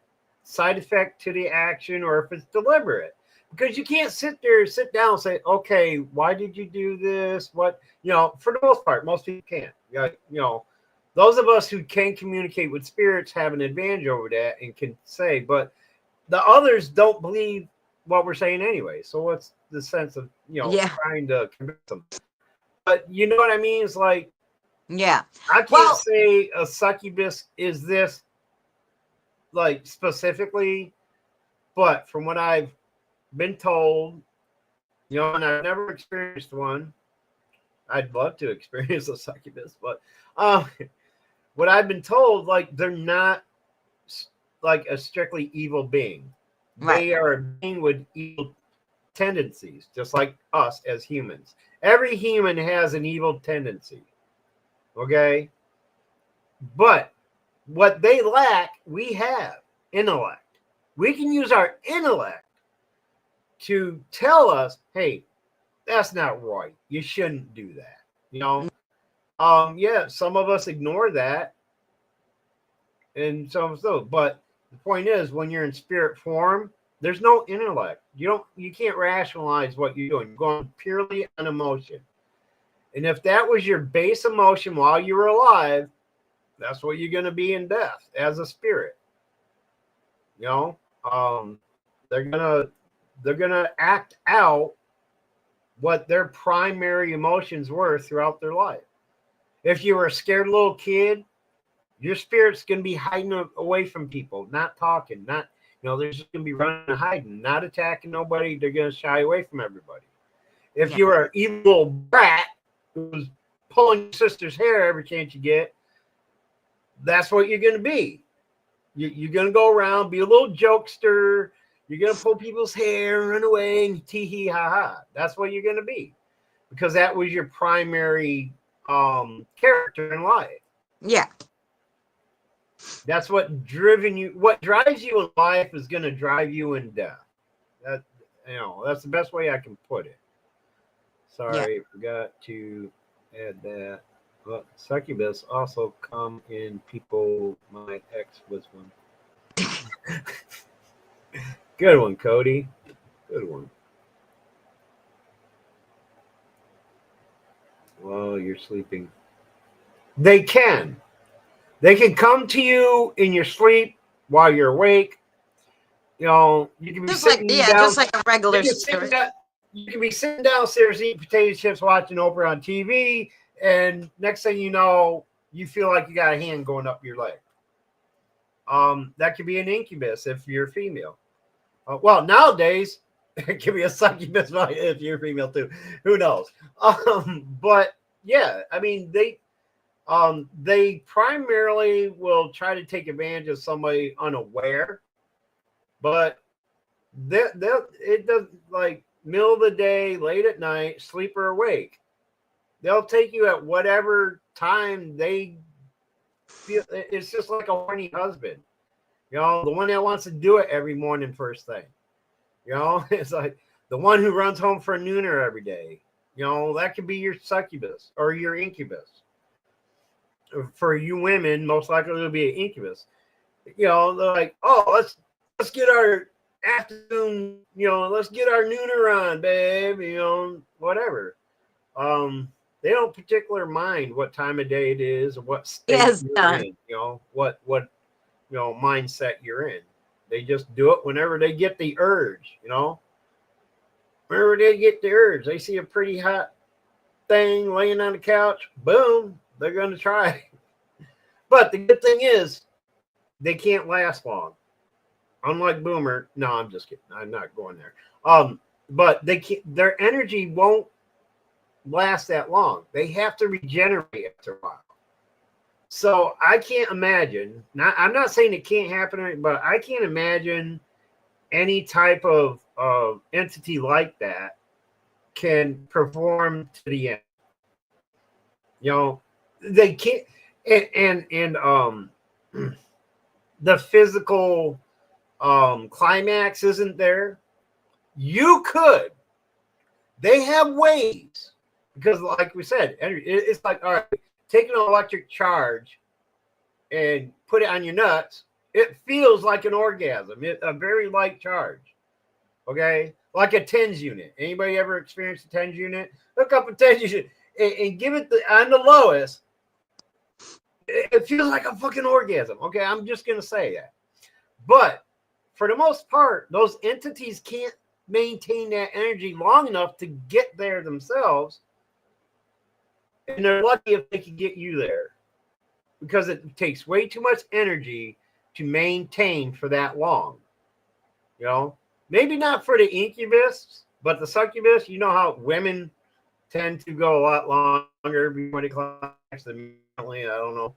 Speaker 2: side effect to the action or if it's deliberate, because you can't sit down and say, okay, why did you do this? What, for the most part, most people can't. Those of us who can communicate with spirits have an advantage over that and can say, but the others don't believe what we're saying anyway. So what's the sense of, trying to convince them? But you know what I mean? It's like, I can't say a succubus is this, like, specifically, but from what I've been told, and I've never experienced one. I'd love to experience a succubus, but what I've been told, like, they're not like a strictly evil being. They are a being with evil tendencies, just like us as humans. Every human has an evil tendency. Okay? But what they lack, we have intellect. We can use our intellect to tell us, hey, that's not right. You shouldn't do that. Some of us ignore that. And so, but the point is, when you're in spirit form, there's no intellect. You can't rationalize what you're doing. You're going purely on emotion. And if that was your base emotion while you were alive, that's what you're going to be in death as a spirit. They're gonna act out what their primary emotions were throughout their life. If you were a scared little kid, your spirit's gonna be hiding away from people, not talking, not, they're just gonna be running and hiding, not attacking nobody. They're gonna shy away from everybody. If you were an evil brat who's pulling your sister's hair every chance you get, that's what you're gonna be. You're gonna go around, be a little jokester. You're going to pull people's hair, run away, and tee-hee, ha-ha. That's what you're going to be. Because that was your primary character in life.
Speaker 3: Yeah.
Speaker 2: That's what drives you in life is going to drive you in death. That, that's the best way I can put it.
Speaker 3: Yeah.
Speaker 2: Sorry, forgot to add that. But succubus also come in people. My ex was one. Good one, Cody. Good one. Well, you're sleeping. They can. They can come to you in your sleep while you're awake. You can be
Speaker 3: Just like,
Speaker 2: sitting
Speaker 3: yeah,
Speaker 2: down.
Speaker 3: just like a
Speaker 2: You
Speaker 3: regular
Speaker 2: can sit
Speaker 3: spirit.
Speaker 2: down. You can be sitting downstairs eating potato chips, watching Oprah on TV, and next thing you know, you feel like you got a hand going up your leg. That could be an incubus if you're female. Well, nowadays it can be a succubus if you're female too. Who knows? But yeah, I mean they primarily will try to take advantage of somebody unaware, but it does, like middle of the day, late at night, sleep or awake. They'll take you at whatever time they feel. It's just like a horny husband, the one that wants to do it every morning first thing. It's like the one who runs home for a nooner every day. That could be your succubus or your incubus. For you women, most likely it'll be an incubus. They're like, oh, let's get our afternoon, let's get our nooner on, babe, whatever. They don't particular mind what time of day it is or what state
Speaker 3: Yes,
Speaker 2: you're
Speaker 3: done.
Speaker 2: in, what mindset you're in. They just do it whenever they get the urge, whenever they get the urge. They see a pretty hot thing laying on the couch, boom, they're going to try. But the good thing is they can't last long. Unlike Boomer, no, I'm just kidding. I'm not going there. But they can't, their energy won't last that long. They have to regenerate after a while. So I can't imagine. I'm not saying it can't happen, but I can't imagine any type of entity like that can perform to the end. They can't, and the physical climax isn't there. You could. They have ways because, like we said, it's like, all right, take an electric charge and put it on your nuts. It feels like an orgasm. It's a very light charge. Okay, like a TENS unit. Anybody ever experienced a TENS unit? Look up a TENS unit and give it on the lowest. It feels like a fucking orgasm. Okay, I'm just gonna say that. But for the most part, those entities can't maintain that energy long enough to get there themselves. And they're lucky if they can get you there because it takes way too much energy to maintain for that long. Maybe not for the incubus, but the succubus, how women tend to go a lot longer before they climax than mentally. I don't know.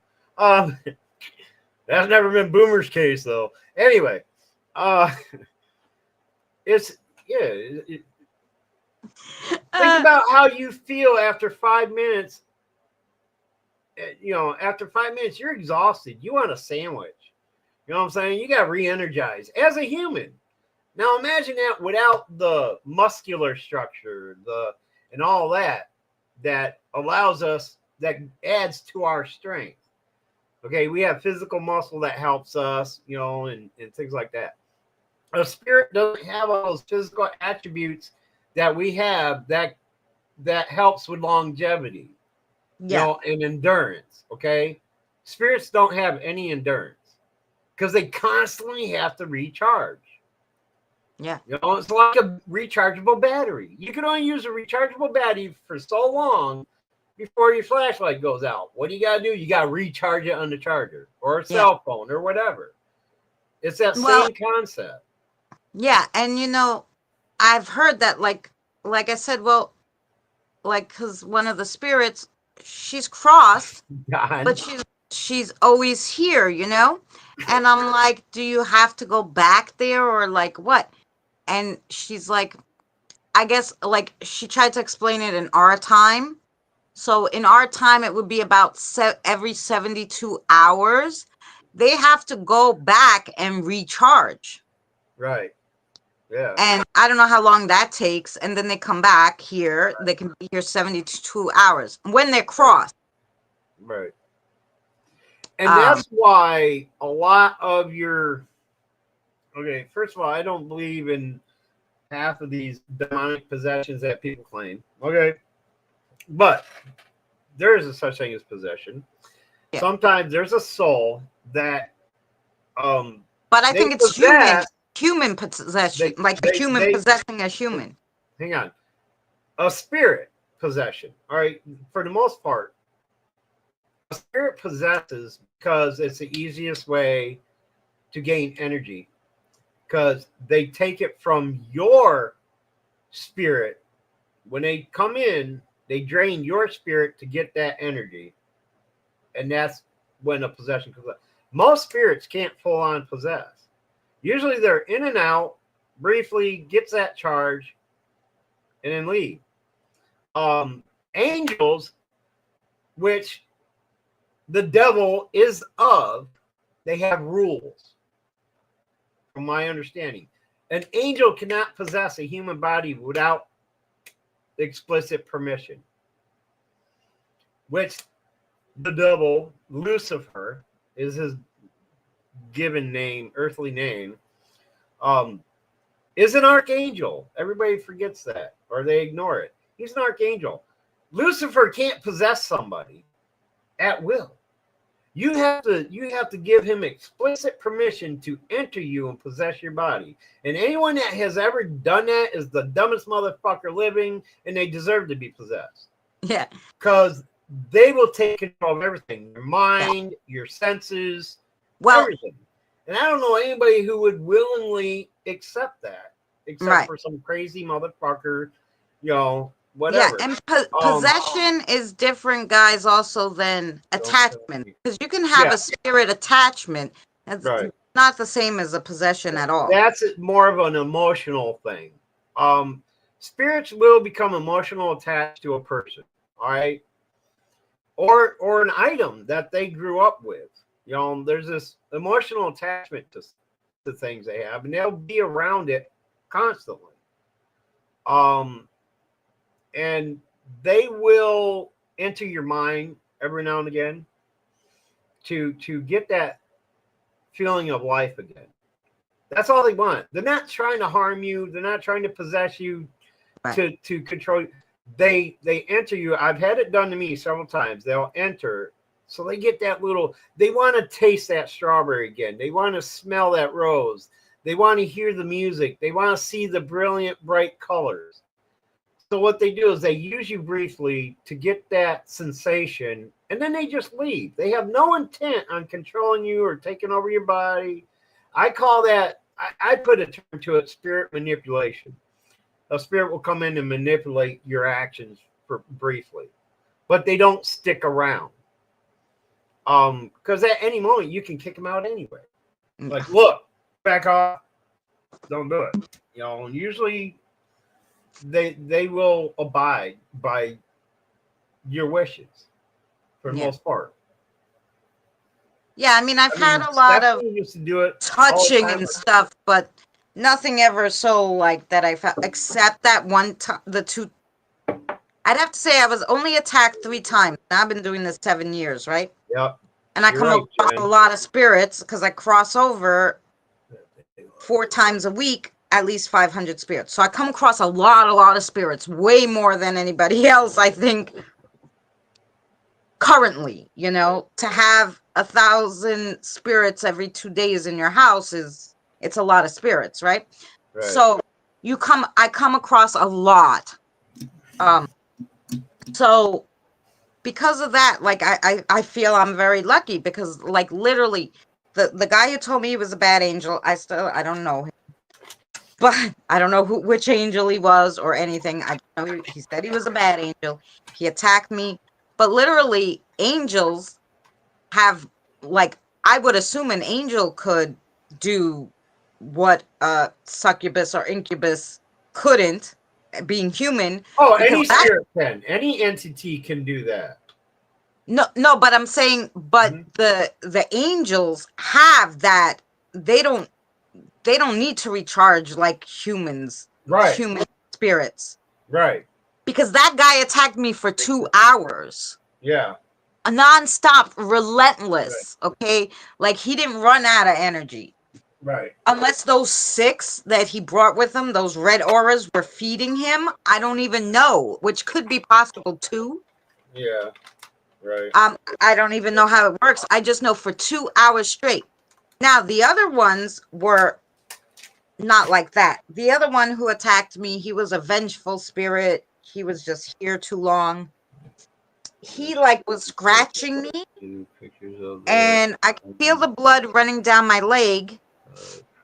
Speaker 2: That's never been Boomer's case, though. Anyway, it's think about how you feel after 5 minutes. After 5 minutes, you're exhausted. You want a sandwich. You know what I'm saying? You got re-energized as a human. Now imagine that without the muscular structure, and all that allows us, that adds to our strength. Okay, we have physical muscle that helps us, and things like that. A spirit doesn't have all those physical attributes that we have that helps with longevity,
Speaker 3: Yeah.
Speaker 2: and endurance. Okay, spirits don't have any endurance because they constantly have to recharge.
Speaker 3: Yeah.
Speaker 2: It's like a rechargeable battery. You can only use a rechargeable battery for so long before your flashlight goes out. What do you got to do? You got to recharge it on the charger or a cell phone or whatever. It's that same concept.
Speaker 3: Yeah, and I've heard that, like I said, well, like, because one of the spirits, she's crossed,
Speaker 2: God.
Speaker 3: but she's always here, and I'm like, do you have to go back there or like what? And she's like, I guess, like, she tried to explain it in our time, So in our time, it would be about every 72 hours. They have to go back and recharge.
Speaker 2: Right. Yeah.
Speaker 3: And I don't know how long that takes. And then they come back here. They can be here 72 hours when they're crossed.
Speaker 2: Right. And that's why a lot of your, okay, first of all, I don't believe in half of these demonic possessions that people claim. Okay. But there is a such thing as possession. Yeah. Sometimes there's a soul that
Speaker 3: but I think it's human possession, a human possessing a human.
Speaker 2: Hang on. A spirit possession. All right. For the most part, a spirit possesses because it's the easiest way to gain energy, because they take it from your spirit. When they come in, they drain your spirit to get that energy, and that's when a possession comes up. Most spirits can't full on possess. Usually they're in and out, briefly gets that charge, and then leave. Angels, which the devil is of, they have rules, from my understanding. An angel cannot possess a human body without explicit permission, which the devil, Lucifer, is his given name, earthly name, is an archangel. Everybody forgets that, or they ignore it. He's an archangel. Lucifer can't possess somebody at will. You have to give him explicit permission to enter you and possess your body. And anyone that has ever done that is the dumbest motherfucker living, and they deserve to be possessed.
Speaker 3: Yeah.
Speaker 2: Because they will take control of everything. Your mind, your senses, everything. And I don't know anybody who would willingly accept that, except for some crazy motherfucker, whatever.
Speaker 3: Yeah, and possession is different, guys, also than attachment. Because you can have a spirit attachment. That's not the same as a possession at all.
Speaker 2: That's more of an emotional thing. Spirits will become emotional attached to a person, all right? Or an item that they grew up with. There's this emotional attachment to things they have, and they'll be around it constantly. And they will enter your mind every now and again to get that feeling of life again. That's all they want. They're not trying to harm you. They're not trying to possess you to control you. They enter you. I've had it done to me several times. They'll enter. So they get that they want to taste that strawberry again. They want to smell that rose. They want to hear the music. They want to see the brilliant, bright colors. So what they do is they use you briefly to get that sensation, and then they just leave. They have no intent on controlling you or taking over your body. I call that, I put a term to it, spirit manipulation. A spirit will come in and manipulate your actions briefly, but they don't stick around. Because at any moment you can kick them out anyway. Like, look, back off, don't do it. Usually they will abide by your wishes for the most part.
Speaker 3: Yeah, I mean, I've had a lot of
Speaker 2: used to do it
Speaker 3: touching and stuff, but nothing ever so like that I felt, except that one time, the two. I'd have to say I was only attacked 3 times. I've been doing this 7 years, right?
Speaker 2: Yep.
Speaker 3: And I come across a lot of spirits because I cross over 4 times a week, at least 500 spirits. So I come across a lot of spirits, way more than anybody else, I think, currently. To have 1,000 spirits every 2 days in your house it's a lot of spirits, right? So I come across a lot. So because of that, I feel I'm very lucky because literally the guy who told me he was a bad angel, I don't know him. But I don't know which angel he was or anything. I know he said he was a bad angel. He attacked me. But literally, angels have, I would assume an angel could do what succubus or incubus couldn't, being human.
Speaker 2: Oh,
Speaker 3: Because
Speaker 2: any spirit can. Any entity can do that.
Speaker 3: No, but I'm saying, but the angels have that. They don't need to recharge like humans,
Speaker 2: Right.
Speaker 3: human spirits.
Speaker 2: Right.
Speaker 3: Because that guy attacked me for 2 hours.
Speaker 2: Yeah.
Speaker 3: Nonstop, relentless. Right. Okay, like he didn't run out of energy.
Speaker 2: Right.
Speaker 3: Unless those 6 that he brought with him, those red auras, were feeding him. I don't even know, which could be possible too.
Speaker 2: Yeah. Right.
Speaker 3: I don't even know how it works. I just know for 2 hours straight. Now, the other ones were not like that. The other one who attacked me, he was a vengeful spirit. He was just here too long. He like was scratching me, and I could feel the blood running down my leg.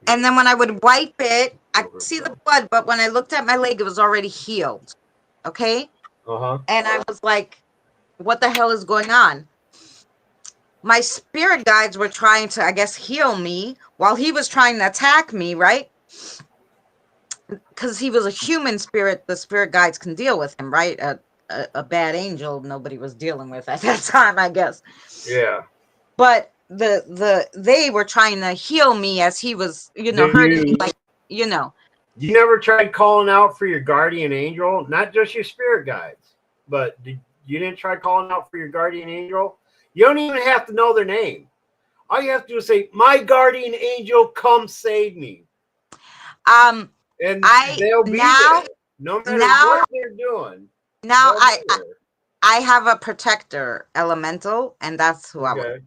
Speaker 3: And then when I would wipe it, I could see the blood, but when I looked at my leg, it was already healed. Okay? And I was like, what the hell is going on? My spirit guides were trying to, I guess, heal me while he was trying to attack me, right? Because he was a human spirit, the spirit guides can deal with him, right? A bad angel nobody was dealing with at that time, I guess.
Speaker 2: Yeah.
Speaker 3: But they were trying to heal me as he was, hurting me, like,
Speaker 2: You never tried calling out for your guardian angel? Not just your spirit guides, but you didn't try calling out for your guardian angel? You don't even have to know their name. All you have to do is say, "My guardian angel, come save me." And they'll be there, no matter what they're doing.
Speaker 3: Now I have a protector elemental, and that's who I was.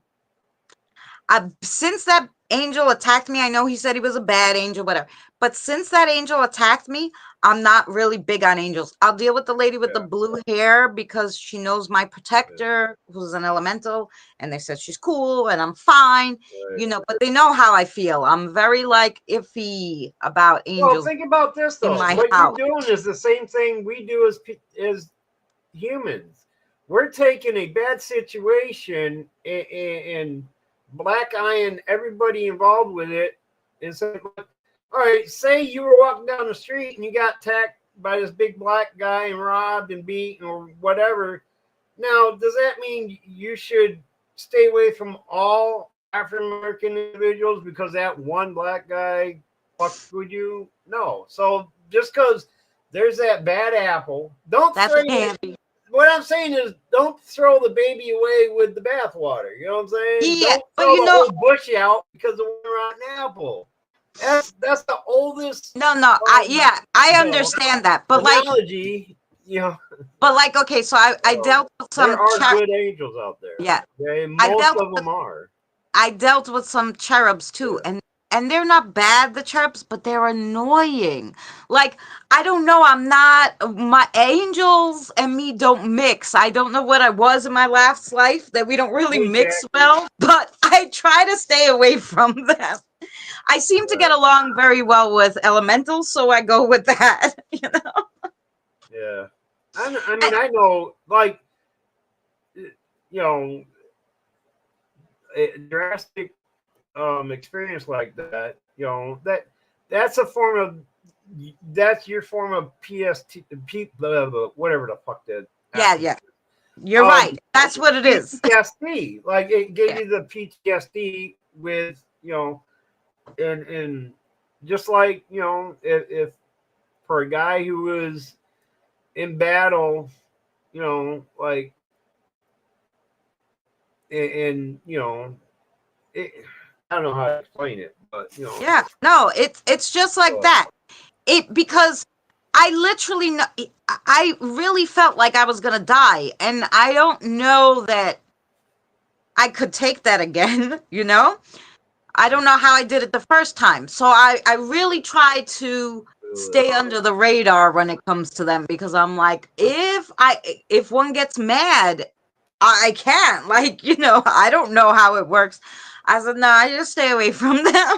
Speaker 3: Since that angel attacked me, I know he said he was a bad angel, whatever. But since that angel attacked me, I'm not really big on angels. I'll deal with the lady with the blue hair because she knows my protector, who's an elemental, and they said she's cool and I'm fine, but they know how I feel. I'm very like iffy about angels.
Speaker 2: Well, think about this though. What you're doing is the same thing we do as humans. We're taking a bad situation and black eyeing everybody involved with it and saying, all right, say you were walking down the street and you got attacked by this big black guy and robbed and beat or whatever. Now, does that mean you should stay away from all African American individuals because that one black guy fucked with you? No. So just because there's that bad apple, don't say what I'm saying is don't throw the baby away with the bathwater. You know what I'm saying?
Speaker 3: Yeah,
Speaker 2: don't throw the whole bush out because of one rotten apple. That's the oldest.
Speaker 3: No, I understand that, but
Speaker 2: analogy,
Speaker 3: But like, okay, so I dealt with some.
Speaker 2: There are good angels out there.
Speaker 3: Yeah,
Speaker 2: most of them are.
Speaker 3: I dealt with some cherubs too, and they're not bad, the cherubs, but they're annoying. Like, I don't know, my angels and me don't mix. I don't know what I was in my last life that we don't really mix well, but I try to stay away from them. I seem to get along very well with elementals, so I go with that,
Speaker 2: Yeah. I mean, I know, like, a drastic experience like that, that's a form of, that's your form of PST, whatever the fuck that.
Speaker 3: Yeah. You're right. That's what it is.
Speaker 2: PTSD. Like, it gave you the PTSD with, and just like, if for a guy who was in battle, like, and I don't know how to explain it, but
Speaker 3: yeah, no, it's just like that. Because I literally know, I really felt like I was gonna die, and I don't know that I could take that again. I don't know how I did it the first time, so I really try to stay under the radar when it comes to them, because I'm like, if one gets mad, I can't, like, I don't know how it works. I said, no, I just stay away from them.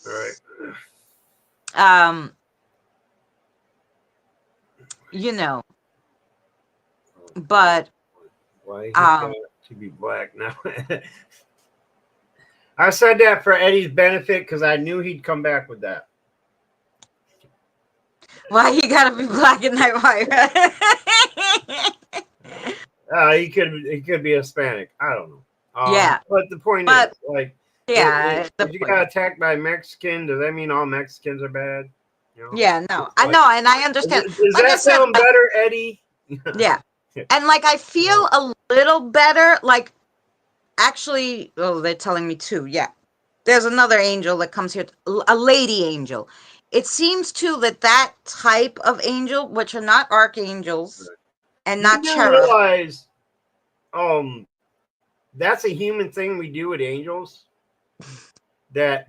Speaker 2: Right.
Speaker 3: But
Speaker 2: why he got to be black now? I said that for Eddie's benefit because I knew he'd come back with that.
Speaker 3: Why you gotta be black and white?
Speaker 2: He could be Hispanic. I don't know.
Speaker 3: Yeah,
Speaker 2: But the point is,
Speaker 3: but
Speaker 2: like,
Speaker 3: yeah, the
Speaker 2: if you
Speaker 3: point.
Speaker 2: got attacked by a Mexican, does that mean all Mexicans are bad? You know,
Speaker 3: Yeah, no,
Speaker 2: it's
Speaker 3: I
Speaker 2: like,
Speaker 3: know, and I understand.
Speaker 2: does
Speaker 3: Like I
Speaker 2: that
Speaker 3: said,
Speaker 2: sound better, Eddie?
Speaker 3: yeah, and like I feel a little better. Like actually, oh, they're telling me too. Yeah, there's another angel that comes here, a lady angel. It seems too that that type of angel, which are not archangels and
Speaker 2: You
Speaker 3: not
Speaker 2: do
Speaker 3: cherub.
Speaker 2: realize, um, that's a human thing we do with angels. That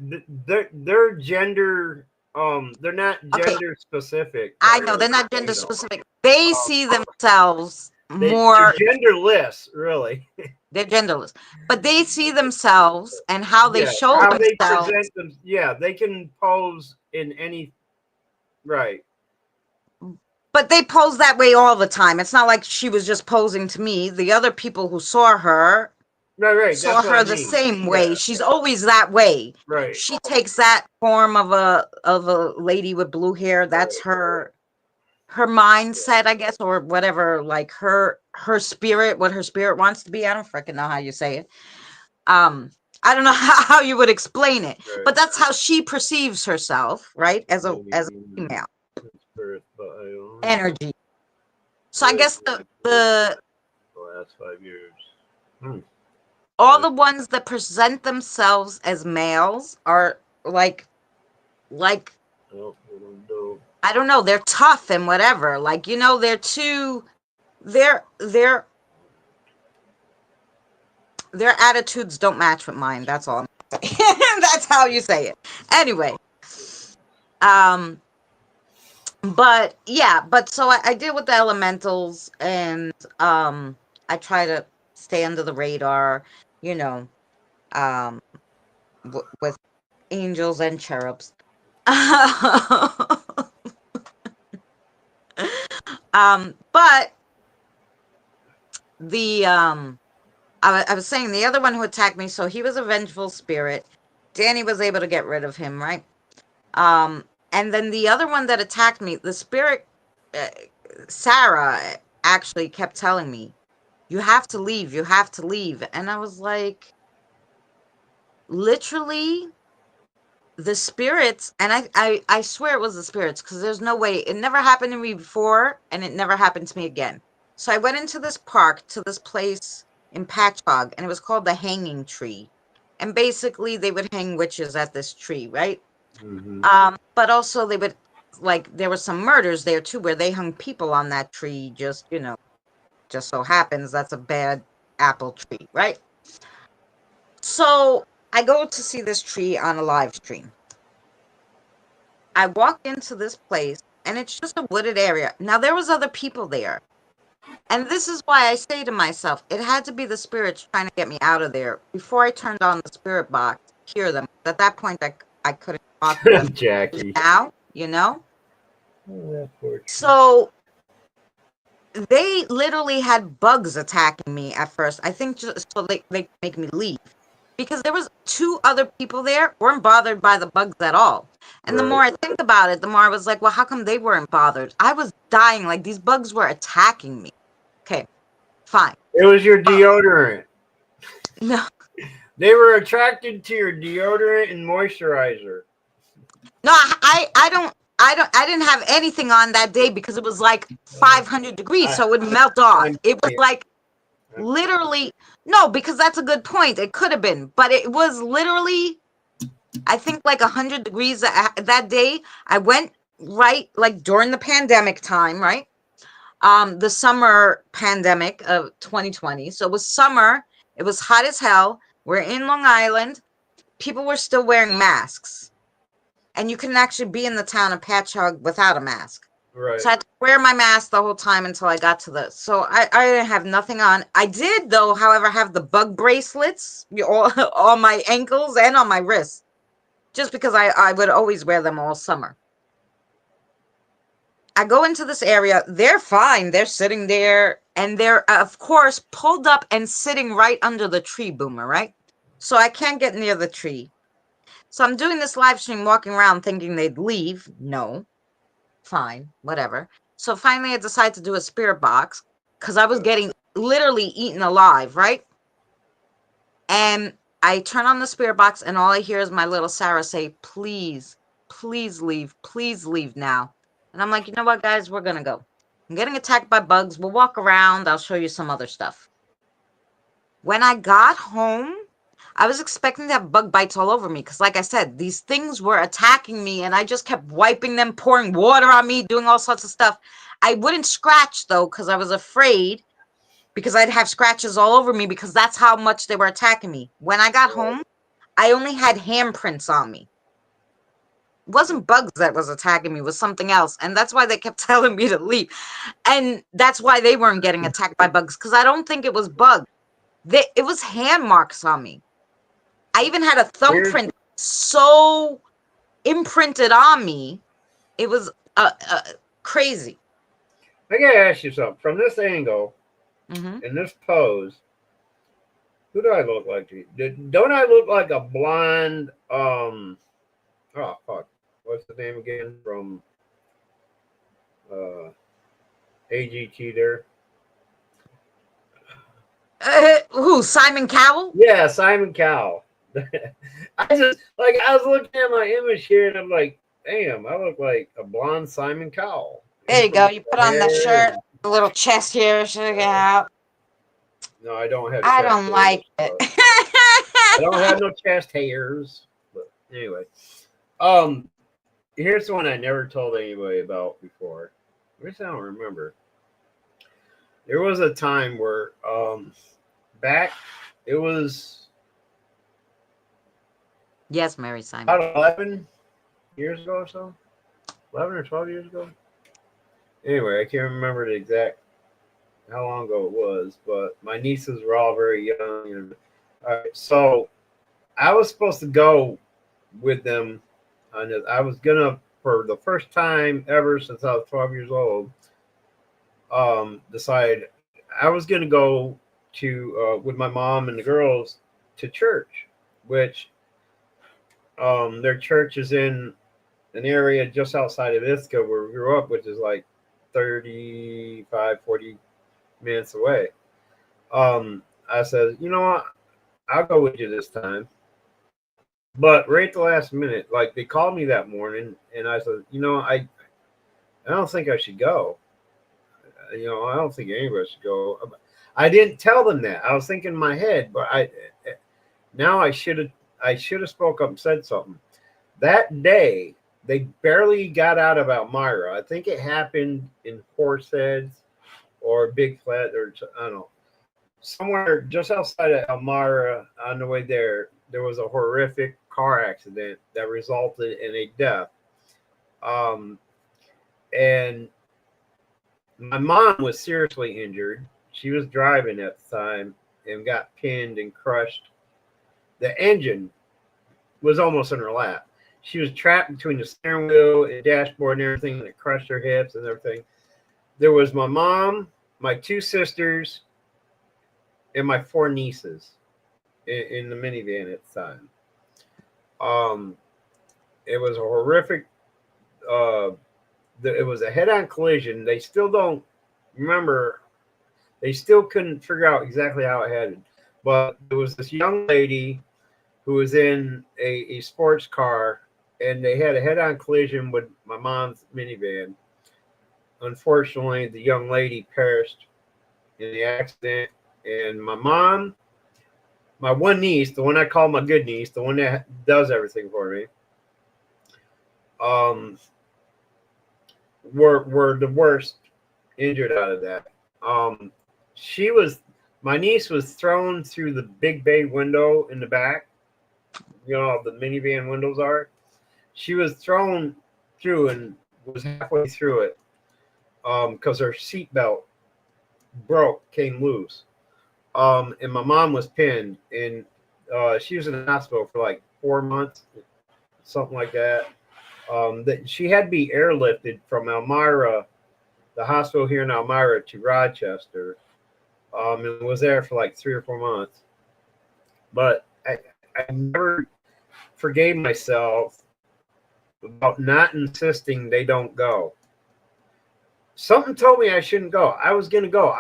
Speaker 2: their gender, they're not
Speaker 3: Okay,
Speaker 2: gender specific.
Speaker 3: I know they're not
Speaker 2: You
Speaker 3: gender
Speaker 2: know,
Speaker 3: specific. They
Speaker 2: um,
Speaker 3: see themselves
Speaker 2: they're
Speaker 3: more.
Speaker 2: genderless, really.
Speaker 3: They're genderless, but they see themselves and how they
Speaker 2: Yeah,
Speaker 3: show
Speaker 2: how they
Speaker 3: themselves.
Speaker 2: present them. Yeah, they can pose in any right.
Speaker 3: But they pose that way all the time. It's not like she was just posing to me. The other people who
Speaker 2: Right.
Speaker 3: saw
Speaker 2: That's what I
Speaker 3: her the
Speaker 2: mean.
Speaker 3: same way.
Speaker 2: Yeah,
Speaker 3: She's always that way.
Speaker 2: right.
Speaker 3: She takes that form of a lady with blue hair. That's
Speaker 2: Right.
Speaker 3: her mindset, I guess, or whatever, like her spirit, what her spirit wants to be. I don't freaking know how you say it. Um, I don't know how you would explain it,
Speaker 2: Right.
Speaker 3: but that's how she perceives herself, right?
Speaker 2: Maybe
Speaker 3: As a
Speaker 2: in
Speaker 3: female
Speaker 2: birth, but I don't know.
Speaker 3: energy. So I
Speaker 2: Right.
Speaker 3: guess the
Speaker 2: The last 5 years. Hmm.
Speaker 3: all the ones that present themselves as males are like
Speaker 2: Oh, I don't know.
Speaker 3: I don't know, they're tough and whatever. Like, they're too their their attitudes don't match with mine. That's all I'm saying. That's how you say it. Anyway, um but yeah, but so I deal with the elementals and I try to stay under the radar, you know, um with angels and cherubs. But the I was saying the other one who attacked me, so he was a vengeful spirit. Danny was able to get rid of him, right? And then the other one that attacked me, the spirit, uh, Sarah, actually kept telling me, "You have to leave. You have to leave." And I was like, literally, the spirits, and I swear it was the spirits because there's no way it never happened to me before, and it never happened to me again. So I went into this park to this place in Patchogue, and it was called the Hanging Tree. And basically, they would hang witches at this tree, right?
Speaker 2: Mm-hmm.
Speaker 3: But also they would like there were some murders there too where they hung people on that tree. Just so happens that's a bad apple tree, right? So I go to see this tree on a live stream. I walk into this place and it's just a wooded area. Now there was other people there. And this is why I say to myself, it had to be the spirits trying to get me out of there before I turned on the spirit box to hear them. At that point, I couldn't talk to them.
Speaker 2: Jackie.
Speaker 3: Now,
Speaker 2: Oh, that
Speaker 3: So they literally had bugs attacking me at first. I think just so they make me leave. Because there was two other people there weren't bothered by the bugs at all. And the more
Speaker 2: right.
Speaker 3: I think about it, the more I was like, well, how come they weren't bothered? I was dying. Like these bugs were attacking me. Okay, fine.
Speaker 2: It was your deodorant.
Speaker 3: No,
Speaker 2: They were attracted to your deodorant and moisturizer.
Speaker 3: no, I didn't have anything on that day because it was like 500 degrees, so it would melt off.
Speaker 2: I'm
Speaker 3: It was like literally, no, because that's a good point. It could have been, but it was literally, I think like 100 degrees that day. I went right like during the pandemic time, right? The summer pandemic of 2020. So it was summer. It was hot as hell. We're in Long Island. People were still wearing masks, and you couldn't actually be in the town of Patchogue without a mask.
Speaker 2: right.
Speaker 3: So I had to wear my mask the whole time until I got to so I didn't have nothing on. I did though, however, have the bug bracelets on my ankles and on my wrists, just because I would always wear them all summer. I go into this area, they're fine. They're sitting there and they're of course pulled up and sitting right under the tree, Boomer, right? So I can't get near the tree. So I'm doing this live stream walking around thinking they'd leave. No. Fine, whatever. So finally I decided to do a spirit box because I was getting literally eaten alive, right? And I turn on the spirit box and all I hear is my little Sarah say, please, please leave now. And I'm like, you know what, guys, we're gonna go. I'm getting attacked by bugs. We'll walk around. I'll show you some other stuff. When I got home, I was expecting to have bug bites all over me because, like I said, these things were attacking me and I just kept wiping them, pouring water on me, doing all sorts of stuff. I wouldn't scratch, though, because I was afraid because I'd have scratches all over me because that's how much they were attacking me. When I got home, I only had handprints on me. It wasn't bugs that was attacking me, it was something else. And that's why they kept telling me to leave. And that's why they weren't getting attacked by bugs because I don't think it was bugs. It was hand marks on me. I even had a thumbprint so imprinted on me. It was crazy.
Speaker 2: I gotta ask you something. From this angle, in this pose, who do I look like to you? Don't I look like a blonde, oh, fuck. What's the name again from AGT there?
Speaker 3: Who? Simon Cowell?
Speaker 2: Yeah, Simon Cowell. I was looking at my image here and I'm like, damn, I look like a blonde Simon Cowell.
Speaker 3: There you go. You put on the shirt, a little chest here, sticking out.
Speaker 2: No, I don't have.
Speaker 3: I don't like it.
Speaker 2: I don't have no chest hairs. But anyway, here's the one I never told anybody about before. Which I don't remember. There was a time where back it was
Speaker 3: yes, Mary Simon.
Speaker 2: About 11 years ago or so. 11 or 12 years ago. Anyway, I can't remember the exact how long ago it was, but my nieces were all very young. And so I was supposed to go with them. I was gonna, for the first time ever since I was 12 years old, decide I was gonna go to with my mom and the girls to church, which their church is in an area just outside of Ithaca where we grew up, which is like 40 minutes away. I said, you know what? I'll go with you this time. But right at the last minute, like they called me that morning and I said, you know, I don't think I should go. You know, I don't think anybody should go. I didn't tell them that. I was thinking in my head, but I should have spoke up and said something. That day, they barely got out of Elmira. I think it happened in Horseheads or Big Flat, or I don't know. Somewhere just outside of Elmira on the way there was a horrific car accident that resulted in a death. And my mom was seriously injured. She was driving at the time and got pinned and crushed. The engine was almost in her lap. She was trapped between the steering wheel and dashboard and everything, and it crushed her hips and everything. There was my mom, my two sisters, and my four nieces in the minivan at the time. It was a horrific. It was a head-on collision. They still don't remember. They still couldn't figure out exactly how it happened. But there was this young lady who was in a sports car, and they had a head-on collision with my mom's minivan. Unfortunately, the young lady perished in the accident, and my mom, my one niece, the one I call my good niece, the one that does everything for me, were the worst injured out of that. My niece was thrown through the big bay window in the back. You know, the minivan windows are. She was thrown through and was halfway through it because her seatbelt came loose. And my mom was pinned, and she was in the hospital for like 4 months, something like that. That she had to be airlifted from Elmira, the hospital here in Elmira, to Rochester, and was there for like 3 or 4 months. But I never forgave myself about not insisting they don't go. something told me I shouldn't go. I was gonna go.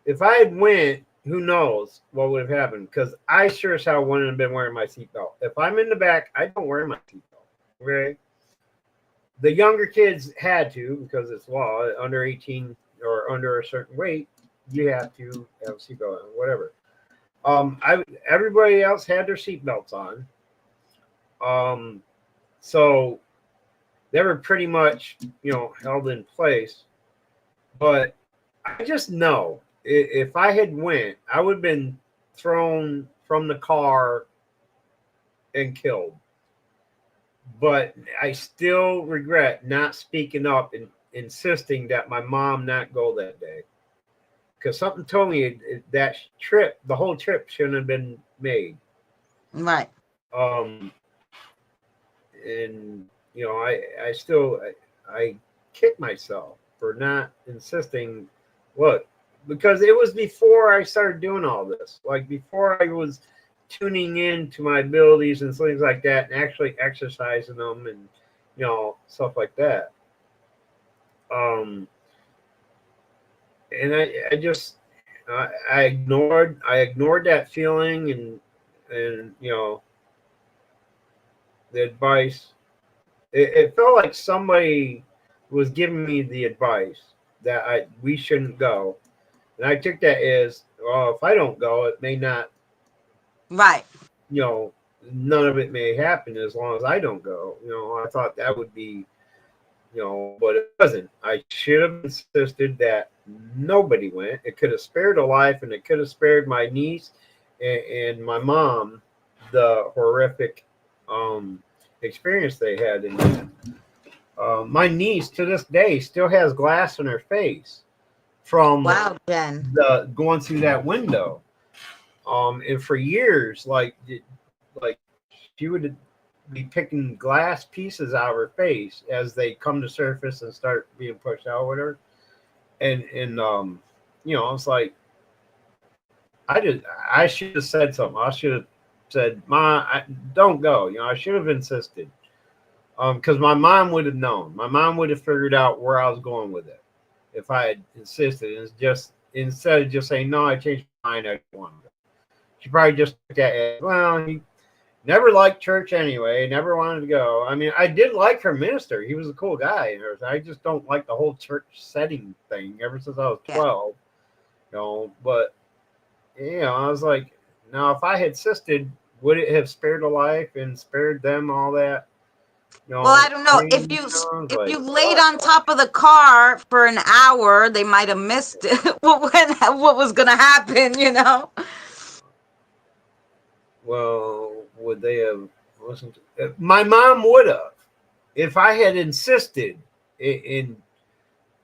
Speaker 2: If I had went, who knows what would have happened? Because I sure as hell wouldn't have been wearing my seatbelt. If I'm in the back, I don't wear my seatbelt. Okay. The younger kids had to because it's law. Under 18 or under a certain weight, you have to have a seatbelt on, whatever. Everybody else had their seatbelts on. So they were pretty much, held in place. But I just know if I had went, I would have been thrown from the car and killed. But I still regret not speaking up and insisting that my mom not go that day. Because something told me that trip, the whole trip shouldn't have been made.
Speaker 3: Right.
Speaker 2: And I kick myself for not insisting. Look, because it was before I started doing all this. Like before I was tuning in to my abilities and things like that, and actually exercising them, and stuff like that. And I just I ignored that feeling and the advice. It felt like somebody was giving me the advice that we shouldn't go, and I took that as, well, if I don't go, it may not.
Speaker 3: Right.
Speaker 2: None of it may happen as long as I don't go. I thought that would be, but it wasn't. I should have insisted that nobody went. It could have spared a life, and it could have spared my niece and my mom the horrific experience they had in that. My niece to this day still has glass in her face from going through that window. And for years, like she would be picking glass pieces out of her face as they come to surface and start being pushed out with her. And it's like, I should have said something. I should have said, "Ma, don't go." I should have insisted. Because my mom would have known. My mom would have figured out where I was going with it if I had insisted. It's just, instead of just saying, "No, I changed my mind, I don't want to go." She probably just took that as, well, he never liked church anyway, never wanted to go. I mean, I did like her minister. He was a cool guy. I just don't like the whole church setting thing ever since I was 12. But, I was like, now, if I had insisted, would it have spared a life and spared them all that?
Speaker 3: Well, I don't know. If you laid on top of the car for an hour, they might have missed it. what was going to happen,
Speaker 2: Well, would they have listened to? My mom would have. If I had insisted and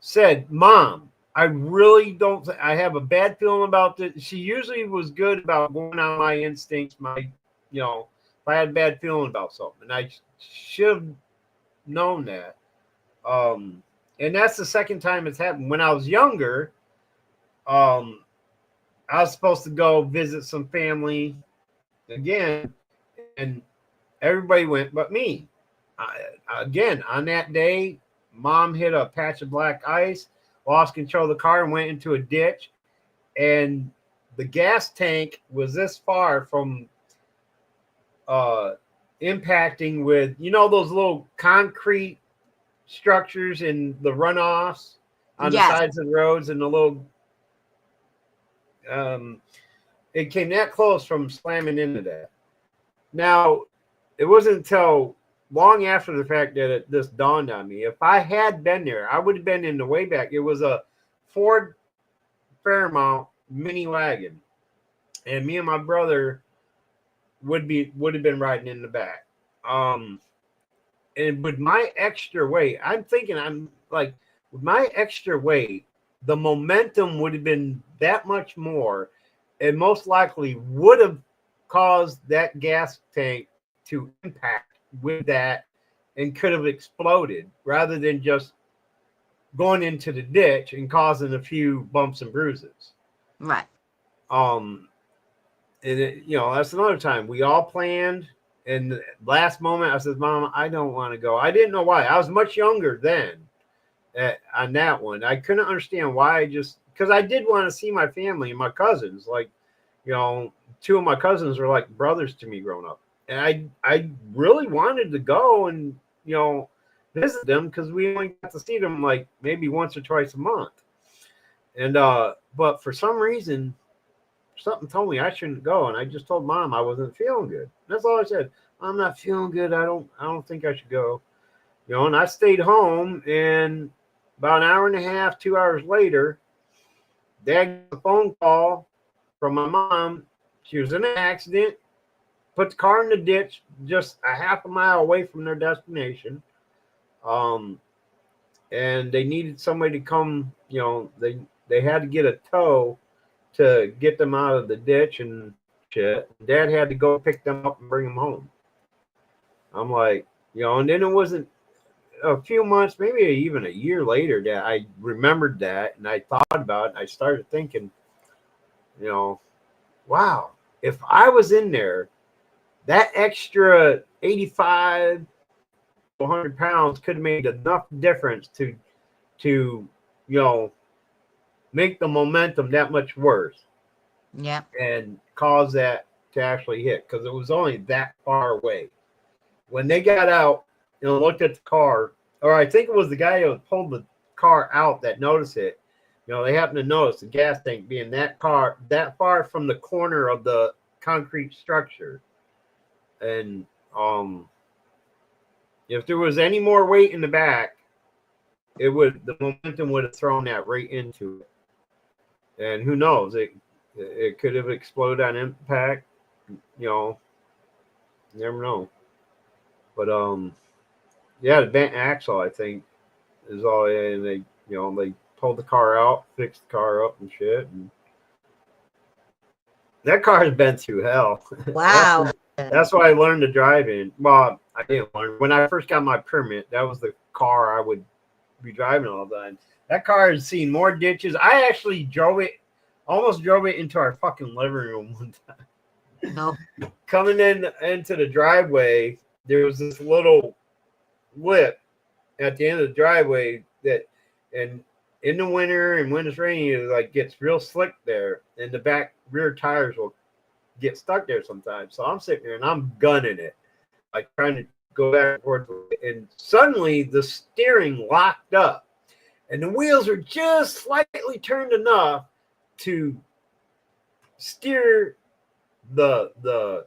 Speaker 2: said, "Mom, I really don't. I have a bad feeling about this." She usually was good about going on my instincts. If I had a bad feeling about something, and I should have known that. And that's the second time it's happened. When I was younger, I was supposed to go visit some family again, and everybody went but me. Again, on that day, Mom hit a patch of black ice, lost control of the car, and went into a ditch. And the gas tank was this far from impacting with, those little concrete structures in the runoffs on the sides of the roads, and the little it came that close from slamming into that. Now, it wasn't until long after the fact that this dawned on me. If I had been there, I would have been in the way back. It was a Ford Fairmount mini wagon, and me and my brother would have been riding in the back. And with my extra weight, with my extra weight, the momentum would have been that much more, and most likely would have caused that gas tank to impact with that and could have exploded rather than just going into the ditch and causing a few bumps and bruises.
Speaker 3: Right.
Speaker 2: And that's another time we all planned, and the last moment I said, "Mom, I don't want to go." I didn't know why. I was much younger then, on that one. I couldn't understand why. Because I did want to see my family and my cousins. Like, two of my cousins are like brothers to me growing up, and I really wanted to go and visit them because we only got to see them like maybe once or twice a month. And but for some reason, something told me I shouldn't go, and I just told Mom I wasn't feeling good. That's all I said. I'm not feeling good. I don't think I should go. And I stayed home, and about an hour and a half, 2 hours later, Dad got a phone call from my mom. She was in an accident, put the car in the ditch just a half a mile away from their destination. And they needed somebody to come, they had to get a tow to get them out of the ditch and shit. Dad had to go pick them up and bring them home. I'm like, and then it wasn't a few months, maybe even a year later, that I remembered that, and I thought about it, and I started thinking, wow, if I was in there, that extra 85 to 100 pounds could have made enough difference to make the momentum that much worse.
Speaker 3: Yeah.
Speaker 2: And cause that to actually hit, because it was only that far away. When they got out and looked at the car, or I think it was the guy who pulled the car out that noticed it. They happened to notice the gas tank being that far from the corner of the concrete structure. And if there was any more weight in the back, the momentum would have thrown that right into it. And who knows? It could have exploded on impact. You never know. But yeah, the bent axle, I think, is all. And they pulled the car out, fixed the car up and shit. And that car has been through hell.
Speaker 3: Wow.
Speaker 2: That's why I learned to drive in. Well, I didn't learn. When I first got my permit, that was the car I would be driving all the time. That car has seen more ditches. I actually almost drove it into our fucking living room one time.
Speaker 3: No.
Speaker 2: Coming into the driveway, there was this little lip at the end of the driveway and in the winter and when it's raining, it like gets real slick there, and the back rear tires will get stuck there sometimes. So I'm sitting there and I'm gunning it, like trying to go back and forth, and suddenly the steering locked up, and the wheels are just slightly turned enough to steer the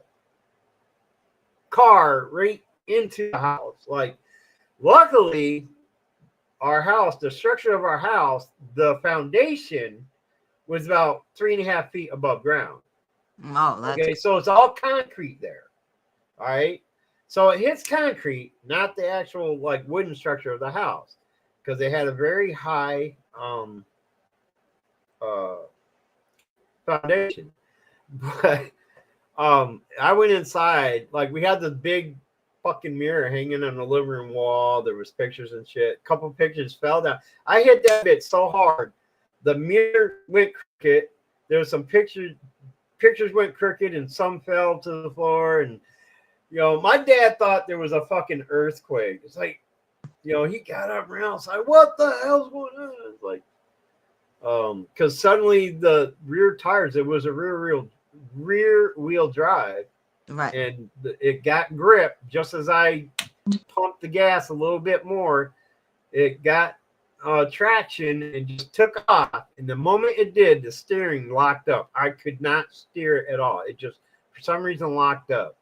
Speaker 2: car right into the house. Like, luckily, our house, the structure of our house, the foundation was about 3.5 feet above ground.
Speaker 3: Oh, that's
Speaker 2: Okay, so it's all concrete there. All right, so it hits concrete, not the actual like wooden structure of the house, because they had a very high foundation. But I went inside, like we had the big fucking mirror hanging on the living room wall. There was pictures and shit. A couple pictures fell down. I hit that bit so hard, the mirror went crooked. There was some pictures went crooked, and some fell to the floor. And my dad thought there was a fucking earthquake. It's like, he got up and ran outside. What the hell's going on? It's like, because suddenly the rear tires, it was a rear wheel drive,
Speaker 3: right.
Speaker 2: and it got grip just as I pumped the gas a little bit more. It got traction and just took off. And the moment it did, the steering locked up. I could not steer it at all. It just, for some reason, locked up.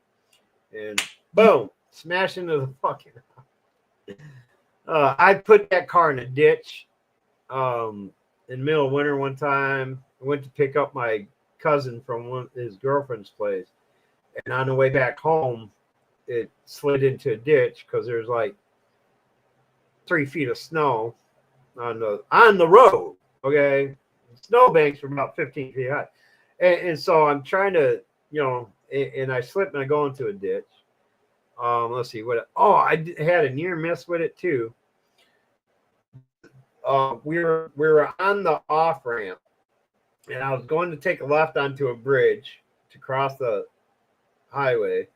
Speaker 2: And boom, smashed into the fucking I put that car in a ditch in the middle of winter one time. I went to pick up my cousin from his girlfriend's place. And on the way back home, it slid into a ditch because there's like 3 feet of snow on the road. Okay, snowbanks were about 15 feet high, and so I'm trying to, and I slip and I go into a ditch. Let's see what. Oh, I had a near miss with it too. We were on the off ramp, and I was going to take a left onto a bridge to cross the highway,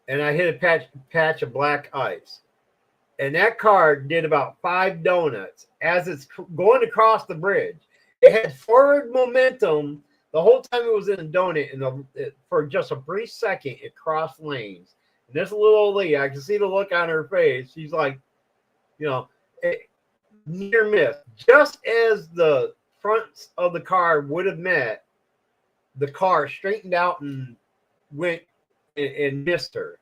Speaker 2: and I hit a patch of black ice. and that car did about 5 donuts as it's going across the bridge. It had forward momentum the whole time it was in a donut, and for just a brief second, it crossed lanes. And this little old lady, I can see the look on her face. She's like, you know, near miss. Just as the fronts of the car would have met, the car straightened out and went and missed her.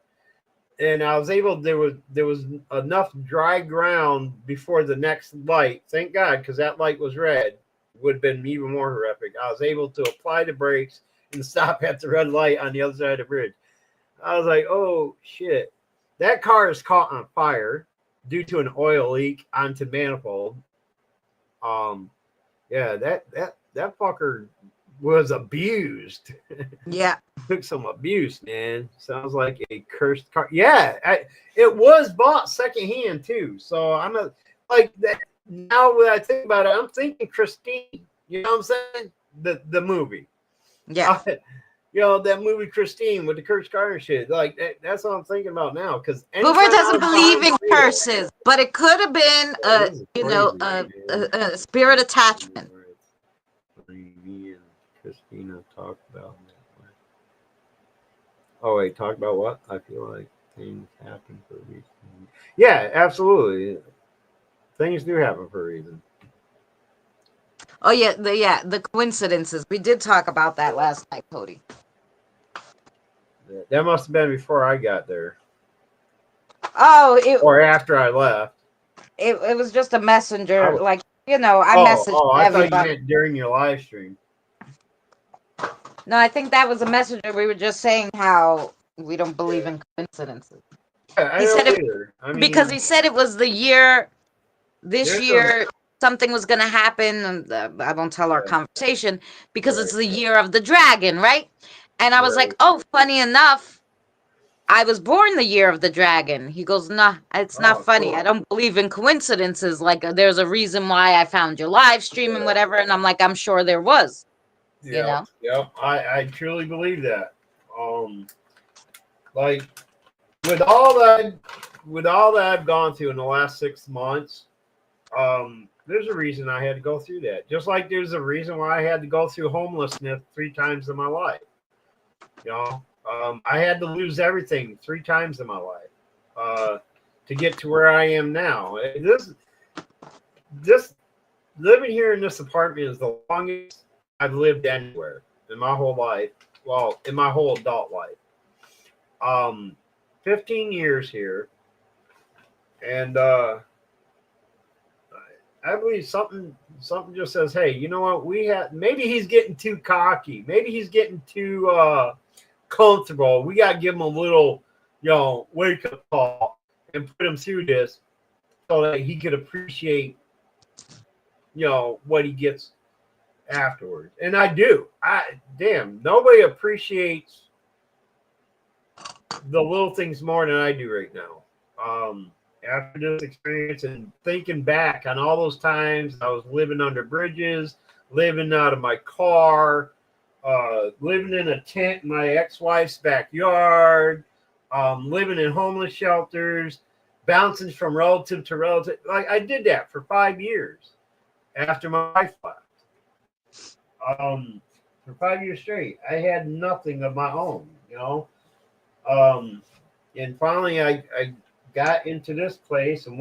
Speaker 2: And I was able. There was enough dry ground before the next light. Thank God, because that light was red. Would have been even more horrific. I was able to apply the brakes and stop at the red light on the other side of the bridge. I was like, oh shit, that car is caught on fire due to an oil leak onto manifold. Yeah, that fucker was abused.
Speaker 3: Yeah.
Speaker 2: Took some abuse, man. Sounds like a cursed car. Yeah, it was bought secondhand too. So I'm like that. Now when I think about it, I'm thinking Christine. You know what I'm saying? The movie.
Speaker 3: Yeah.
Speaker 2: You know, that movie Christine with the cursed car and shit. Like that's what I'm thinking about now. Because
Speaker 3: Hoover doesn't believe in curses, but it could have been a spirit attachment.
Speaker 2: Me and Christina talked about that. Oh wait, talk about what? I feel like things happen for a reason. Yeah, absolutely. Things do happen for a reason.
Speaker 3: Oh yeah, the coincidences. We did talk about that last night, Cody.
Speaker 2: That must have been before I got there.
Speaker 3: Oh,
Speaker 2: or after I left.
Speaker 3: It was just a messenger, like I messaged
Speaker 2: I
Speaker 3: everybody.
Speaker 2: thought you meant during your live stream.
Speaker 3: No, I think that was a messenger. We were just saying how we don't believe in coincidences.
Speaker 2: Yeah,
Speaker 3: he said because he said it was the year. This year, something was going to happen, and I won't tell our conversation because it's the year of the dragon, right? And I was like, oh, funny enough, I was born the year of the dragon. He goes, nah, it's not funny. Cool. I don't believe in coincidences. Like, there's a reason why I found your live stream and whatever. And I'm like, I'm sure there was.
Speaker 2: Yeah,
Speaker 3: you know?
Speaker 2: Yeah, I truly believe that. Like with all that I've gone through in the last 6 months, there's a reason I had to go through that. Just like there's a reason why I had to go through homelessness 3 times in my life. You know, I had to lose everything 3 times in my life to get to where I am now. This living here in this apartment is the longest I've lived anywhere in my whole life. Well, in my whole adult life. 15 years here. And I believe something just says, hey, you know what? Maybe he's getting too cocky. Maybe he's getting too comfortable. We got to give him a little, wake up call and put him through this so that he could appreciate, what he gets afterwards. And I do. Nobody appreciates the little things more than I do right now. After this experience and thinking back on all those times I was living under bridges, living out of my car, living in a tent in my ex-wife's backyard, living in homeless shelters, bouncing from relative to relative. Like I did that for 5 years after my wife left. For 5 years straight, I had nothing of my own, and finally I got into this place, and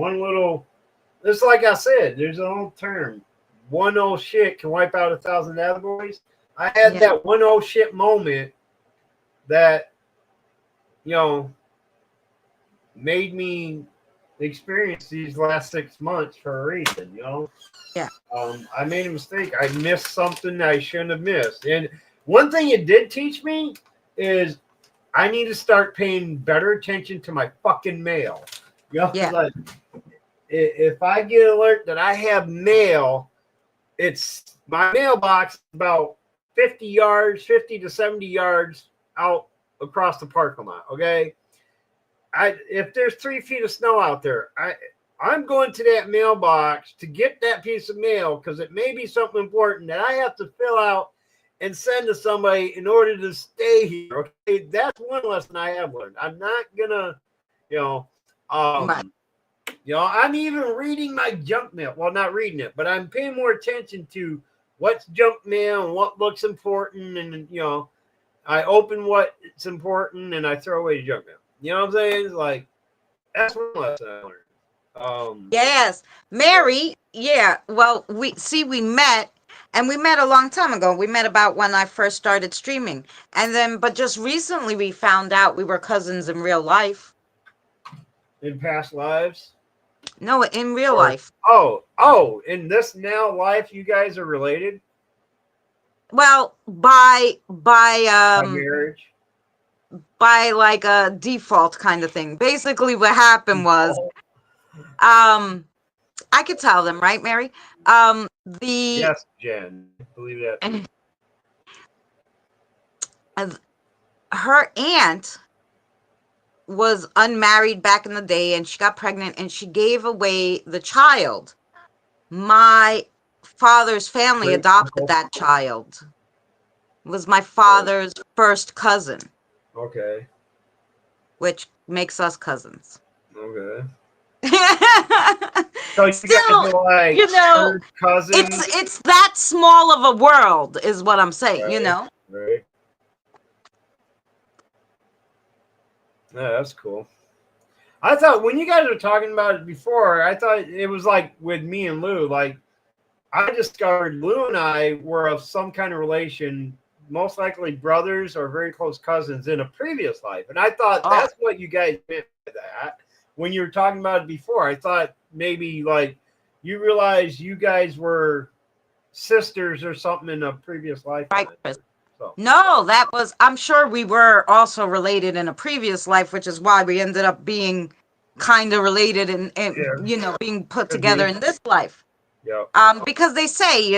Speaker 2: just like I said, there's an old term, one old shit can wipe out 1,000 other boys. I had that one old shit moment that, made me experience these last 6 months for a reason,
Speaker 3: Yeah.
Speaker 2: I made a mistake. I missed something I shouldn't have missed. And one thing it did teach me is I need to start paying better attention to my fucking mail. Like, if I get an alert that I have mail, it's my mailbox is about 50 to 70 yards out across the parking lot. Okay. If there's 3 feet of snow out there, I'm going to that mailbox to get that piece of mail because it may be something important that I have to fill out and send to somebody in order to stay here. Okay, that's one lesson I have learned. I'm not gonna, You know, I'm even reading my junk mail. Well, not reading it, but I'm paying more attention to what's junk mail and what looks important. And, you know, I open what's important and I throw away the junk mail. You know what I'm saying? It's like, that's one lesson I learned.
Speaker 3: Yes, Mary. Yeah. Well, we met, and we met a long time ago. We met about when I first started streaming, and then, but just recently we found out we were cousins in real life.
Speaker 2: In past lives?
Speaker 3: No, in real
Speaker 2: Or,
Speaker 3: life.
Speaker 2: in this now life, you guys are related
Speaker 3: Well,
Speaker 2: by marriage?
Speaker 3: by like a default kind of thing. Basically, what happened was,
Speaker 2: Oh,
Speaker 3: I could tell them, right, Mary? The
Speaker 2: yes, Jen. I believe that too.
Speaker 3: her aunt was unmarried back in the day, and she got pregnant, and she gave away the child. My father's family
Speaker 2: Great
Speaker 3: adopted
Speaker 2: uncle.
Speaker 3: that child. It was my father's first cousin,
Speaker 2: Okay.
Speaker 3: which makes us cousins.
Speaker 2: Okay. So you guys
Speaker 3: Still,
Speaker 2: are like
Speaker 3: you know,
Speaker 2: third cousins,
Speaker 3: it's that small of a world, is what I'm saying. You
Speaker 2: right?
Speaker 3: know.
Speaker 2: Right. Yeah, that's cool. I thought when you guys were talking about it before, I thought it was like with me and Lou. Like I discovered Lou and I were of some kind of relation, most likely brothers or very close cousins in a previous life. And I thought
Speaker 3: Oh,
Speaker 2: that's what you guys meant by that when you were talking about it before. I thought maybe like you realized you guys were sisters or something in a previous
Speaker 3: right,
Speaker 2: lifetime.
Speaker 3: Chris.
Speaker 2: So
Speaker 3: No, that was. I'm sure we were also related in a previous life, which is why we ended up being kind of related and
Speaker 2: yeah,
Speaker 3: being put
Speaker 2: could
Speaker 3: together
Speaker 2: be.
Speaker 3: in this life.
Speaker 2: Yep.
Speaker 3: Because they say,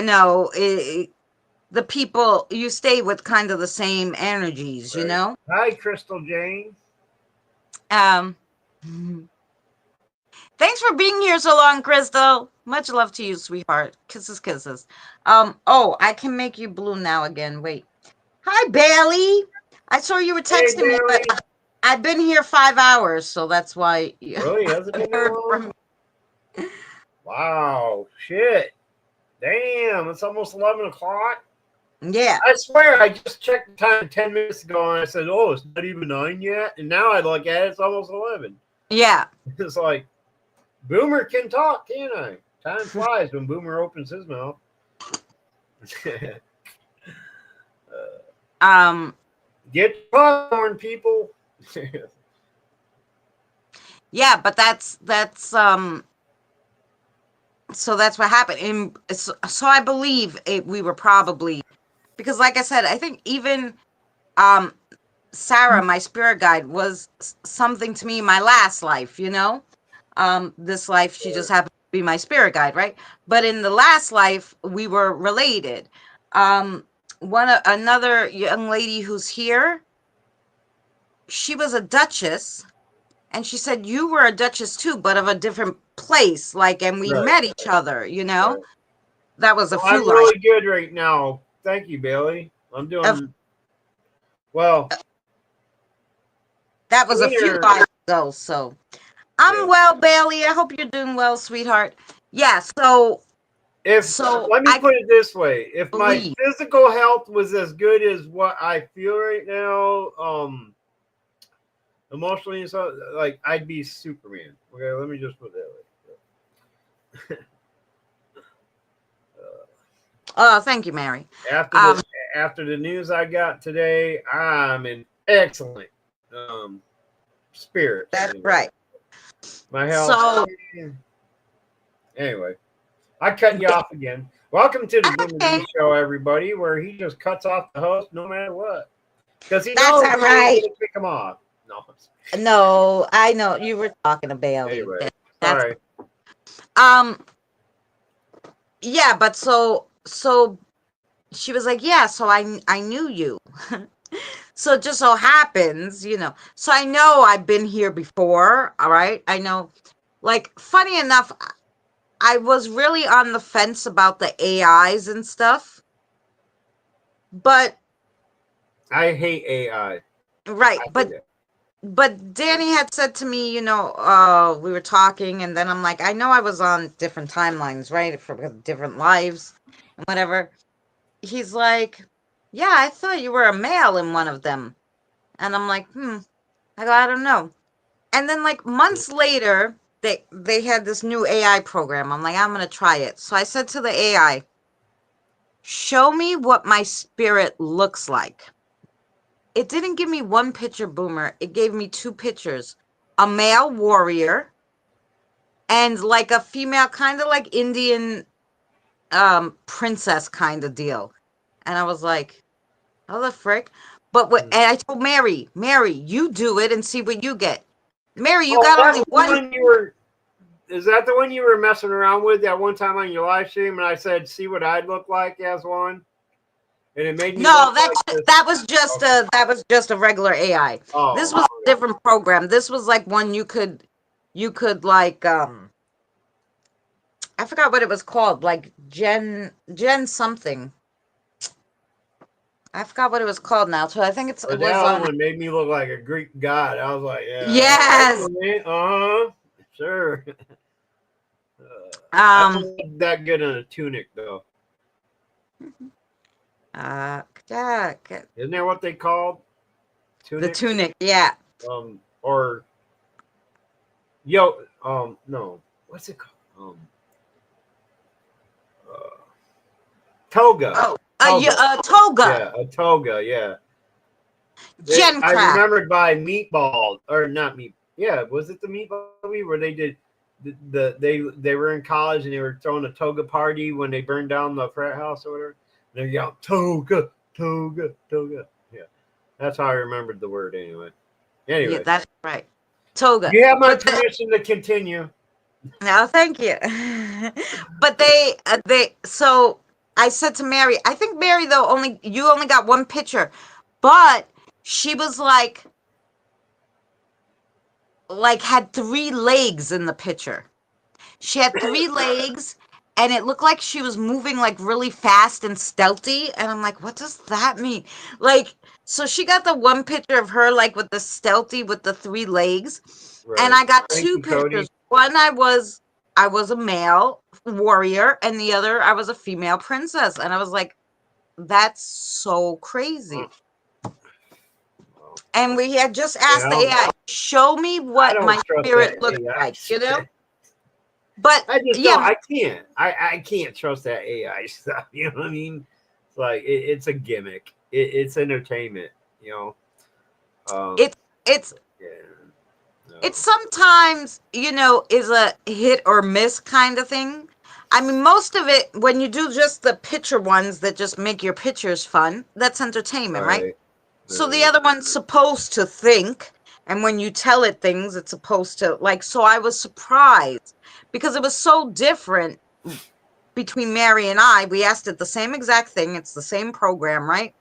Speaker 3: the people you stay with kind of the same energies, you
Speaker 2: Right.
Speaker 3: know.
Speaker 2: Hi, Crystal Jane.
Speaker 3: Um, Thanks for being here so long, Crystal. Much love to you, sweetheart. Kisses, kisses. Oh, I can make you blue now again. Wait. Hi, Bailey. I saw you were
Speaker 2: Hey,
Speaker 3: texting me, but
Speaker 2: Bailey.
Speaker 3: I've been here 5 hours, so that's why you
Speaker 2: Really? Hasn't
Speaker 3: haven't
Speaker 2: been that
Speaker 3: heard
Speaker 2: long?
Speaker 3: from me.
Speaker 2: Wow. Shit. Damn. It's almost 11 o'clock.
Speaker 3: Yeah,
Speaker 2: I swear, I just checked the time 10 minutes ago and I said, oh, it's not even 9 yet. And now I look at it, it's almost 11.
Speaker 3: yeah.
Speaker 2: It's like, Boomer can talk, can't I? Time flies when Boomer opens his mouth.
Speaker 3: Um,
Speaker 2: Get your popcorn, people.
Speaker 3: yeah, but so that's what happened. And so I believe we were probably, because like I said, I think even um Sarah, my spirit guide, was something to me in my last life, you know? This life, she just happened to be my spirit guide, right? But in the last life, we were related. Um, another young lady who's here, she was a duchess, and she said you were a duchess too, but of a different place, like, and we
Speaker 2: Right.
Speaker 3: met each other, you know?
Speaker 2: Right.
Speaker 3: That was a
Speaker 2: Well,
Speaker 3: few
Speaker 2: I'm
Speaker 3: lives.
Speaker 2: really good right now. Thank you, Bailey. I'm
Speaker 3: Of
Speaker 2: doing well.
Speaker 3: that was a few
Speaker 2: Cleaner.
Speaker 3: lives ago, so I'm
Speaker 2: Yeah.
Speaker 3: well, Bailey. I hope you're doing well, sweetheart. Yeah,
Speaker 2: If
Speaker 3: so
Speaker 2: let me
Speaker 3: I
Speaker 2: put it this way, if my
Speaker 3: believe.
Speaker 2: physical health was as good as what I feel right now, emotionally and stuff, like I'd be Superman. Okay, let me just put it that way.
Speaker 3: Oh, thank you, Mary.
Speaker 2: After
Speaker 3: Um,
Speaker 2: the news I got today, I'm in excellent spirits.
Speaker 3: that's
Speaker 2: Anyway,
Speaker 3: right.
Speaker 2: my health.
Speaker 3: So
Speaker 2: Anyway, I cut you off again. Welcome to the Boomer
Speaker 3: okay,
Speaker 2: D Show, everybody, where he just cuts off the host no matter what, because he
Speaker 3: that's
Speaker 2: knows
Speaker 3: all
Speaker 2: I'm
Speaker 3: right.
Speaker 2: going to pick him off. No,
Speaker 3: No, I know you were talking to Bailey.
Speaker 2: anyway,
Speaker 3: That's
Speaker 2: sorry.
Speaker 3: um yeah, but so she was like, yeah, so I knew you. So it just so happens, So I know I've been here before, all right? I know, like, funny enough, I was really on the fence about the AIs and stuff, but
Speaker 2: I hate AI.
Speaker 3: right,
Speaker 2: I hate
Speaker 3: but
Speaker 2: it.
Speaker 3: but Danny had said to me, we were talking, and then I'm like, I know I was on different timelines, right, for different lives and whatever. He's like, yeah, I thought you were a male in one of them, and I'm like, I go, I don't know. And then like months later, they had this new AI program. I'm like, I'm gonna try it. So I said to the AI, show me what my spirit looks like. It didn't give me one picture, Boomer. It gave me two pictures. A male warrior and like a female, kind of like Indian princess kind of deal. And I was like, oh the frick. And I told Mary, you do it and see what you get. Mary, you
Speaker 2: Oh,
Speaker 3: got
Speaker 2: that's
Speaker 3: only
Speaker 2: the
Speaker 3: one.
Speaker 2: one you were. Is that the one you were messing around with that one time on your live stream? And I said, "See what I'd look like as one," and it made me
Speaker 3: No,
Speaker 2: look like this. Okay.
Speaker 3: that was just a regular AI. This
Speaker 2: Oh,
Speaker 3: was a different program. This was like one you could like I forgot what it was called, like Gen something. I forgot what it was called now. So I think it
Speaker 2: but that
Speaker 3: was
Speaker 2: other
Speaker 3: on.
Speaker 2: one made me look like a Greek god. I was like, "Yeah,
Speaker 3: Yes.
Speaker 2: sure." I
Speaker 3: Um.
Speaker 2: don't look that good in a tunic though.
Speaker 3: Yeah.
Speaker 2: Isn't that what they called
Speaker 3: The
Speaker 2: tunics?
Speaker 3: tunic. Yeah.
Speaker 2: Or no, what's it called? Uh, toga.
Speaker 3: Oh. Yeah.
Speaker 2: Toga.
Speaker 3: Toga.
Speaker 2: Yeah, a toga. Yeah.
Speaker 3: Gen
Speaker 2: I
Speaker 3: craft.
Speaker 2: remembered by Meatball or not Meat. Yeah, was it the Meatball movie where they did they were in college and they were throwing a toga party when they burned down the frat house or whatever. They're yelling toga, toga, toga. Yeah, that's how I remembered the word anyway.
Speaker 3: Yeah,
Speaker 2: Anyway,
Speaker 3: that's right. Toga.
Speaker 2: you have my
Speaker 3: But
Speaker 2: permission to continue.
Speaker 3: no, thank you. But they so I said to Mary, I think Mary though you only got one picture, but she was like had three legs in the picture. She had three legs and it looked like she was moving like really fast and stealthy. And I'm like, what does that mean? Like, so she got the one picture of her like with the stealthy with the three legs. And
Speaker 2: Right.
Speaker 3: I got
Speaker 2: Thank
Speaker 3: two
Speaker 2: you, Cody.
Speaker 3: pictures. One I was a male warrior, and the other I was a female princess. And I was like, that's so crazy. And we had just asked the AI, show me
Speaker 2: I
Speaker 3: what
Speaker 2: don't
Speaker 3: my
Speaker 2: trust that
Speaker 3: spirit looks
Speaker 2: AI.
Speaker 3: like, But
Speaker 2: I just don't.
Speaker 3: yeah,
Speaker 2: I can't. I can't trust that AI stuff. You know what I mean? It's like it's a gimmick. It's entertainment. You know. Um.
Speaker 3: it's it's
Speaker 2: Yeah. No.
Speaker 3: it sometimes, is a hit or miss kind of thing. I mean, most of it, when you do just the picture ones that just make your pictures fun, that's entertainment, right?
Speaker 2: Right.
Speaker 3: So the other one's supposed to think, and when you tell it things, it's supposed to like. So I was surprised because it was so different between Mary and I. We asked it the same exact thing. It's the same program, right?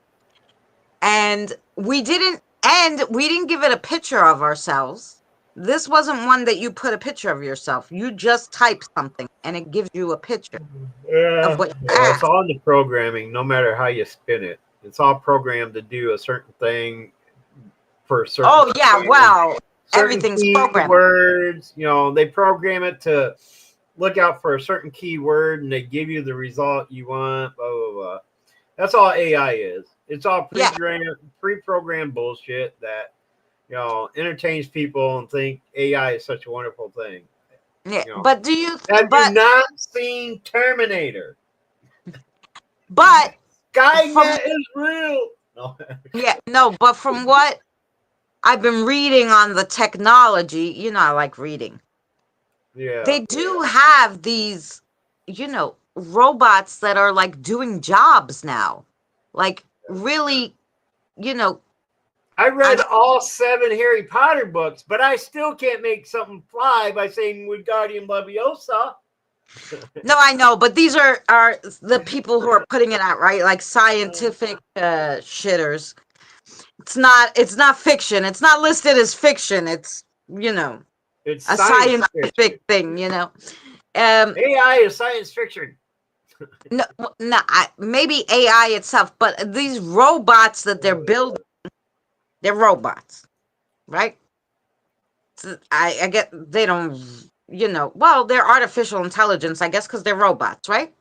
Speaker 3: And we didn't give it a picture of ourselves. This wasn't one that you put a picture of yourself. You just type something and it gives you a picture of
Speaker 2: Yeah.
Speaker 3: what you
Speaker 2: Yeah. It's
Speaker 3: asked.
Speaker 2: all in the programming. No matter how you spin it, it's all programmed to do a certain thing for a certain
Speaker 3: Oh yeah,
Speaker 2: time.
Speaker 3: well,
Speaker 2: Certain
Speaker 3: everything's programmed.
Speaker 2: keywords. They program it to look out for a certain keyword and they give you the result you want. Blah blah blah. That's all AI is. It's all
Speaker 3: Yeah,
Speaker 2: pre-programmed bullshit that entertains people and think AI is such a wonderful thing.
Speaker 3: yeah.
Speaker 2: You know,
Speaker 3: But
Speaker 2: have you not seen Terminator?
Speaker 3: but from
Speaker 2: Skynet is real. No.
Speaker 3: yeah, no, but from what I've been reading on the technology, I like reading.
Speaker 2: Yeah.
Speaker 3: They do have these, robots that are like doing jobs now. Like really, you know,
Speaker 2: I
Speaker 3: I
Speaker 2: read all 7 Harry Potter books, but I still can't make something fly by saying Wingardium Leviosa.
Speaker 3: no, I know, but these are the people who are putting it out, right? Like scientific shitters. It's not fiction. It's not listed as fiction. It's,
Speaker 2: It's
Speaker 3: a
Speaker 2: science fiction.
Speaker 3: scientific thing, Um
Speaker 2: AI is science fiction.
Speaker 3: no, no, maybe AI itself, but these robots that they're building, they're robots, right? I get they don't, well, they're artificial intelligence, I guess, because they're robots, right?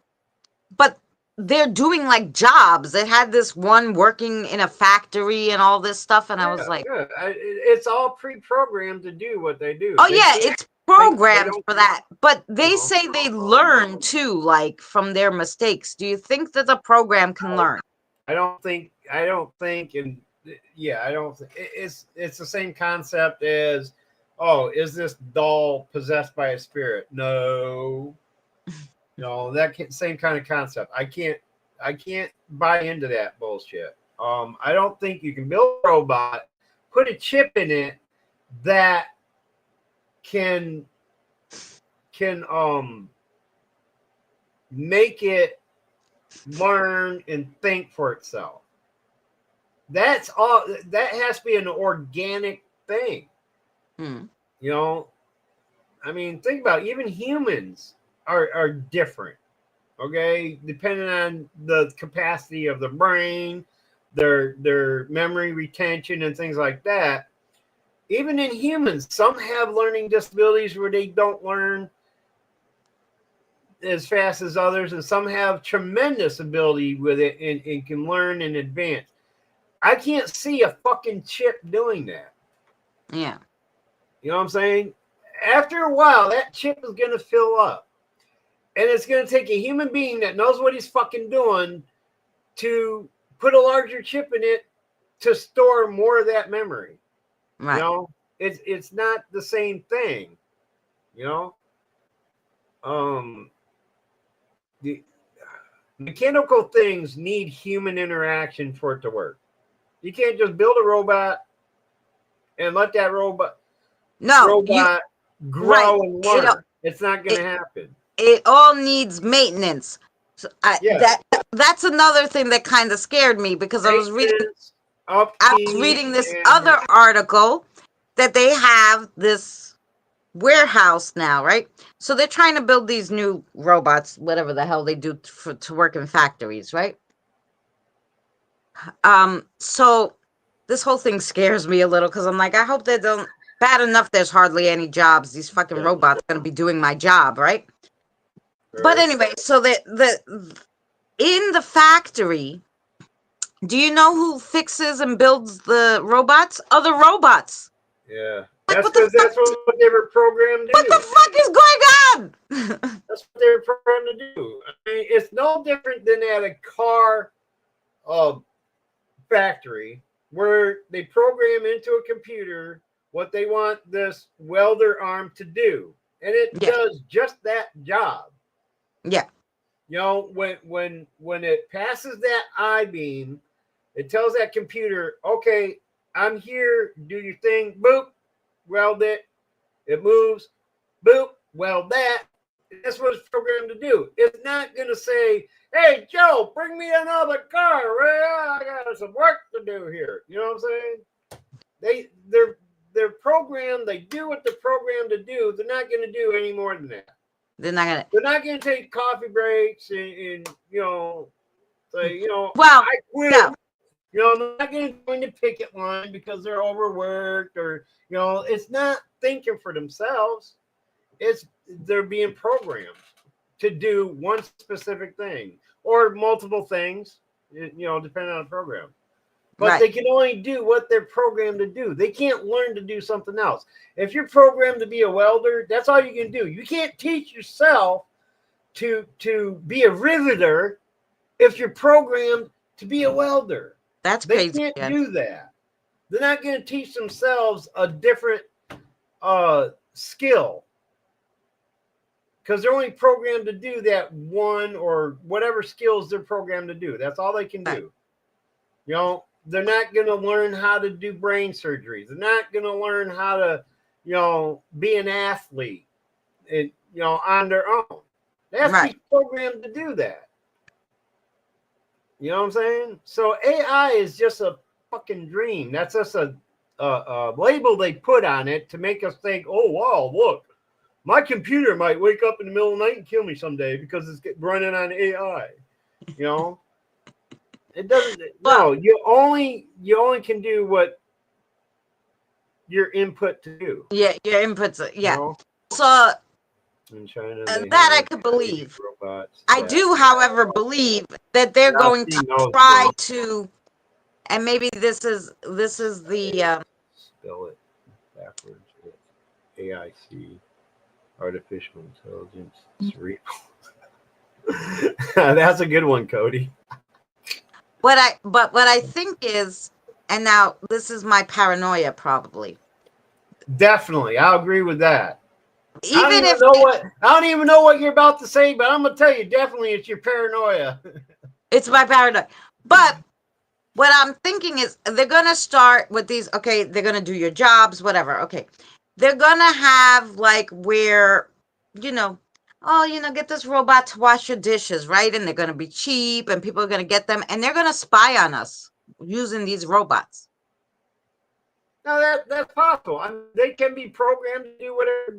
Speaker 3: But they're doing like jobs. It had this one working in a factory and all this stuff, and I was like,
Speaker 2: yeah. It's all pre-programmed to do what they do.
Speaker 3: oh
Speaker 2: They
Speaker 3: yeah,
Speaker 2: can't
Speaker 3: it's
Speaker 2: think. They
Speaker 3: programmed
Speaker 2: don't.
Speaker 3: for that. But
Speaker 2: You
Speaker 3: they
Speaker 2: know.
Speaker 3: say they learn too, like from their mistakes. Do you think that the program can learn?
Speaker 2: I don't think. I don't think. And yeah, I don't. It's the same concept as. Oh, is this doll possessed by a spirit? No. Same kind of concept. I can't buy into that bullshit. I don't think you can build a robot, put a chip in it that can make it learn and think for itself. That's all. That has to be an organic thing.
Speaker 3: Hmm.
Speaker 2: I mean, think about it. Even humans are different. Okay, depending on the capacity of the brain, their memory retention, and things like that. Even in humans, some have learning disabilities where they don't learn as fast as others, and some have tremendous ability with it and can learn in advance. I can't see a fucking chip doing that.
Speaker 3: Yeah.
Speaker 2: You know what I'm saying? After a while, that chip is going to fill up. And it's going to take a human being that knows what he's fucking doing to put a larger chip in it to store more of that memory.
Speaker 3: Right.
Speaker 2: It's not the same thing. The mechanical things need human interaction for it to work. You can't just build a robot and let that robot
Speaker 3: No,
Speaker 2: grow
Speaker 3: right.
Speaker 2: and learn. It's not going to happen.
Speaker 3: It all needs maintenance. So that's another thing that kind of scared me, because I was reading this other article that they have this warehouse now, right? So they're trying to build these new robots, whatever the hell they do to work in factories, right? So this whole thing scares me a little, because I'm like, I hope they don't. Bad enough there's hardly any jobs. These fucking robots are gonna be doing my job, right? But anyway, so the in the factory, do you know who fixes and builds the robots? Other robots.
Speaker 2: Yeah.
Speaker 3: Like,
Speaker 2: That's because that's what they were programmed to do.
Speaker 3: What the fuck is going on?
Speaker 2: That's what they were programmed to do. I mean, it's no different than at a car factory where they program into a computer what they want this welder arm to do. And it does just that job.
Speaker 3: Yeah.
Speaker 2: When it passes that I-beam, it tells that computer, okay, I'm here, do your thing, boop, weld it, it moves, boop, weld that. That's what it's programmed to do. It's not going to say, hey, Joe, bring me another car. I got some work to do here. You know what I'm saying? They're programmed. They do what they're programmed to do. They're not going to do any more than that.
Speaker 3: They're not
Speaker 2: going to take coffee breaks and say,
Speaker 3: well,
Speaker 2: I quit.
Speaker 3: No.
Speaker 2: They're not going to join the picket line because they're overworked, or it's not thinking for themselves. They're being programmed to do one specific thing or multiple things, depending on the program. But they can only do what they're programmed to do. They can't learn to do something else. If you're programmed to be a welder, that's all you can do. You can't teach yourself to be a riveter if you're programmed to be a welder.
Speaker 3: That's
Speaker 2: crazy.
Speaker 3: They
Speaker 2: can't do that. They're not going to teach themselves a different skill, because they're only programmed to do that one or whatever skills they're programmed to do. That's all they can do. They're not going to learn how to do brain surgery. They're not going to learn how to, be an athlete, on their own. They have to be programmed to do that. You know what I'm saying? So AI is just a fucking dream. That's just a label they put on it to make us think, oh, wow, look, my computer might wake up in the middle of the night and kill me someday because it's running on AI. It doesn't. No, you only can do what your input to do.
Speaker 3: Yeah, your inputs.
Speaker 2: You
Speaker 3: Yeah.
Speaker 2: know?
Speaker 3: So
Speaker 2: In China, they
Speaker 3: that I
Speaker 2: have
Speaker 3: could believe.
Speaker 2: robots.
Speaker 3: I do, however, believe that they're
Speaker 2: Now,
Speaker 3: going
Speaker 2: see,
Speaker 3: to
Speaker 2: no,
Speaker 3: try
Speaker 2: no.
Speaker 3: to, and maybe this is the
Speaker 2: Spell it backwards. It's AIC, artificial intelligence, cerebral. That's a good one, Cody.
Speaker 3: what I think is, and now this is my paranoia probably.
Speaker 2: Definitely, I agree with that.
Speaker 3: Even if
Speaker 2: I don't even know what you're about to say, but I'm gonna tell you, definitely, it's your paranoia.
Speaker 3: it's my paranoia, but what I'm thinking is they're gonna start with these. Okay, they're gonna do your jobs, whatever. Okay, they're gonna have like where, you know, oh, get this robot to wash your dishes, right? And they're gonna be cheap, and people are gonna get them, and they're gonna spy on us using these robots.
Speaker 2: No, that's possible. I mean, they can be programmed to do whatever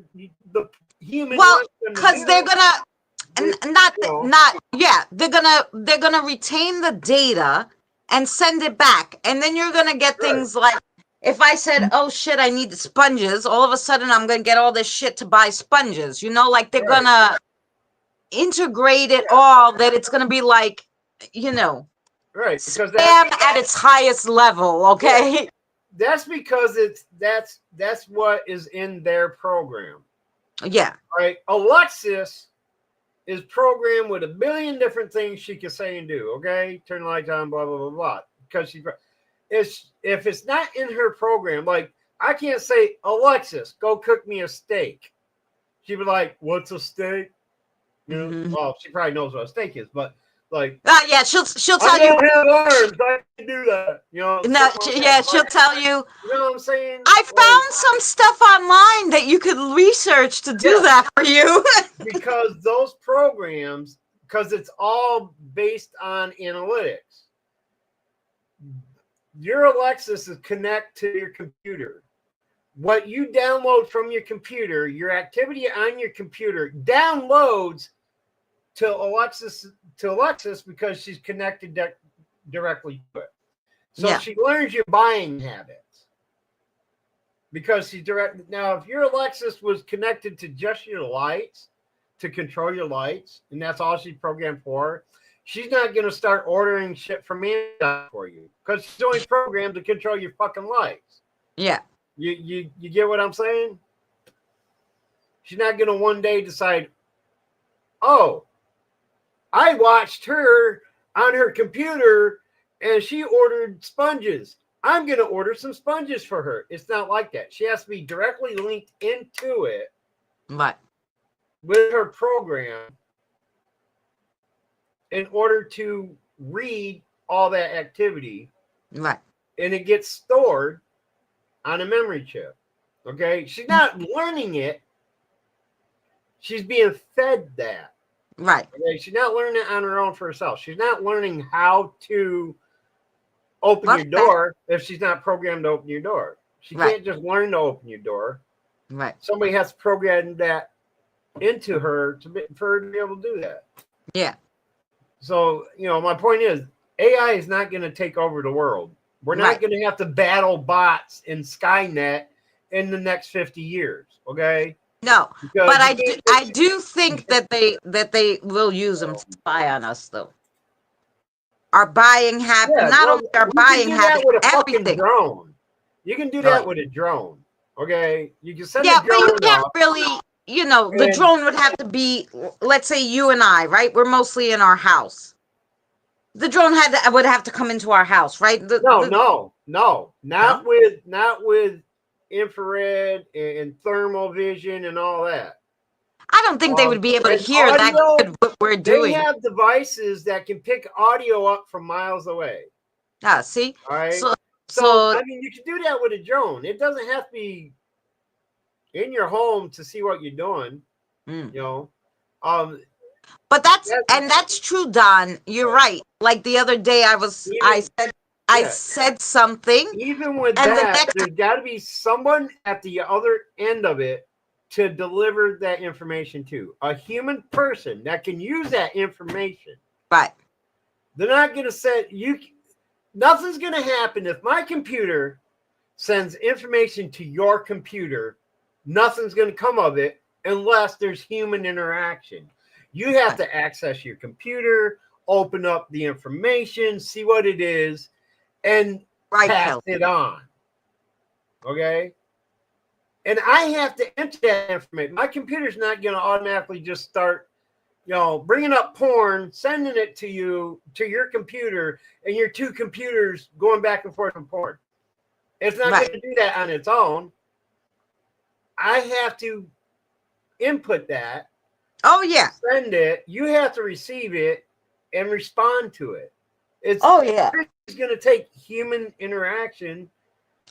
Speaker 2: the human
Speaker 3: Well,
Speaker 2: wants them to
Speaker 3: because
Speaker 2: do.
Speaker 3: they're gonna
Speaker 2: With,
Speaker 3: not yeah, they're gonna retain the data and send it back, and then you're gonna get
Speaker 2: right.
Speaker 3: things like, if I said, oh shit, I need sponges, all of a sudden I'm gonna get all this shit to buy sponges, like they're
Speaker 2: Right.
Speaker 3: gonna integrate it all, that it's gonna be like,
Speaker 2: Right, because
Speaker 3: spam at its highest level. Okay.
Speaker 2: that's because that's what is in their program.
Speaker 3: Yeah.
Speaker 2: Right. Alexis is programmed with a billion different things she can say and do. Okay, turn the lights on, blah blah blah blah. Because if it's not in her program, like I can't say, Alexis, go cook me a steak. She'd be like, "What's a steak?" Well, she probably knows what a steak is, but like,
Speaker 3: yeah, she'll tell
Speaker 2: I
Speaker 3: you.
Speaker 2: don't have arms. I can do that.
Speaker 3: No,
Speaker 2: like
Speaker 3: yeah,
Speaker 2: that.
Speaker 3: she'll tell you.
Speaker 2: You know what I'm saying?
Speaker 3: I found some stuff online that you could research to do that for you.
Speaker 2: Because those programs, because it's all based on analytics. Your Alexis is connect to your computer. What you download from your computer, your activity on your computer downloads to Alexis because she's connected directly to it. So she learns your buying habits because she's direct. Now, if your Alexis was connected to just your lights, to control your lights, and that's all she's programmed for, she's not going to start ordering shit from Amazon for you because she's only programmed to control your fucking lights.
Speaker 3: Yeah.
Speaker 2: You get what I'm saying? She's not going to one day decide, oh, I watched her on her computer and she ordered sponges. I'm going to order some sponges for her. It's not like that. She has to be directly linked into it.
Speaker 3: Right.
Speaker 2: With her program in order to read all that activity.
Speaker 3: Right.
Speaker 2: And it gets stored on a memory chip. Okay? She's not learning it. She's being fed that.
Speaker 3: Right.
Speaker 2: Okay? She's not learning it on her own for herself. She's not learning how to open your door if she's not programmed to open your door. She can't just learn to open your door.
Speaker 3: Right.
Speaker 2: Somebody has to program that into her for her to be able to do that.
Speaker 3: Yeah.
Speaker 2: So, my point is, AI is not going to take over the world. We're not going to have to battle bots in Skynet in the next 50 years. Okay.
Speaker 3: No, but I do think that they will use them to spy on us, though. Our buying habit, not only our buying habit,
Speaker 2: with a
Speaker 3: everything.
Speaker 2: Fucking drone. You can do that with a drone. Okay, you can send a drone.
Speaker 3: But you can't really. The drone would have to be, let's say you and I, right? We're mostly in our house. The drone would have to come into our house, right?
Speaker 2: No, not with infrared and thermal vision and all that.
Speaker 3: I don't think they would be able to hear
Speaker 2: audio,
Speaker 3: that what we're doing.
Speaker 2: They have devices that can pick audio up from miles away.
Speaker 3: See?
Speaker 2: All right.
Speaker 3: So
Speaker 2: I mean, you can do that with a drone. It doesn't have to be in your home to see what you're doing.
Speaker 3: But that's true, Don. You're right. Like the other day, I said something.
Speaker 2: Even with that, there's got to be someone at the other end of it to deliver that information to. A human person that can use that information.
Speaker 3: Right.
Speaker 2: They're not going to nothing's going to happen if my computer sends information to your computer, nothing's going to come of it unless there's human interaction. You have to access your computer, open up the information, see what it is, and pass it on. Okay? And I have to enter that information. My computer's not going to automatically just start, bringing up porn, sending it to you, to your computer, and your two computers going back and forth on porn. It's not going to do that on its own. I have to input that.
Speaker 3: Oh, yeah.
Speaker 2: Send it. You have to receive it and respond to it. It's going to take human interaction.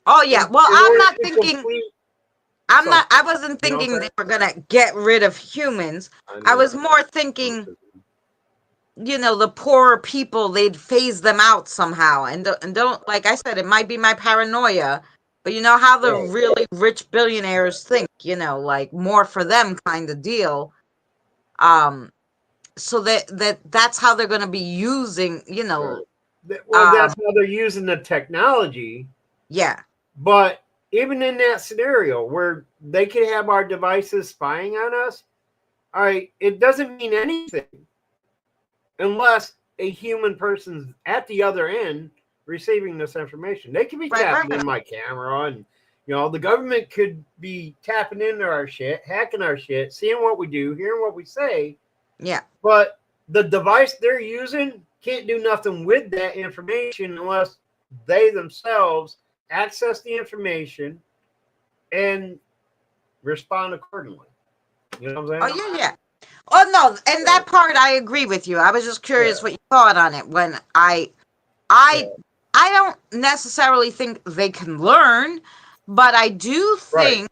Speaker 3: Oh, yeah. Well, I'm not thinking... I wasn't thinking they were going to get rid of humans. I was more thinking, the poorer people, they'd phase them out somehow. And don't, like I said, it might be my paranoia, but you know how the really rich billionaires think, like more for them kind of deal. So that's how they're going to be using,
Speaker 2: Well, that's how they're using the technology.
Speaker 3: Yeah.
Speaker 2: But even in that scenario where they could have our devices spying on us, all right, it doesn't mean anything unless a human person's at the other end receiving this information. They could be tapping in my camera, and the government could be tapping into our shit, hacking our shit, seeing what we do, hearing what we say.
Speaker 3: Yeah.
Speaker 2: But the device they're using can't do nothing with that information unless they themselves access the information and respond accordingly. You know what I'm saying?
Speaker 3: Oh, yeah. Oh, no. And that part, I agree with you. I was just curious what you thought on it. When I don't necessarily think they can learn, but I do think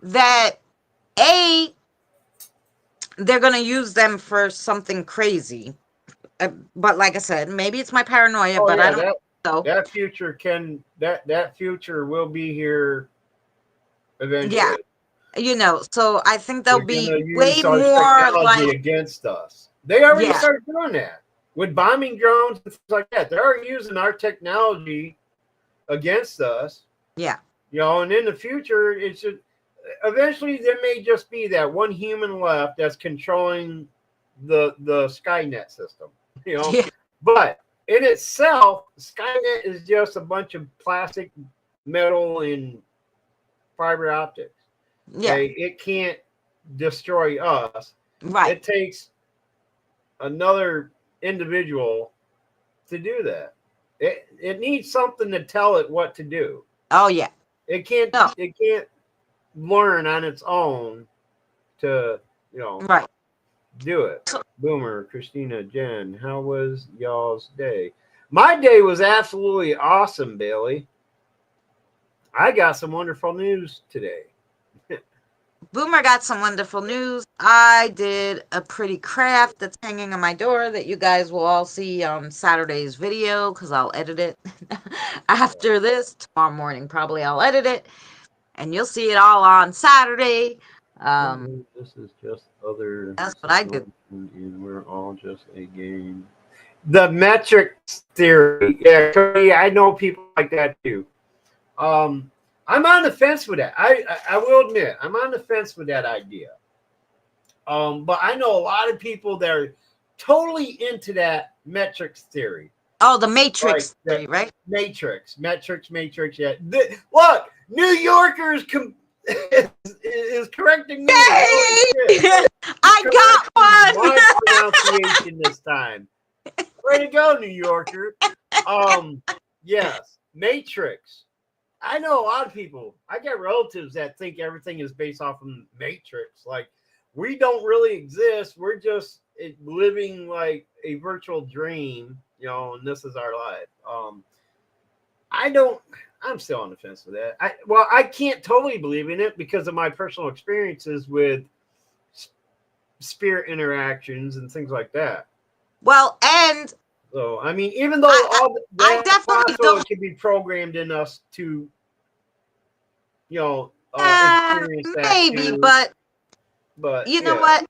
Speaker 3: that, they're going to use them for something crazy. But like I said, maybe it's my paranoia, but I don't know.
Speaker 2: That future will be here eventually.
Speaker 3: Yeah. So I think they'll be way
Speaker 2: our
Speaker 3: more like
Speaker 2: against us. They already started doing that with bombing drones and things like that. They're already using our technology against us.
Speaker 3: Yeah.
Speaker 2: And in the future, it should eventually there may just be that one human left that's controlling the Skynet system. But in itself, Skynet is just a bunch of plastic, metal, and fiber optics.
Speaker 3: Yeah.
Speaker 2: Okay? It can't destroy us.
Speaker 3: Right.
Speaker 2: It takes another individual to do that. It needs something to tell it what to do.
Speaker 3: Oh, yeah.
Speaker 2: It can't learn on its own to, do it. Boomer, Christina, Jen, how was y'all's day? My day was absolutely awesome, Bailey. I got some wonderful news today.
Speaker 3: Boomer got some wonderful news. I did a pretty craft that's hanging on my door that you guys will all see on Saturday's video because I'll edit it after this. Tomorrow morning, probably I'll edit it. And you'll see it all on Saturday.
Speaker 2: This is just other.
Speaker 3: That's what I do.
Speaker 2: And we're all just a game. The metrics theory. Yeah, Cody, I know people like that too. I'm on the fence with that. I will admit, I'm on the fence with that idea. But I know a lot of people that are totally into that metrics theory.
Speaker 3: Oh, the Matrix theory, right?
Speaker 2: Metrics, yeah. Look, New Yorkers is correcting me.
Speaker 3: Yay! I got one.
Speaker 2: My pronunciation this time. Way to go, New Yorker. Yes, Matrix. I know a lot of people. I got relatives that think everything is based off of Matrix. Like, we don't really exist. We're just living like a virtual dream, and this is our life. I'm still on the fence with that. I can't totally believe in it because of my personal experiences with spirit interactions and things like that.
Speaker 3: Well, and
Speaker 2: so I mean, even though
Speaker 3: I definitely don't
Speaker 2: can be programmed in us to, experience that
Speaker 3: maybe,
Speaker 2: too.
Speaker 3: but you know what?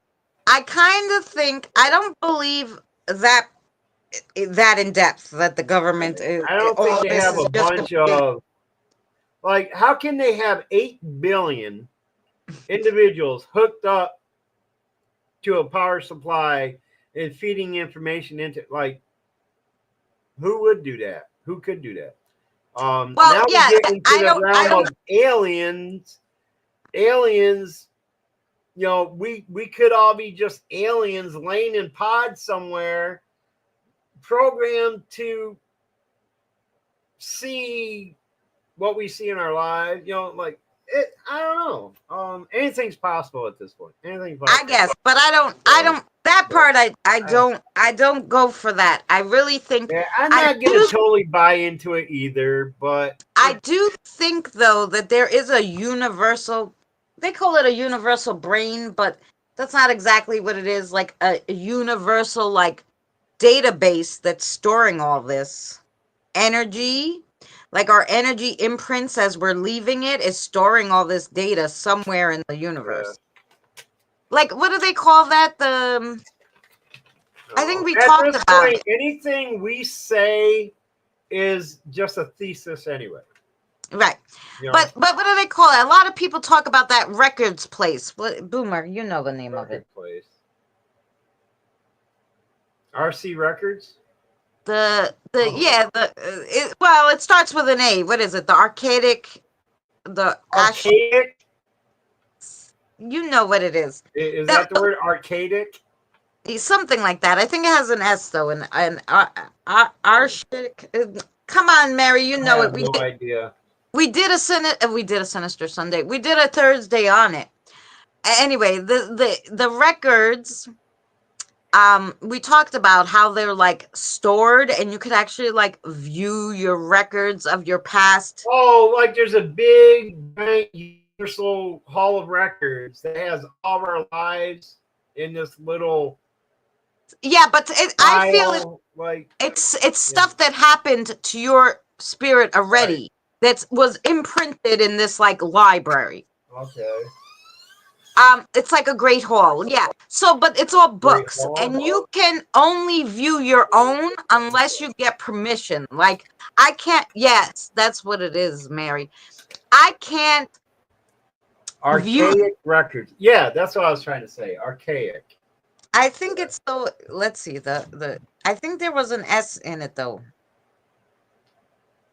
Speaker 3: I kind of think I don't believe that in depth that the government is.
Speaker 2: I don't think they have a bunch of. Like, how can they have 8 billion individuals hooked up to a power supply and feeding information into, like, who would do that? Who could do that?
Speaker 3: Well,
Speaker 2: Now we
Speaker 3: yeah,
Speaker 2: get into the
Speaker 3: I
Speaker 2: realm
Speaker 3: don't.
Speaker 2: of aliens. Aliens, we could all be just aliens laying in pods somewhere, programmed to see what we see in our lives. Like it. I don't know. Anything's possible at this point. Anything's possible.
Speaker 3: I guess, but I don't. That part, I don't go for that. I really think.
Speaker 2: Yeah, I'm
Speaker 3: I
Speaker 2: not gonna
Speaker 3: do.
Speaker 2: totally buy into it either, but
Speaker 3: I do think though that there is a universal. They call it a universal brain, but that's not exactly what it is. Like a universal like database that's storing all this energy. Like our energy imprints as we're leaving it is storing all this data somewhere in the universe. Like what do they call that? I think we
Speaker 2: at
Speaker 3: talked
Speaker 2: this
Speaker 3: about
Speaker 2: point,
Speaker 3: it.
Speaker 2: anything we say is just a thesis anyway.
Speaker 3: Right. But what do they call it? A lot of people talk about that records place. Boomer, you know the name of it.
Speaker 2: Place. RC Records?
Speaker 3: Well, it starts with an A. What is it? The archaic you know what it is.
Speaker 2: Is that the word archaic?
Speaker 3: Something like that. I think it has an S though. And come on, Mary, you know it.
Speaker 2: No idea.
Speaker 3: We did a Sinister Sunday. We did a Thursday on it. Anyway, the records. We talked about how they're like stored, and you could actually like view your records of your past.
Speaker 2: Oh, like there's a big universal hall of records that has all of our lives in this little.
Speaker 3: Yeah, but I feel it's stuff that happened to your spirit already that was imprinted in this like library.
Speaker 2: Okay.
Speaker 3: It's like a great hall, yeah. So, but it's all books, and you can only view your own unless you get permission. Like, I can't. Yes, that's what it is, Mary. I can't.
Speaker 2: Archaic records. Yeah, that's what I was trying to say. Archaic.
Speaker 3: I think it's so. Let's see the. I think there was an S in it though.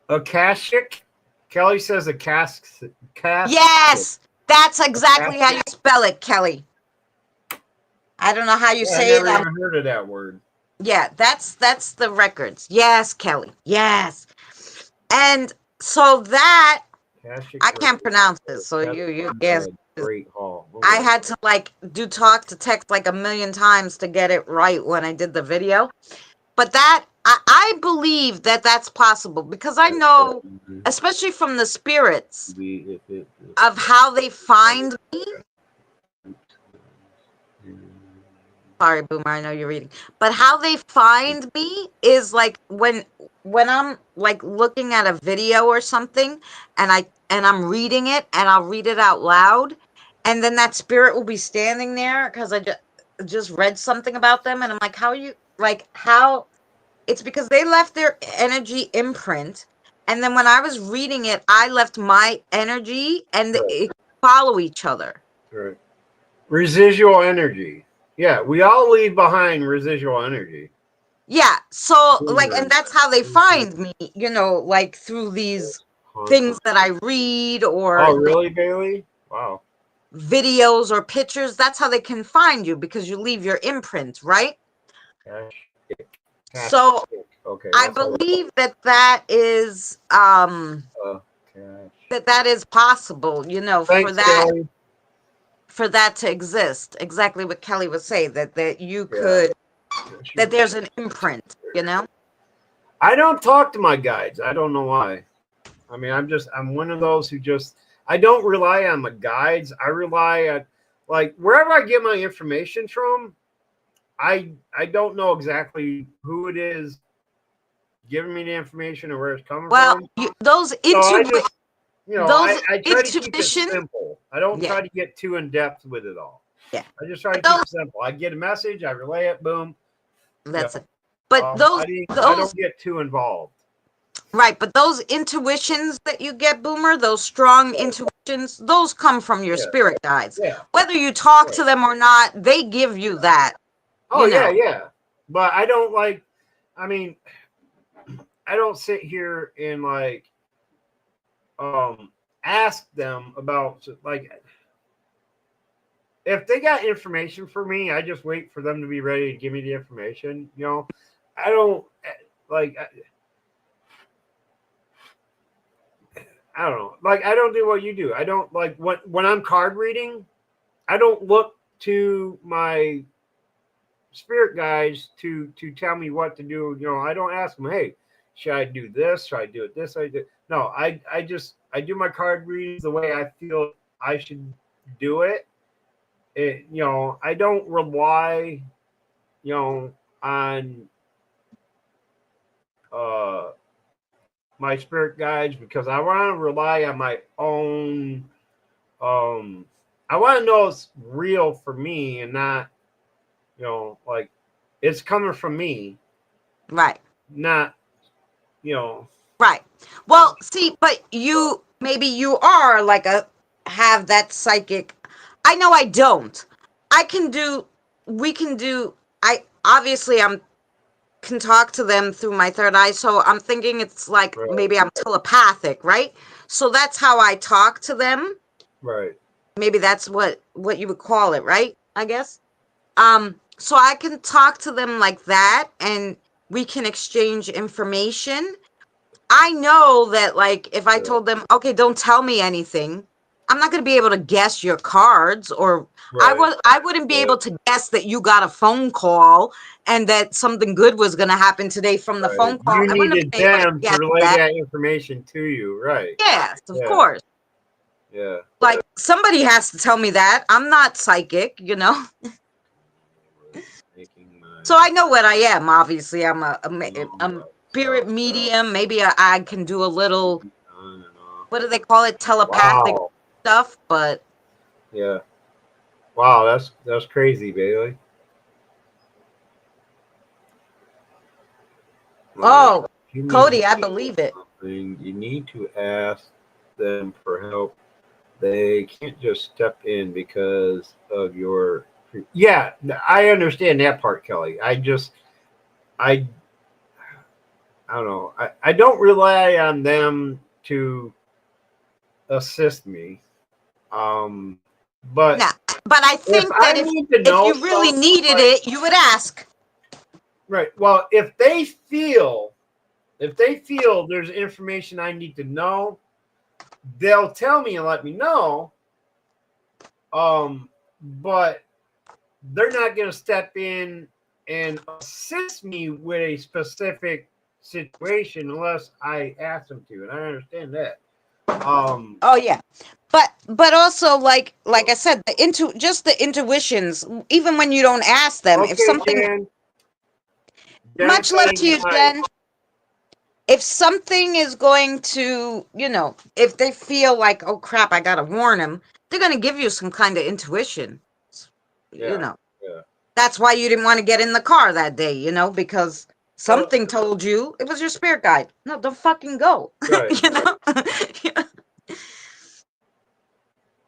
Speaker 2: Akashic. Kelly says Akashic.
Speaker 3: Yes. That's exactly how you spell it, Kelly. I don't know how you say it.
Speaker 2: I never heard of that word.
Speaker 3: Yeah, that's the records. Yes, Kelly. Yes. And so that I can't pronounce this. So you guess.
Speaker 2: Great hall.
Speaker 3: I had to like do talk to text like a million times to get it right when I did the video. But that I believe that that's possible because I know, especially from the spirits, of how they find me. Sorry, Boomer, I know you're reading. But how they find me is like when I'm like looking at a video or something and I'm reading it and I'll read it out loud and then that spirit will be standing there because I just read something about them and I'm like, how it's because they left their energy imprint, and then when I was reading it, I left my energy, and it follow each other.
Speaker 2: Right. Residual energy. Yeah, we all leave behind residual energy.
Speaker 3: Yeah, so like, and that's how they find me, like through these things that I read or.
Speaker 2: Oh, really, Bailey? Wow.
Speaker 3: Videos or pictures. That's how they can find you because you leave your imprint, right? So I believe that is that is possible,
Speaker 2: Thanks,
Speaker 3: for that to exist. Exactly what Kelly was saying, that you could that there's an imprint,
Speaker 2: I don't talk to my guides. I don't know why. I mean, I'm one of those who I don't rely on my guides. I rely on like wherever I get my information from. I don't know exactly who it is giving me the information or where it's coming from.
Speaker 3: Those intuitions.
Speaker 2: I try to keep it simple. I don't try to get too in depth with it all.
Speaker 3: Yeah.
Speaker 2: I just try to keep it simple. I get a message, I relay it, boom.
Speaker 3: That's it. But
Speaker 2: I don't get too involved.
Speaker 3: Right, but those intuitions that you get, Boomer, those strong intuitions, those come from your
Speaker 2: Yeah.
Speaker 3: spirit guides.
Speaker 2: Yeah.
Speaker 3: Whether you talk
Speaker 2: Right.
Speaker 3: to them or not, they give you that.
Speaker 2: Oh,
Speaker 3: You
Speaker 2: yeah,
Speaker 3: know.
Speaker 2: yeah. But I don't like, I mean, I don't sit here and like ask them about like if they got information for me, I just wait for them to be ready to give me the information. You know, I don't like. I don't know. Like I don't do what you do. I don't like when I'm card reading. I don't look to my spirit guides to tell me what to do. You know, I don't ask them, hey, should I do this? Should I do it this? I do. No, I just I do my card readings the way I feel I should do it. You know, I don't rely, you know, on uh my spirit guides because I want to rely on my own. Um, I want to know it's real for me and not, you know, like it's coming from me,
Speaker 3: Right.
Speaker 2: not, you know.
Speaker 3: Right. Well, see, but you maybe you are like have that psychic. I know I don't. I can do we can do I obviously I'm can talk to them through my third eye, so I'm thinking it's like
Speaker 2: Right,
Speaker 3: maybe I'm telepathic, right? So that's how I talk to them.
Speaker 2: right,
Speaker 3: Maybe that's what you would call it, right? I guess. So I can talk to them like that and we can exchange information. I know that, like, if I
Speaker 2: yeah,
Speaker 3: told them, okay, don't tell me anything, I'm not going to be able to guess your cards, or
Speaker 2: right,
Speaker 3: I wouldn't be
Speaker 2: yeah,
Speaker 3: able to guess that you got a phone call and that something good was going to happen today from the
Speaker 2: right.
Speaker 3: phone call.
Speaker 2: You
Speaker 3: I wouldn't have
Speaker 2: needed
Speaker 3: been able to
Speaker 2: them to
Speaker 3: guess
Speaker 2: relay
Speaker 3: that.
Speaker 2: that information to you, right?
Speaker 3: Yes, of
Speaker 2: Yeah,
Speaker 3: course.
Speaker 2: yeah.
Speaker 3: Like, somebody has to tell me that. I'm not psychic, you know?
Speaker 2: Making my
Speaker 3: So I know what I am. Obviously, I'm a
Speaker 2: long
Speaker 3: spirit
Speaker 2: south
Speaker 3: medium. Maybe I can do a little,
Speaker 2: on and off.
Speaker 3: what do they call it? Telepathic
Speaker 2: Wow.
Speaker 3: stuff, but
Speaker 2: Yeah. Wow, that's crazy, Bailey. Like,
Speaker 3: oh,
Speaker 2: you need
Speaker 3: Cody, I believe it.
Speaker 2: something, you need to ask them for help. They can't just step in because of your. Yeah, I understand that part, Kelly. I, I don't know. I don't rely on them to assist me. Um, but
Speaker 3: Nah, but I
Speaker 2: if
Speaker 3: think
Speaker 2: I
Speaker 3: that
Speaker 2: need to
Speaker 3: if
Speaker 2: know
Speaker 3: you really
Speaker 2: something,
Speaker 3: needed
Speaker 2: like
Speaker 3: it, you would ask.
Speaker 2: right. Well, if they feel there's information I need to know, they'll tell me and let me know. But they're not going to step in and assist me with a specific situation unless I ask them to, and I understand that.
Speaker 3: Oh yeah, but also like I said, just the intuitions. Even when you don't ask them, if
Speaker 2: Okay,
Speaker 3: something.
Speaker 2: Jen. Jen's
Speaker 3: Much love to
Speaker 2: saying
Speaker 3: you,
Speaker 2: hi.
Speaker 3: Jen. If something is going to, if they feel like, oh crap, I gotta warn them, they're gonna give you some kind of intuition. You
Speaker 2: Yeah,
Speaker 3: know.
Speaker 2: yeah.
Speaker 3: That's why you didn't want to get in the car that day, because
Speaker 2: Well,
Speaker 3: something told you it was your spirit guide. No, don't fucking go.
Speaker 2: right.
Speaker 3: you know?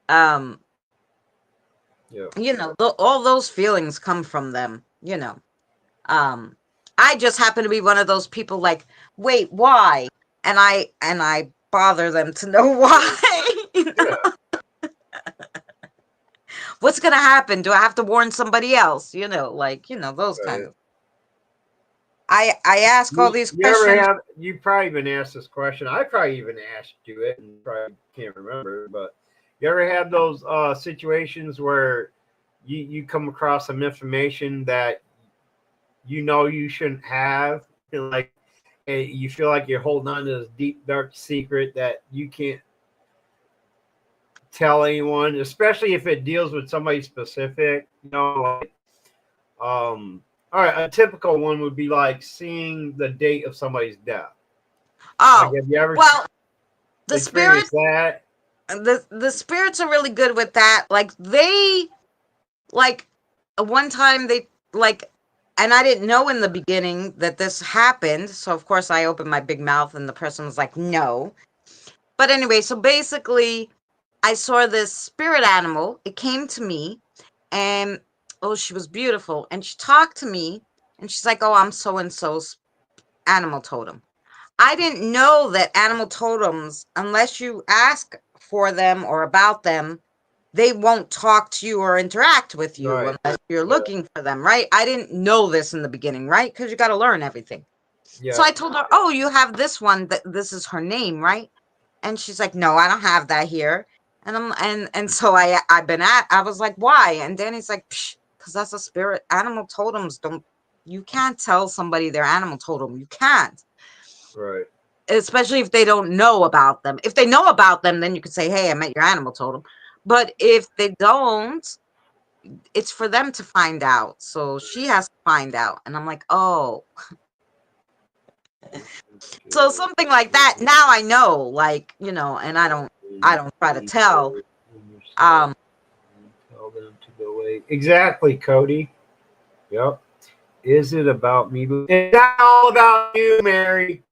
Speaker 3: um,
Speaker 2: Yeah.
Speaker 3: all those feelings come from them, Um, I just happen to be one of those people like, wait, why? And I bother them to know why.
Speaker 2: Yeah.
Speaker 3: What's gonna happen? Do I have to warn somebody else? Those kind
Speaker 2: Right.
Speaker 3: of. I ask all these
Speaker 2: You ever
Speaker 3: questions.
Speaker 2: have? You've probably been asked this question. I probably even asked you it, and probably can't remember. But you ever had those situations where you come across some information that you shouldn't have, and like you feel like you're holding on to this deep dark secret that you can't tell anyone, especially if it deals with somebody specific. Like all right, a typical one would be like seeing the date of somebody's death. Like,
Speaker 3: Oh,
Speaker 2: have you ever
Speaker 3: well, the spirit
Speaker 2: experienced that?
Speaker 3: the spirits are really good with that. Like they like one time they like And I didn't know in the beginning that this happened. So of course I opened my big mouth and the person was like, no. But anyway, so basically I saw this spirit animal. It came to me and oh, she was beautiful. And she talked to me and she's like, oh, I'm so and so's animal totem. I didn't know that animal totems, unless you ask for them or about them, they won't talk to you or interact with you
Speaker 2: Right.
Speaker 3: unless you're
Speaker 2: Yeah.
Speaker 3: looking for them, right? I didn't know this in the beginning, right? Because you got to learn everything.
Speaker 2: Yeah.
Speaker 3: So I told her, oh, you have this one, that this is her name, right? And she's like, no, I don't have that here. And so I was like, why? And Danny's like, because that's a spirit. Animal totems you can't tell somebody their animal totem. You can't.
Speaker 2: Right.
Speaker 3: Especially if they don't know about them. If they know about them, then you could say, hey, I met your animal totem. But if they don't, it's for them to find out. So she has to find out. And I'm like, oh. So something like that. Now I know, like, and I don't try to tell.
Speaker 2: Tell them to go away. Exactly, Cody. Yep. Is it about me? It's not all about you, Mary.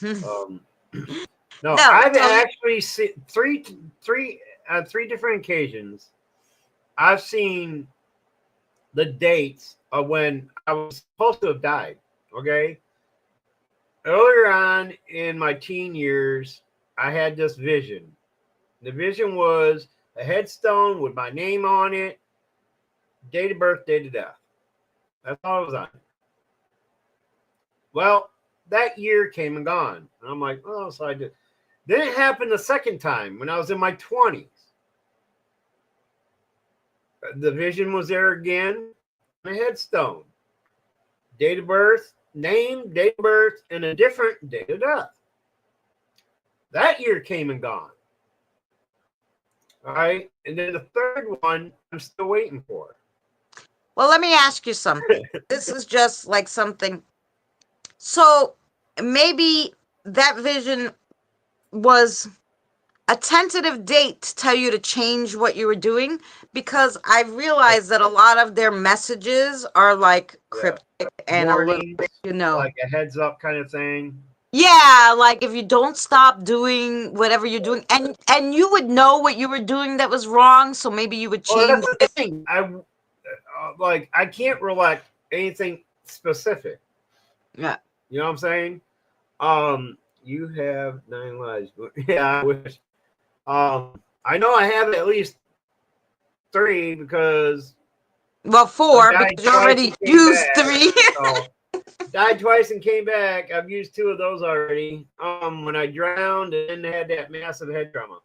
Speaker 2: No,
Speaker 3: No,
Speaker 2: I've
Speaker 3: so
Speaker 2: actually seen three different occasions. I've seen the dates of when I was supposed to have died. Okay, earlier on in my teen years, I had this vision. The vision was a headstone with my name on it, date of birth, date of death. That's all it was on it. Well, that year came and gone. And I'm like, oh, so I did. Then it happened the second time when I was in my 20s. The vision was there again, a headstone, date of birth, name, date of birth, and a different date of death. That year came and gone. All right. And then the third one, I'm still waiting for.
Speaker 3: well, let me ask you something. This is just like something. So maybe that vision was a tentative date to tell you to change what you were doing, because I realized that a lot of their messages are like cryptic and
Speaker 2: Warnings,
Speaker 3: a little,
Speaker 2: like a heads up kind of thing.
Speaker 3: yeah, like if you don't stop doing whatever you're doing, and you would know what you were doing that was wrong, so maybe you would
Speaker 2: Well,
Speaker 3: change
Speaker 2: that's the thing. I can't relate anything specific.
Speaker 3: Yeah.
Speaker 2: You know what I'm saying? You have 9 lives. Yeah, I wish. I know I have at least 3 because
Speaker 3: Well,
Speaker 2: I
Speaker 3: 4
Speaker 2: died
Speaker 3: because you
Speaker 2: twice
Speaker 3: already
Speaker 2: and came
Speaker 3: used
Speaker 2: back.
Speaker 3: 3.
Speaker 2: So, died twice and came back. I've used 2 of those already. When I drowned and then had that massive head trauma.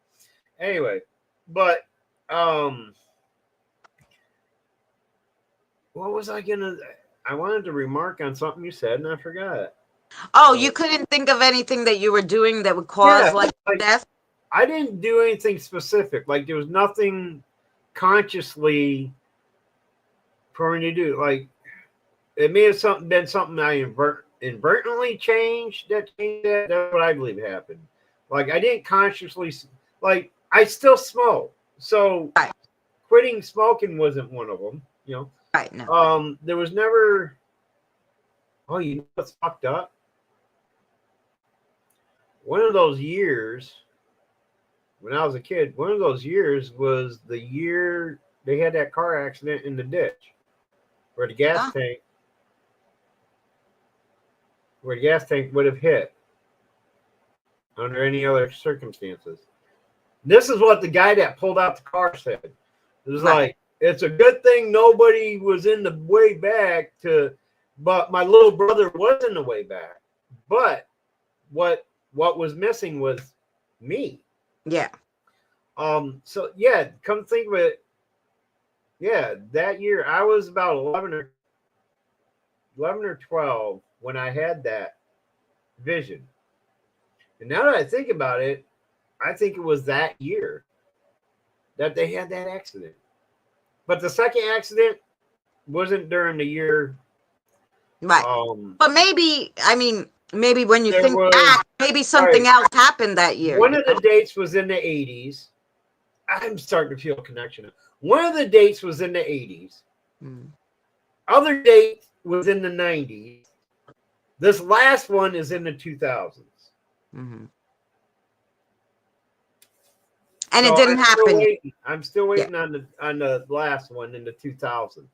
Speaker 2: Anyway, but what was I gonna? I wanted to remark on something you said and I forgot.
Speaker 3: Oh, you couldn't think of anything that you were doing that would cause like death?
Speaker 2: I didn't do anything specific. Like there was nothing consciously for me to do. Like it may have been something I inadvertently changed. That's what I believe happened. Like I didn't consciously. Like I still smoke, so
Speaker 3: Right.
Speaker 2: quitting smoking wasn't one of them. You know.
Speaker 3: Right. No.
Speaker 2: There was never. Oh, you know what's fucked up? One of those years when I was a kid, one of those years was the year they had that car accident in the ditch where the gas tank would have hit under any other circumstances. This is what the guy that pulled out the car said. It was like, it's a good thing nobody was in the way back but my little brother was in the way back. But what was missing was me.
Speaker 3: Yeah.
Speaker 2: So yeah, come think of it. Yeah, that year I was about 11 or 12 when I had that vision. And now that I think about it, I think it was that year that they had that accident. But the second accident wasn't during the year.
Speaker 3: Right. But maybe when you think back, maybe something else happened that year.
Speaker 2: One of the dates was in the 80s. I'm starting to feel a connection. One of the dates was in the 80s. other date was in the 90s. This last one is in the 2000s.
Speaker 3: Mm-hmm. And it
Speaker 2: So
Speaker 3: didn't happen yet.
Speaker 2: I'm still
Speaker 3: Yeah.
Speaker 2: waiting on the last one in the 2000s.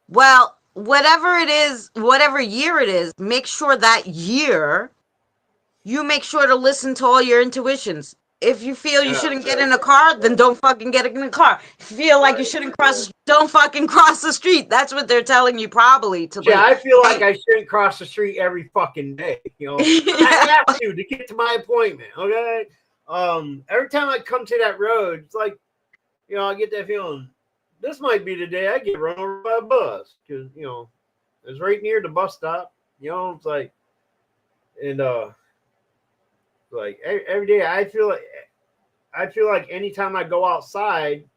Speaker 3: Well, whatever it is, whatever year it is, make sure that year you make sure to listen to all your intuitions. If you feel you shouldn't get in a car, then don't fucking get in a car. If you feel like you shouldn't cross the street, don't fucking cross the street. That's what they're telling you probably to
Speaker 2: Yeah,
Speaker 3: like.
Speaker 2: I feel like
Speaker 3: Hey.
Speaker 2: I shouldn't cross the street every fucking day. You know, I
Speaker 3: Yeah.
Speaker 2: have to get to my appointment. Okay. Every time I come to that road, it's like, you know, I get that feeling. This might be the day I get run over by a bus because you know it's right near the bus stop. You know, it's like, and like every day I feel like anytime I go outside,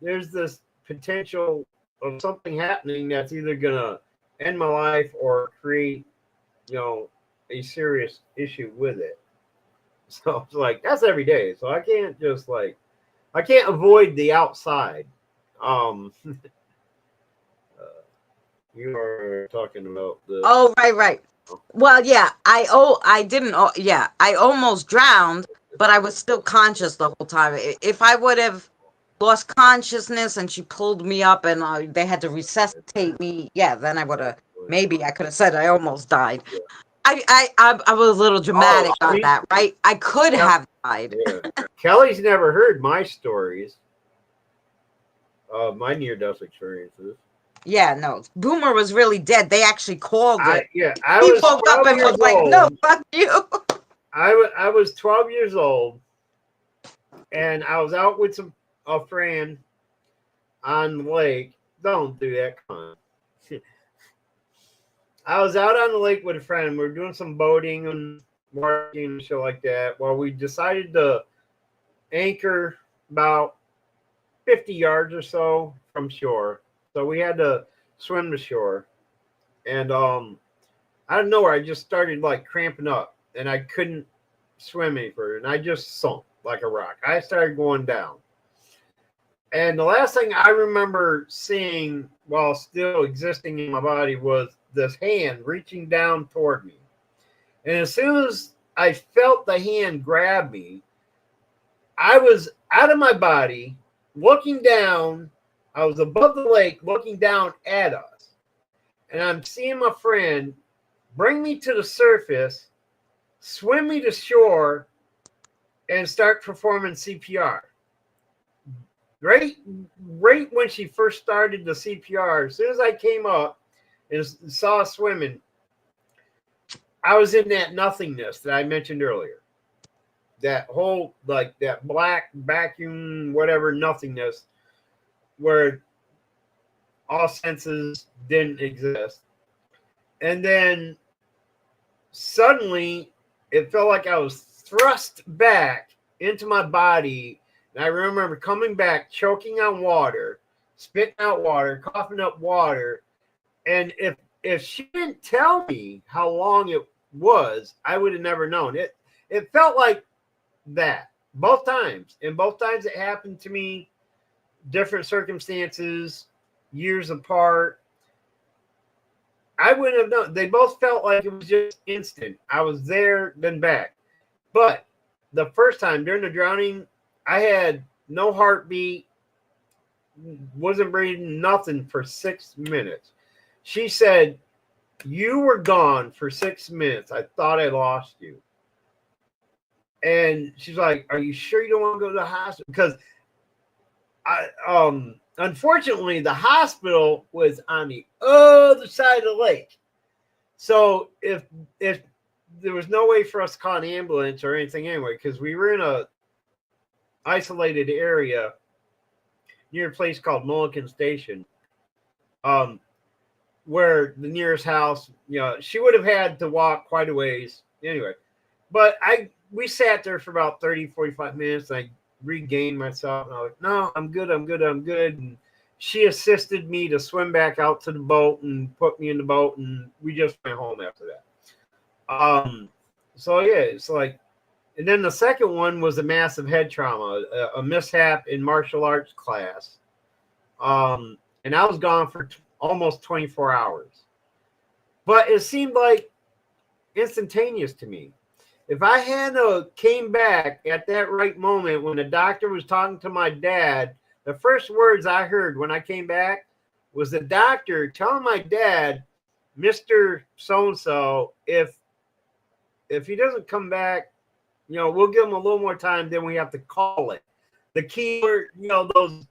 Speaker 2: there's this potential of something happening that's either gonna end my life or create, you know, a serious issue with it. So it's like that's every day. So I can't just like I can't avoid the outside. Uh, you are talking about the.
Speaker 3: Oh, right. Well, yeah, I didn't. Yeah, I almost drowned, but I was still conscious the whole time. If I would have lost consciousness and she pulled me up and they had to resuscitate me, yeah, then I would have. Maybe I could have said I almost died. I was a little
Speaker 2: Oh,
Speaker 3: dramatic on that, right? I could have died.
Speaker 2: Yeah. Kelly's never heard my stories, my near-death experiences.
Speaker 3: Yeah, no, Boomer was really dead. They actually called it.
Speaker 2: I
Speaker 3: He
Speaker 2: was
Speaker 3: woke up
Speaker 2: 12
Speaker 3: and
Speaker 2: years
Speaker 3: was like,
Speaker 2: old.
Speaker 3: "No, fuck you."
Speaker 2: I was 12 years old, and I was out with a friend on the lake. Don't do that, come on. I was out on the lake with a friend. We were doing some boating and working and shit like that. Well, we decided to anchor about 50 yards or so from shore. So we had to swim to shore. And out of nowhere, I just started like cramping up and I couldn't swim any further. And I just sunk like a rock. I started going down. And the last thing I remember seeing while still existing in my body was this hand reaching down toward me. And as soon as I felt the hand grab me, I was out of my body, looking down. I was above the lake, looking down at us. And I'm seeing my friend bring me to the surface, swim me to shore, and start performing CPR. Right when she first started the CPR, as soon as I came up and saw swimming, I was in that nothingness that I mentioned earlier. That whole, like, that black vacuum, whatever nothingness where all senses didn't exist. And then suddenly it felt like I was thrust back into my body. And I remember coming back, choking on water, spitting out water, coughing up water. And if she didn't tell me how long it was, I would have never known. It felt like that both times. And both times it happened to me, different circumstances, years apart. I wouldn't have known. They both felt like it was just instant. I was there, then back. But the first time during the drowning, I had no heartbeat, wasn't breathing, nothing for 6 minutes. She said, "You were gone for 6 minutes. I thought I lost you." And she's like, "Are you sure you don't want to go to the hospital?" Because unfortunately, the hospital was on the other side of the lake. So if there was no way for us to call an ambulance or anything anyway, because we were in a isolated area near a place called Mulligan Station, where the nearest house, you know, she would have had to walk quite a ways anyway. But we sat there for about 30, 45 minutes. And I regained myself. And I was like, "No, I'm good. And she assisted me to swim back out to the boat and put me in the boat. And we just went home after that. So yeah, it's like, and then the second one was a massive head trauma, a mishap in martial arts class. And I was gone for almost 24 hours. But it seemed like instantaneous to me. If I had came back at that right moment when the doctor was talking to my dad, the first words I heard when I came back was the doctor telling my dad, Mr. So-and-so, if he doesn't come back, we'll give him a little more time, then we have to call it. The key word, those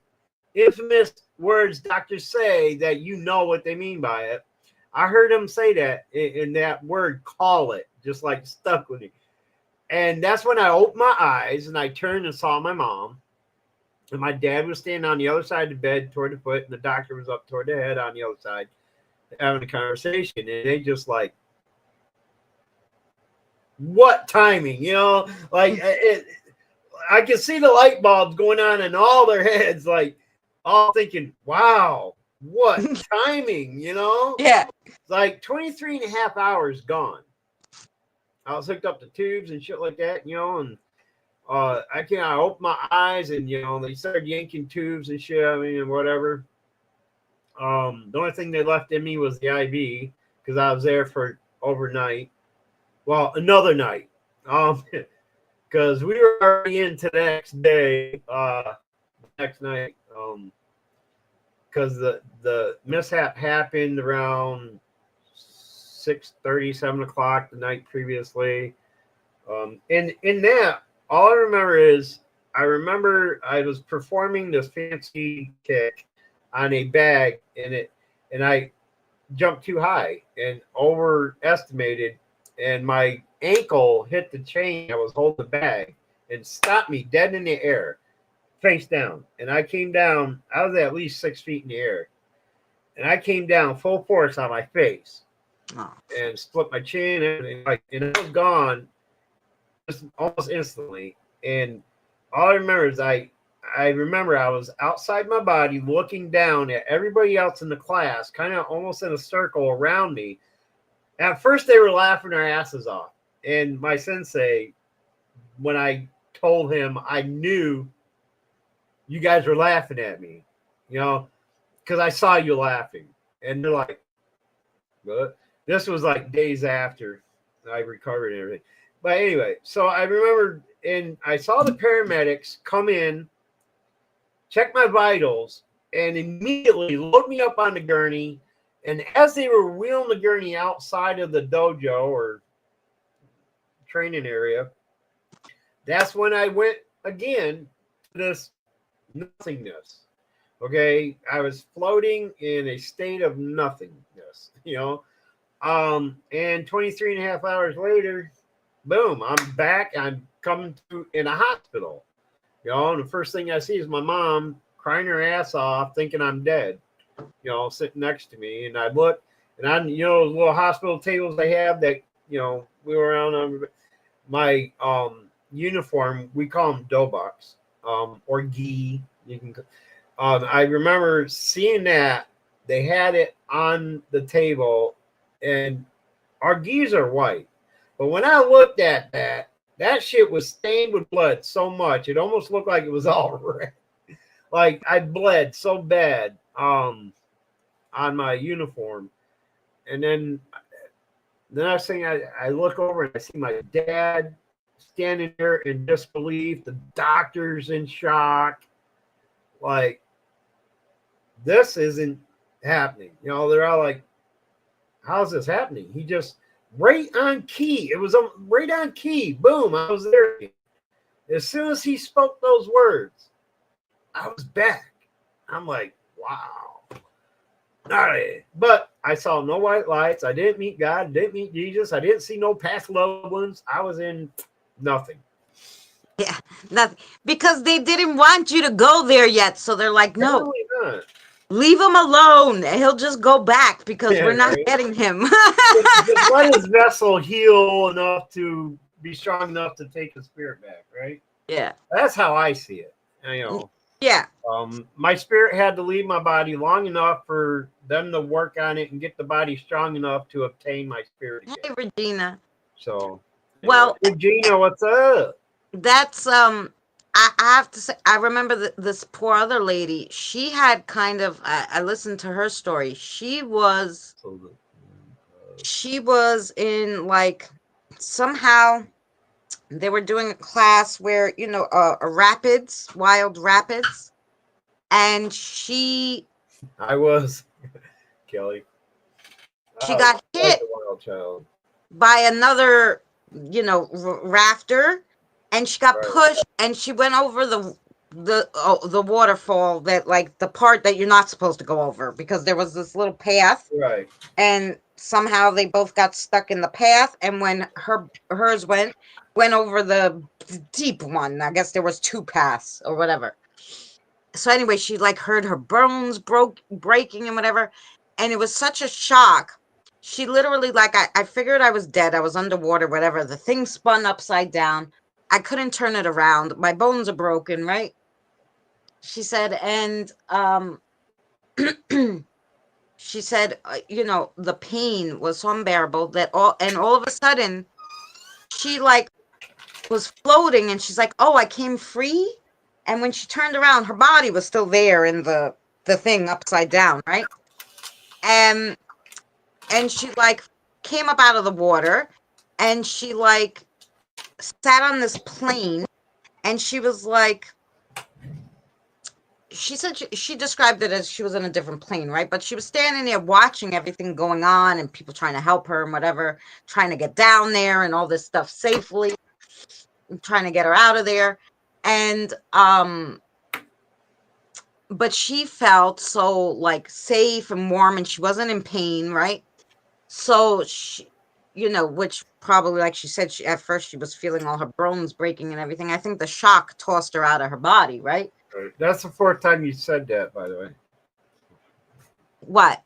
Speaker 2: infamous words doctors say that what they mean by it. I heard him say that in that word, call it, just like stuck with me. And that's when I opened my eyes and I turned and saw my mom. And my dad was standing on the other side of the bed toward the foot, and the doctor was up toward the head on the other side having a conversation. And they just like, what timing, like I can see the light bulbs going on in all their heads, like all thinking, wow, what timing,
Speaker 3: Yeah.
Speaker 2: Like 23 and a half hours gone. I was hooked up to tubes and shit like that, and I opened my eyes and, they started yanking tubes and shit. I mean, and whatever. The only thing they left in me was the IV because I was there for overnight. Well, another night. Because we were already into the next day, next night. Because the mishap happened around 6:30, 7 o'clock the night previously. And in that, all I remember I was performing this fancy kick on a bag and I jumped too high and overestimated, and my ankle hit the chain that was holding the bag and stopped me dead in the air, face down. And I came down, I was at least 6 feet in the air. And I came down full force on my face and split my chin and I was gone almost instantly. And all I remember is I remember I was outside my body looking down at everybody else in the class, kind of almost in a circle around me. At first, they were laughing their asses off. And my sensei, when I told him, I knew you guys were laughing at me, because I saw you laughing. And they're like, what? This was like days after I recovered and everything. But anyway, so I remember, and I saw the paramedics come in, check my vitals, and immediately load me up on the gurney. And as they were wheeling the gurney outside of the dojo or training area, that's when I went again to this nothingness. Okay, I was floating in a state of nothingness, and 23 and a half hours later, boom, I'm back. I'm coming to in a hospital, and the first thing I see is my mom crying her ass off, thinking I'm dead, sitting next to me. And I look, and I, those little hospital tables they have that, we were around on my uniform. We call them dobucks, or gi. You can. I remember seeing that they had it on the table, and our gis are white. But when I looked at that shit was stained with blood so much, it almost looked like it was all red. Like I bled so bad on my uniform. And then the next thing I look over and I see my dad standing there in disbelief, the doctor's in shock. Like, this isn't happening. They're all like, how's this happening? He just right on key. It was right on key. Boom, I was there. As soon as he spoke those words, I was back. I'm like, wow. All right. But I saw no white lights. I didn't meet God. Didn't meet Jesus. I didn't see no past loved ones. I was in nothing.
Speaker 3: Yeah, nothing. Because they didn't want you to go there yet. So they're like, no, leave him alone. He'll just go back because we're not getting him.
Speaker 2: just let his vessel heal enough to be strong enough to take his spirit back, right?
Speaker 3: Yeah.
Speaker 2: That's how I see it.
Speaker 3: Yeah.
Speaker 2: My spirit had to leave my body long enough for them to work on it and get the body strong enough to obtain my spirit again.
Speaker 3: Hey, Regina.
Speaker 2: So,
Speaker 3: well,
Speaker 2: Regina, what's up?
Speaker 3: That's I have to say, I remember this poor other lady. She had kind of. I listened to her story. She was in like somehow they were doing a class where a rapids, wild rapids, and
Speaker 2: I was Kelly.
Speaker 3: she
Speaker 2: I was
Speaker 3: got
Speaker 2: quite
Speaker 3: hit
Speaker 2: the wild child.
Speaker 3: by another rafter, and she got
Speaker 2: Right.
Speaker 3: pushed and she went over the waterfall, that like the part that you're not supposed to go over, because there was this little path,
Speaker 2: Right.
Speaker 3: and somehow they both got stuck in the path, and when hers went over the deep one. I guess there was two paths or whatever. So anyway, she like heard her bones breaking and whatever, and it was such a shock. She literally, like, I figured I was dead, I was underwater, whatever. The thing spun upside down, I couldn't turn it around, my bones are broken, right? She said. And she said, the pain was so unbearable that all of a sudden she like was floating, and she's like, oh, I came free. And when she turned around, her body was still there in the thing upside down, right? And she like came up out of the water, and she like sat on this plane, and she was like, she said she described it as she was in a different plane, right? But she was standing there watching everything going on, and people trying to help her and whatever, trying to get down there and all this stuff safely, trying to get her out of there. And but she felt so like safe and warm, and she wasn't in pain, right? So she, which probably, like she said, at first she was feeling all her bones breaking and everything. I think the shock tossed her out of her body, right?
Speaker 2: Right. That's the fourth time you said that, by the way.
Speaker 3: What?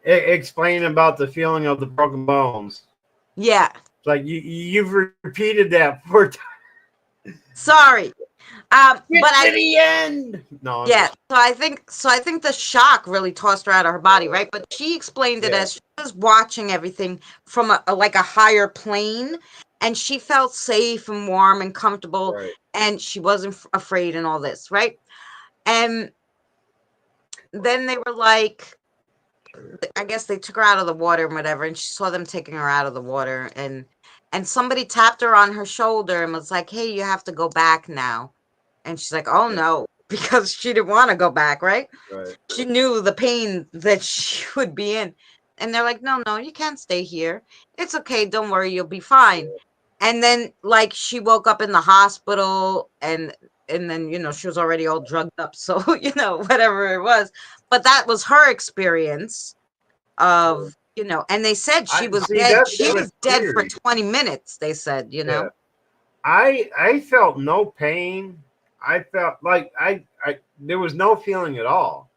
Speaker 2: Explain about the feeling of the broken bones.
Speaker 3: Yeah.
Speaker 2: It's like you've repeated that 4 times.
Speaker 3: Sorry. But
Speaker 2: To the end. No.
Speaker 3: Yeah. So I think the shock really tossed her out of her body, right? But she explained it
Speaker 2: Yeah.
Speaker 3: as she was watching everything from like a higher plane, and she felt safe and warm and comfortable,
Speaker 2: Right.
Speaker 3: and she wasn't afraid and all this, right? And then they were like, I guess they took her out of the water and whatever, and she saw them taking her out of the water, and somebody tapped her on her shoulder and was like, "Hey, you have to go back now." And she's like, "Oh no," because she didn't want to go back, right?
Speaker 2: Right.
Speaker 3: She knew the pain that she would be in. And they're like, "No, no, you can't stay here. It's okay, don't worry, you'll be fine." And then like she woke up in the hospital, and then she was already all drugged up, so whatever it was. But that was her experience of, and they said she
Speaker 2: I
Speaker 3: was
Speaker 2: see
Speaker 3: dead.
Speaker 2: that's
Speaker 3: She was
Speaker 2: what's
Speaker 3: dead for
Speaker 2: weird.
Speaker 3: 20 minutes, they said.
Speaker 2: Yeah. I felt no pain. I felt like I there was no feeling at all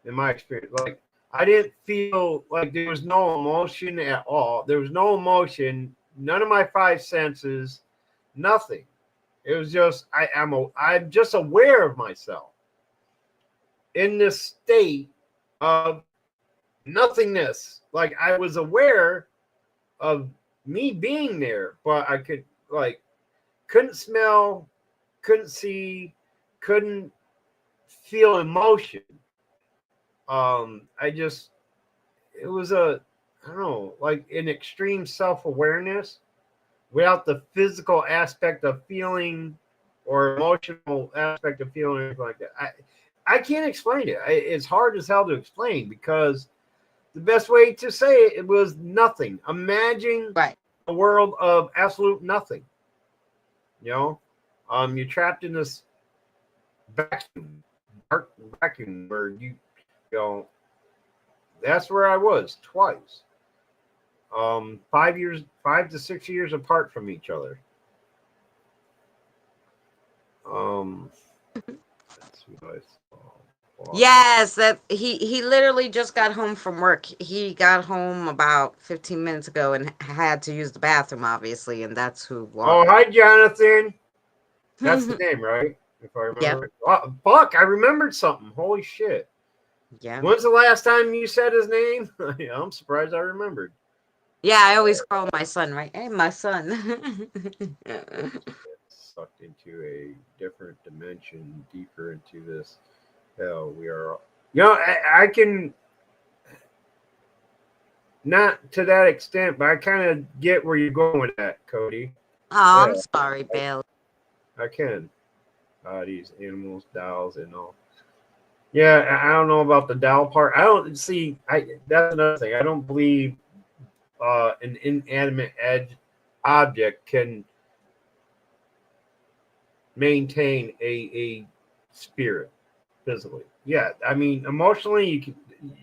Speaker 2: in my experience. Like I didn't feel like there was no emotion at all. There was no emotion, none of my five senses, nothing. It was just I'm just aware of myself in this state of nothingness. Like I was aware of me being there, but I couldn't smell, couldn't see, couldn't feel emotion. It was I don't know, like an extreme self-awareness without the physical aspect of feeling or emotional aspect of feeling or anything like that. I can't explain it. It's hard as hell to explain because the best way to say it was nothing. Imagine
Speaker 3: Right.
Speaker 2: a world of absolute nothing. You're trapped in this vacuum, dark vacuum where you know. That's where I was twice. 5 years, 5 to 6 years apart from each other. That's what I saw.
Speaker 3: Yes, that he literally just got home from work. He got home about 15 minutes ago and had to use the bathroom, obviously, and that's who
Speaker 2: Oh,
Speaker 3: walked.
Speaker 2: hi, Jonathan. That's the name, right? If I
Speaker 3: Yep.
Speaker 2: remember. Oh, fuck, I remembered something. Holy shit.
Speaker 3: Yeah.
Speaker 2: When's the last time you said his name? Yeah, I'm surprised I remembered.
Speaker 3: Yeah, I always call my son, right? Hey, my son.
Speaker 2: sucked into a different dimension, deeper into this hell. We are, I can not to that extent, but I kind of get where you're going with that, Cody.
Speaker 3: Oh, I'm
Speaker 2: Yeah,
Speaker 3: sorry, Bailey.
Speaker 2: I can. These animals, dolls, and all. Yeah, I don't know about the doll part. I don't see. That's another thing. I don't believe an inanimate object can maintain a spirit physically. Yeah, I mean emotionally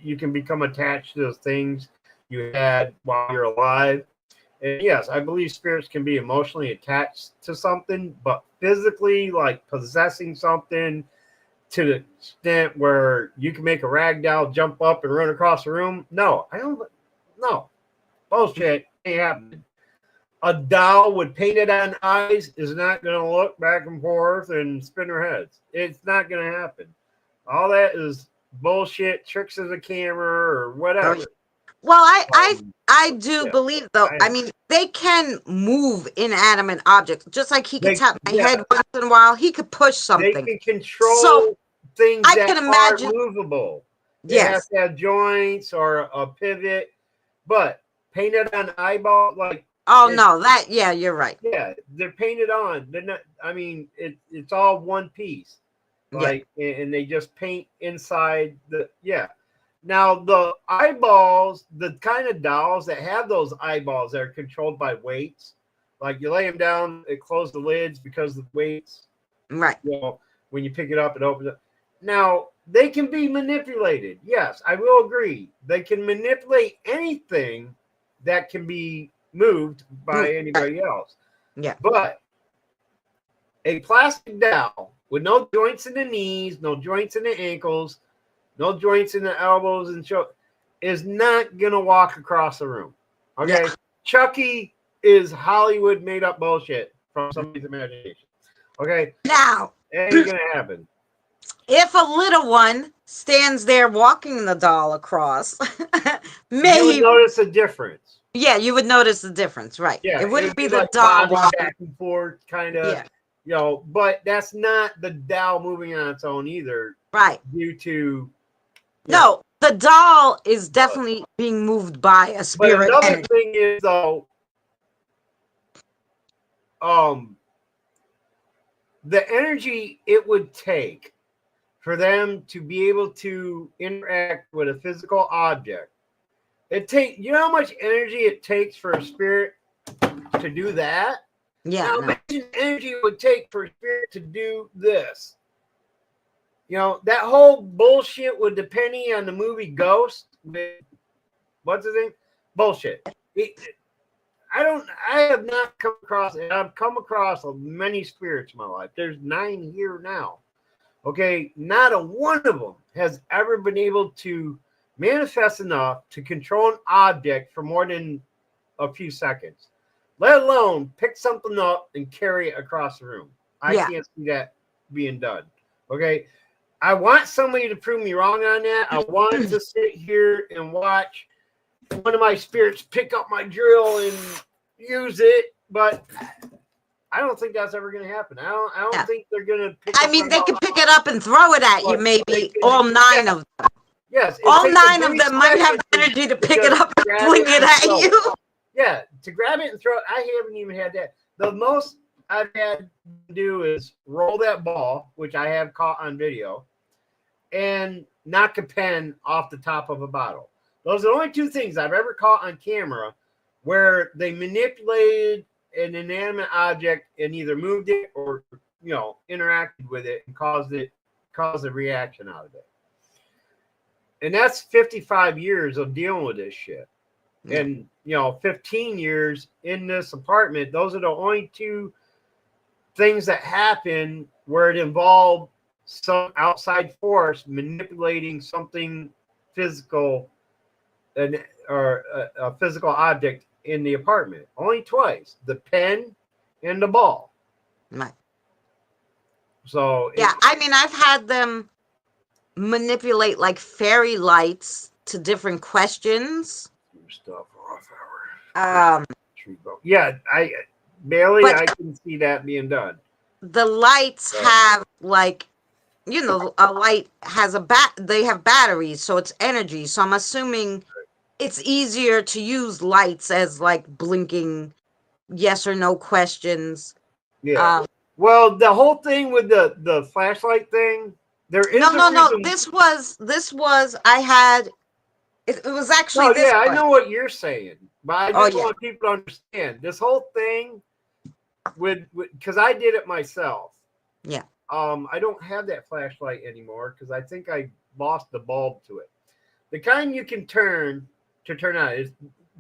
Speaker 2: you can become attached to those things you had while you're alive. And yes, I believe spirits can be emotionally attached to something, but physically, like possessing something to the extent where you can make a rag doll jump up and run across the room. No, I don't. No, bullshit ain't happening. A doll with painted on eyes is not going to look back and forth and spin her heads. It's not going to happen. All that is bullshit, tricks of the camera or whatever.
Speaker 3: Well,
Speaker 2: Um,
Speaker 3: I do
Speaker 2: yeah,
Speaker 3: believe though. I mean, they can move inanimate objects, just like he could tap my head once in a while. He could push
Speaker 2: they
Speaker 3: something.
Speaker 2: can
Speaker 3: So
Speaker 2: control things
Speaker 3: I
Speaker 2: that
Speaker 3: can
Speaker 2: are
Speaker 3: imagine.
Speaker 2: movable. They have
Speaker 3: Yes.
Speaker 2: to have joints or a pivot, but painted on eyeball, like
Speaker 3: Oh no, yeah, you're right.
Speaker 2: yeah, they're painted on. They're not. I mean, it's all one piece,
Speaker 3: Yeah.
Speaker 2: like, and they just paint inside the yeah. Now the eyeballs, the kind of dolls that have those eyeballs that are controlled by weights, like you lay them down, it closes the lids because of the weights.
Speaker 3: Right.
Speaker 2: When you pick it up, it opens up. Now they can be manipulated. Yes, I will agree. They can manipulate anything that can be moved by anybody else.
Speaker 3: Yeah.
Speaker 2: But a plastic doll with no joints in the knees, no joints in the ankles, no joints in the elbows and shoulder is not gonna walk across the room. Okay,
Speaker 3: Yeah.
Speaker 2: Chucky is Hollywood made up bullshit from somebody's imagination. Okay,
Speaker 3: Now,
Speaker 2: it ain't gonna happen.
Speaker 3: if a little one stands there walking the doll across,
Speaker 2: You would notice a difference.
Speaker 3: Yeah, you would notice the difference, right?
Speaker 2: Yeah,
Speaker 3: It wouldn't be the
Speaker 2: like
Speaker 3: doll walking
Speaker 2: back and forth, kind of.
Speaker 3: Yeah.
Speaker 2: But that's not the doll moving on its own either.
Speaker 3: Right.
Speaker 2: Due to
Speaker 3: no, the doll is definitely being moved by a spirit.
Speaker 2: But another thing is though, the energy it would take for them to be able to interact with a physical object. You know how much energy it takes for a spirit to do that?
Speaker 3: Yeah.
Speaker 2: How much energy it would take for a spirit to do this? That whole bullshit with depending on the movie Ghost with what's his name? Bullshit. I have not come across, and I've come across many spirits in my life. There's 9 here now. Okay, not a one of them has ever been able to manifest enough to control an object for more than a few seconds, let alone pick something up and carry it across the room. I can't see that being done. Okay, I want somebody to prove me wrong on that. I want to sit here and watch one of my spirits pick up my drill and use it, but I don't think that's ever going to happen. I don't think they're going to pick
Speaker 3: I mean, they can pick it up and throw it at you, maybe. All 9 of them.
Speaker 2: Yes.
Speaker 3: All 9 of them might have the energy to pick it up and fling it at you.
Speaker 2: Yeah, to grab it and throw it. I haven't even had that. The most I've had to do is roll that ball, which I have caught on video, and knock a pen off the top of a bottle. Those are the only 2 things I've ever caught on camera where they manipulated an inanimate object and either moved it or interacted with it and caused a reaction out of it. And that's 55 years of dealing with this shit. And 15 years in this apartment. Those are the only 2 things that happen where it involved some outside force manipulating something physical or a physical object in the apartment. Only twice. The pen and the ball.
Speaker 3: Right.
Speaker 2: So
Speaker 3: I mean, I've had them manipulate like fairy lights to different questions.
Speaker 2: Stuff off hour. Bailey, I can see that being done.
Speaker 3: the lights
Speaker 2: Right.
Speaker 3: have like, you know, a light has they have batteries, so it's energy. So I'm assuming it's easier to use lights as like blinking yes or no questions.
Speaker 2: Yeah.
Speaker 3: Um,
Speaker 2: Well, the whole thing with the flashlight thing, there
Speaker 3: no,
Speaker 2: is a
Speaker 3: no, no.
Speaker 2: reason.
Speaker 3: This was I had it was actually
Speaker 2: No,
Speaker 3: this
Speaker 2: yeah, I
Speaker 3: one.
Speaker 2: know what you're saying, but I
Speaker 3: Oh
Speaker 2: just
Speaker 3: yeah.
Speaker 2: want people to understand this whole thing with because I did it myself.
Speaker 3: Yeah.
Speaker 2: I don't have that flashlight anymore because I think I lost the bulb to it. The kind you can turn to turn on is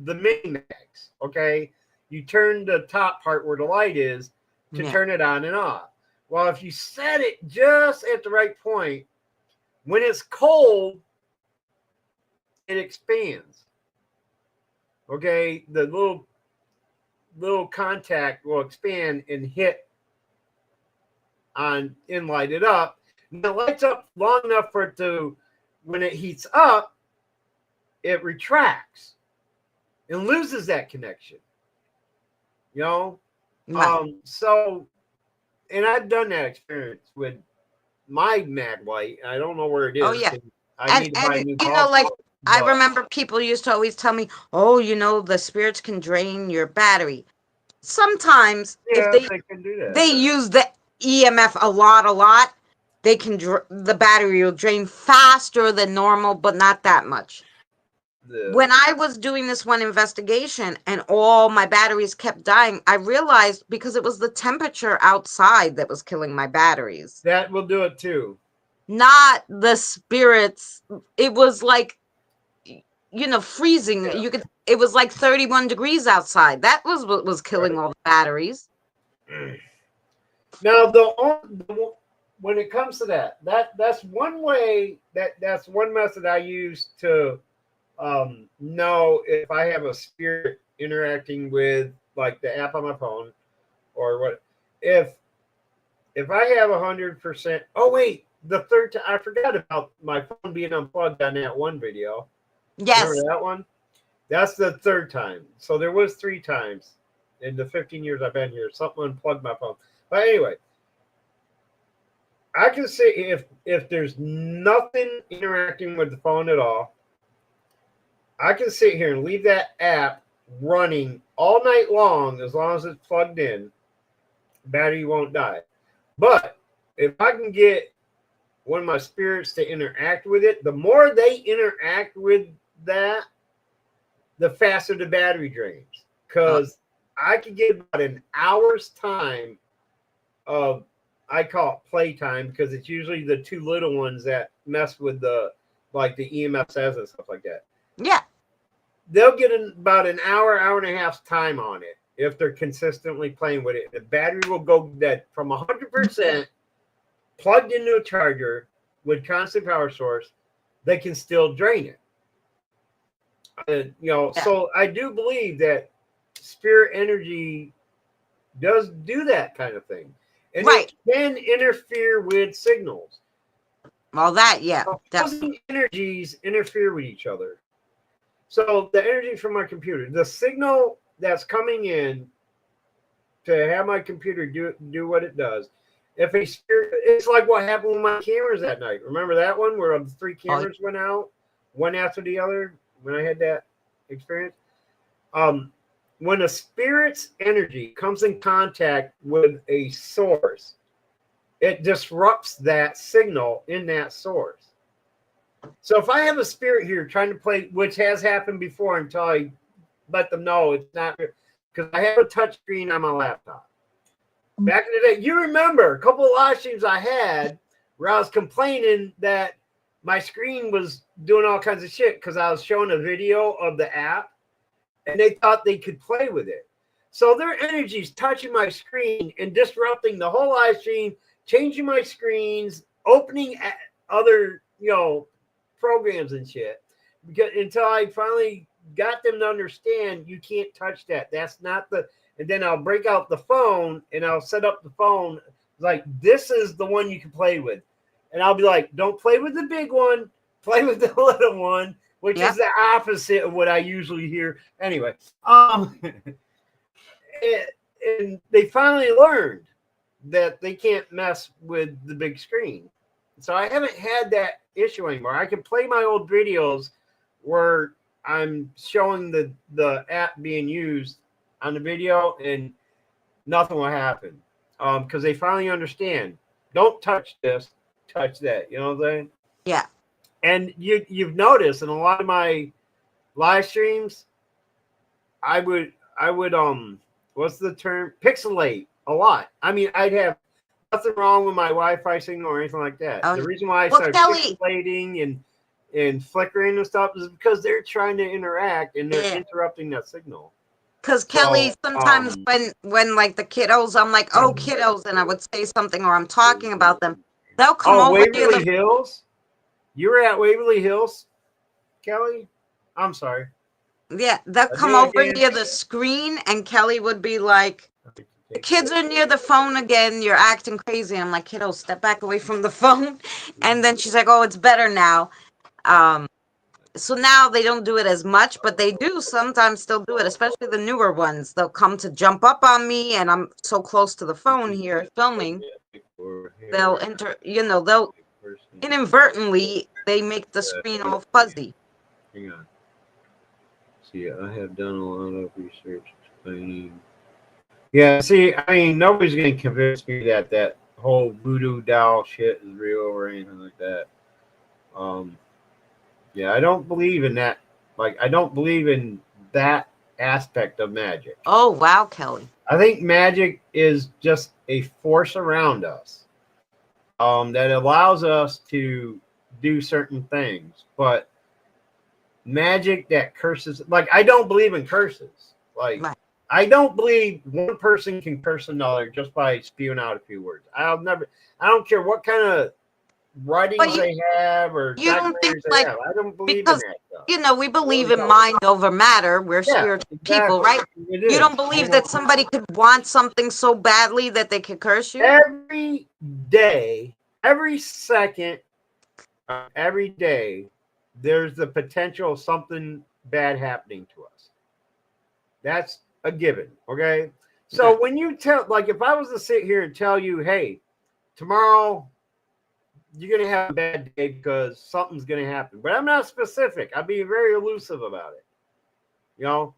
Speaker 2: the mini max. Okay, you turn the top part where the light is to
Speaker 3: Yeah.
Speaker 2: turn it on and off. Well, if you set it just at the right point, when it's cold, it expands. Okay, the little contact will expand and hit on and light it up. And it lights up long enough for it to, when it heats up, it retracts and loses that connection. You know,
Speaker 3: Right.
Speaker 2: so and I've done that experience with my mag light. I don't know where it
Speaker 3: Oh
Speaker 2: is
Speaker 3: yeah.
Speaker 2: because I need to buy a
Speaker 3: And
Speaker 2: new
Speaker 3: you know,
Speaker 2: bulb
Speaker 3: like
Speaker 2: for it.
Speaker 3: I
Speaker 2: But
Speaker 3: remember people used to always tell me, "Oh, you know, the spirits can drain your battery." Sometimes if
Speaker 2: yeah, they can do that.
Speaker 3: they use the EMF a lot, they can the battery will drain faster than normal, but not that much.
Speaker 2: The
Speaker 3: When I was doing this one investigation and all my batteries kept dying, I realized because it was the temperature outside that was killing my batteries,
Speaker 2: that will do it too.
Speaker 3: not the spirits. It was like, you know, freezing.
Speaker 2: Yeah.
Speaker 3: You could, it was like 31 degrees outside. That was what was killing
Speaker 2: Right.
Speaker 3: all the batteries.
Speaker 2: Now when it comes to that's one way that's one method I use to know if I have a spirit interacting with like the app on my phone or what if I have 100%. Oh wait, the third time I forgot about my phone being unplugged on that one video. Remember
Speaker 3: Yes.
Speaker 2: that one? That's the third time. So there was three times in the 15 years I've been here. Something unplugged my phone. But anyway, I can say if there's nothing interacting with the phone at all, I can sit here and leave that app running all night long as it's plugged in. Battery won't die. But if I can get one of my spirits to interact with it, the more they interact with that, the faster the battery drains. Because I could get about an hour's time of, I call it playtime because it's usually the two little ones that mess with the like the EMF says and stuff like that.
Speaker 3: Yeah.
Speaker 2: They'll get about an hour, hour and a half time on it if they're consistently playing with it. The battery will go dead from 100% plugged into a charger with constant power source. They can still drain it.
Speaker 3: Yeah.
Speaker 2: So I do believe that spirit energy does do that kind of thing, and
Speaker 3: Right.
Speaker 2: it can interfere with signals.
Speaker 3: Well, that, yeah.
Speaker 2: Opposing energies interfere with each other. So the energy from my computer, the signal that's coming in to have my computer do what it does. If a spirit, it's like what happened with my cameras that night. Remember that one where the three cameras went out, one after the other, when I had that experience? When a spirit's energy comes in contact with a source, it disrupts that signal in that source. So if I have a spirit here trying to play, which has happened before until I let them know it's not, because I have a touch screen on my laptop. Back in the day, you remember a couple of live streams I had where I was complaining that my screen was doing all kinds of shit because I was showing a video of the app and they thought they could play with it. So their energy's touching my screen and disrupting the whole live stream, changing my screens, opening other, programs and shit. Because until I finally got them to understand you can't touch that. That's not the, and then I'll break out the phone and I'll set up the phone like this is the one you can play with. And I'll be like, don't play with the big one, play with the little one, which is the opposite of what I usually hear. Anyway, and they finally learned. that they can't mess with the big screen. So I haven't had that issue anymore. I can play my old videos where I'm showing the app being used on the video, and nothing will happen because they finally understand. Don't touch this, touch that. You know what I'm saying?
Speaker 3: Yeah.
Speaker 2: And you've noticed in a lot of my live streams, I would what's the term? Pixelate a lot. I mean, I'd have nothing wrong with my Wi-Fi signal or anything like that.
Speaker 3: Oh,
Speaker 2: The reason why I
Speaker 3: well,
Speaker 2: started
Speaker 3: Kelly.
Speaker 2: pixelating and flickering and stuff is because they're trying to interact and they're interrupting that signal.
Speaker 3: Because Kelly,
Speaker 2: So,
Speaker 3: sometimes when like the kiddos, I'm like, oh kiddos, and I would say something or I'm talking about them, they'll come over near
Speaker 2: Waverly
Speaker 3: the
Speaker 2: Hills. You were at Waverly Hills, Kelly. I'm sorry.
Speaker 3: they'll come
Speaker 2: Do it
Speaker 3: over
Speaker 2: again.
Speaker 3: near the screen, and Kelly would be like, the kids are near the phone again. You're acting crazy. I'm like, kiddo, step back away from the phone. And then she's like, oh, it's better now. So now they don't do it as much, but they do sometimes still do it, especially the newer ones. They'll come to jump up on me, and I'm so close to the phone here filming. They'll they'll inadvertently they make the screen all fuzzy.
Speaker 2: Hang on. See, I have done a lot of research explaining. Yeah, see, I mean, nobody's going to convince me that that whole voodoo doll shit is real or anything like that. Yeah, I don't believe in that. Like, I don't believe in that aspect of magic.
Speaker 3: Oh, wow, Kelly.
Speaker 2: I think magic is just a force around us that allows us to do certain things. But magic that curses, like, I don't believe in curses. Like,
Speaker 3: Right.
Speaker 2: I don't believe one person can curse another just by spewing out a few words. I don't care what kind of writings they have or
Speaker 3: You don't think
Speaker 2: documentaries they have. I don't believe in
Speaker 3: because
Speaker 2: that stuff.
Speaker 3: we believe in mind over matter. We're
Speaker 2: Yeah,
Speaker 3: spiritual people, right?
Speaker 2: It
Speaker 3: You
Speaker 2: is.
Speaker 3: don't believe that somebody could want something so badly that they could curse you?
Speaker 2: Every day, every second, every day, there's the potential of something bad happening to us. That's a given. Okay. So when you tell, like, if I was to sit here and tell you, hey, tomorrow you're going to have a bad day because something's going to happen, but I'm not specific. I'm being very elusive about it. You know?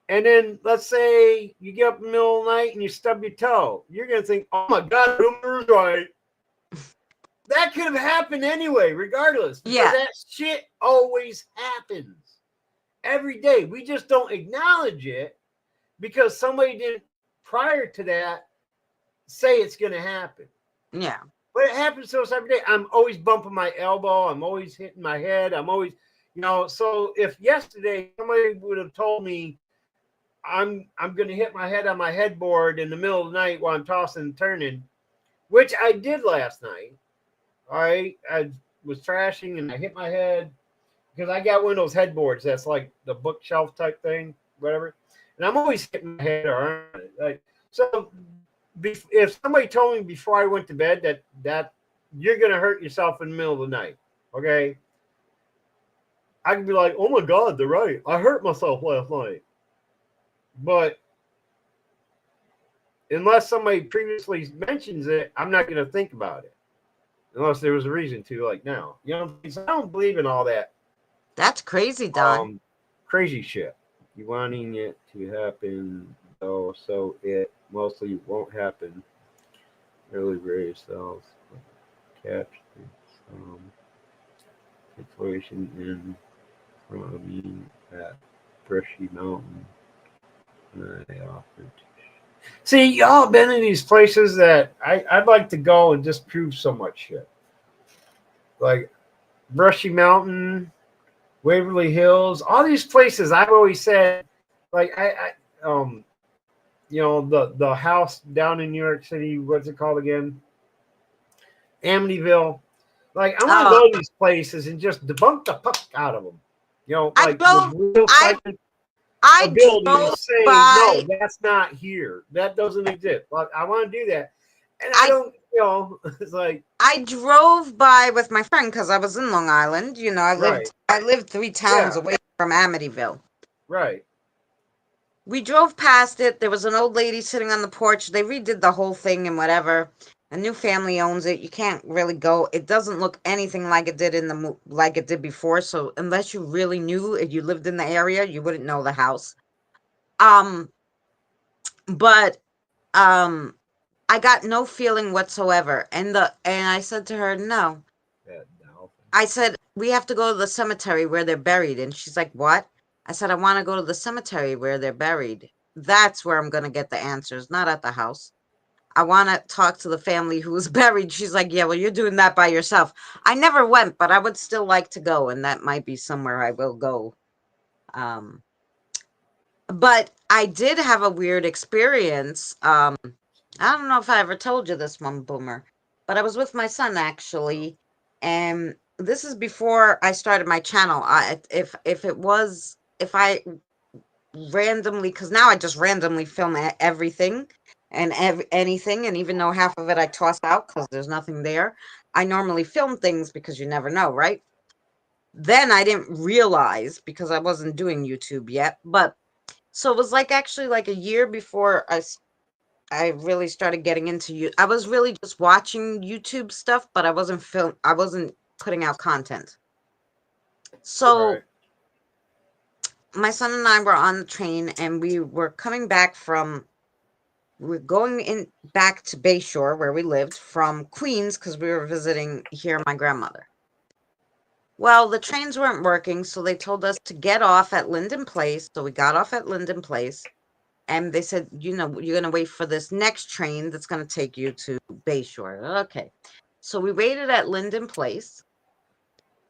Speaker 2: And then let's say you get up in the middle of the night and you stub your toe. You're going to think, oh my God, Boomer's right. That could have happened anyway, regardless. Because that shit always happens. Every day. We just don't acknowledge it because somebody didn't, prior to that, say it's going to happen.
Speaker 3: Yeah.
Speaker 2: But it happens to us every day. I'm always bumping my elbow. I'm always hitting my head. I'm always, so if yesterday somebody would have told me I'm going to hit my head on my headboard in the middle of the night while I'm tossing and turning, which I did last night. All right. I was trashing and I hit my head because I got one of those headboards that's like the bookshelf type thing, whatever. And I'm always hitting my head or like, so if somebody told me before I went to bed that you're going to hurt yourself in the middle of the night, okay, I could be like, oh my God, they're right. I hurt myself last night. But unless somebody previously mentions it, I'm not going to think about it. Unless there was a reason to, like now. So I don't believe in all that.
Speaker 3: That's crazy, Don.
Speaker 2: Crazy shit. You wanting it to happen, though, so it mostly won't happen. Early raised cells capture situation in front of me at Brushy Mountain. And I offered. See, y'all been in these places that I'd like to go and just prove so much shit. Like Brushy Mountain, Waverly Hills, all these places I've always said, like the house down in New York City, what's it called again? Amityville. Like I want to go to these places and just debunk the fuck out of them.
Speaker 3: I
Speaker 2: ability
Speaker 3: drove
Speaker 2: to say
Speaker 3: by,
Speaker 2: no, that's not here. That doesn't exist. Like I want to do that, and I don't. It's like
Speaker 3: I drove by with my friend because I was in Long Island. I lived 3 towns away from Amityville.
Speaker 2: Right.
Speaker 3: We drove past it. There was an old lady sitting on the porch. They redid the whole thing and whatever. A new family owns it. You can't really go. It doesn't look anything like it did like it did before. So unless you really knew if you lived in the area, you wouldn't know the house. But I got no feeling whatsoever. And I said to her, no. I said, we have to go to the cemetery where they're buried. And she's like, what? I said, I want to go to the cemetery where they're buried. That's where I'm going to get the answers, not at the house. I want to talk to the family who was buried. She's like, yeah, well, you're doing that by yourself. I never went, but I would still like to go. And that might be somewhere I will go. But I did have a weird experience. I don't know if I ever told you this one, Boomer, but I was with my son actually, and this is before I started my channel. If I randomly, because now I just randomly film everything and anything, and even though half of it I toss out because there's nothing there, I normally film things because you never know, right? Then I didn't realize because I wasn't doing YouTube yet, but so it was like actually like a year before I really started getting into you. I was really just watching YouTube stuff, but I wasn't putting out content. So
Speaker 2: Right.
Speaker 3: my son and I were on the train and we were coming back we're going in back to Bayshore where we lived from Queens because we were visiting here my grandmother. Well, the trains weren't working, so they told us to get off at Linden Place. So we got off at Linden Place. And they said, you know, you're going to wait for this next train that's going to take you to Bayshore. Okay. So we waited at Linden Place.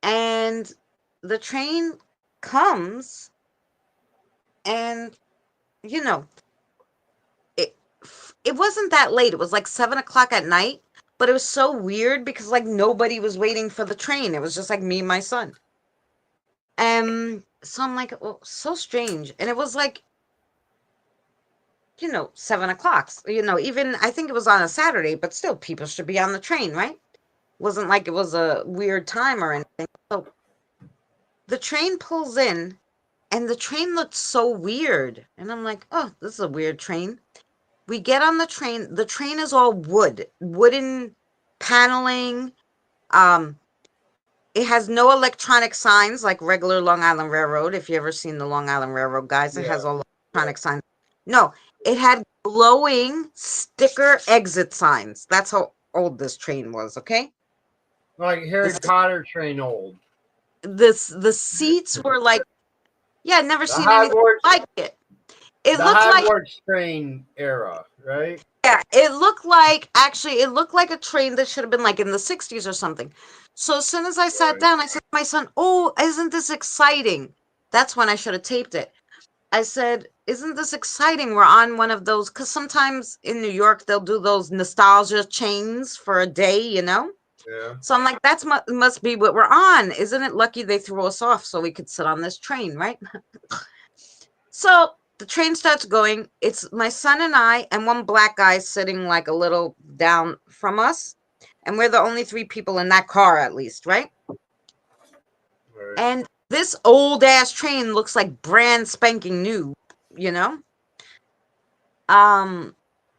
Speaker 3: And the train comes. And, you know, it wasn't that late. It was like 7 o'clock at night. But it was so weird because, like, nobody was waiting for the train. It was just like me and my son. So I'm like, oh, so strange. And it was like, 7 o'clock, even I think it was on a Saturday, but still people should be on the train, right? Wasn't like it was a weird time or anything. So the train pulls in and the train looked so weird. And I'm like, oh, this is a weird train. We get on the train. The train is all wooden paneling. It has no electronic signs like regular Long Island Railroad. If you ever seen the Long Island Railroad, guys, it has all electronic signs. No, it had glowing sticker exit signs. That's how old this train was, okay?
Speaker 2: Like Harry Potter train old.
Speaker 3: The seats were like, yeah, I'd never
Speaker 2: The
Speaker 3: seen anything like it. It
Speaker 2: the
Speaker 3: looked like
Speaker 2: Hogwarts train era, right?
Speaker 3: Yeah, it looked like a train that should have been like in the 60s or something. So as soon as I sat down, I said to my son, "Oh, isn't this exciting?" That's when I should have taped it. I said, "Isn't this exciting? We're on one of those, because sometimes in New York they'll do those nostalgia chains for a day,
Speaker 2: Yeah.
Speaker 3: So I'm like, that's must be what we're on. Isn't it lucky they threw us off so we could sit on this train, right?" So the train starts going. It's my son and I and one black guy sitting like a little down from us. And we're the only three people in that car, at least, right?
Speaker 2: Right.
Speaker 3: And this old ass train looks like brand spanking new, you know?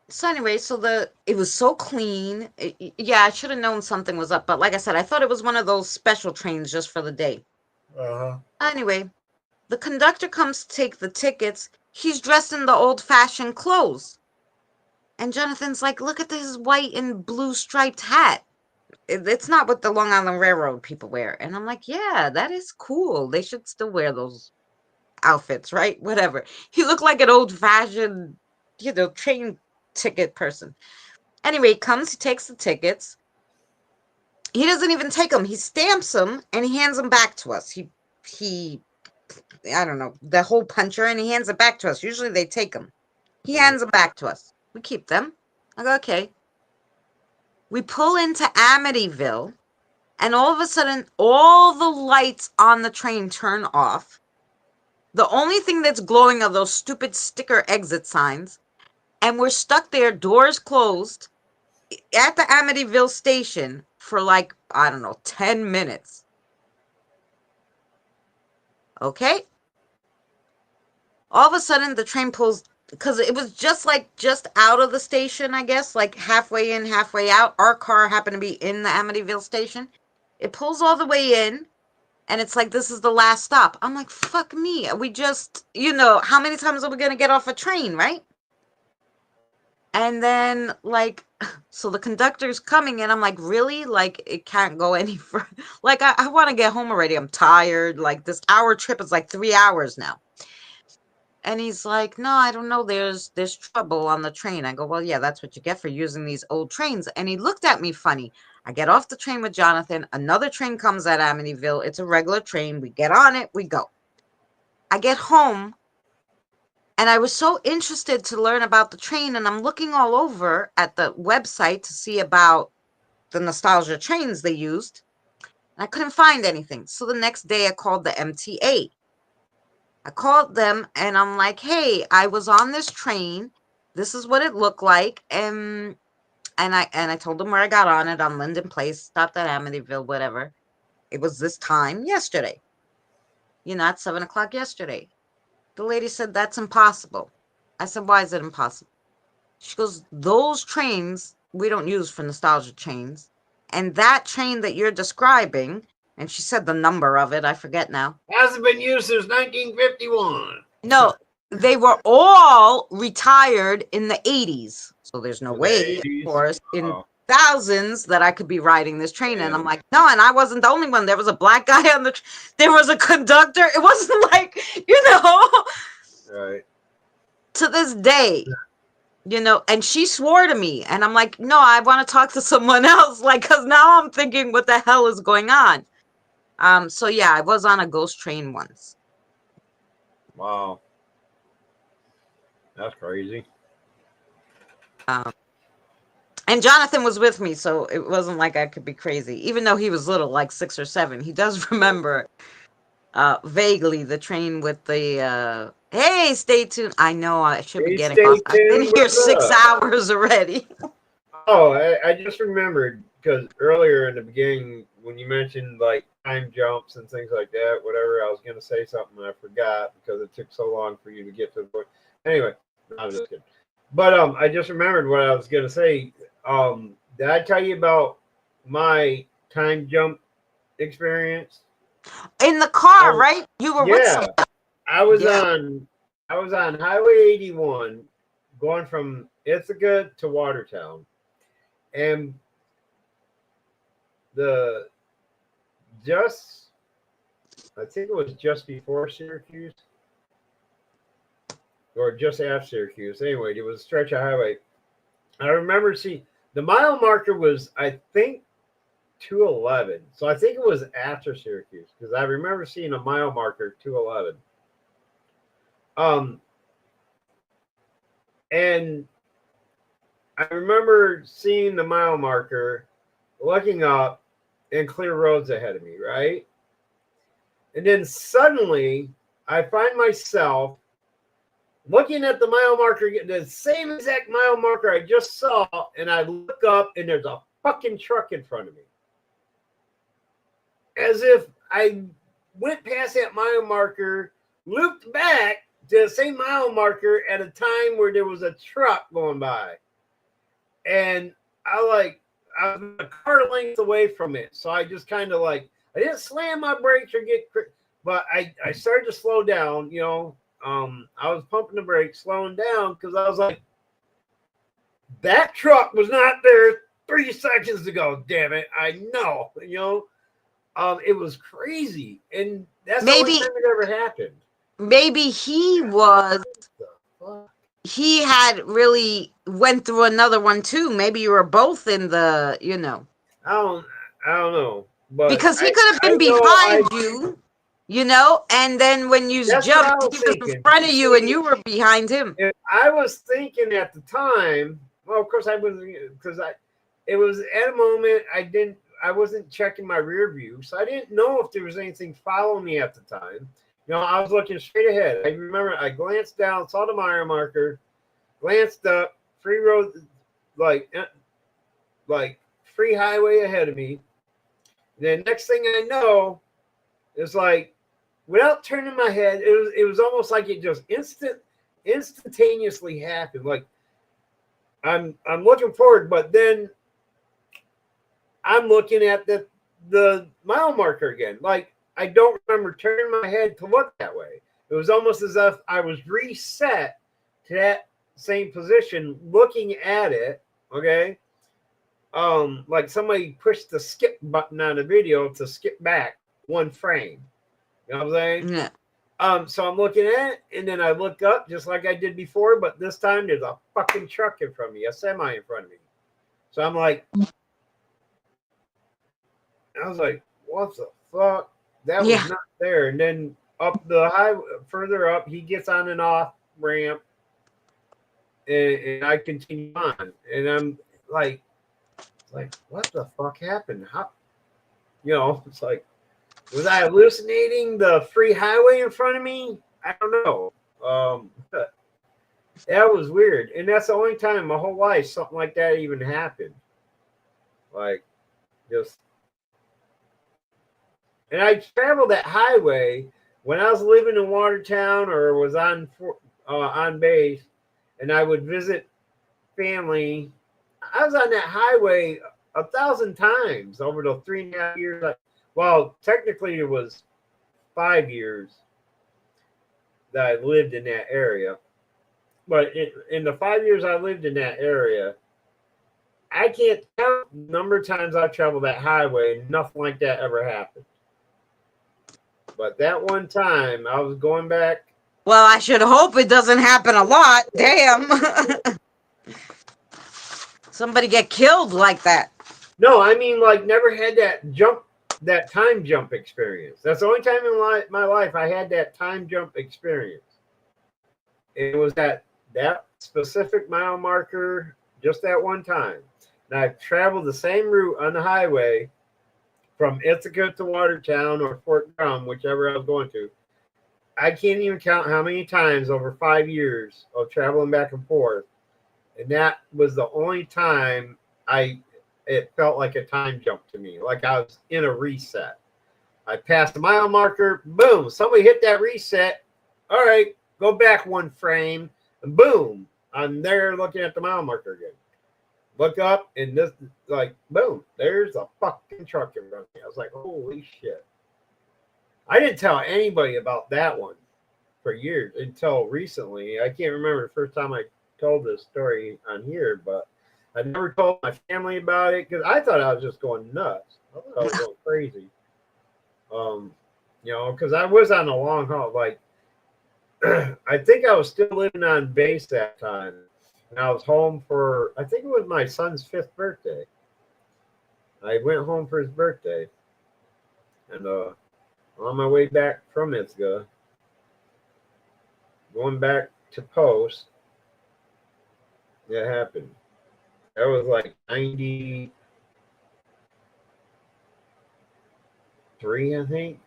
Speaker 3: So anyway, it was so clean. Yeah, I should have known something was up, but like I said, I thought it was one of those special trains just for the day. Anyway, the conductor comes to take the tickets. He's dressed in the old-fashioned clothes. And Jonathan's like, look at this white and blue striped hat. It's not what the Long Island Railroad people wear. And I'm like, yeah, that is cool. They should still wear those outfits, right? Whatever. He looked like an old-fashioned, train ticket person. Anyway, he comes, he takes the tickets. He doesn't even take them. He stamps them and he hands them back to us. He I don't know, the hole puncher, and he hands it back to us. Usually they take them. He hands them back to us. We keep them. I go, okay. We pull into Amityville, and all of a sudden, all the lights on the train turn off. The only thing that's glowing are those stupid sticker exit signs. And we're stuck there, doors closed, at the Amityville station for like, I don't know, 10 minutes. Okay? All of a sudden, the train pulls, because it was just out of the station, I guess, like halfway in, halfway out. Our car happened to be in the Amityville station. It pulls all the way in, and it's like, this is the last stop. I'm like, fuck me. We just, how many times are we going to get off a train, right? And then, like, so the conductor's coming, and I'm like, really? Like, it can't go any further. Like, I want to get home already. I'm tired. Like, this hour trip is like 3 hours now. And he's like, no, I don't know. There's trouble on the train. I go, well, yeah, that's what you get for using these old trains. And he looked at me funny. I get off the train with Jonathan. Another train comes at Amityville. It's a regular train. We get on it. We go. I get home. And I was so interested to learn about the train, and I'm looking all over at the website to see about the nostalgia trains they used. And I couldn't find anything. So the next day I called the MTA. I called them and I'm like, hey, I was on this train. This is what it looked like. And I told them where I got on it, on Linden Place, stopped at Amityville, whatever. It was this time yesterday. At 7:00 yesterday. The lady said, that's impossible. I said, why is it impossible? She goes, those trains we don't use for nostalgia trains. And that train that you're describing, and she said the number of it, I forget now.
Speaker 2: Hasn't been used since 1951.
Speaker 3: No, they were all retired in the 80s. So there's no way, of
Speaker 2: 80s.
Speaker 3: course, in thousands that I could be riding this train. And I'm like, no, and I wasn't the only one. There was a black guy on there was a conductor. It wasn't like,
Speaker 2: Right.
Speaker 3: To this day, and she swore to me. And I'm like, no, I want to talk to someone else. Like, because now I'm thinking, what the hell is going on? So yeah, I was on a ghost train once.
Speaker 2: Wow. That's crazy.
Speaker 3: And Jonathan was with me, so it wasn't like I could be crazy. Even though he was little, like 6 or 7, he does remember vaguely the train with the, hey, stay tuned. I know I should be getting off. I've been here 6 hours already.
Speaker 2: Oh, I just remembered, because earlier in the beginning, when you mentioned like time jumps and things like that, whatever, I was going to say something and I forgot because it took so long for you to get to the point. Anyway, I'm just kidding. But I just remembered what I was going to say. Did I tell you about my time jump experience?
Speaker 3: In the car, right? You were with someone.
Speaker 2: I was on Highway 81 going from Ithaca to Watertown. And I think it was just before Syracuse or just after Syracuse. Anyway, it was a stretch of highway. I remember seeing the mile marker was, I think, 211. So I think it was after Syracuse because I remember seeing a mile marker 211. And I remember seeing the mile marker, looking up, and clear roads ahead of me, right? And then suddenly I find myself looking at the mile marker, the same exact mile marker I just saw, and I look up and there's a fucking truck in front of me. As if I went past that mile marker, looped back to the same mile marker at a time where there was a truck going by. And I was a car length away from it. So I just kind of I didn't slam my brakes or but I started to slow down, I was pumping the brakes, slowing down because I was like, that truck was not there 3 seconds ago, damn it. I know, it was crazy. And that's the only time it ever happened.
Speaker 3: Maybe he had really went through another one too. Maybe you were both in the,
Speaker 2: I don't know. But
Speaker 3: because he could have been behind you, and then when you jumped, he was in front of you and you were behind him.
Speaker 2: I was thinking at the time, well, of course I wasn't, because it was at a moment I wasn't checking my rear view, so I didn't know if there was anything following me at the time. I was looking straight ahead. I remember I glanced down, saw the mile marker, glanced up, free road, like free highway ahead of me. Then next thing I know, it's like without turning my head, it was almost like it just instantaneously happened. Like I'm looking forward, but then I'm looking at the mile marker again. Like I don't remember turning my head to look that way. It was almost as if I was reset to that same position, looking at it. Okay, like somebody pushed the skip button on the video to skip back one frame. You know what I'm saying?
Speaker 3: Yeah.
Speaker 2: So I'm looking at it, and then I look up just like I did before, but this time there's a fucking truck in front of me, a semi in front of me. So I'm like, I was like, what the fuck? That was
Speaker 3: Yeah.
Speaker 2: not there. And then up the highway, further up, he gets on and off ramp, and I continue on. And I'm like, what the fuck happened? How, it's like, was I hallucinating the free highway in front of me? I don't know. That was weird. And that's the only time in my whole life something like that even happened. Like, just. And I traveled that highway when I was living in Watertown or was on base, and I would visit family. I was on that highway 1,000 times over the 3.5 years. Well, technically it was 5 years that I lived in that area. But in the 5 years I lived in that area, I can't count the number of times I traveled that highway and nothing like that ever happened. But that one time I was going back.
Speaker 3: Well, I should hope it doesn't happen a lot. Damn. Somebody get killed like that.
Speaker 2: No, I mean, like, never had that time jump experience. That's the only time in my life I had that time jump experience. It was that specific mile marker just that one time. And I've traveled the same route on the highway from Ithaca to Watertown or Fort Drum, whichever I was going to. I can't even count how many times over 5 years of traveling back and forth. And that was the only time it felt like a time jump to me, like I was in a reset. I passed the mile marker, boom, somebody hit that reset. All right, go back one frame, and boom, I'm there looking at the mile marker again. Look up, and this, like, boom, there's a fucking truck in front of me. I was like, holy shit. I didn't tell anybody about that one for years until recently. I can't remember the first time I told this story on here, but I never told my family about it because I thought I was just going nuts. I thought I was going crazy. Because I was on a long haul. Like, I think I was still living on base that time. And I was home for, I think it was my son's 5th birthday. I went home for his birthday. And on my way back from Ithaca, going back to Post, that happened. That was like 93, I think.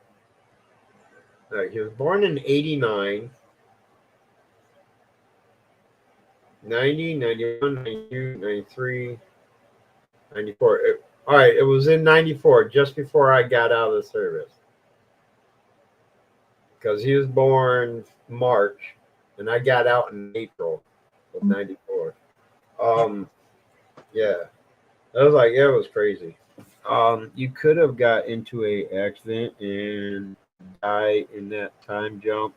Speaker 2: He was born in 89. 90, 91, 92, 93, 94. All right, it was in 94, just before I got out of the service. Because he was born March, and I got out in April of 94. Yeah. That was like, it was crazy. You could have got into a accident and died in that time jump,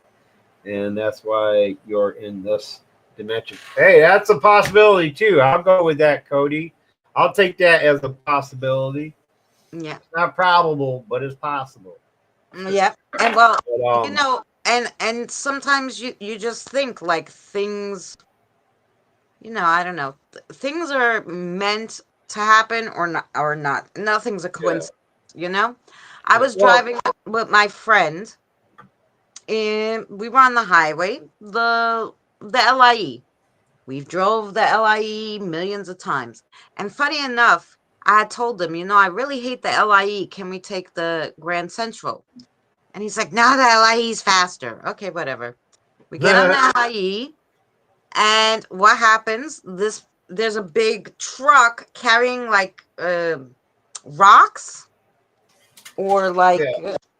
Speaker 2: and that's why you're in this dimension. Hey, that's a possibility too. I'll go with that, Cody. I'll take that as a possibility.
Speaker 3: Yeah.
Speaker 2: It's not probable, but it's possible.
Speaker 3: Yeah. And well,
Speaker 2: But,
Speaker 3: and sometimes you just think like things, I don't know. Things are meant to happen or not. Nothing's a coincidence, I was driving with my friend and we were on the highway, the LIE. We've drove the LIE millions of times. And funny enough, I had told him, I really hate the LIE. Can we take the Grand Central? And he's like, no, the LIE's faster. Okay, whatever. We get on the LIE, and what happens? There's a big truck carrying like rocks, or like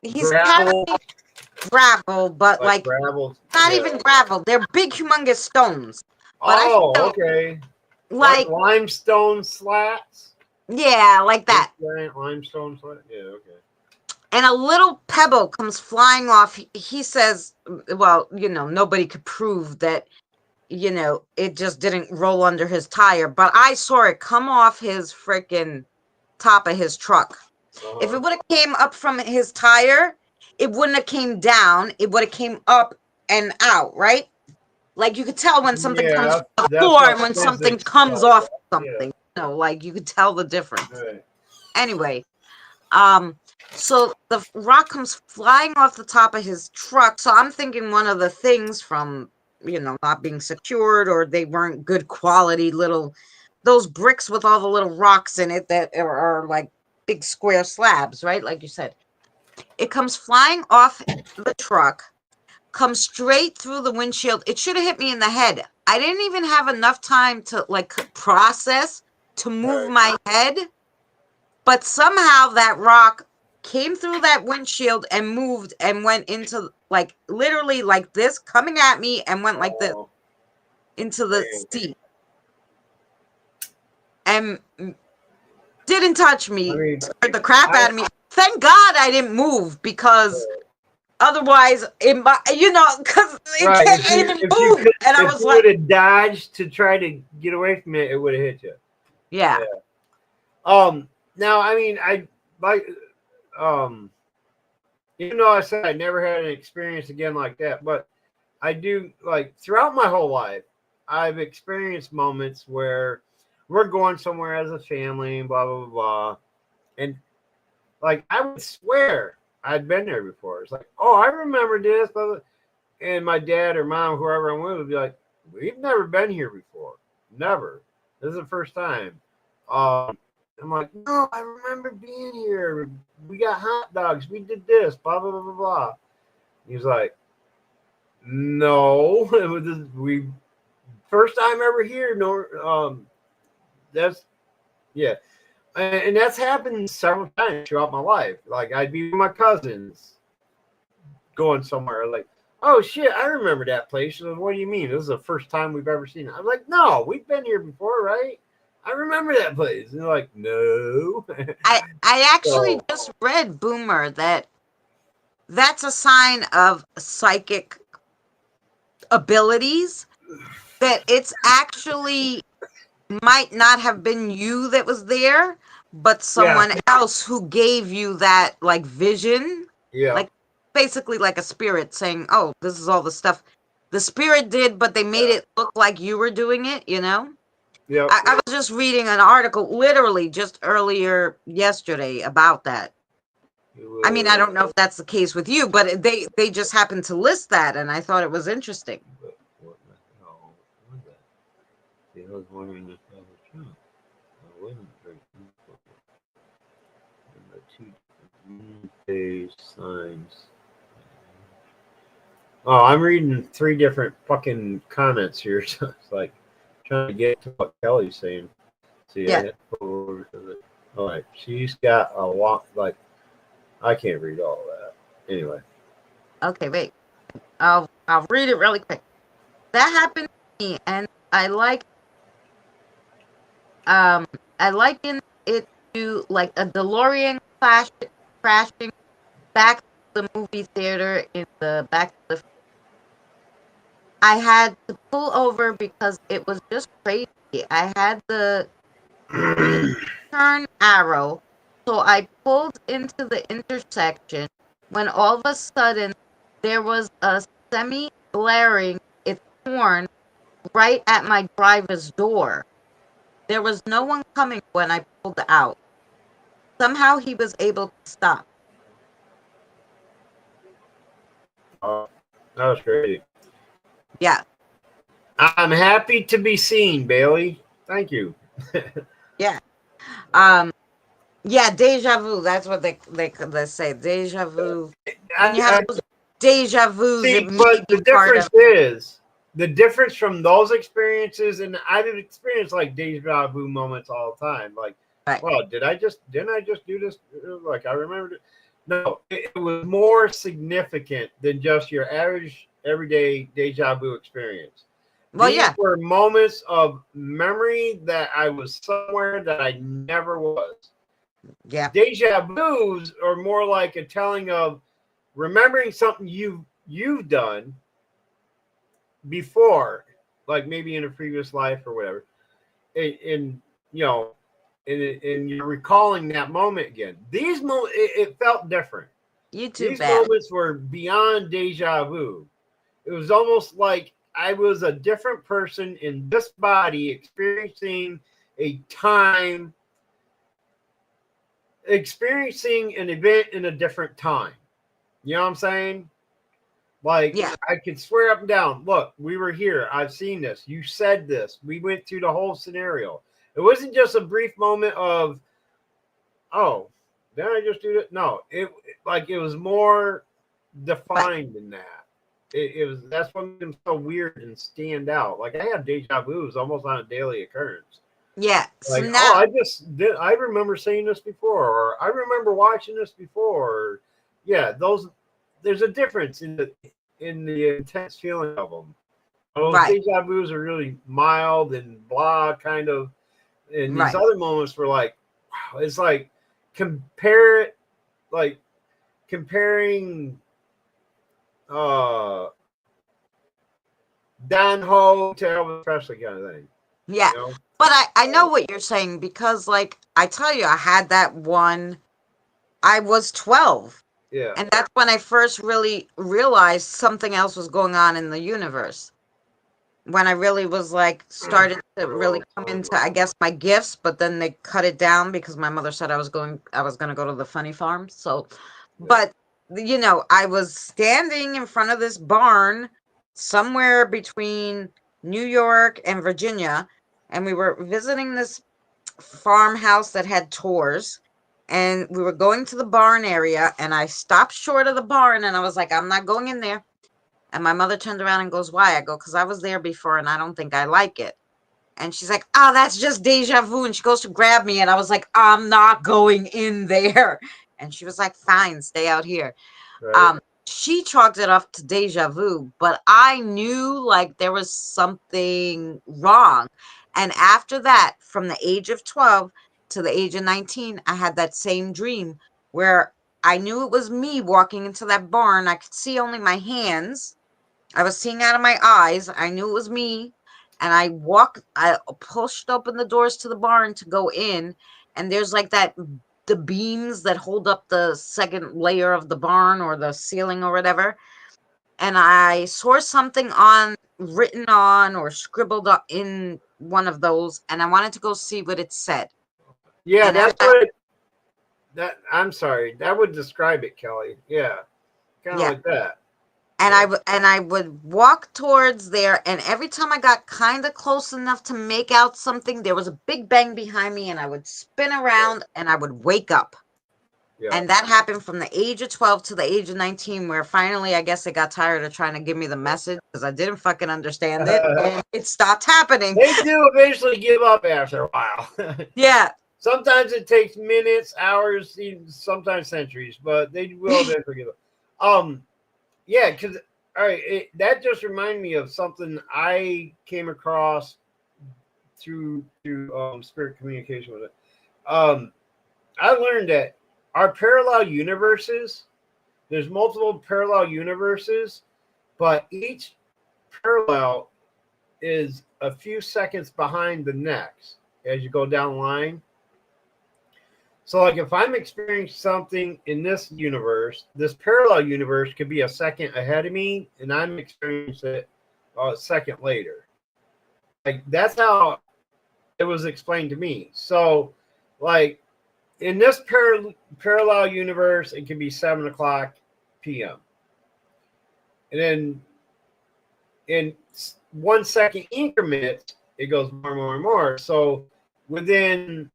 Speaker 3: he's
Speaker 2: gravel.
Speaker 3: gravel, but like
Speaker 2: gravel.
Speaker 3: not
Speaker 2: Yeah.
Speaker 3: even gravel. They're big, humongous stones. But I
Speaker 2: Oh,
Speaker 3: feel
Speaker 2: okay. Like
Speaker 3: like
Speaker 2: limestone slats.
Speaker 3: yeah, like that.
Speaker 2: Giant limestone slat. Yeah. Okay.
Speaker 3: And a little pebble comes flying off. He says, well, nobody could prove that, it just didn't roll under his tire, but I saw it come off his freaking top of his truck. If it would have came up from his tire, it wouldn't have came down. It would have came up and out, right? Like you could tell when something comes
Speaker 2: Yeah,
Speaker 3: from the
Speaker 2: that's
Speaker 3: floor
Speaker 2: what
Speaker 3: and when something
Speaker 2: physics
Speaker 3: comes
Speaker 2: tells
Speaker 3: off
Speaker 2: us.
Speaker 3: something. Like you could tell the difference.
Speaker 2: Right.
Speaker 3: Anyway, so the rock comes flying off the top of his truck. So I'm thinking one of the things from, not being secured, or they weren't good quality those bricks with all the little rocks in it that are like big square slabs, right? Like you said, it comes flying off the truck, comes straight through the windshield. It should have hit me in the head. I didn't even have enough time to like process to move my head, but somehow that rock came through that windshield and moved and went into like literally like this, coming at me, and went like this into the seat and didn't touch me.
Speaker 2: I mean,
Speaker 3: Scared the crap out of me. Thank God I didn't move, because otherwise it might, because it didn't move. And I was like,
Speaker 2: would have dodged to try to get away from it, it would have hit you.
Speaker 3: yeah.
Speaker 2: Now, I mean, I like, even though I said I never had an experience again like that, but I do, like, throughout my whole life, I've experienced moments where we're going somewhere as a family and blah, blah, blah, blah. And, like, I would swear I'd been there before. It's like, oh, I remember this, blah, blah. And my dad or mom, whoever I'm with, would be like, we've never been here before. Never. This is the first time. I'm like, no, I remember being here. We got hot dogs. We did this, blah, blah, blah, blah, blah. He's like, no, we first time ever here. No, that's, yeah. And that's happened several times throughout my life. Like, I'd be with my cousins going somewhere, like, oh shit, I remember that place. Like, what do you mean? This is the first time we've ever seen it. I'm like, no, we've been here before, right? I remember that place. And they're like, no.
Speaker 3: I actually just read, Boomer, that's a sign of psychic abilities, that it's actually might not have been you that was there, but someone else who gave you that like vision.
Speaker 2: Yeah.
Speaker 3: Like basically like a spirit saying, oh, this is all the stuff the spirit did, but they made it look like you were doing it,
Speaker 2: Yeah.
Speaker 3: I was just reading an article literally just earlier yesterday about that. I mean, I don't know if that's the case with you, but they just happened to list that, and I thought it was interesting.
Speaker 2: What the hell was that? See, I was wondering if that was true. I wasn't drinking. And the two moon phase signs. Oh, I'm reading 3 different fucking comments here. So it's like trying to get to what Kelly's saying. See, I hit forward to the. All right, she's got a lot. Like, I can't read all of that. Anyway.
Speaker 3: Okay, wait. I'll read it really quick. That happened to me, and I liken it to like a DeLorean crashing back to the movie theater in the back of the. I had to pull over because it was just crazy. I had the turn arrow, so I pulled into the intersection when all of a sudden there was a semi blaring its horn right at my driver's door. There was no one coming when I pulled out. Somehow he was able to stop.
Speaker 2: Oh, that was great.
Speaker 3: Yeah.
Speaker 2: I'm happy to be seen, Bailey. Thank you.
Speaker 3: Yeah. Yeah, deja vu. That's what they say. Deja vu. When you have those deja vus,
Speaker 2: see,
Speaker 3: it may
Speaker 2: but
Speaker 3: be
Speaker 2: the
Speaker 3: part
Speaker 2: difference
Speaker 3: of.
Speaker 2: is the difference from those experiences, and I've experienced like deja vu moments all the time. Like, well, didn't I just do this? Like, I remembered it. No, it was more significant than just your average everyday deja vu experience.
Speaker 3: Well,
Speaker 2: These
Speaker 3: yeah,
Speaker 2: were moments of memory that I was somewhere that I never was.
Speaker 3: yeah,
Speaker 2: Deja vus are more like a telling of remembering something you've done before, like maybe in a previous life or whatever. In you know, and you're recalling that moment again. These moments, it felt different.
Speaker 3: you too
Speaker 2: These
Speaker 3: bad.
Speaker 2: moments were beyond deja vu. It was almost like I was a different person in this body experiencing a time, experiencing an event in a different time. You know what I'm saying? Like,
Speaker 3: Yeah,
Speaker 2: I could swear up and down, look, we were here. I've seen this. You said this. We went through the whole scenario. It wasn't just a brief moment of, oh, did I just do that? No, it was more
Speaker 3: right.
Speaker 2: defined than that. It was that's what made them so weird and stand out. Like I have deja vu's almost on a daily occurrence.
Speaker 3: Yeah. So
Speaker 2: Like, oh,
Speaker 3: now,
Speaker 2: I remember seeing this before, or I remember watching this before. Or, yeah, those there's a difference in the intense feeling of them. Those
Speaker 3: right,
Speaker 2: deja vu's are really mild and blah kind of, and these
Speaker 3: right.
Speaker 2: other moments were like, wow, it's like compare it like comparing uh Don Ho to Elvis Presley kind of thing,
Speaker 3: Yeah.
Speaker 2: you know?
Speaker 3: But I know what you're saying because, like, I tell you, I had that one. I was 12.
Speaker 2: Yeah.
Speaker 3: And that's when I first really realized something else was going on in the universe. When I really was like, started to really come into, I guess, my gifts, but then they cut it down because my mother said I was going to go to the funny farm. So,
Speaker 2: Yeah.
Speaker 3: but, I was standing in front of this barn somewhere between New York and Virginia, and we were visiting this farmhouse that had tours, and we were going to the barn area, and I stopped short of the barn, and I was like, I'm not going in there. And my mother turned around and goes, why? I go, because I was there before and I don't think I like it. And she's like, oh, that's just deja vu. And she goes to grab me, and I was like, I'm not going in there. And she was like, fine, stay out here.
Speaker 2: Right.
Speaker 3: She chalked it off to deja vu, but I knew like there was something wrong. And after that, from the age of 12 to the age of 19, I had that same dream where I knew it was me walking into that barn. I could see only my hands. I was seeing out of my eyes. I knew it was me. And I pushed open the doors to the barn to go in. And there's like the beams that hold up the second layer of the barn or the ceiling or whatever. And I saw something written on or scribbled in one of those. And I wanted to go see what it said.
Speaker 2: Yeah,
Speaker 3: And
Speaker 2: that's
Speaker 3: after,
Speaker 2: what that I'm sorry. That would describe it, Kelly. Yeah. Kind of
Speaker 3: yeah.
Speaker 2: like that.
Speaker 3: And
Speaker 2: Yeah.
Speaker 3: I would walk towards there, and every time I got kind of close enough to make out something, there was a big bang behind me, and I would spin around and I would wake up.
Speaker 2: Yeah.
Speaker 3: And that happened from the age of 12 to the age of 19, where finally I guess they got tired of trying to give me the message because I didn't fucking understand it, and it stopped happening.
Speaker 2: They do eventually give up after a while.
Speaker 3: Yeah.
Speaker 2: Sometimes it takes minutes, hours, even sometimes centuries, but they will eventually give up. Yeah, because all right, that just reminded me of something I came across through spirit communication with it. I learned that our parallel universes, there's multiple parallel universes, but each parallel is a few seconds behind the next as you go down the line. So, like, if I'm experiencing something in this universe, this parallel universe could be a second ahead of me, and I'm experiencing it a second later. Like, that's how it was explained to me. So, like, in this parallel universe, it could be 7 o'clock p.m. And then in 1 second increments, it goes more and more and more. So, within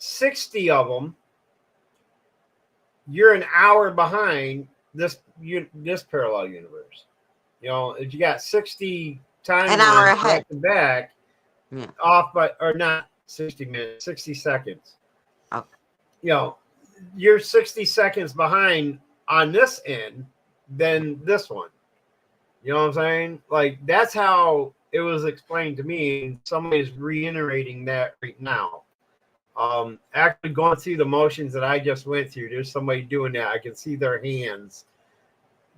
Speaker 2: 60 of them, you're an hour behind this parallel universe. You know, if you got 60
Speaker 3: An hour
Speaker 2: timelines
Speaker 3: ahead.
Speaker 2: back to back,
Speaker 3: Yeah.
Speaker 2: off by or not 60 minutes, 60 seconds.
Speaker 3: Oh.
Speaker 2: You know, you're 60 seconds behind on this end than this one. You know what I'm saying? Like, that's how it was explained to me. And somebody's reiterating that right now. Actually going through the motions that I just went through, there's somebody doing that. I can see their hands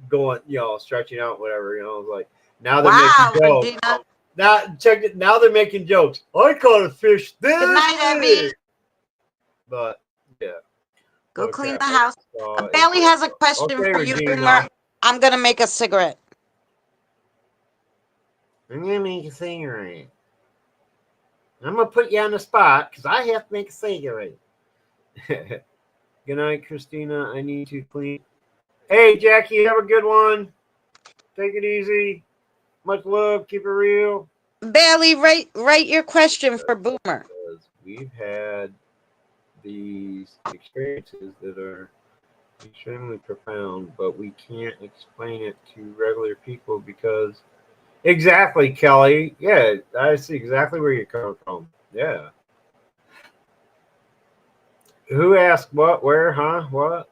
Speaker 2: going, stretching out, whatever. Like, now they're making
Speaker 3: Wow,
Speaker 2: jokes.
Speaker 3: Regina.
Speaker 2: Now, check it. Now they're making jokes. I caught a fish this
Speaker 3: Good night, Abby.
Speaker 2: big. But, yeah.
Speaker 3: Go
Speaker 2: Okay.
Speaker 3: clean the house.
Speaker 2: So,
Speaker 3: Bailey has a question
Speaker 2: okay,
Speaker 3: for you,
Speaker 2: Regina.
Speaker 3: Boomer. I'm going to make a cigarette.
Speaker 2: I'm going to make a cigarette. I'm going to put you on the spot because I have to make a cigarette. Good night, Christina. I need to clean. Hey, Jackie, have a good one. Take it easy. Much love. Keep it real.
Speaker 3: Bailey, write your question for Boomer.
Speaker 2: We've had these experiences that are extremely profound, but we can't explain it to regular people because... Exactly, Kelly. Yeah, I see exactly where you're coming from. Yeah. Who asked what, where, huh? What?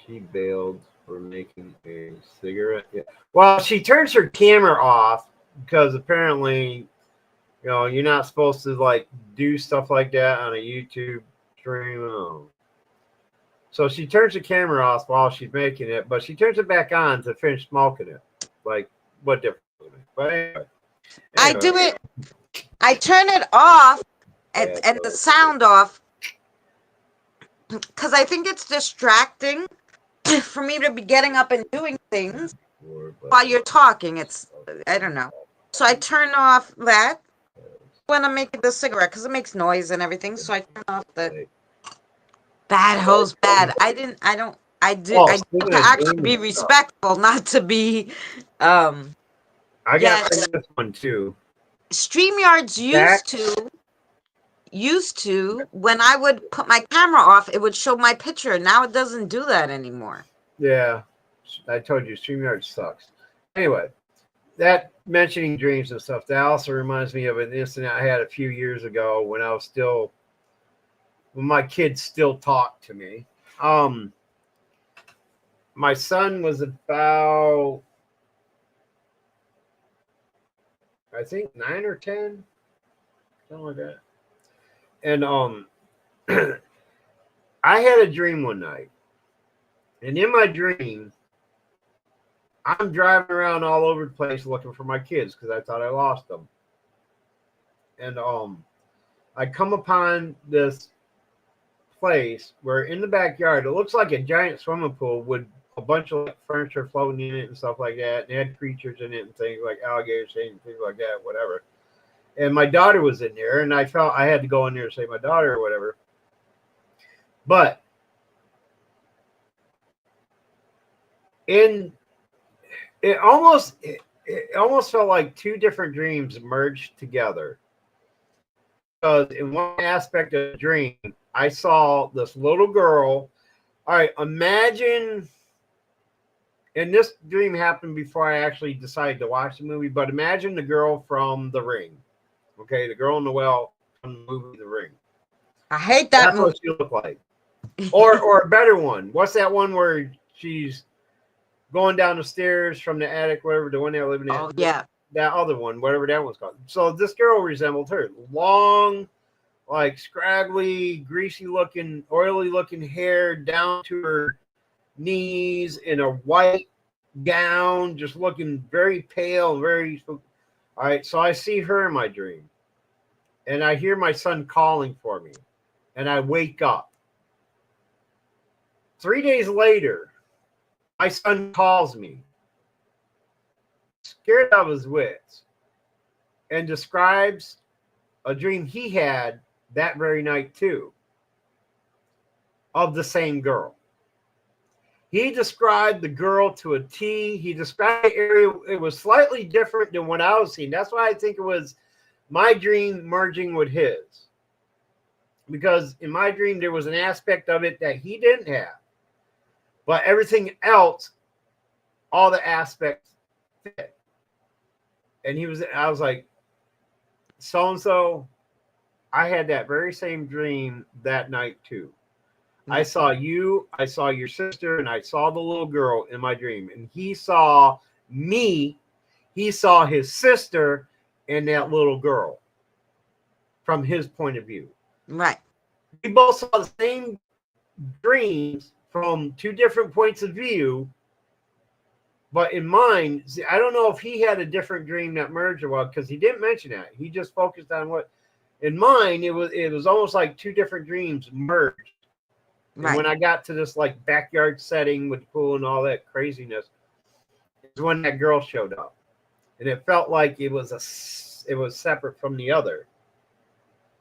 Speaker 2: She bailed for making a cigarette. Yeah. Well, she turns her camera off because apparently, you're not supposed to like do stuff like that on a YouTube stream. Oh. So she turns the camera off while she's making it, but she turns it back on to finish smoking it. Like, what difference? But anyway.
Speaker 3: I do it. I turn it off and the sound off because I think it's distracting for me to be getting up and doing things while you're talking. I don't know. So I turn off that when I'm making the cigarette because it makes noise and everything. So I turn off the bad hose bad. I do to actually be respectful, not to be
Speaker 2: I got this one too.
Speaker 3: StreamYards used to when I would put my camera off, it would show my picture. Now it doesn't do that anymore.
Speaker 2: Yeah, I told you StreamYard sucks. Anyway, that mentioning dreams and stuff, that also reminds me of an incident I had a few years ago when my kids still talked to me. My son was about, I think, 9 or 10, something like that. And I had a dream one night. And in my dream, I'm driving around all over the place looking for my kids because I thought I lost them. And I come upon this place where in the backyard, it looks like a giant swimming pool with a bunch of furniture floating in it and stuff like that. And it had creatures in it and things like alligators and things like that, whatever. And my daughter was in there, and I felt I had to go in there and save my daughter or whatever. But it almost felt like two different dreams merged together. Because in one aspect of the dream, I saw this little girl. All right, imagine, and this dream happened before I actually decided to watch the movie, but imagine the girl from The Ring. Okay, the girl in the well from the movie The Ring.
Speaker 3: I hate that
Speaker 2: That's
Speaker 3: movie.
Speaker 2: what she looked like. Or a better one. What's that one where she's going down the stairs from the attic, whatever, the one they're living in?
Speaker 3: Oh, yeah.
Speaker 2: That other one, whatever that one's called. So this girl resembled her. Long, like scraggly, greasy looking, oily looking hair down to her knees in a white gown, just looking very pale, very... All right, so I see her in my dream. And I hear my son calling for me. And I wake up. 3 days later, my son calls me, scared out of his wits, and describes a dream he had that very night too, of the same girl. He described the girl to a T. He described the area. It was slightly different than what I was seeing. That's why I think it was my dream merging with his. Because in my dream, there was an aspect of it that he didn't have. But everything else, all the aspects fit. And I was like, so-and-so, I had that very same dream that night too. I
Speaker 3: Yeah.
Speaker 2: saw you, I saw your sister, and I saw the little girl in my dream. And he saw me, he saw his sister, and that little girl from his point of view.
Speaker 3: Right.
Speaker 2: We both saw the same dreams from two different points of view. But in mine, see, I don't know if he had a different dream that merged or what, because he didn't mention that. He just focused on what. In mine, it was almost like two different dreams merged. And
Speaker 3: Right.
Speaker 2: when I got to this like backyard setting with the pool and all that craziness, is when that girl showed up, and it felt like it was separate from the other,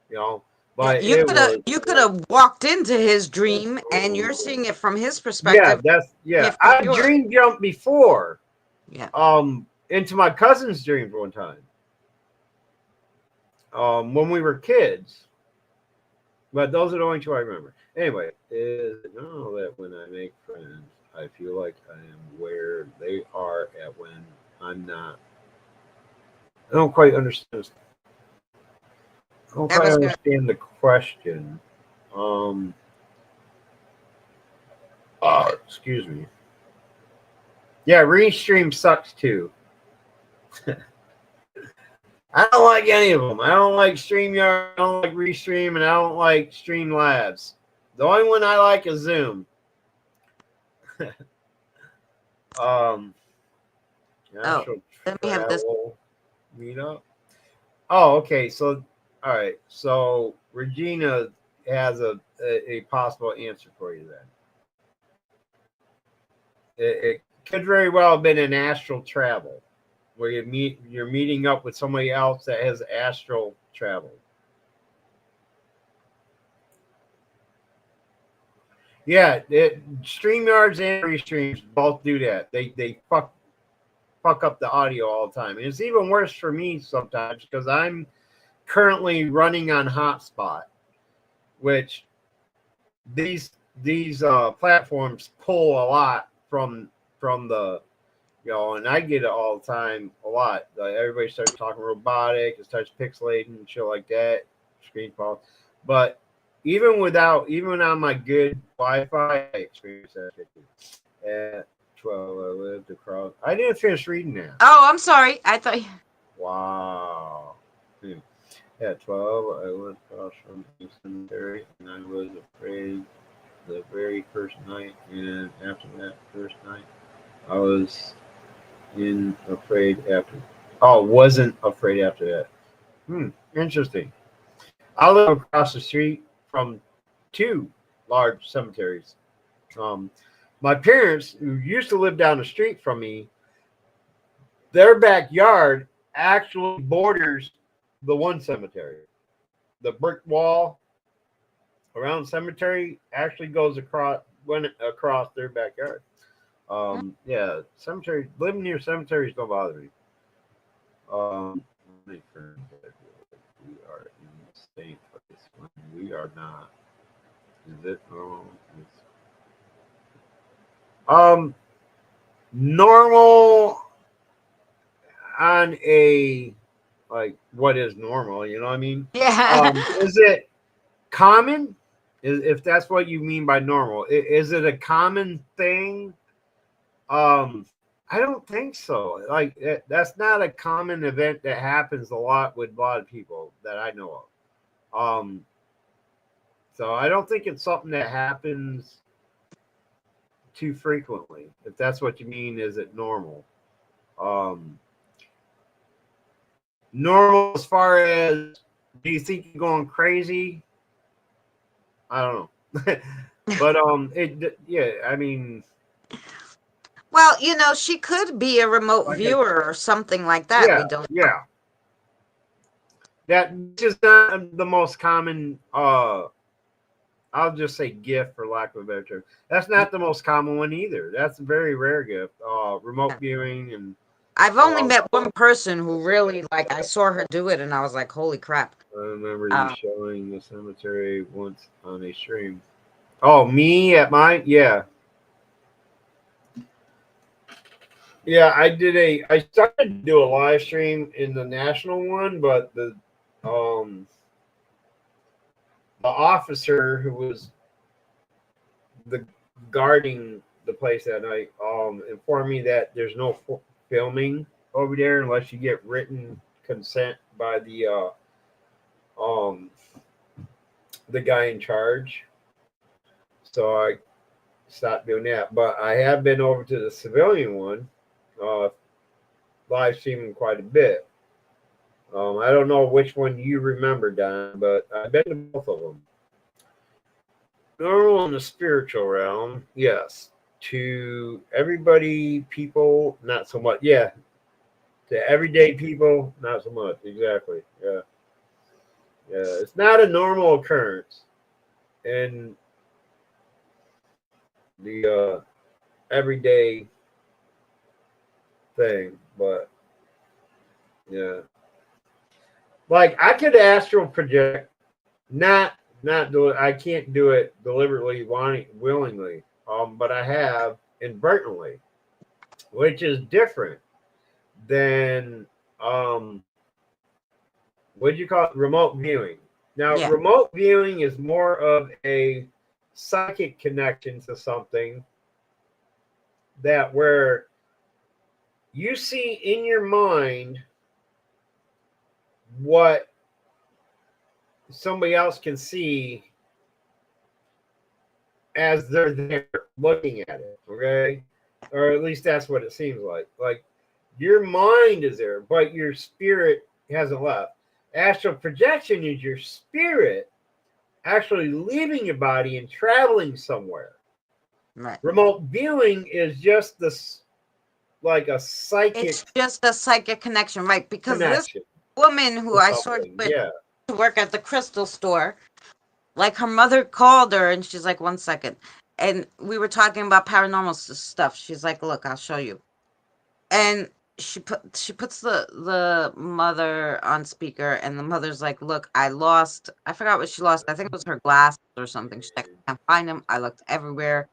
Speaker 2: you know.
Speaker 3: Yeah,
Speaker 2: But it was
Speaker 3: you could have walked into his dream and you're seeing it from his
Speaker 2: yeah,
Speaker 3: perspective,
Speaker 2: yeah.
Speaker 3: it from
Speaker 2: I
Speaker 3: yours.
Speaker 2: dream jumped before
Speaker 3: Yeah.
Speaker 2: into my cousin's dreams one time when we were kids. But those are the only two I remember. Anyway, is it know that when I make friends, I feel like I am where they are at when I'm not. I don't quite understand. I don't
Speaker 3: That
Speaker 2: quite
Speaker 3: was good.
Speaker 2: understand the question. Um, excuse me. Yeah, Restream sucks too. I don't like any of them. I don't like StreamYard. I don't like Restream, and I don't like Streamlabs. The only one I like is Zoom. um,
Speaker 3: Oh,
Speaker 2: National
Speaker 3: let me have this.
Speaker 2: Travel Meetup. Oh, okay. So, all right. So Regina has a possible answer for you then. It could very well have been an astral travel, where you're meeting up with somebody else that has astral travel. Yeah, StreamYards and Restreams both do that. They fuck up the audio all the time, and it's even worse for me sometimes because I'm currently running on hotspot, which these platforms pull a lot from the, and I get it all the time a lot. Like everybody starts talking robotic, it starts pixelating and shit like that, screen fall. But even on my good Wi-Fi, I experience that shit too. At 12, I lived across. I didn't finish reading that.
Speaker 3: Oh, I'm sorry. I thought
Speaker 2: Wow. At 12, I went across from the cemetery, and I was afraid the very first night. And after that first night, I was afraid after. Oh, wasn't afraid after that. Interesting. I live across the street from two large cemeteries. Um, my parents, who used to live down the street from me, their backyard actually borders the one cemetery. The brick wall around the cemetery actually goes went across their backyard. Yeah, cemetery living near cemeteries don't bother me. My friend said we are in the same place when we are not. Is it normal? Um, Normal on a like what is normal? You know what I mean?
Speaker 3: yeah.
Speaker 2: Is it common? If that's what you mean by normal, is it a common thing? Um, I don't think so. Like that's not a common event that happens a lot with a lot of people that I know of. So I don't think it's something that happens too frequently. If that's what you mean, is it normal? Um, Normal as far as do you think you're going crazy? I don't know. But yeah, I mean,
Speaker 3: Well, she could be a remote
Speaker 2: like
Speaker 3: viewer or something like that. We
Speaker 2: yeah,
Speaker 3: don't know.
Speaker 2: yeah. That just not the most common I'll just say gift for lack of a better term. That's not the most common one either. That's a very rare gift. Remote viewing and
Speaker 3: I've only
Speaker 2: uh,
Speaker 3: met one person who really I saw her do it and I was like, holy crap.
Speaker 2: I remember you
Speaker 3: Um,
Speaker 2: showing the cemetery once on a stream. Oh, me at mine? Yeah. Yeah, I started to do a live stream in the national one, but the um officer who was the guarding the place that night informed me that there's no filming over there unless you get written consent by um the guy in charge. So I stopped doing that. But I have been over to the civilian one, live streaming quite a bit. I don't know which one you remember, Don, but I've been to both of them. Normal in the spiritual realm, yes. To everybody, people, not so much. Yeah. To everyday people, not so much. Exactly. Yeah. Yeah. It's not a normal occurrence in the everyday thing, but yeah. Like I could astral project, not do it. I can't do it deliberately, willingly. But I have inadvertently, which is different than what do you call it? Remote viewing. Now,
Speaker 3: Yeah.
Speaker 2: remote viewing is more of a psychic connection to something that where you see in your mind what somebody else can see as they're there looking at it, okay? Or at least that's what it seems like. Like your mind is there, but your spirit hasn't left. Astral projection is your spirit actually leaving your body and traveling somewhere.
Speaker 3: Right.
Speaker 2: Remote viewing is just this like a psychic
Speaker 3: It's just a psychic connection, right? Because this
Speaker 2: connection
Speaker 3: woman who
Speaker 2: to
Speaker 3: I sort of
Speaker 2: something.
Speaker 3: went
Speaker 2: Yeah.
Speaker 3: to work at the crystal store, like her mother called her and she's like, 1 second. And we were talking about paranormal stuff. She's like, look, I'll show you. And she puts the mother on speaker and the mother's like, look, I forgot what she lost. I think it was her glasses or something. She's like, I can't find them. I looked everywhere.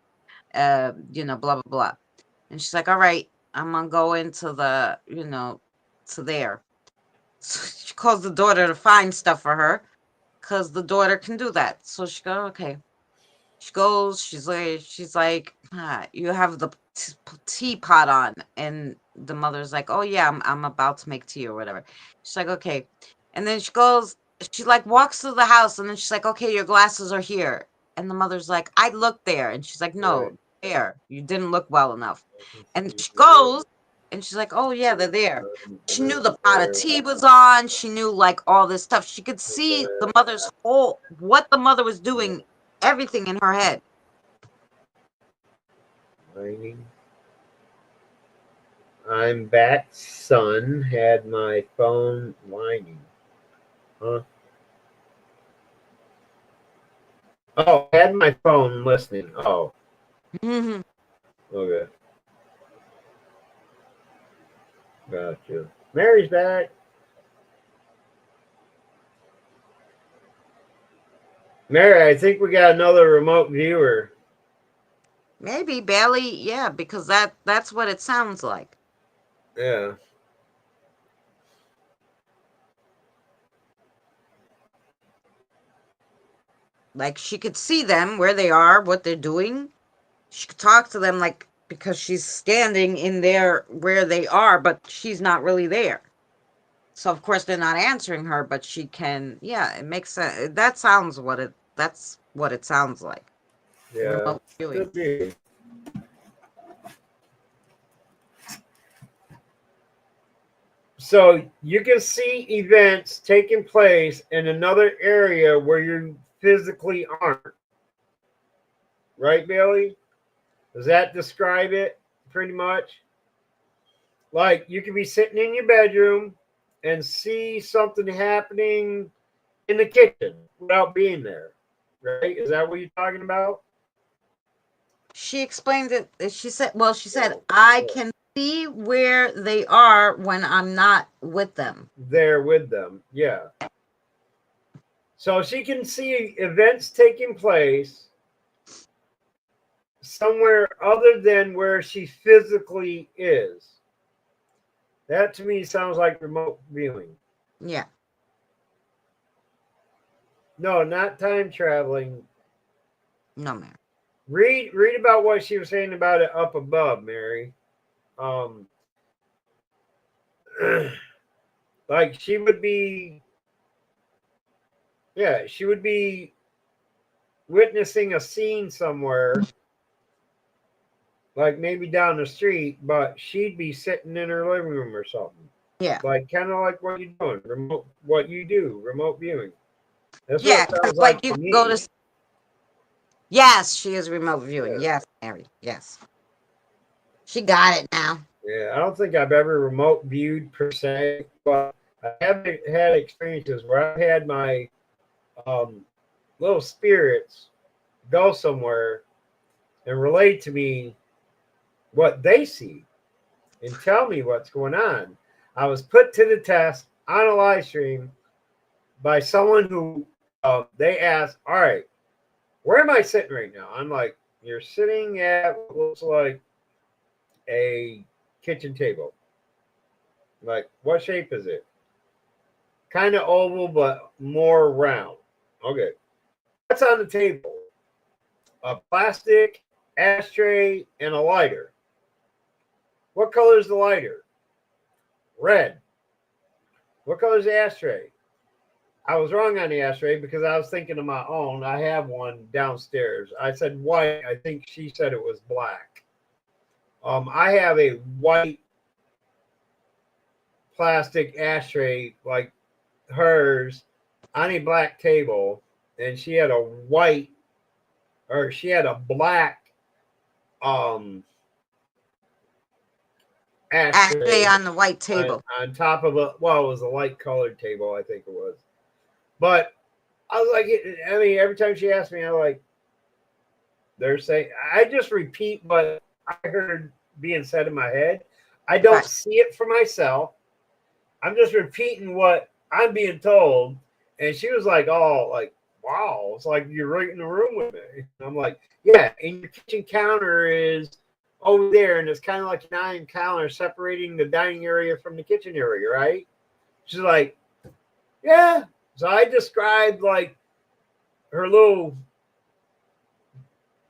Speaker 3: Blah blah blah. And she's like, all right, I'm gonna go into to there. So she calls the daughter to find stuff for her because the daughter can do that. So she goes, okay. She goes, she's like, you have the teapot on. And the mother's like, oh yeah, I'm about to make tea or whatever. She's like, okay. And then she like walks through the house and then she's like, okay, your glasses are here. And the mother's like, I looked there. And she's like,
Speaker 2: Right.
Speaker 3: no, there. You didn't look well enough.
Speaker 2: I can
Speaker 3: And
Speaker 2: see
Speaker 3: she
Speaker 2: where
Speaker 3: goes and she's like, oh yeah, they're there. She knew the pot of
Speaker 2: there.
Speaker 3: tea was on. She knew like all this stuff. She could see the mother's what the mother was doing, everything in her head.
Speaker 2: Mining. I'm back, son. Had my phone whining. Huh? Oh, had my phone listening. Oh,
Speaker 3: Mhm.
Speaker 2: okay. Gotcha. Mary's back. Mary, I think we got another remote viewer.
Speaker 3: Maybe Bailey, yeah, because that's what it sounds like.
Speaker 2: Yeah.
Speaker 3: Like she could see them where they are, what they're doing. She could talk to them like because she's standing in there where they are, but she's not really there. So of course they're not answering her, but she can. Yeah, it makes sense. That's what it sounds like.
Speaker 2: Yeah.
Speaker 3: Remote viewing.
Speaker 2: Could be. So you can see events taking place in another area where you physically aren't. Right, Bailey? Does that describe it pretty much? Like you could be sitting in your bedroom and see something happening in the kitchen without being there. Right? Is that what you're talking about?
Speaker 3: She explained it. She said, I can see where they are when I'm not with them.
Speaker 2: There with them. Yeah. So she can see events taking place somewhere other than where she physically is. That to me sounds like remote viewing.
Speaker 3: Yeah.
Speaker 2: No, not time traveling.
Speaker 3: No, Mary.
Speaker 2: Read about what she was saying about it up above, Mary. Um, like she would be, yeah, she would be witnessing a scene somewhere, like maybe down the street, but she'd be sitting in her living room or something.
Speaker 3: Yeah.
Speaker 2: Like kind of like what you're doing, what you do, remote viewing. That's what
Speaker 3: Yeah,
Speaker 2: it
Speaker 3: 'cause,
Speaker 2: sounds
Speaker 3: like
Speaker 2: like
Speaker 3: you
Speaker 2: to
Speaker 3: can go
Speaker 2: me.
Speaker 3: to. Yes, she is remote viewing.
Speaker 2: Yeah.
Speaker 3: Yes, Mary. Yes, she got it now.
Speaker 2: Yeah, I don't think I've ever remote viewed per se, but I have had experiences where I've had my um, little spirits go somewhere and relate to me what they see and tell me what's going on. I was put to the test on a live stream by someone who they asked, "All right, where am I sitting right now?" I'm like, "You're sitting at what looks like a kitchen table. Like, what shape is it? Kind of oval, but more round. Okay. What's on the table? A plastic ashtray and a lighter. What color is the lighter? Red. What color is the ashtray? I was wrong on the ashtray because I was thinking of my own. I have one downstairs. I said white. I think she said it was black. I have a white plastic ashtray like hers on a black table, and she had a white or she had a black um
Speaker 3: Ashley
Speaker 2: ashtray
Speaker 3: on the white table.
Speaker 2: on top of a well, it was a light colored table, I think it was. But I was like, I mean, every time she asked me, I'm like, they're saying, I just repeat what I heard being said in my head. I don't
Speaker 3: Right.
Speaker 2: see it for myself. I'm just repeating what I'm being told. And she was like, oh, like, wow, it's like you're right in the room with me. And I'm like, yeah, and your kitchen counter is over there, and it's kind of like an iron counter separating the dining area from the kitchen area, right? She's like, yeah. So I described like her little,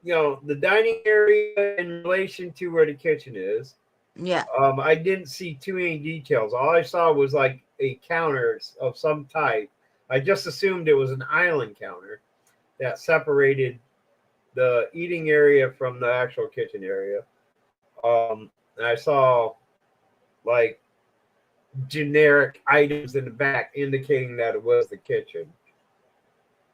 Speaker 2: the dining area in relation to where the kitchen is.
Speaker 3: Yeah.
Speaker 2: I didn't see too many details. All I saw was like a counter of some type. I just assumed it was an island counter that separated the eating area from the actual kitchen area. And I saw like generic items in the back indicating that it was the kitchen.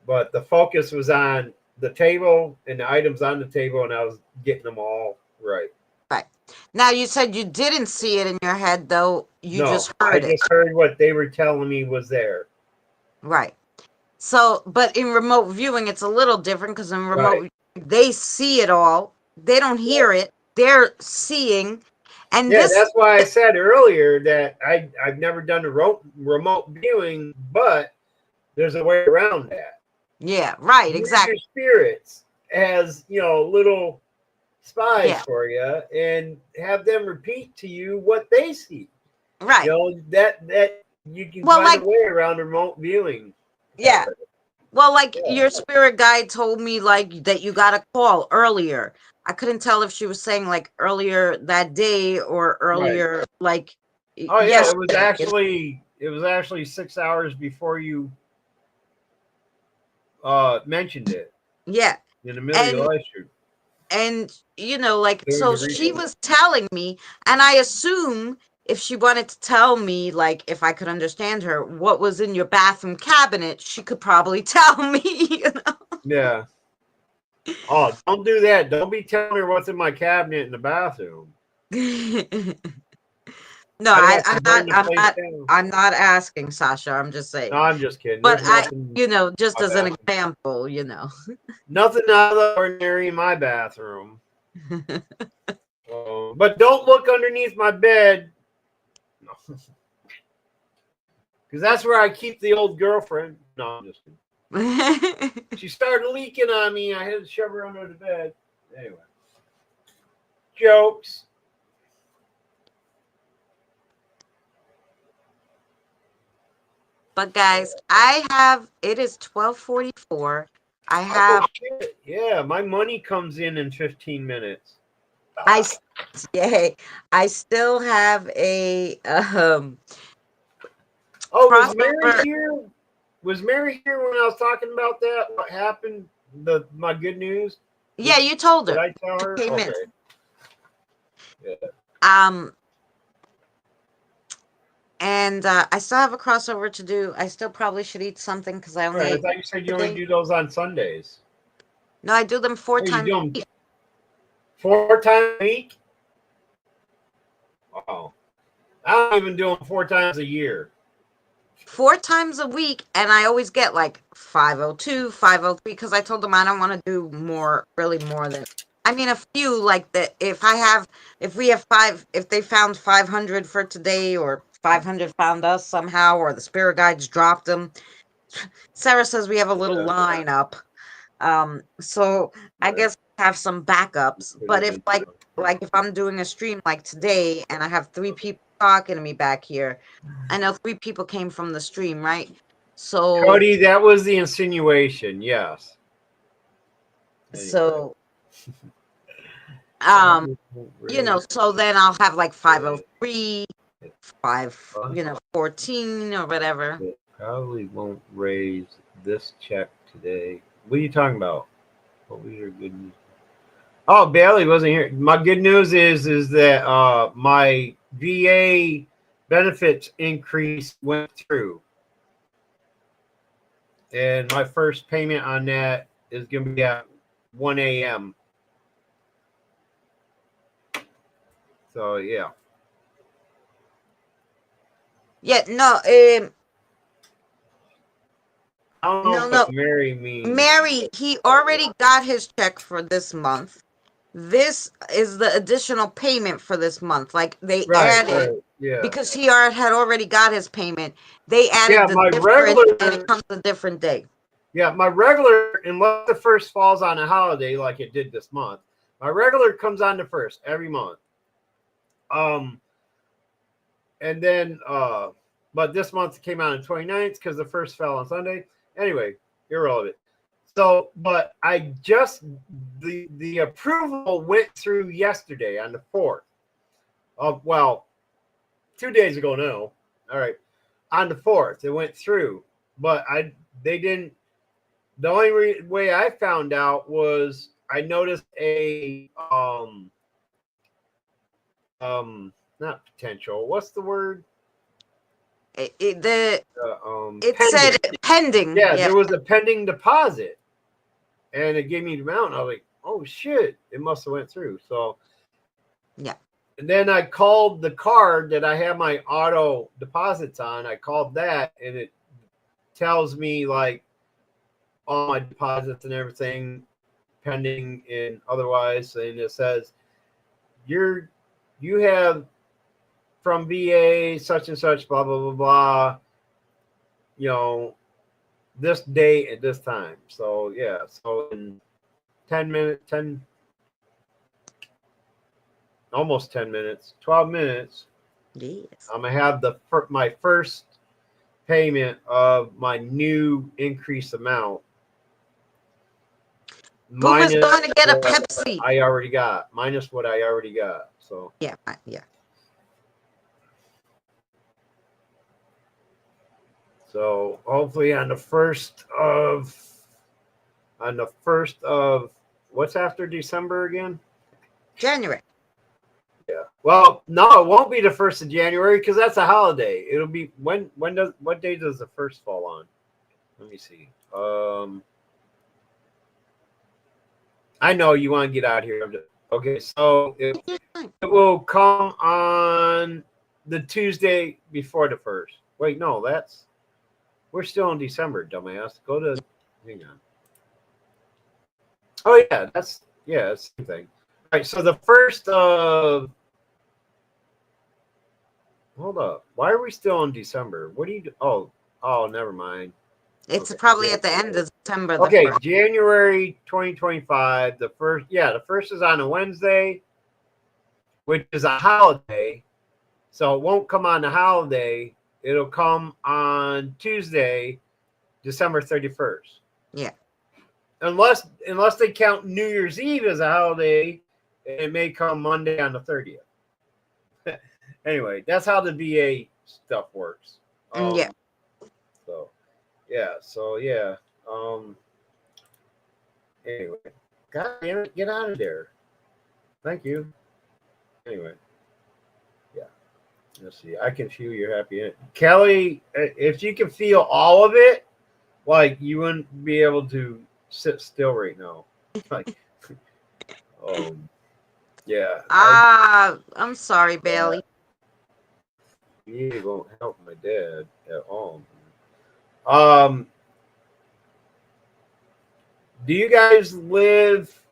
Speaker 2: But the focus was on the table and the items on the table, and I was getting them all right.
Speaker 3: Right. Now you said you didn't see it in your head, though. You
Speaker 2: No,
Speaker 3: just
Speaker 2: I
Speaker 3: heard it.
Speaker 2: just heard what they were telling me was there.
Speaker 3: Right. So, but in remote viewing, it's a little different because in
Speaker 2: Right.
Speaker 3: remote, they see it all. They don't hear it. They're seeing. And
Speaker 2: Yeah,
Speaker 3: this,
Speaker 2: that's why I said earlier that I've never done a remote viewing, but there's a way around that.
Speaker 3: yeah, right,
Speaker 2: Use your
Speaker 3: exactly.
Speaker 2: spirits as little spies
Speaker 3: Yeah,
Speaker 2: for you, and have them repeat to you what they see.
Speaker 3: right.
Speaker 2: That you can
Speaker 3: Well,
Speaker 2: find a
Speaker 3: like,
Speaker 2: way around remote viewing.
Speaker 3: yeah. Well, like
Speaker 2: Yeah.
Speaker 3: your spirit guide told me, like, that you got a call earlier. I couldn't tell if she was saying like earlier that day or
Speaker 2: Right.
Speaker 3: earlier, like,
Speaker 2: Oh yeah, it was
Speaker 3: yesterday.
Speaker 2: actually 6 hours before you mentioned it
Speaker 3: Yeah.
Speaker 2: in the middle of your
Speaker 3: And
Speaker 2: live stream
Speaker 3: like,
Speaker 2: doing
Speaker 3: so
Speaker 2: the
Speaker 3: she
Speaker 2: reading.
Speaker 3: was telling me, and I assume if she wanted to tell me, like, if I could understand her, what was in your bathroom cabinet, she could probably tell me.
Speaker 2: Yeah. Oh, don't do that. Don't be telling her what's in my cabinet in the bathroom.
Speaker 3: No,
Speaker 2: I'd have to
Speaker 3: I'm not.
Speaker 2: burn the place down.
Speaker 3: I'm not asking, Sasha. I'm just
Speaker 2: No,
Speaker 3: saying.
Speaker 2: I'm just kidding.
Speaker 3: But
Speaker 2: There's nothing
Speaker 3: just
Speaker 2: in
Speaker 3: as
Speaker 2: my
Speaker 3: an
Speaker 2: bathroom.
Speaker 3: example.
Speaker 2: Nothing out of the ordinary in my bathroom. But don't look underneath my bed. Because that's where I keep the old girlfriend. No, I'm just kidding. She started leaking on me. I had to shove her under the bed. Anyway. Jokes.
Speaker 3: But guys, it is 12:44. I
Speaker 2: Oh,
Speaker 3: have,
Speaker 2: shit. Yeah, my money comes in 15 minutes.
Speaker 3: I, yay, I still have a,
Speaker 2: Oh, was Mary
Speaker 3: crossover.
Speaker 2: here? Was Mary here when I was talking about that? What happened? My good news?
Speaker 3: Yeah, you told
Speaker 2: Did
Speaker 3: her.
Speaker 2: I tell
Speaker 3: She
Speaker 2: her?
Speaker 3: came in.
Speaker 2: Okay. Yeah.
Speaker 3: Um, and I still have a crossover to do. I still probably should eat something because I
Speaker 2: All
Speaker 3: only
Speaker 2: right. I
Speaker 3: ate
Speaker 2: thought you said you only
Speaker 3: today.
Speaker 2: do those on Sundays.
Speaker 3: No, I do them 4
Speaker 2: Oh, you
Speaker 3: times
Speaker 2: do
Speaker 3: a
Speaker 2: them
Speaker 3: week.
Speaker 2: 4 times a week? Wow. I don't even do them 4 times a year.
Speaker 3: 4 times a week, and I always get like 502, 503 because I told them I don't want to do really more than. I mean, a few like that. If we have five, if they found 500 for today, or 500 found us somehow, or the spirit guides dropped them. Sarah says we have a little
Speaker 2: Yeah.
Speaker 3: line up. So I
Speaker 2: Right.
Speaker 3: guess I have some backups.
Speaker 2: Put
Speaker 3: But
Speaker 2: it
Speaker 3: if
Speaker 2: in.
Speaker 3: if I'm doing a stream like today and I have 3 people talking to me back here, I know 3 people came from the stream, right? So
Speaker 2: Cody, that was the insinuation. Yes. Anyway.
Speaker 3: so um so then I'll have like 503, 14 or whatever.
Speaker 2: Probably won't raise this check today. What are you talking about? What was your good news? Oh, Bailey wasn't here. My good news is that my VA benefits increase went through, and my first payment on that is going to be at 1 a.m. So yeah.
Speaker 3: Yeah, no,
Speaker 2: I don't know
Speaker 3: no.
Speaker 2: what Mary means.
Speaker 3: Mary, he already got his check for this month. This is the additional payment for this month. Like they added,
Speaker 2: Yeah.
Speaker 3: because he had already got his payment. They added
Speaker 2: Yeah,
Speaker 3: the
Speaker 2: my
Speaker 3: difference, and
Speaker 2: regular.
Speaker 3: it comes a different day.
Speaker 2: Yeah, my regular, unless the first falls on a holiday like it did this month, my regular comes on the first every month. And then but this month it came out on the 29th because the first fell on Sunday. Anyway, irrelevant. So, but I just the approval went through yesterday on the 4th. Well, 2 days ago now. All right. On the 4th, it went through. But they didn't. The only way I found out was I noticed a not potential. What's the word?
Speaker 3: It
Speaker 2: Pending.
Speaker 3: said pending.
Speaker 2: Yeah,
Speaker 3: Yeah,
Speaker 2: there was a pending deposit, and it gave me the amount. I was like, "Oh shit!" It must have went through. So,
Speaker 3: yeah.
Speaker 2: and then I called the card that I have my auto deposits on. I called that, and it tells me like all my deposits and everything pending and otherwise, and it says you have from VA such and such, blah blah blah blah. This date at this time. So yeah, so in 10 minutes, almost 10 minutes, 12 minutes,
Speaker 3: Yes.
Speaker 2: I'm gonna have my first payment of my new increased amount.
Speaker 3: Booba's
Speaker 2: Minus
Speaker 3: going to get a
Speaker 2: what
Speaker 3: Pepsi.
Speaker 2: I already got. Minus what I already got. So
Speaker 3: Yeah.
Speaker 2: so hopefully on the first of what's after December again?
Speaker 3: January.
Speaker 2: Yeah. Well, no, it won't be the 1st of January because that's a holiday. It'll be what day does the first fall on? Let me see. I know you want to get out here. Okay, so it will come on the Tuesday before the 1st. Wait, no, we're still in December, dumbass. Hang on. Oh yeah, that's the same thing. All right, so the first of hold up. Why are we still in December? What do you do? Oh, never mind.
Speaker 3: It's
Speaker 2: Okay.
Speaker 3: probably at the end of September.
Speaker 2: Okay, January 2025. The first is on a Wednesday, which is a holiday. So it won't come on the holiday. it'll come on Tuesday, December 31st.
Speaker 3: Yeah.
Speaker 2: Unless they count New Year's Eve as a holiday, it may come Monday on the 30th. Anyway, that's how the VA stuff works.
Speaker 3: Yeah.
Speaker 2: So yeah. Anyway, God damn it, get out of there. Thank you. Anyway, yeah. Let's see. I can feel you're happy. Kelly, if you can feel all of it, like you wouldn't be able to sit still right now. Like, yeah.
Speaker 3: I'm sorry, Bailey.
Speaker 2: It won't help my dad at all. Do you guys live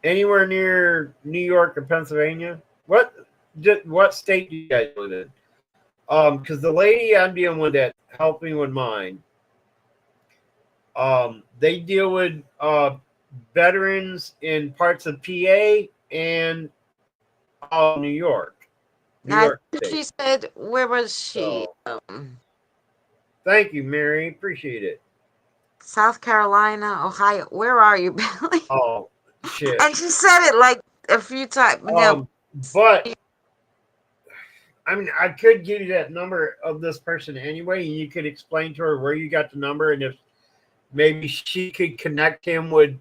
Speaker 2: anywhere near New York or Pennsylvania? What state do you guys live in? Because the lady I'm dealing with that helped me with mine, they deal with veterans in parts of PA and New York. New
Speaker 3: I
Speaker 2: York
Speaker 3: think
Speaker 2: State.
Speaker 3: she said, where was she?
Speaker 2: So, thank you, Mary. Appreciate it.
Speaker 3: South Carolina, Ohio. Where are you, Bailey?
Speaker 2: Oh, shit.
Speaker 3: And she said it like a few times.
Speaker 2: But I mean, I could give you that number of this person anyway, and you could explain to her where you got the number, and if maybe she could connect him with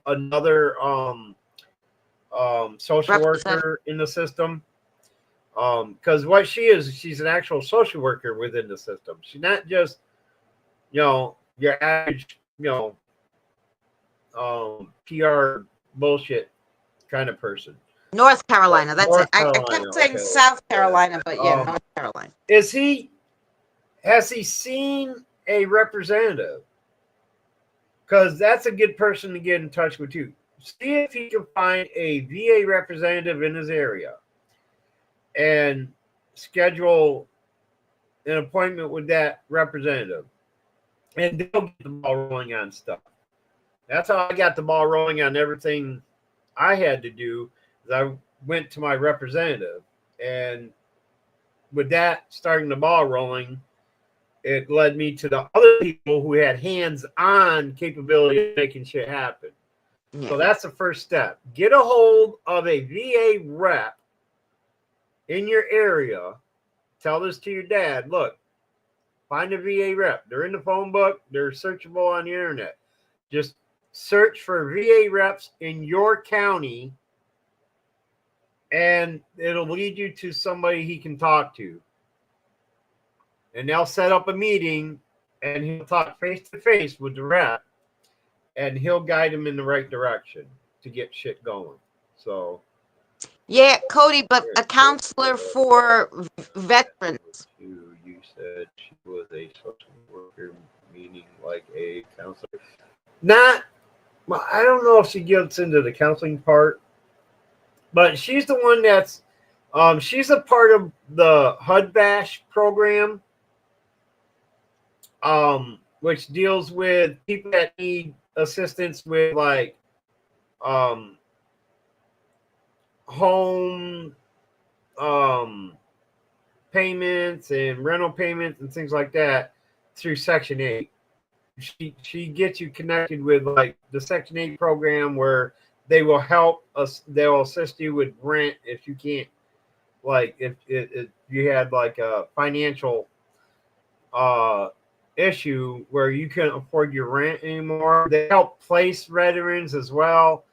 Speaker 2: another social worker in the system. Because what she is, she's an actual social worker within the system. She's not just, your average, PR bullshit kind of person.
Speaker 3: North Carolina. That's
Speaker 2: North
Speaker 3: it. I
Speaker 2: Carolina,
Speaker 3: kept saying
Speaker 2: okay.
Speaker 3: South Carolina, but yeah, North Carolina.
Speaker 2: Has he seen a representative? Because that's a good person to get in touch with too. See if he can find a VA representative in his area and schedule an appointment with that representative. And they'll get the ball rolling on stuff. That's how I got the ball rolling on everything I had to do. I went to my representative, and with that starting the ball rolling, it led me to the other people who had hands-on capability of making shit happen. Yeah. So that's the first step. Get a hold of a VA rep in your area. Tell this to your dad. Look, find a VA rep. They're in the phone book. They're searchable on the internet. Just search for VA reps in your county, and it'll lead you to somebody he can talk to. And they'll set up a meeting, and he'll talk face-to-face with the rep, and he'll guide him in the right direction to get shit going. So,
Speaker 3: yeah, Cody, but a counselor for veterans.
Speaker 2: You said she was a social worker, meaning like a counselor. Not, well, I don't know if she gets into the counseling part, but she's the one that's, she's a part of the HUD Bash program, which deals with people that need assistance with like home payments and rental payments and things like that through Section 8. She gets you connected with like the Section 8 program where they will help us. They'll assist you with rent if you can't, like if you had like a financial issue where you couldn't afford your rent anymore. They help place veterans as well.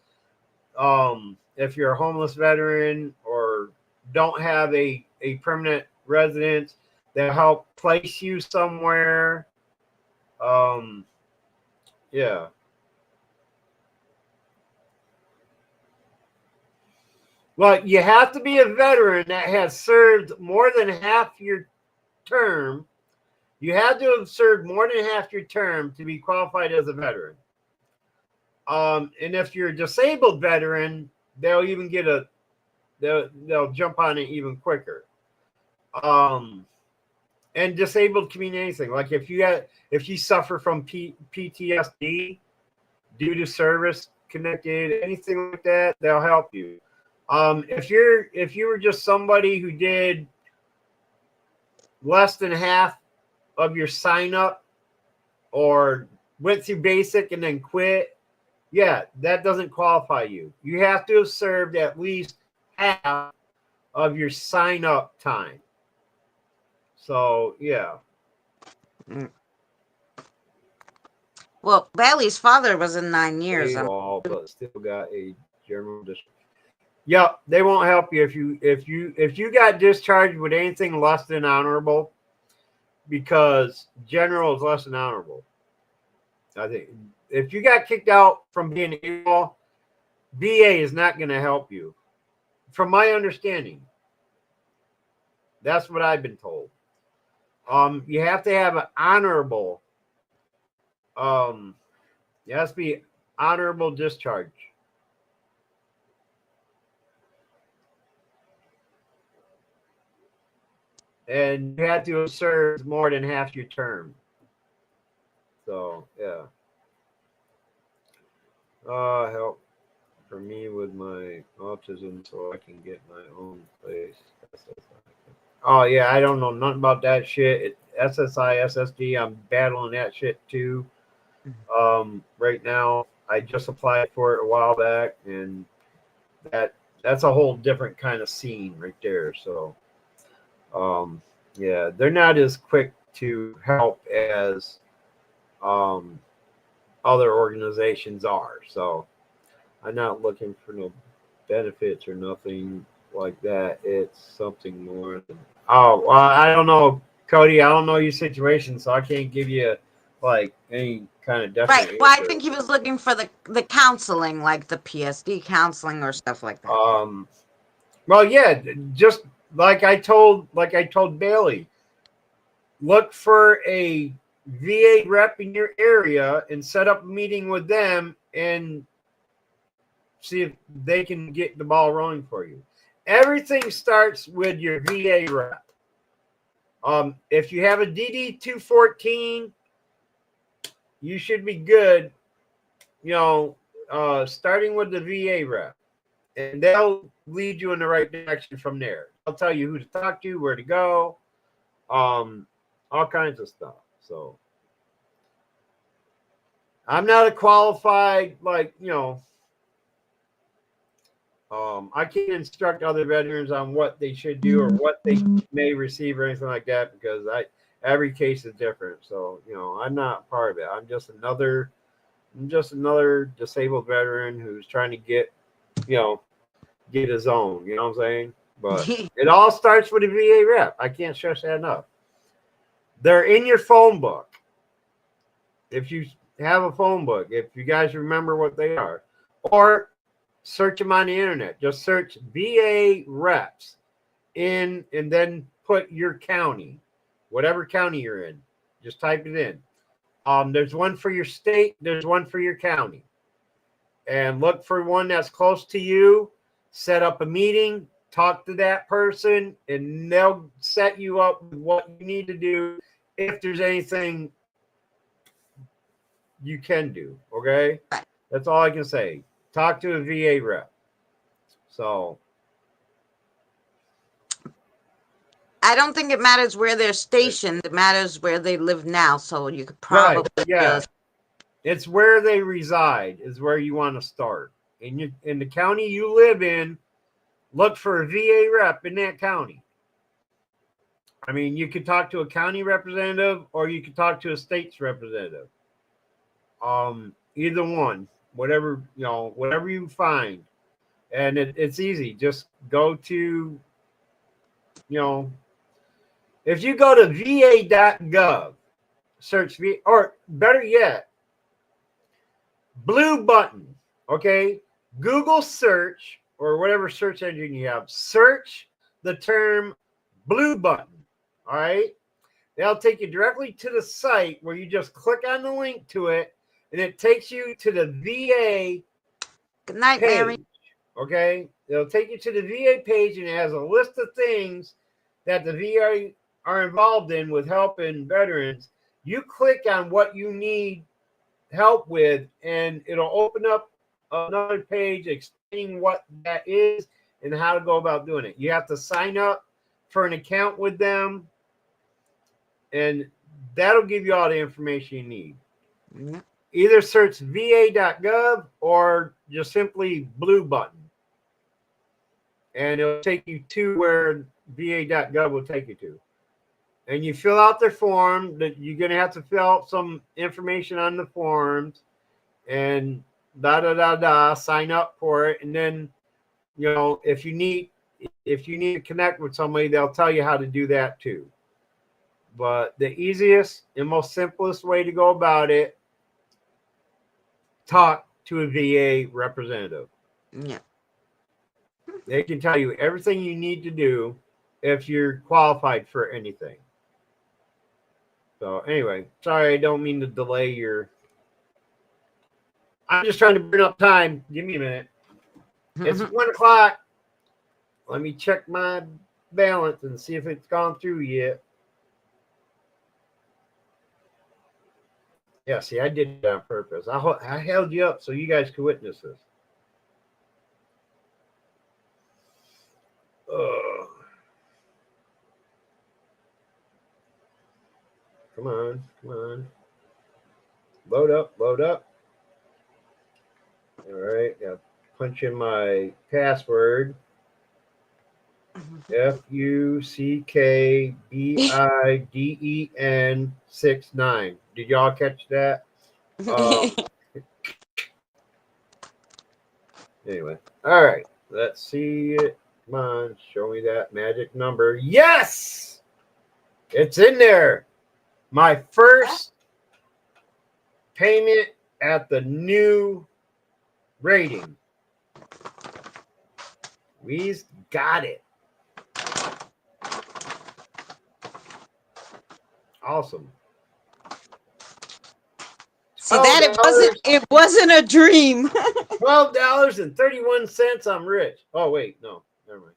Speaker 2: If you're a homeless veteran or don't have a permanent residence, they'll help place you somewhere. Yeah. Well, you have to be a veteran that has served more than half your term. You have to have served more than half your term to be qualified as a veteran. And if you're a disabled veteran, they'll even get they'll jump on it even quicker. And disabled can mean anything. Like if you suffer from PTSD due to service connected, anything like that, they'll help you. If you were just somebody who did less than half of your sign up or went through basic and then quit, yeah, that doesn't qualify you. You have to have served at least half of your sign up time. So, yeah.
Speaker 3: Well, Bailey's father was in 9 years.
Speaker 2: But still got a general discharge. Yep, they won't help you if you got discharged with anything less than honorable, because general is less than honorable. I think if you got kicked out from being AWOL, VA is not going to help you. From my understanding, that's what I've been told. You have to have an honorable. It has to be honorable discharge. And you had to have served more than half your term. So, yeah. Help for me with my autism so I can get my own place. Oh, yeah, I don't know nothing about that shit. SSI, SSD, I'm battling that shit too. Right now, I just applied for it a while back, and that's a whole different kind of scene right there. So, yeah, they're not as quick to help as other organizations are. So I'm not looking for no benefits or nothing like that. It's something more than, oh, well, I don't know, Cody. I don't know your situation, so I can't give you like any kind of definite
Speaker 3: Right. Well, I
Speaker 2: answer.
Speaker 3: think he was looking for the counseling, like the PSD counseling or stuff like that.
Speaker 2: Well, yeah, just like I told Bailey, look for a VA rep in your area and set up a meeting with them and see if they can get the ball rolling for you. Everything starts with your VA rep. If you have a DD 214, you should be good. Starting with the VA rep, and they'll lead you in the right direction from there. They'll tell you who to talk to, where to go, all kinds of stuff. So I'm not a qualified, I can't instruct other veterans on what they should do or what they may receive or anything like that, because every case is different. So, I'm not part of it. I'm just another disabled veteran who's trying to get his own, you know what I'm saying? But it all starts with a VA rep. I can't stress that enough. They're in your phone book. If you have a phone book, if you guys remember what they are, or search them on the internet. Just search VA reps and then put your county, whatever county you're in. Just type it in. There's one for your state. There's one for your county. And look for one that's close to you. Set up a meeting. Talk to that person, and they'll set you up with what you need to do if there's anything you can do. Okay? That's all I can say. Talk to a VA rep. So
Speaker 3: I don't think it matters where they're stationed. It matters where they live now. So you could probably
Speaker 2: just, it's where they reside is where you want to start. In the county you live in, look for a VA rep in that county. I mean, you could talk to a county representative or you could talk to a state's representative. Either one, whatever you find. And it's easy. Just go to, if you go to va.gov, search VA, or better yet, blue button, okay? Google search or whatever search engine you have, search the term blue button, all right? That'll take you directly to the site where you just click on the link to it, and it takes you to the VA
Speaker 3: Good night,
Speaker 2: page,
Speaker 3: Mary.
Speaker 2: okay? It'll take you to the VA page, and it has a list of things that the VA are involved in with helping veterans. You click on what you need help with, and it'll open up another page explaining what that is and how to go about doing it. You have to sign up for an account with them. and that'll give you all the information you need.
Speaker 3: Yeah.
Speaker 2: Either search va.gov or just simply blue button, and it'll take you to where va.gov will take you to. And you fill out their form. That you're going to have to fill out some information on the forms, and sign up for it. And then, if you need to connect with somebody, they'll tell you how to do that too. But the easiest and most simplest way to go about it, talk to a VA representative.
Speaker 3: Yeah.
Speaker 2: They can tell you everything you need to do if you're qualified for anything. So anyway, sorry, I don't mean to delay your. I'm just trying to bring up time. Give me a minute. It's 1:00. Let me check my balance and see if it's gone through yet. Yeah, see, I did it on purpose. I held you up so you guys could witness this. Come on, come on. Load up, load up. All right, now punch in my password. FUCKBIDEN69. Did y'all catch that? Anyway, all right. Let's see it. Come on, show me that magic number. Yes, it's in there. My first payment at the new rating. We've got it. Awesome.
Speaker 3: See that it wasn't a dream.
Speaker 2: $12.31. I'm rich. Oh wait, no, never mind.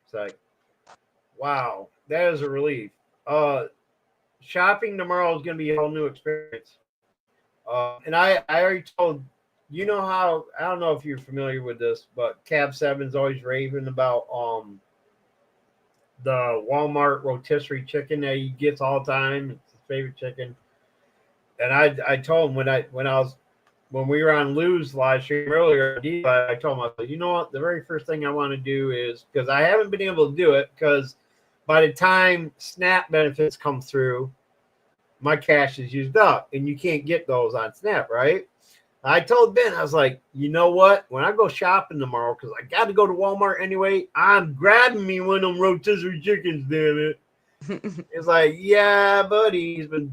Speaker 2: It's like, wow, that is a relief. Shopping tomorrow is going to be a whole new experience. And I already told how, I don't know if you're familiar with this, but Cab 7's always raving about the Walmart rotisserie chicken that he gets all the time. It's his favorite chicken. And I told him when we were on Lou's live stream earlier, I told him, I said, you know what? The very first thing I want to do is, because I haven't been able to do it, because by the time SNAP benefits come through, my cash is used up, and you can't get those on SNAP, right? I told Ben, I was like, you know what? When I go shopping tomorrow, because I got to go to Walmart anyway, I'm grabbing me one of them rotisserie chickens, damn it. It's like, yeah, buddy, he's been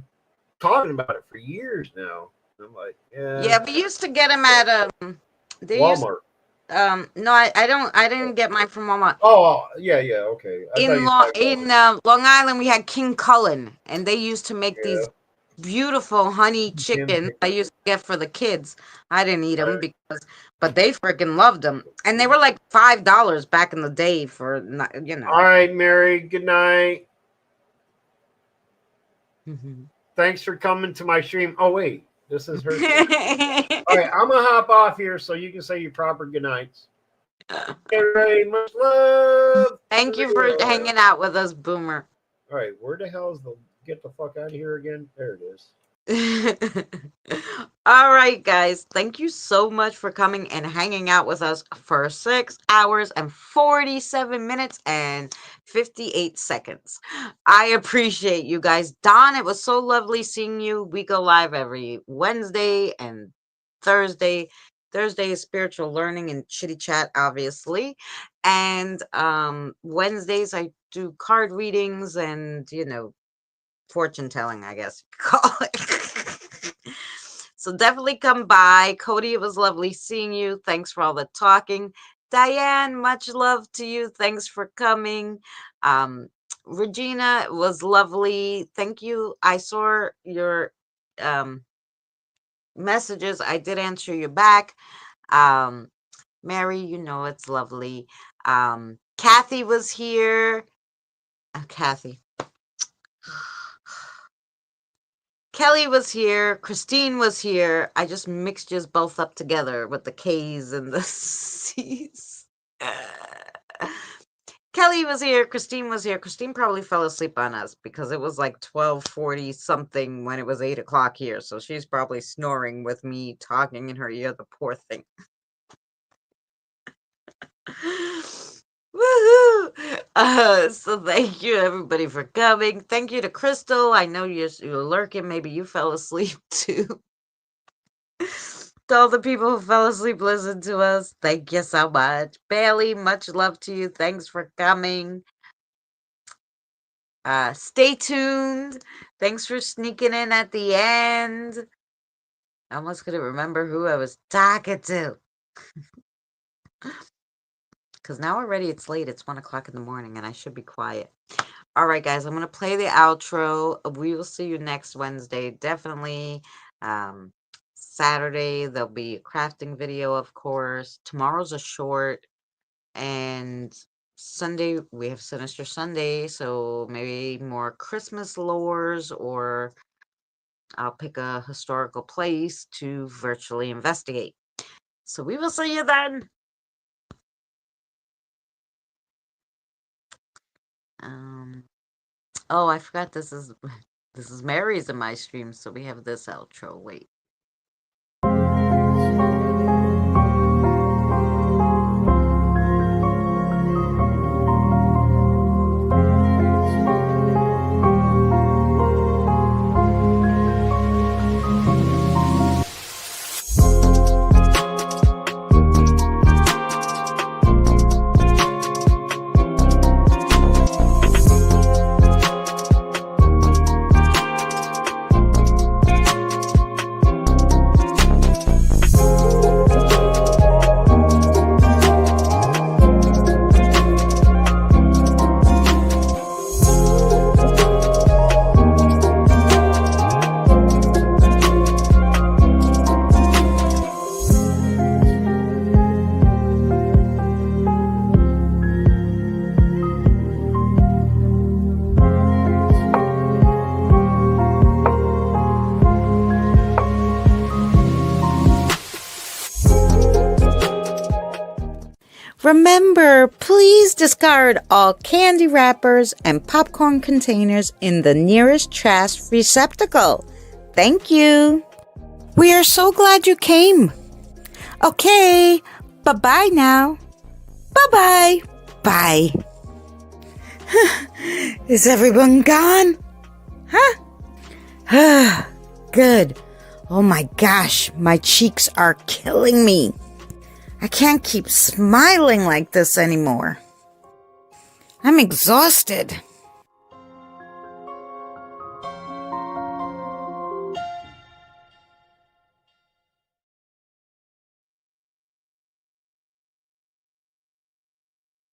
Speaker 2: talking about it for years now. I'm like, yeah.
Speaker 3: Yeah, we used to get them at
Speaker 2: Walmart.
Speaker 3: No, I didn't get mine from Walmart.
Speaker 2: Oh, yeah, okay.
Speaker 3: In Long Island, we had King Cullen, and they used to make these beautiful honey chicken I used to get for the kids. I didn't eat them but they freaking loved them, and they were like $5 back in the day for
Speaker 2: All right, Mary. Good night. Thanks for coming to my stream. Oh wait, this is her. All right, I'm gonna hop off here so you can say your proper good nights. Very much love.
Speaker 3: Thank you for hanging out with us, Boomer.
Speaker 2: All right, where the hell is the get the fuck out of here again? There it is.
Speaker 3: All right, guys. Thank you so much for coming and hanging out with us for 6 hours and 47 minutes and 58 seconds. I appreciate you guys. Don, it was so lovely seeing you. We go live every Wednesday and Thursday. Thursday is spiritual learning and chitty chat, obviously. And Wednesdays I do card readings and, fortune telling, I guess you call it. So definitely come by. Cody, it was lovely seeing you. Thanks for all the talking. Diane, much love to you. Thanks for coming. Regina, it was lovely. Thank you. I saw your messages. I did answer you back. Mary, it's lovely. Kathy was here. Kathy. Kelly was here. Christine was here. I just mixed yours both up together with the K's and the C's. Kelly was here. Christine was here. Christine probably fell asleep on us because it was like 12:40 something when it was 8 o'clock here. So she's probably snoring with me talking in her ear, the poor thing. Woohoo! So thank you everybody for coming. Thank you to Crystal. I know you're lurking. Maybe you fell asleep too. To all the people who fell asleep listening to us, thank you so much. Bailey, much love to you. Thanks for coming. Stay tuned. Thanks for sneaking in at the end. I almost couldn't remember who I was talking to. Because now already it's late. It's 1 o'clock in the morning and I should be quiet. All right, guys, I'm going to play the outro. We will see you next Wednesday. Definitely Saturday, there'll be a crafting video, of course. Tomorrow's a short. And Sunday, we have Sinister Sunday. So maybe more Christmas lores, or I'll pick a historical place to virtually investigate. So we will see you then. Oh, I forgot this is Mary's in my stream, so we have this outro. Wait.
Speaker 1: Remember, please discard all candy wrappers and popcorn containers in the nearest trash receptacle. Thank you. We are so glad you came. Okay, bye-bye now. Bye-bye. Bye. Is everyone gone? Huh? Good. Oh my gosh, my cheeks are killing me. I can't keep smiling like this anymore. I'm exhausted.